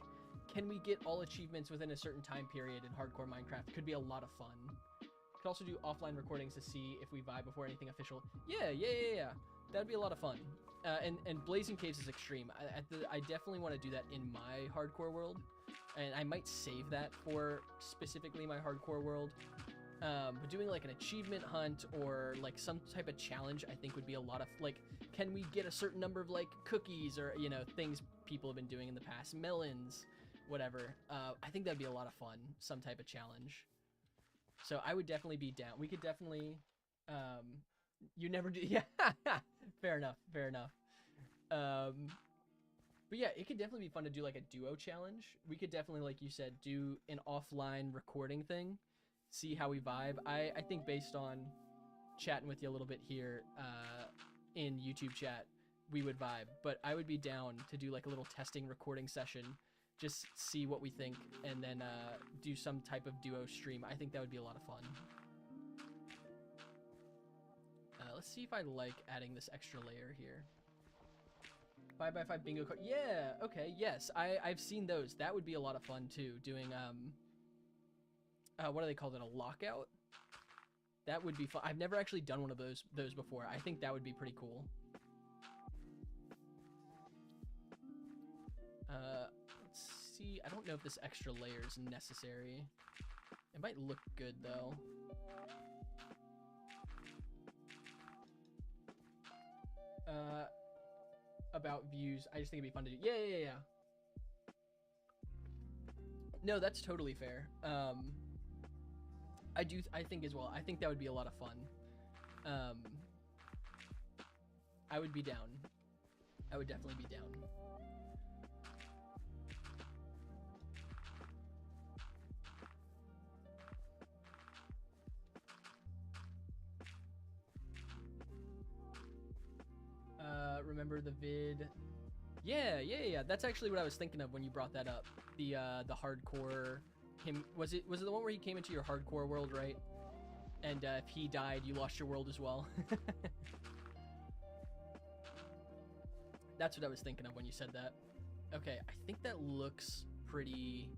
Speaker 1: can we get all achievements within a certain time period in hardcore Minecraft? Could be a lot of fun. Could also do offline recordings to see if we vibe before anything official. Yeah. That'd be a lot of fun. And Blazing Caves is extreme. I definitely want to do that in my hardcore world. And I might save that for specifically my hardcore world. But doing like an achievement hunt or like some type of challenge, I think would be a lot of like, can we get a certain number of like cookies or, you know, things people have been doing in the past, melons, whatever. I think that'd be a lot of fun, some type of challenge. So I would definitely be down. We could definitely, you never do. Yeah, fair enough. But yeah, it could definitely be fun to do like a duo challenge. We could definitely, like you said, do an offline recording thing, see how we vibe. I think based on chatting with you a little bit here in YouTube chat, we would vibe. But I would be down to do like a little testing recording session, just see what we think, and then do some type of duo stream. I think that would be a lot of fun. Let's see if I like adding this extra layer here. 5x5 bingo card. Yeah, okay, yes. I've seen those. That would be a lot of fun too. Doing what do they call it? A lockout? That would be fun. I've never actually done one of those before. I think that would be pretty cool. Let's see. I don't know if this extra layer is necessary. It might look good though. About views, I just think it'd be fun to do. Yeah. No, that's totally fair. I think as well. I think that would be a lot of fun. I would be down. I would definitely be down. Remember the vid? Yeah. That's actually what I was thinking of when you brought that up. The hardcore him. Was it the one where he came into your hardcore world, right? And if he died, you lost your world as well. That's what I was thinking of when you said that. Okay, I think that looks pretty.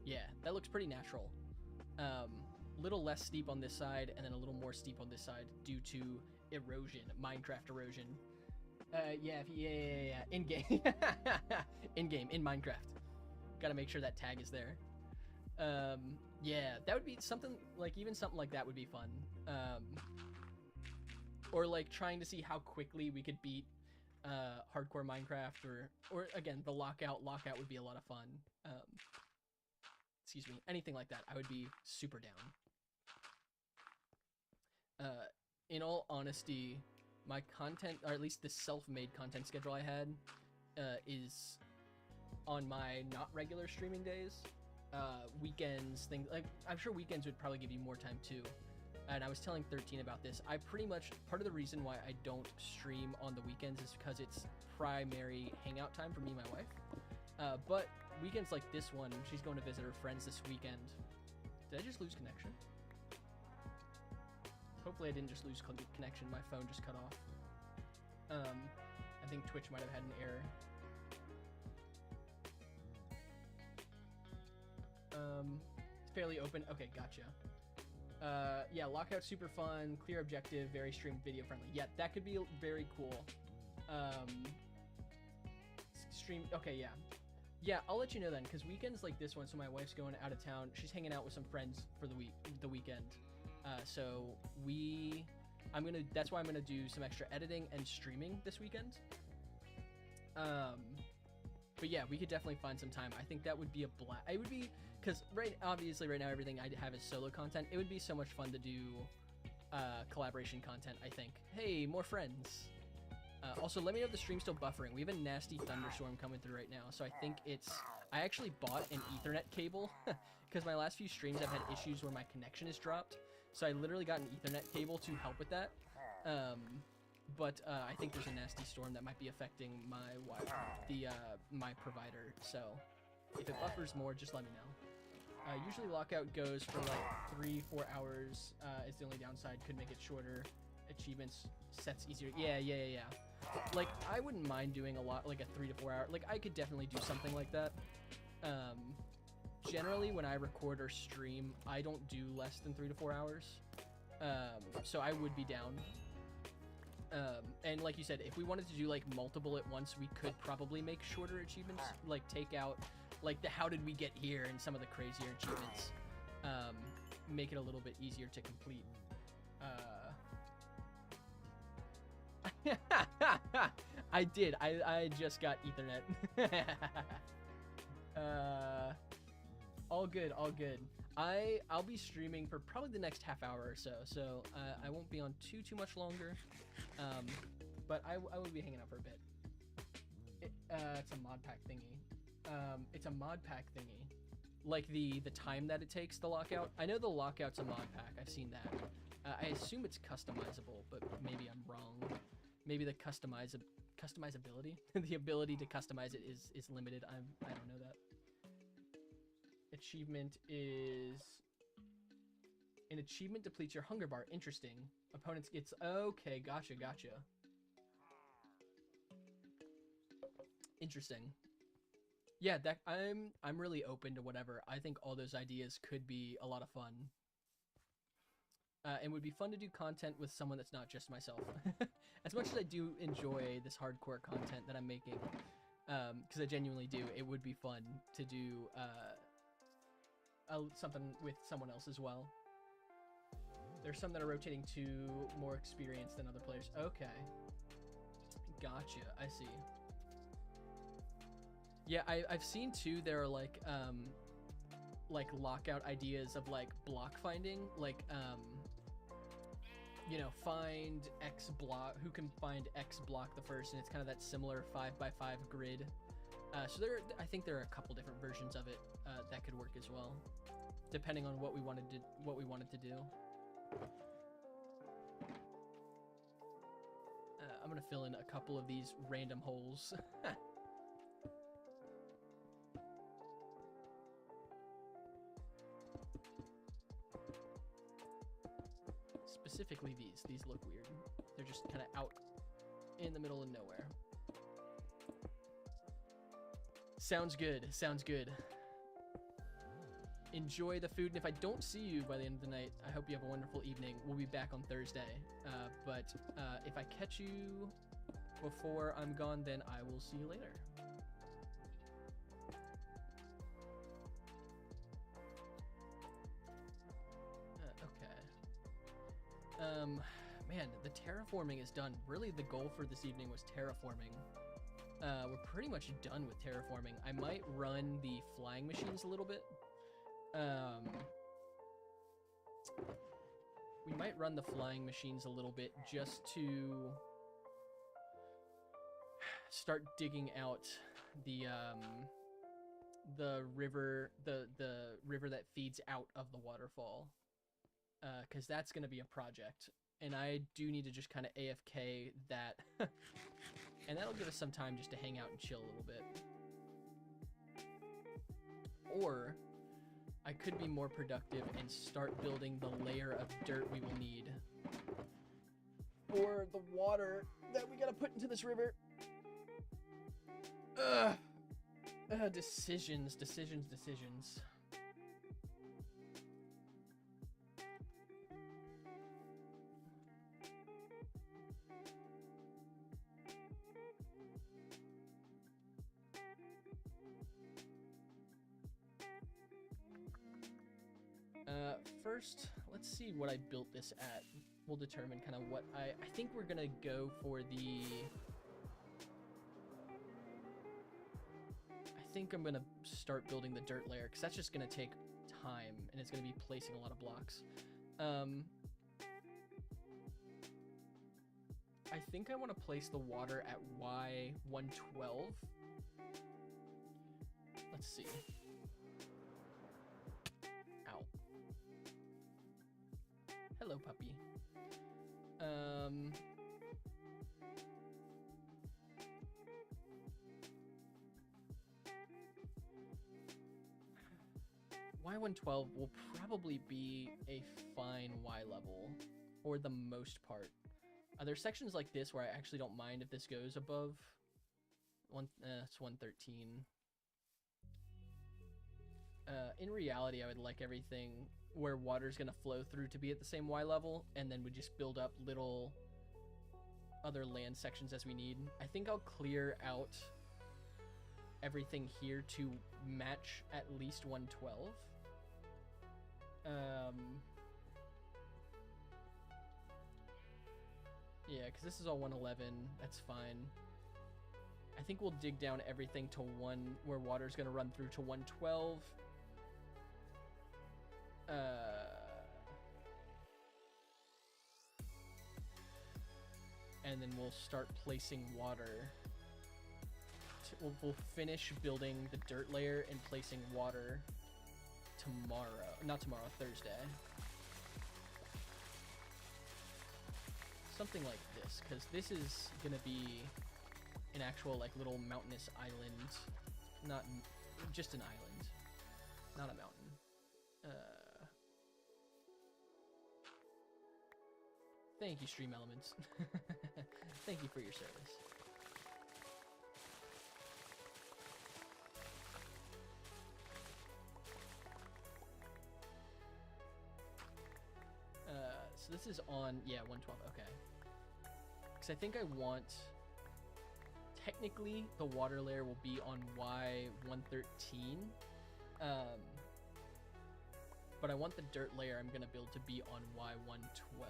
Speaker 1: Yeah, that looks pretty natural. Little less steep on this side, and then a little more steep on this side due to erosion, Minecraft erosion. Yeah. In game, in Minecraft. Got to make sure that tag is there. Yeah, that would be something like, even something like that would be fun. Or like trying to see how quickly we could beat hardcore Minecraft, or again the lockout would be a lot of fun. Excuse me, anything like that, I would be super down. In all honesty, my content, or at least the self-made content schedule I had, is on my not regular streaming days. Weekends, things like, I'm sure weekends would probably give you more time too. And I was telling 13 about this. I pretty much, part of the reason why I don't stream on the weekends is because it's primary hangout time for me and my wife. But weekends like this one, she's going to visit her friends this weekend. Did I just lose connection? Hopefully I didn't just lose connection. My phone just cut off. I think Twitch might have had an error. It's fairly open. Okay, gotcha. Yeah, lockout super fun, clear objective, very stream video friendly. Yeah, that could be very cool. Stream. Okay, yeah. Yeah, I'll let you know then, because weekends like this one, so my wife's going out of town. She's hanging out with some friends for the weekend. So that's why I'm gonna do some extra editing and streaming this weekend. But yeah, we could definitely find some time. I think that would be a blast. It would be, because obviously right now everything I have is solo content. It would be so much fun to do collaboration content, I think. Hey, more friends. Also, let me know if the stream's still buffering. We have a nasty thunderstorm coming through right now, so I think I actually bought an Ethernet cable, because my last few streams I've had issues where my connection has dropped. So I literally got an Ethernet cable to help with that. But I think there's a nasty storm that might be affecting my provider. So if it buffers more, just let me know. Usually lockout goes for like 3-4 hours. Is the only downside. Could make it shorter. Achievements sets easier. Yeah. Like, I wouldn't mind doing a lot, like a 3 to 4 hour. Like, I could definitely do something like that. Generally, when I record or stream, I don't do less than 3 to 4 hours. So I would be down. And like you said, if we wanted to do like multiple at once, we could probably make shorter achievements. Like take out like the how did we get here and some of the crazier achievements. Make it a little bit easier to complete. I did. I just got Ethernet. All good. I'll be streaming for probably the next half hour or so. So I won't be on too much longer. But I will be hanging out for a bit. It's a mod pack thingy. It's a mod pack thingy. Like the time that it takes to lock out. I know the lockout's a mod pack. I've seen that. I assume it's customizable, but maybe I'm wrong. Maybe the customizability, the ability to customize it is limited. I don't know that. Achievement is an achievement depletes your hunger bar. Interesting. Opponents gets okay. Gotcha. Interesting. Yeah, that I'm really open to whatever. I think all those ideas could be a lot of fun. And would be fun to do content with someone that's not just myself. As much as I do enjoy this hardcore content that I'm making, because I genuinely do, it would be fun to do something with someone else as well. There's some that are rotating to more experience than other players. Okay. Gotcha. I see. Yeah, I've seen too, there are like lockout ideas of like block finding, like you know, find X block, who can find X block the first, and it's kind of that similar 5x5 grid. So I think there are a couple different versions of it that could work as well, depending on what we wanted to do. I'm gonna fill in a couple of these random holes. Specifically these look weird. They're just kind of out in the middle of nowhere. Sounds good. Enjoy the food, and if I don't see you by the end of the night, I hope you have a wonderful evening. We'll be back on Thursday. But if I catch you before I'm gone, then I will see you later. Man, the terraforming is done. Really, the goal for this evening was terraforming. We're pretty much done with terraforming. I might run the flying machines a little bit. We might run the flying machines a little bit just to start digging out the river, the river that feeds out of the waterfall. Because that's going to be a project, and I do need to just kind of AFK that, and that'll give us some time just to hang out and chill a little bit. Or I could be more productive and start building the layer of dirt we will need for the water that we gotta put into this river. Decisions. First, let's see what I built this at. We'll determine kind of what I think we're gonna go for the... I think I'm gonna start building the dirt layer, because that's just gonna take time, and it's gonna be placing a lot of blocks. I think I want to place the water at Y112. Let's see. Ow. Hello, puppy. Y112 will probably be a fine Y level, for the most part. There's sections like this where I actually don't mind if this goes above it's 113. In reality, I would like everything where water's gonna flow through to be at the same Y level, and then we just build up little other land sections as we need. I think I'll clear out everything here to match at least 112. Yeah, because this is all 111. That's fine. I think we'll dig down everything to where water's going to run through to 112. And then we'll start placing water we'll finish building the dirt layer and placing water tomorrow. Not tomorrow, Thursday. Something like this, because this is gonna be an actual like little mountainous island, not just an island, not a mountain. Thank you, Stream Elements. Thank you for your service. So this is on, yeah, 112, okay. Because I think I want, technically, the water layer will be on Y113. But I want the dirt layer I'm going to build to be on Y112.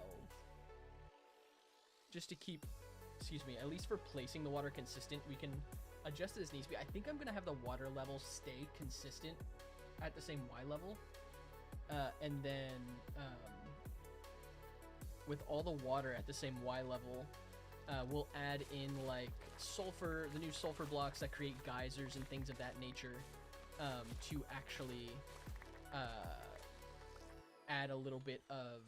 Speaker 1: Just to keep, excuse me, at least for placing the water consistent, we can adjust it as needs to be. I think I'm going to have the water level stay consistent at the same Y level. And then with all the water at the same Y level, we'll add in like sulfur, the new sulfur blocks that create geysers and things of that nature to actually add a little bit of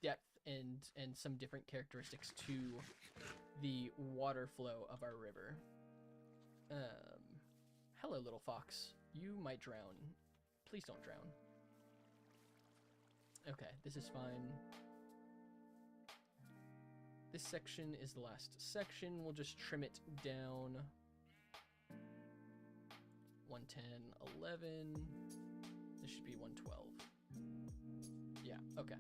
Speaker 1: depth and some different characteristics to the water flow of our river. Hello, little fox. You might drown. Please don't drown. Okay, this is fine. This section is the last section. We'll just trim it down. 110, 11. This should be 112. Yeah, okay.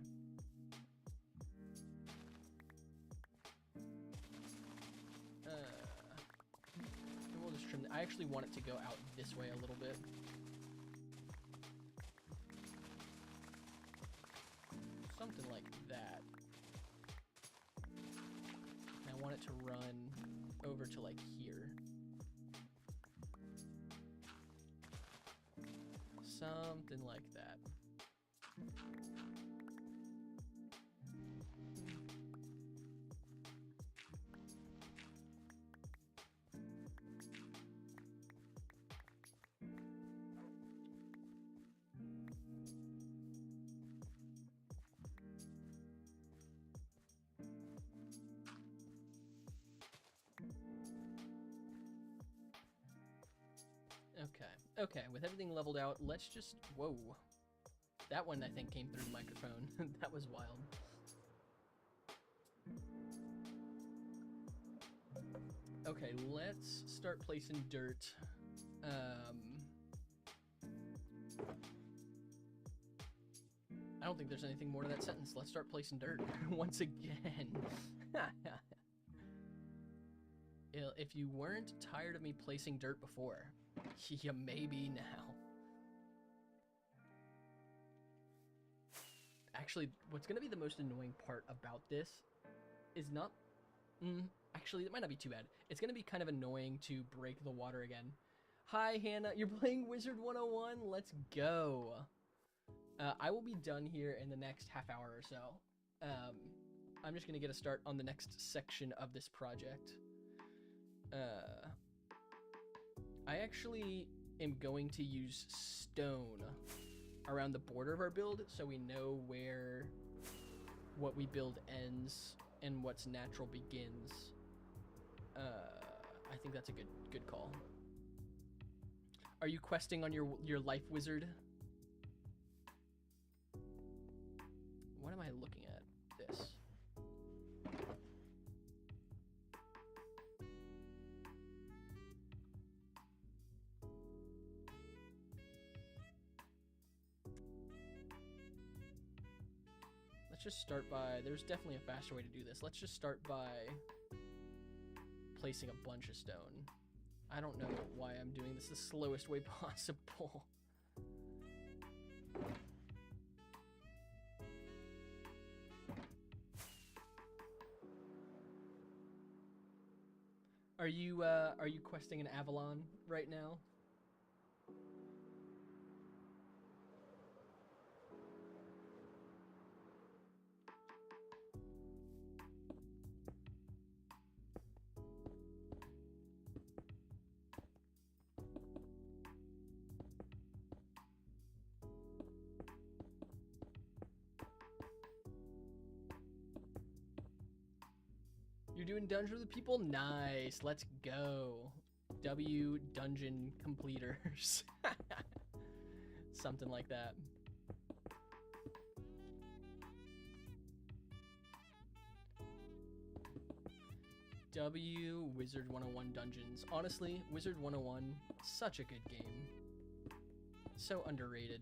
Speaker 1: And we'll just trim. I actually want it to go out this way a little bit. Something like that. And I want it to run over to like here. Something like that. Okay, with everything leveled out, let's just, whoa. That one I think came through the microphone. That was wild. Okay, let's start placing dirt. I don't think there's anything more to that sentence. Let's start placing dirt once again. If you weren't tired of me placing dirt before, you may be now. Actually, what's going to be the most annoying part about this is not... actually, it might not be too bad. It's going to be kind of annoying to break the water again. Hi, Hannah. You're playing Wizard 101? Let's go. I will be done here in the next half hour or so. I'm just going to get a start on the next section of this project. I actually am going to use stone around the border of our build so we know where what we build ends and what's natural begins. I think that's a good call. Are you questing on your life wizard? What am I looking at? This. Let's just start by, there's definitely a faster way to do this. Let's just start by placing a bunch of stone. I don't know why I'm doing this the slowest way possible. Are you questing an Avalon right now? You're doing Dungeon with the People? Nice. Let's go. W Dungeon Completers. Something like that. W Wizard 101 Dungeons. Honestly, Wizard 101, such a good game. So underrated.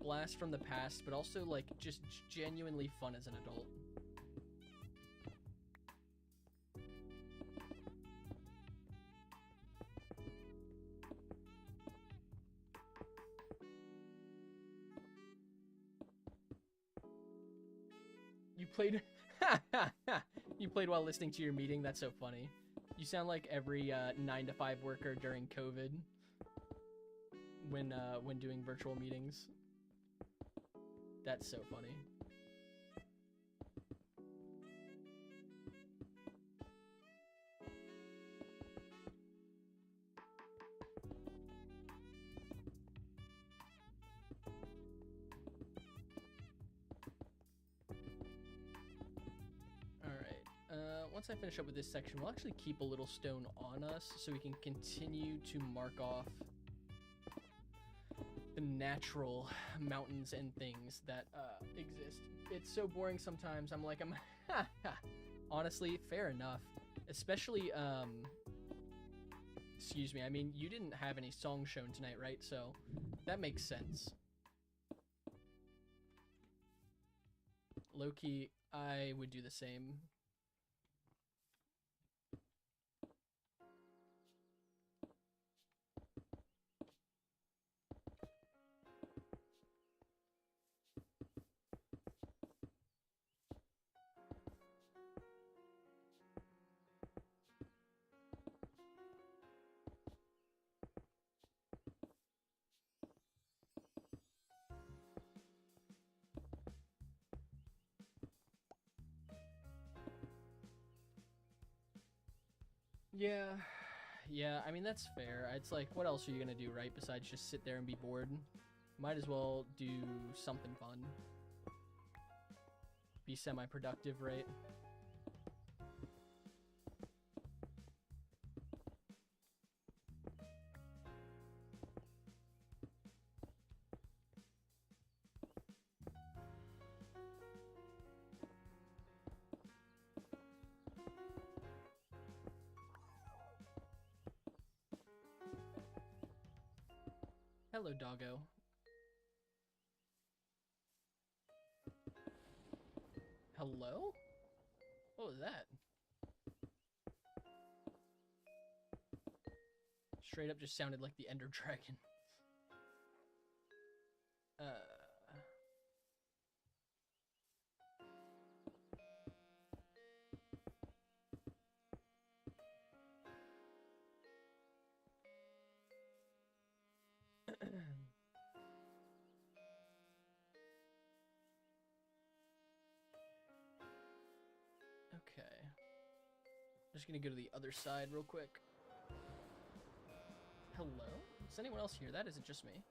Speaker 1: Blast from the past, but also like just genuinely fun as an adult. You played you played while listening to your meeting? That's so funny. You sound like every 9-to-5 worker during COVID when doing virtual meetings. That's so funny. Once I finish up with this section, we'll actually keep a little stone on us so we can continue to mark off the natural mountains and things that exist. It's so boring sometimes. I'm honestly, fair enough. Especially, excuse me, I mean, you didn't have any songs shown tonight, right? So that makes sense. Low-key, I would do the same. Yeah, I mean, that's fair. It's like, what else are you gonna do, right? Besides just sit there and be bored. Might as well do something fun. Be semi-productive, right? Hello, doggo. Hello? What was that? Straight up just sounded like the Ender Dragon. Okay. Just gonna go to the other side real quick. Hello? Does anyone else hear that? Is it just me?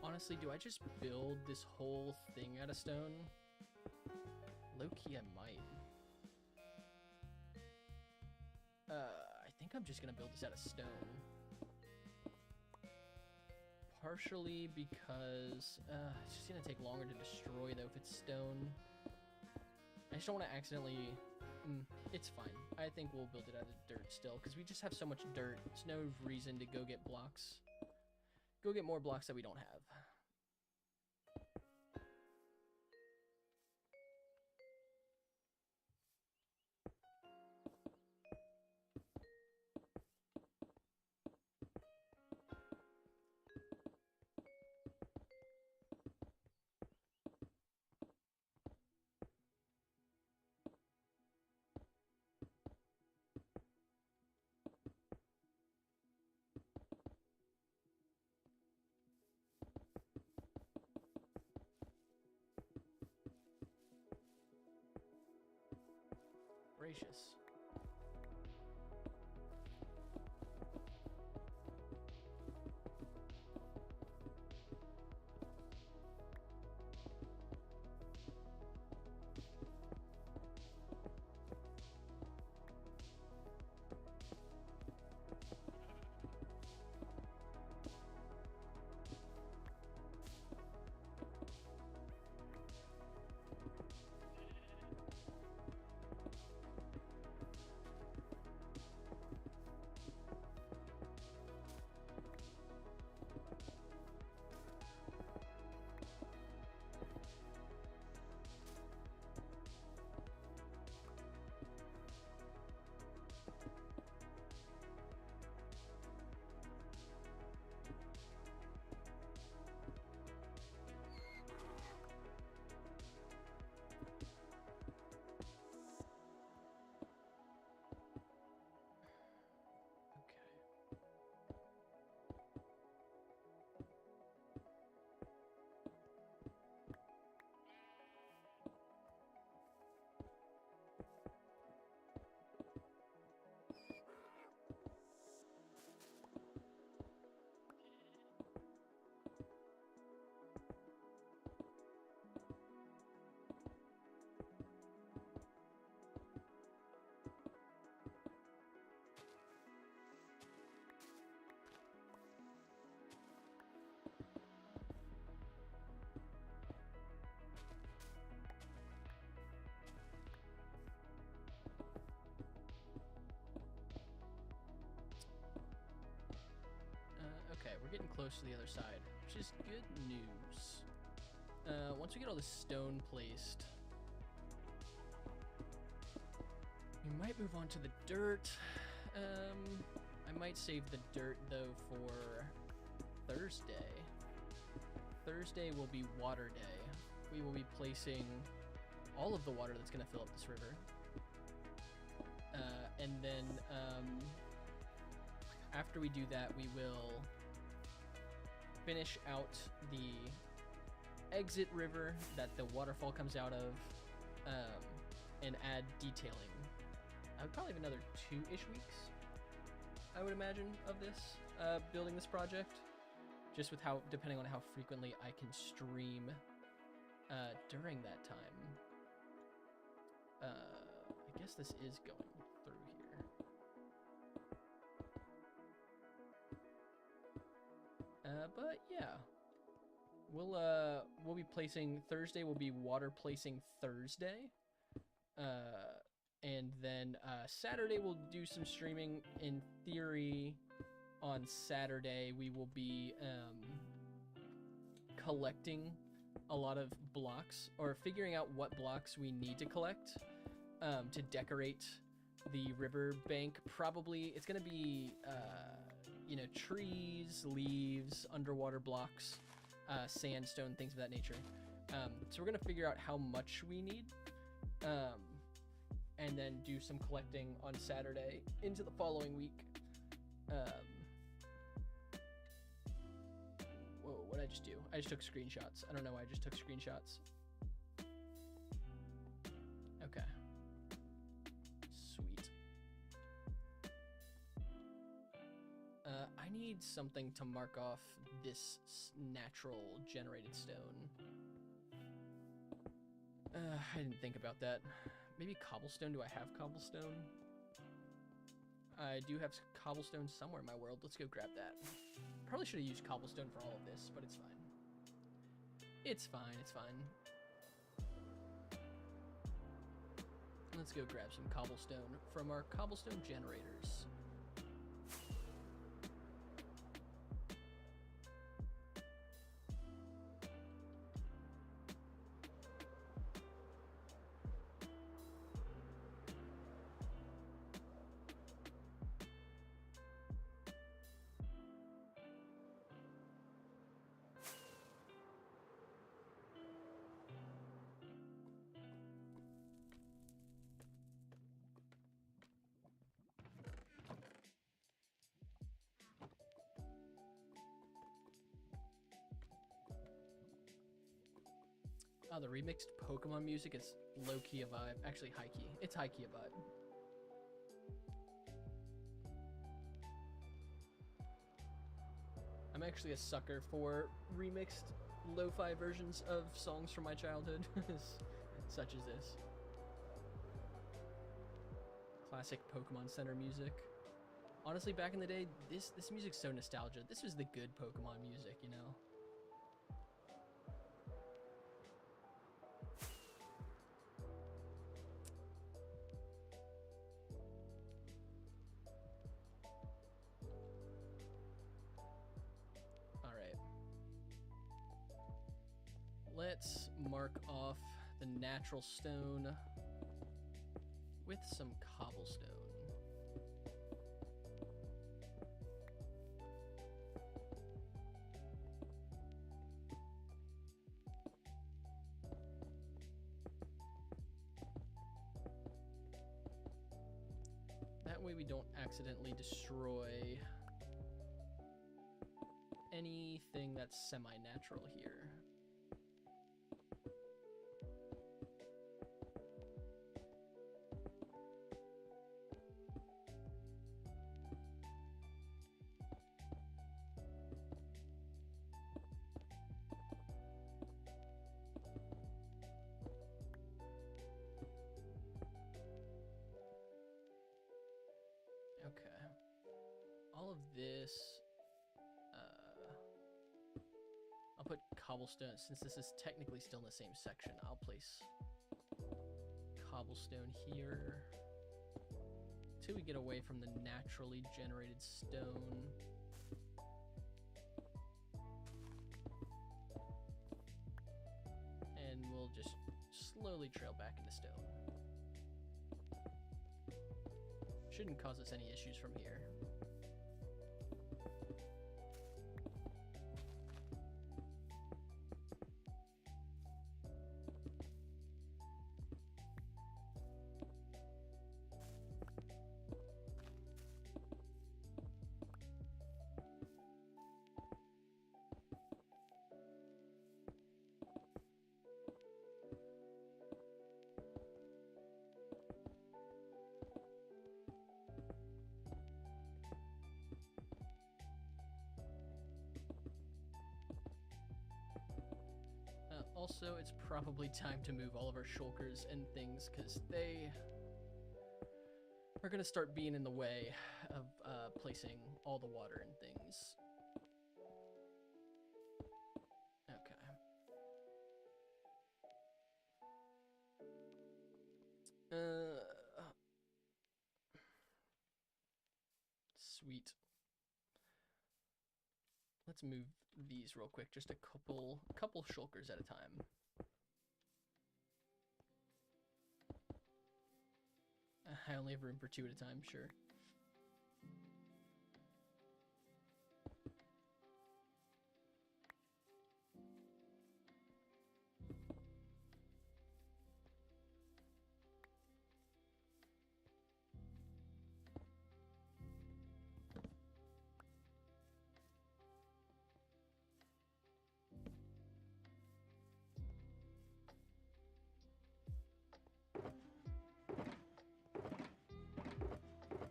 Speaker 1: Honestly, do I just build this whole thing out of stone? Low-key, I might. I think I'm just gonna build this out of stone. Partially because, it's just gonna take longer to destroy, though, if it's stone. I just don't want to accidentally... it's fine. I think we'll build it out of dirt still, because we just have so much dirt. There's no reason to go get blocks. go get more blocks that we don't have. Gracious. Okay, we're getting close to the other side, which is good news. Once we get all this stone placed, we might move on to the dirt. I might save the dirt, though, for Thursday. Thursday will be water day. We will be placing all of the water that's going to fill up this river. And then after we do that, we will finish out the exit river that the waterfall comes out of, and add detailing. I would probably have another 2-ish weeks, I would imagine, of this, building this project, just with how, depending on how frequently I can stream during that time. I guess this is going through here. But yeah, we'll be placing Thursday. Will be water placing Thursday, and then Saturday we'll do some streaming. In theory, on Saturday we will be collecting a lot of blocks, or figuring out what blocks we need to collect to decorate the river bank. Probably it's gonna be you know, trees, leaves, underwater blocks, sandstone, things of that nature. So we're gonna figure out how much we need, and then do some collecting on Saturday into the following week. Whoa, what did I just do? I just took screenshots. I don't know why I just took screenshots. Okay. Sweet. I need something to mark off this natural generated stone. I didn't think about that. Maybe cobblestone? Do I have cobblestone? I do have cobblestone somewhere in my world. Let's go grab that. Probably should have used cobblestone for all of this, but it's fine. It's fine, it's fine. Let's go grab some cobblestone from our cobblestone generators. Oh, the remixed Pokemon music is low-key a vibe. Actually, high-key. It's high-key a vibe. I'm actually a sucker for remixed lo-fi versions of songs from my childhood, such as this. Classic Pokemon Center music. Honestly, back in the day, this music's so nostalgia. This was the good Pokemon music, you know? Alright. Let's mark off the natural stone with some cobblestone. That way we don't accidentally destroy anything that's semi-natural here. Okay. All of this, I'll put cobblestone, since this is technically still in the same section, I'll place cobblestone here till we get away from the naturally generated stone. And we'll just slowly trail back into stone. Shouldn't cause us any issues from here. Also, it's probably time to move all of our shulkers and things, because they are going to start being in the way of placing all the water and things. Okay. Sweet. Let's move these real quick, just a couple shulkers at a time. I only have room for 2 at a time, sure.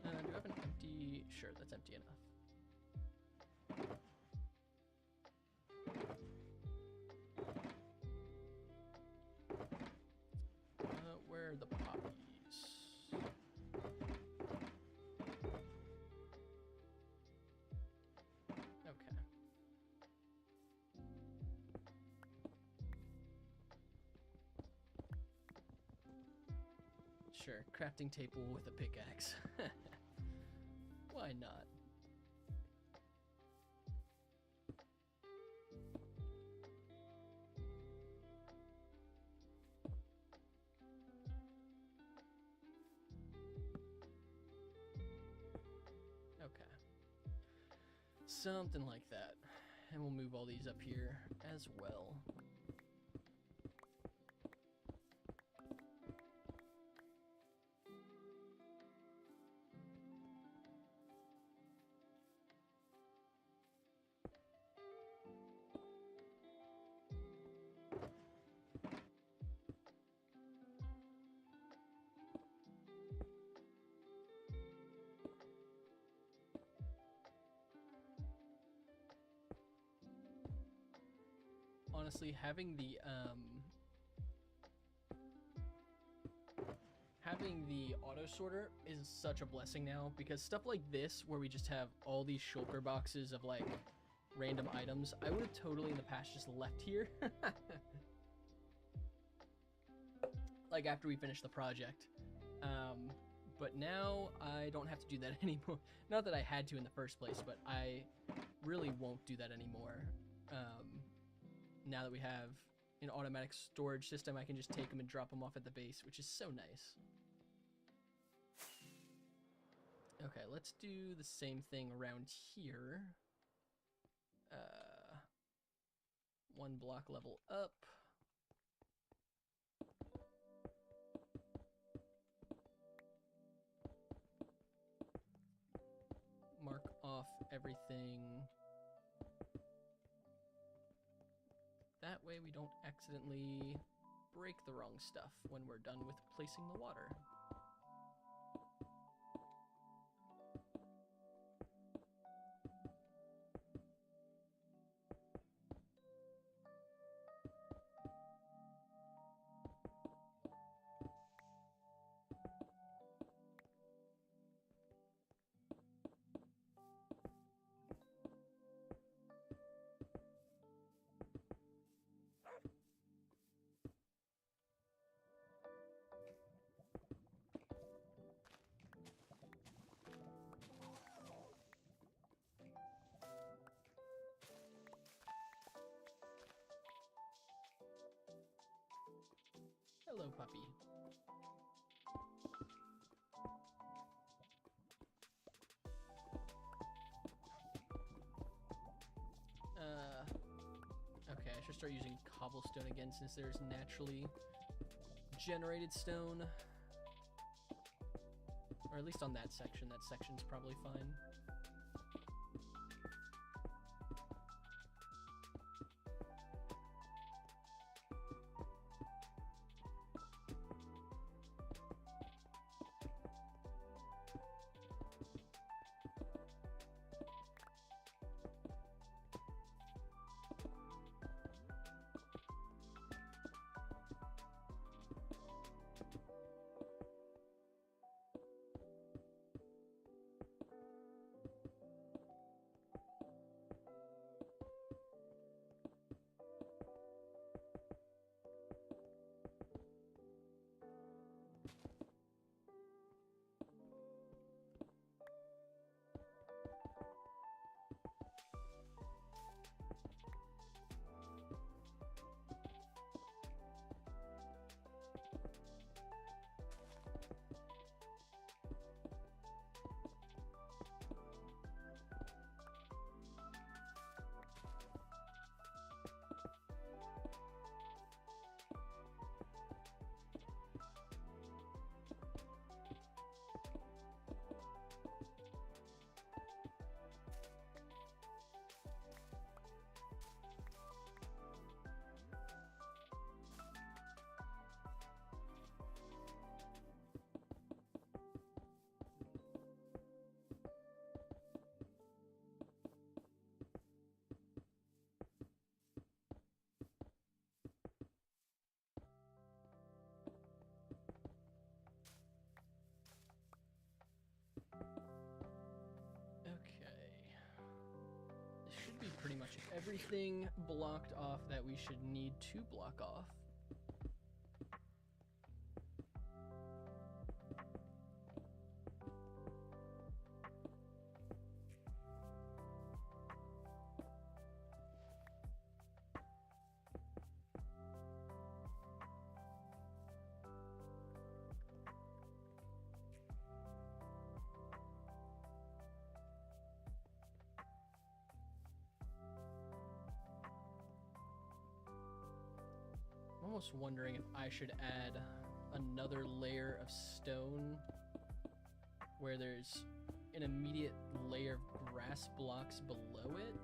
Speaker 1: Do I have an empty? Sure, that's empty enough. Where are the poppies? Okay. Sure, crafting table with a pickaxe. Why not? Okay. Something like that. And we'll move all these up here as well. honestly, having the auto sorter is such a blessing now, because stuff like this, where we just have all these shulker boxes of like random items, I would have totally in the past just left here. Like after we finish the project. But now I don't have to do that anymore. Not that I had to in the first place, but I really won't do that anymore. Now that we have an automatic storage system, I can just take them and drop them off at the base, which is so nice. Okay, let's do the same thing around here. 1 block level up. Mark off everything. That way we don't accidentally break the wrong stuff when we're done with placing the water. Hello, puppy. Okay, I should start using cobblestone again since there's naturally generated stone. Or at least on that section. That section's probably fine. Pretty much everything blocked off that we should need to block off. I'm almost wondering if I should add another layer of stone where there's an immediate layer of grass blocks below it.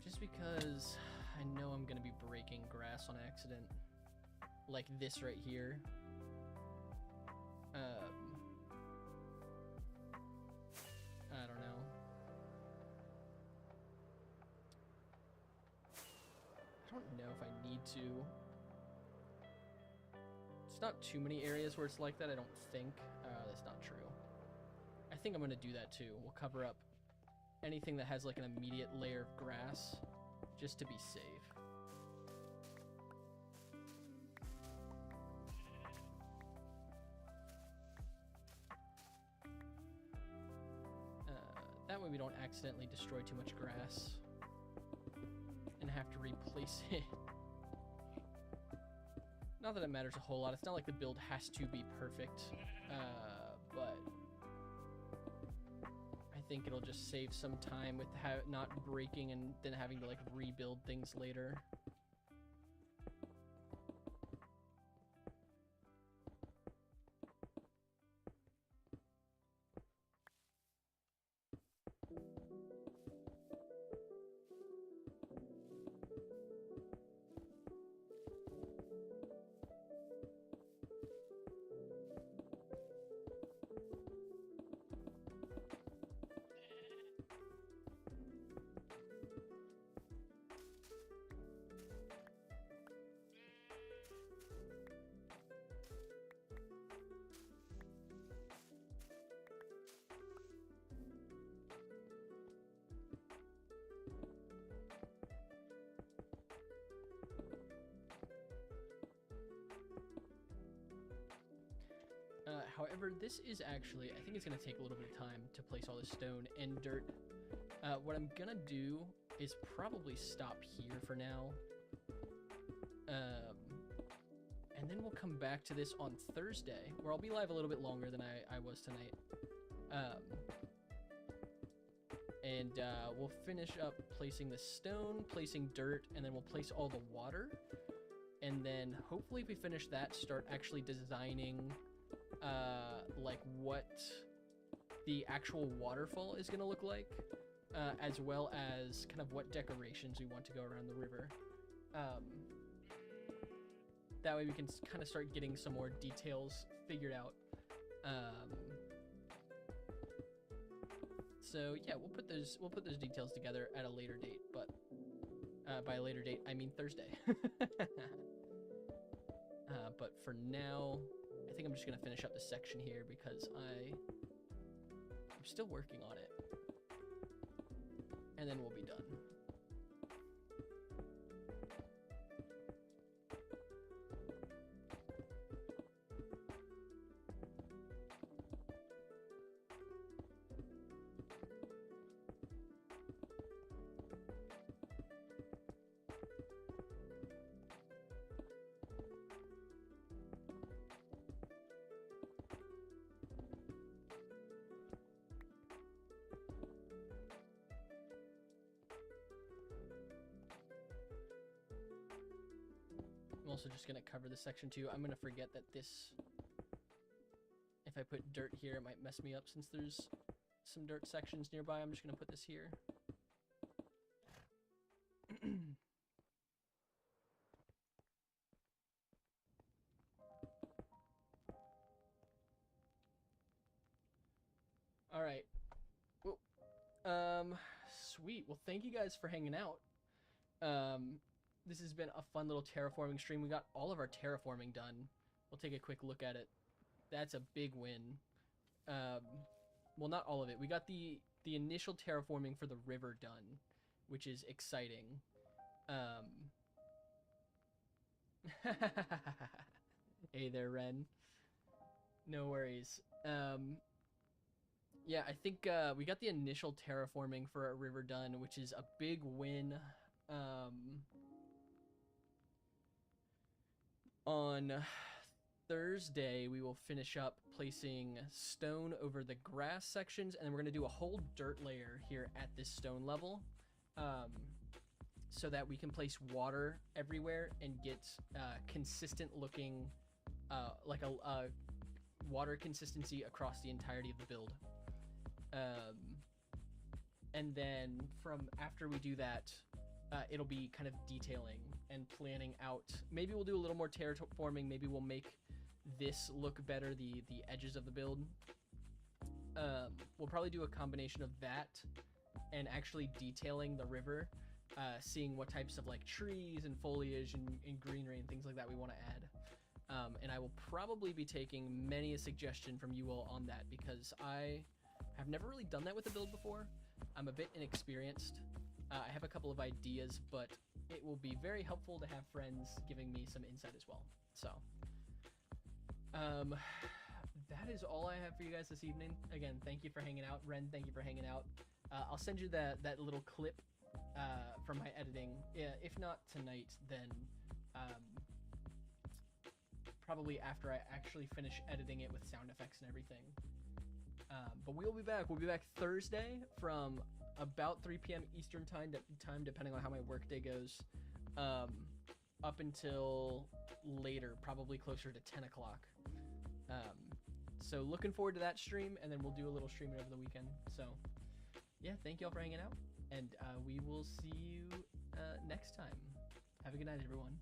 Speaker 1: Just because I know I'm going to be breaking grass on accident. Like this right here. I don't know. know if I need to. It's not too many areas where it's like that, I don't think. That's not true. I think I'm going to do that too. We'll cover up anything that has like an immediate layer of grass just to be safe. That way we don't accidentally destroy too much grass and have to replace it. Not that it matters a whole lot. It's not like the build has to be perfect, but I think it'll just save some time with not breaking and then having to like rebuild things later. However, this is actually, I think it's going to take a little bit of time to place all the stone and dirt. What I'm going to do is probably stop here for now. And then we'll come back to this on Thursday, where I'll be live a little bit longer than I was tonight. And we'll finish up placing the stone, placing dirt, and then we'll place all the water. And then hopefully if we finish that, start actually designing like what the actual waterfall is going to look like, as well as kind of what decorations we want to go around the river. That way we can kind of start getting some more details figured out. So yeah, we'll put those details together at a later date, but by a later date I mean Thursday. But for now, I think I'm just going to finish up this section here because I'm still working on it. And then we'll be done. I'm also just going to cover this section too. I'm going to forget that this, if I put dirt here, it might mess me up since there's some dirt sections nearby. I'm just going to put this here. All right. Well, sweet. Well, thank you guys for hanging out. This has been a fun little terraforming stream. We got all of our terraforming done. We'll take a quick look at it. That's a big win. Well, not all of it. We got the initial terraforming for the river done, which is exciting. Hey there, Ren. No worries. Yeah, I think we got the initial terraforming for a river done, which is a big win. On Thursday, we will finish up placing stone over the grass sections, and then we're going to do a whole dirt layer here at this stone level, so that we can place water everywhere and get consistent looking, like a water consistency across the entirety of the build. And then from after we do that, it'll be kind of detailing and planning out. Maybe we'll do a little more terraforming. Maybe we'll make this look better, the edges of the build. We'll probably do a combination of that and actually detailing the river, seeing what types of like trees and foliage and greenery and things like that we want to add. And I will probably be taking many a suggestion from you all on that, because I have never really done that with a build before. I'm a bit inexperienced. I have a couple of ideas, but it will be very helpful to have friends giving me some insight as well. So, that is all I have for you guys this evening. Again, thank you for hanging out. Ren, thank you for hanging out. I'll send you that little clip from my editing. If not tonight, then probably after I actually finish editing it with sound effects and everything. But we'll be back. We'll be back Thursday from about 3 p.m. Eastern time, depending on how my workday goes, up until later, probably closer to 10 o'clock. So looking forward to that stream, and then we'll do a little streaming over the weekend. So yeah, thank you all for hanging out, and we will see you next time. Have a good night, everyone.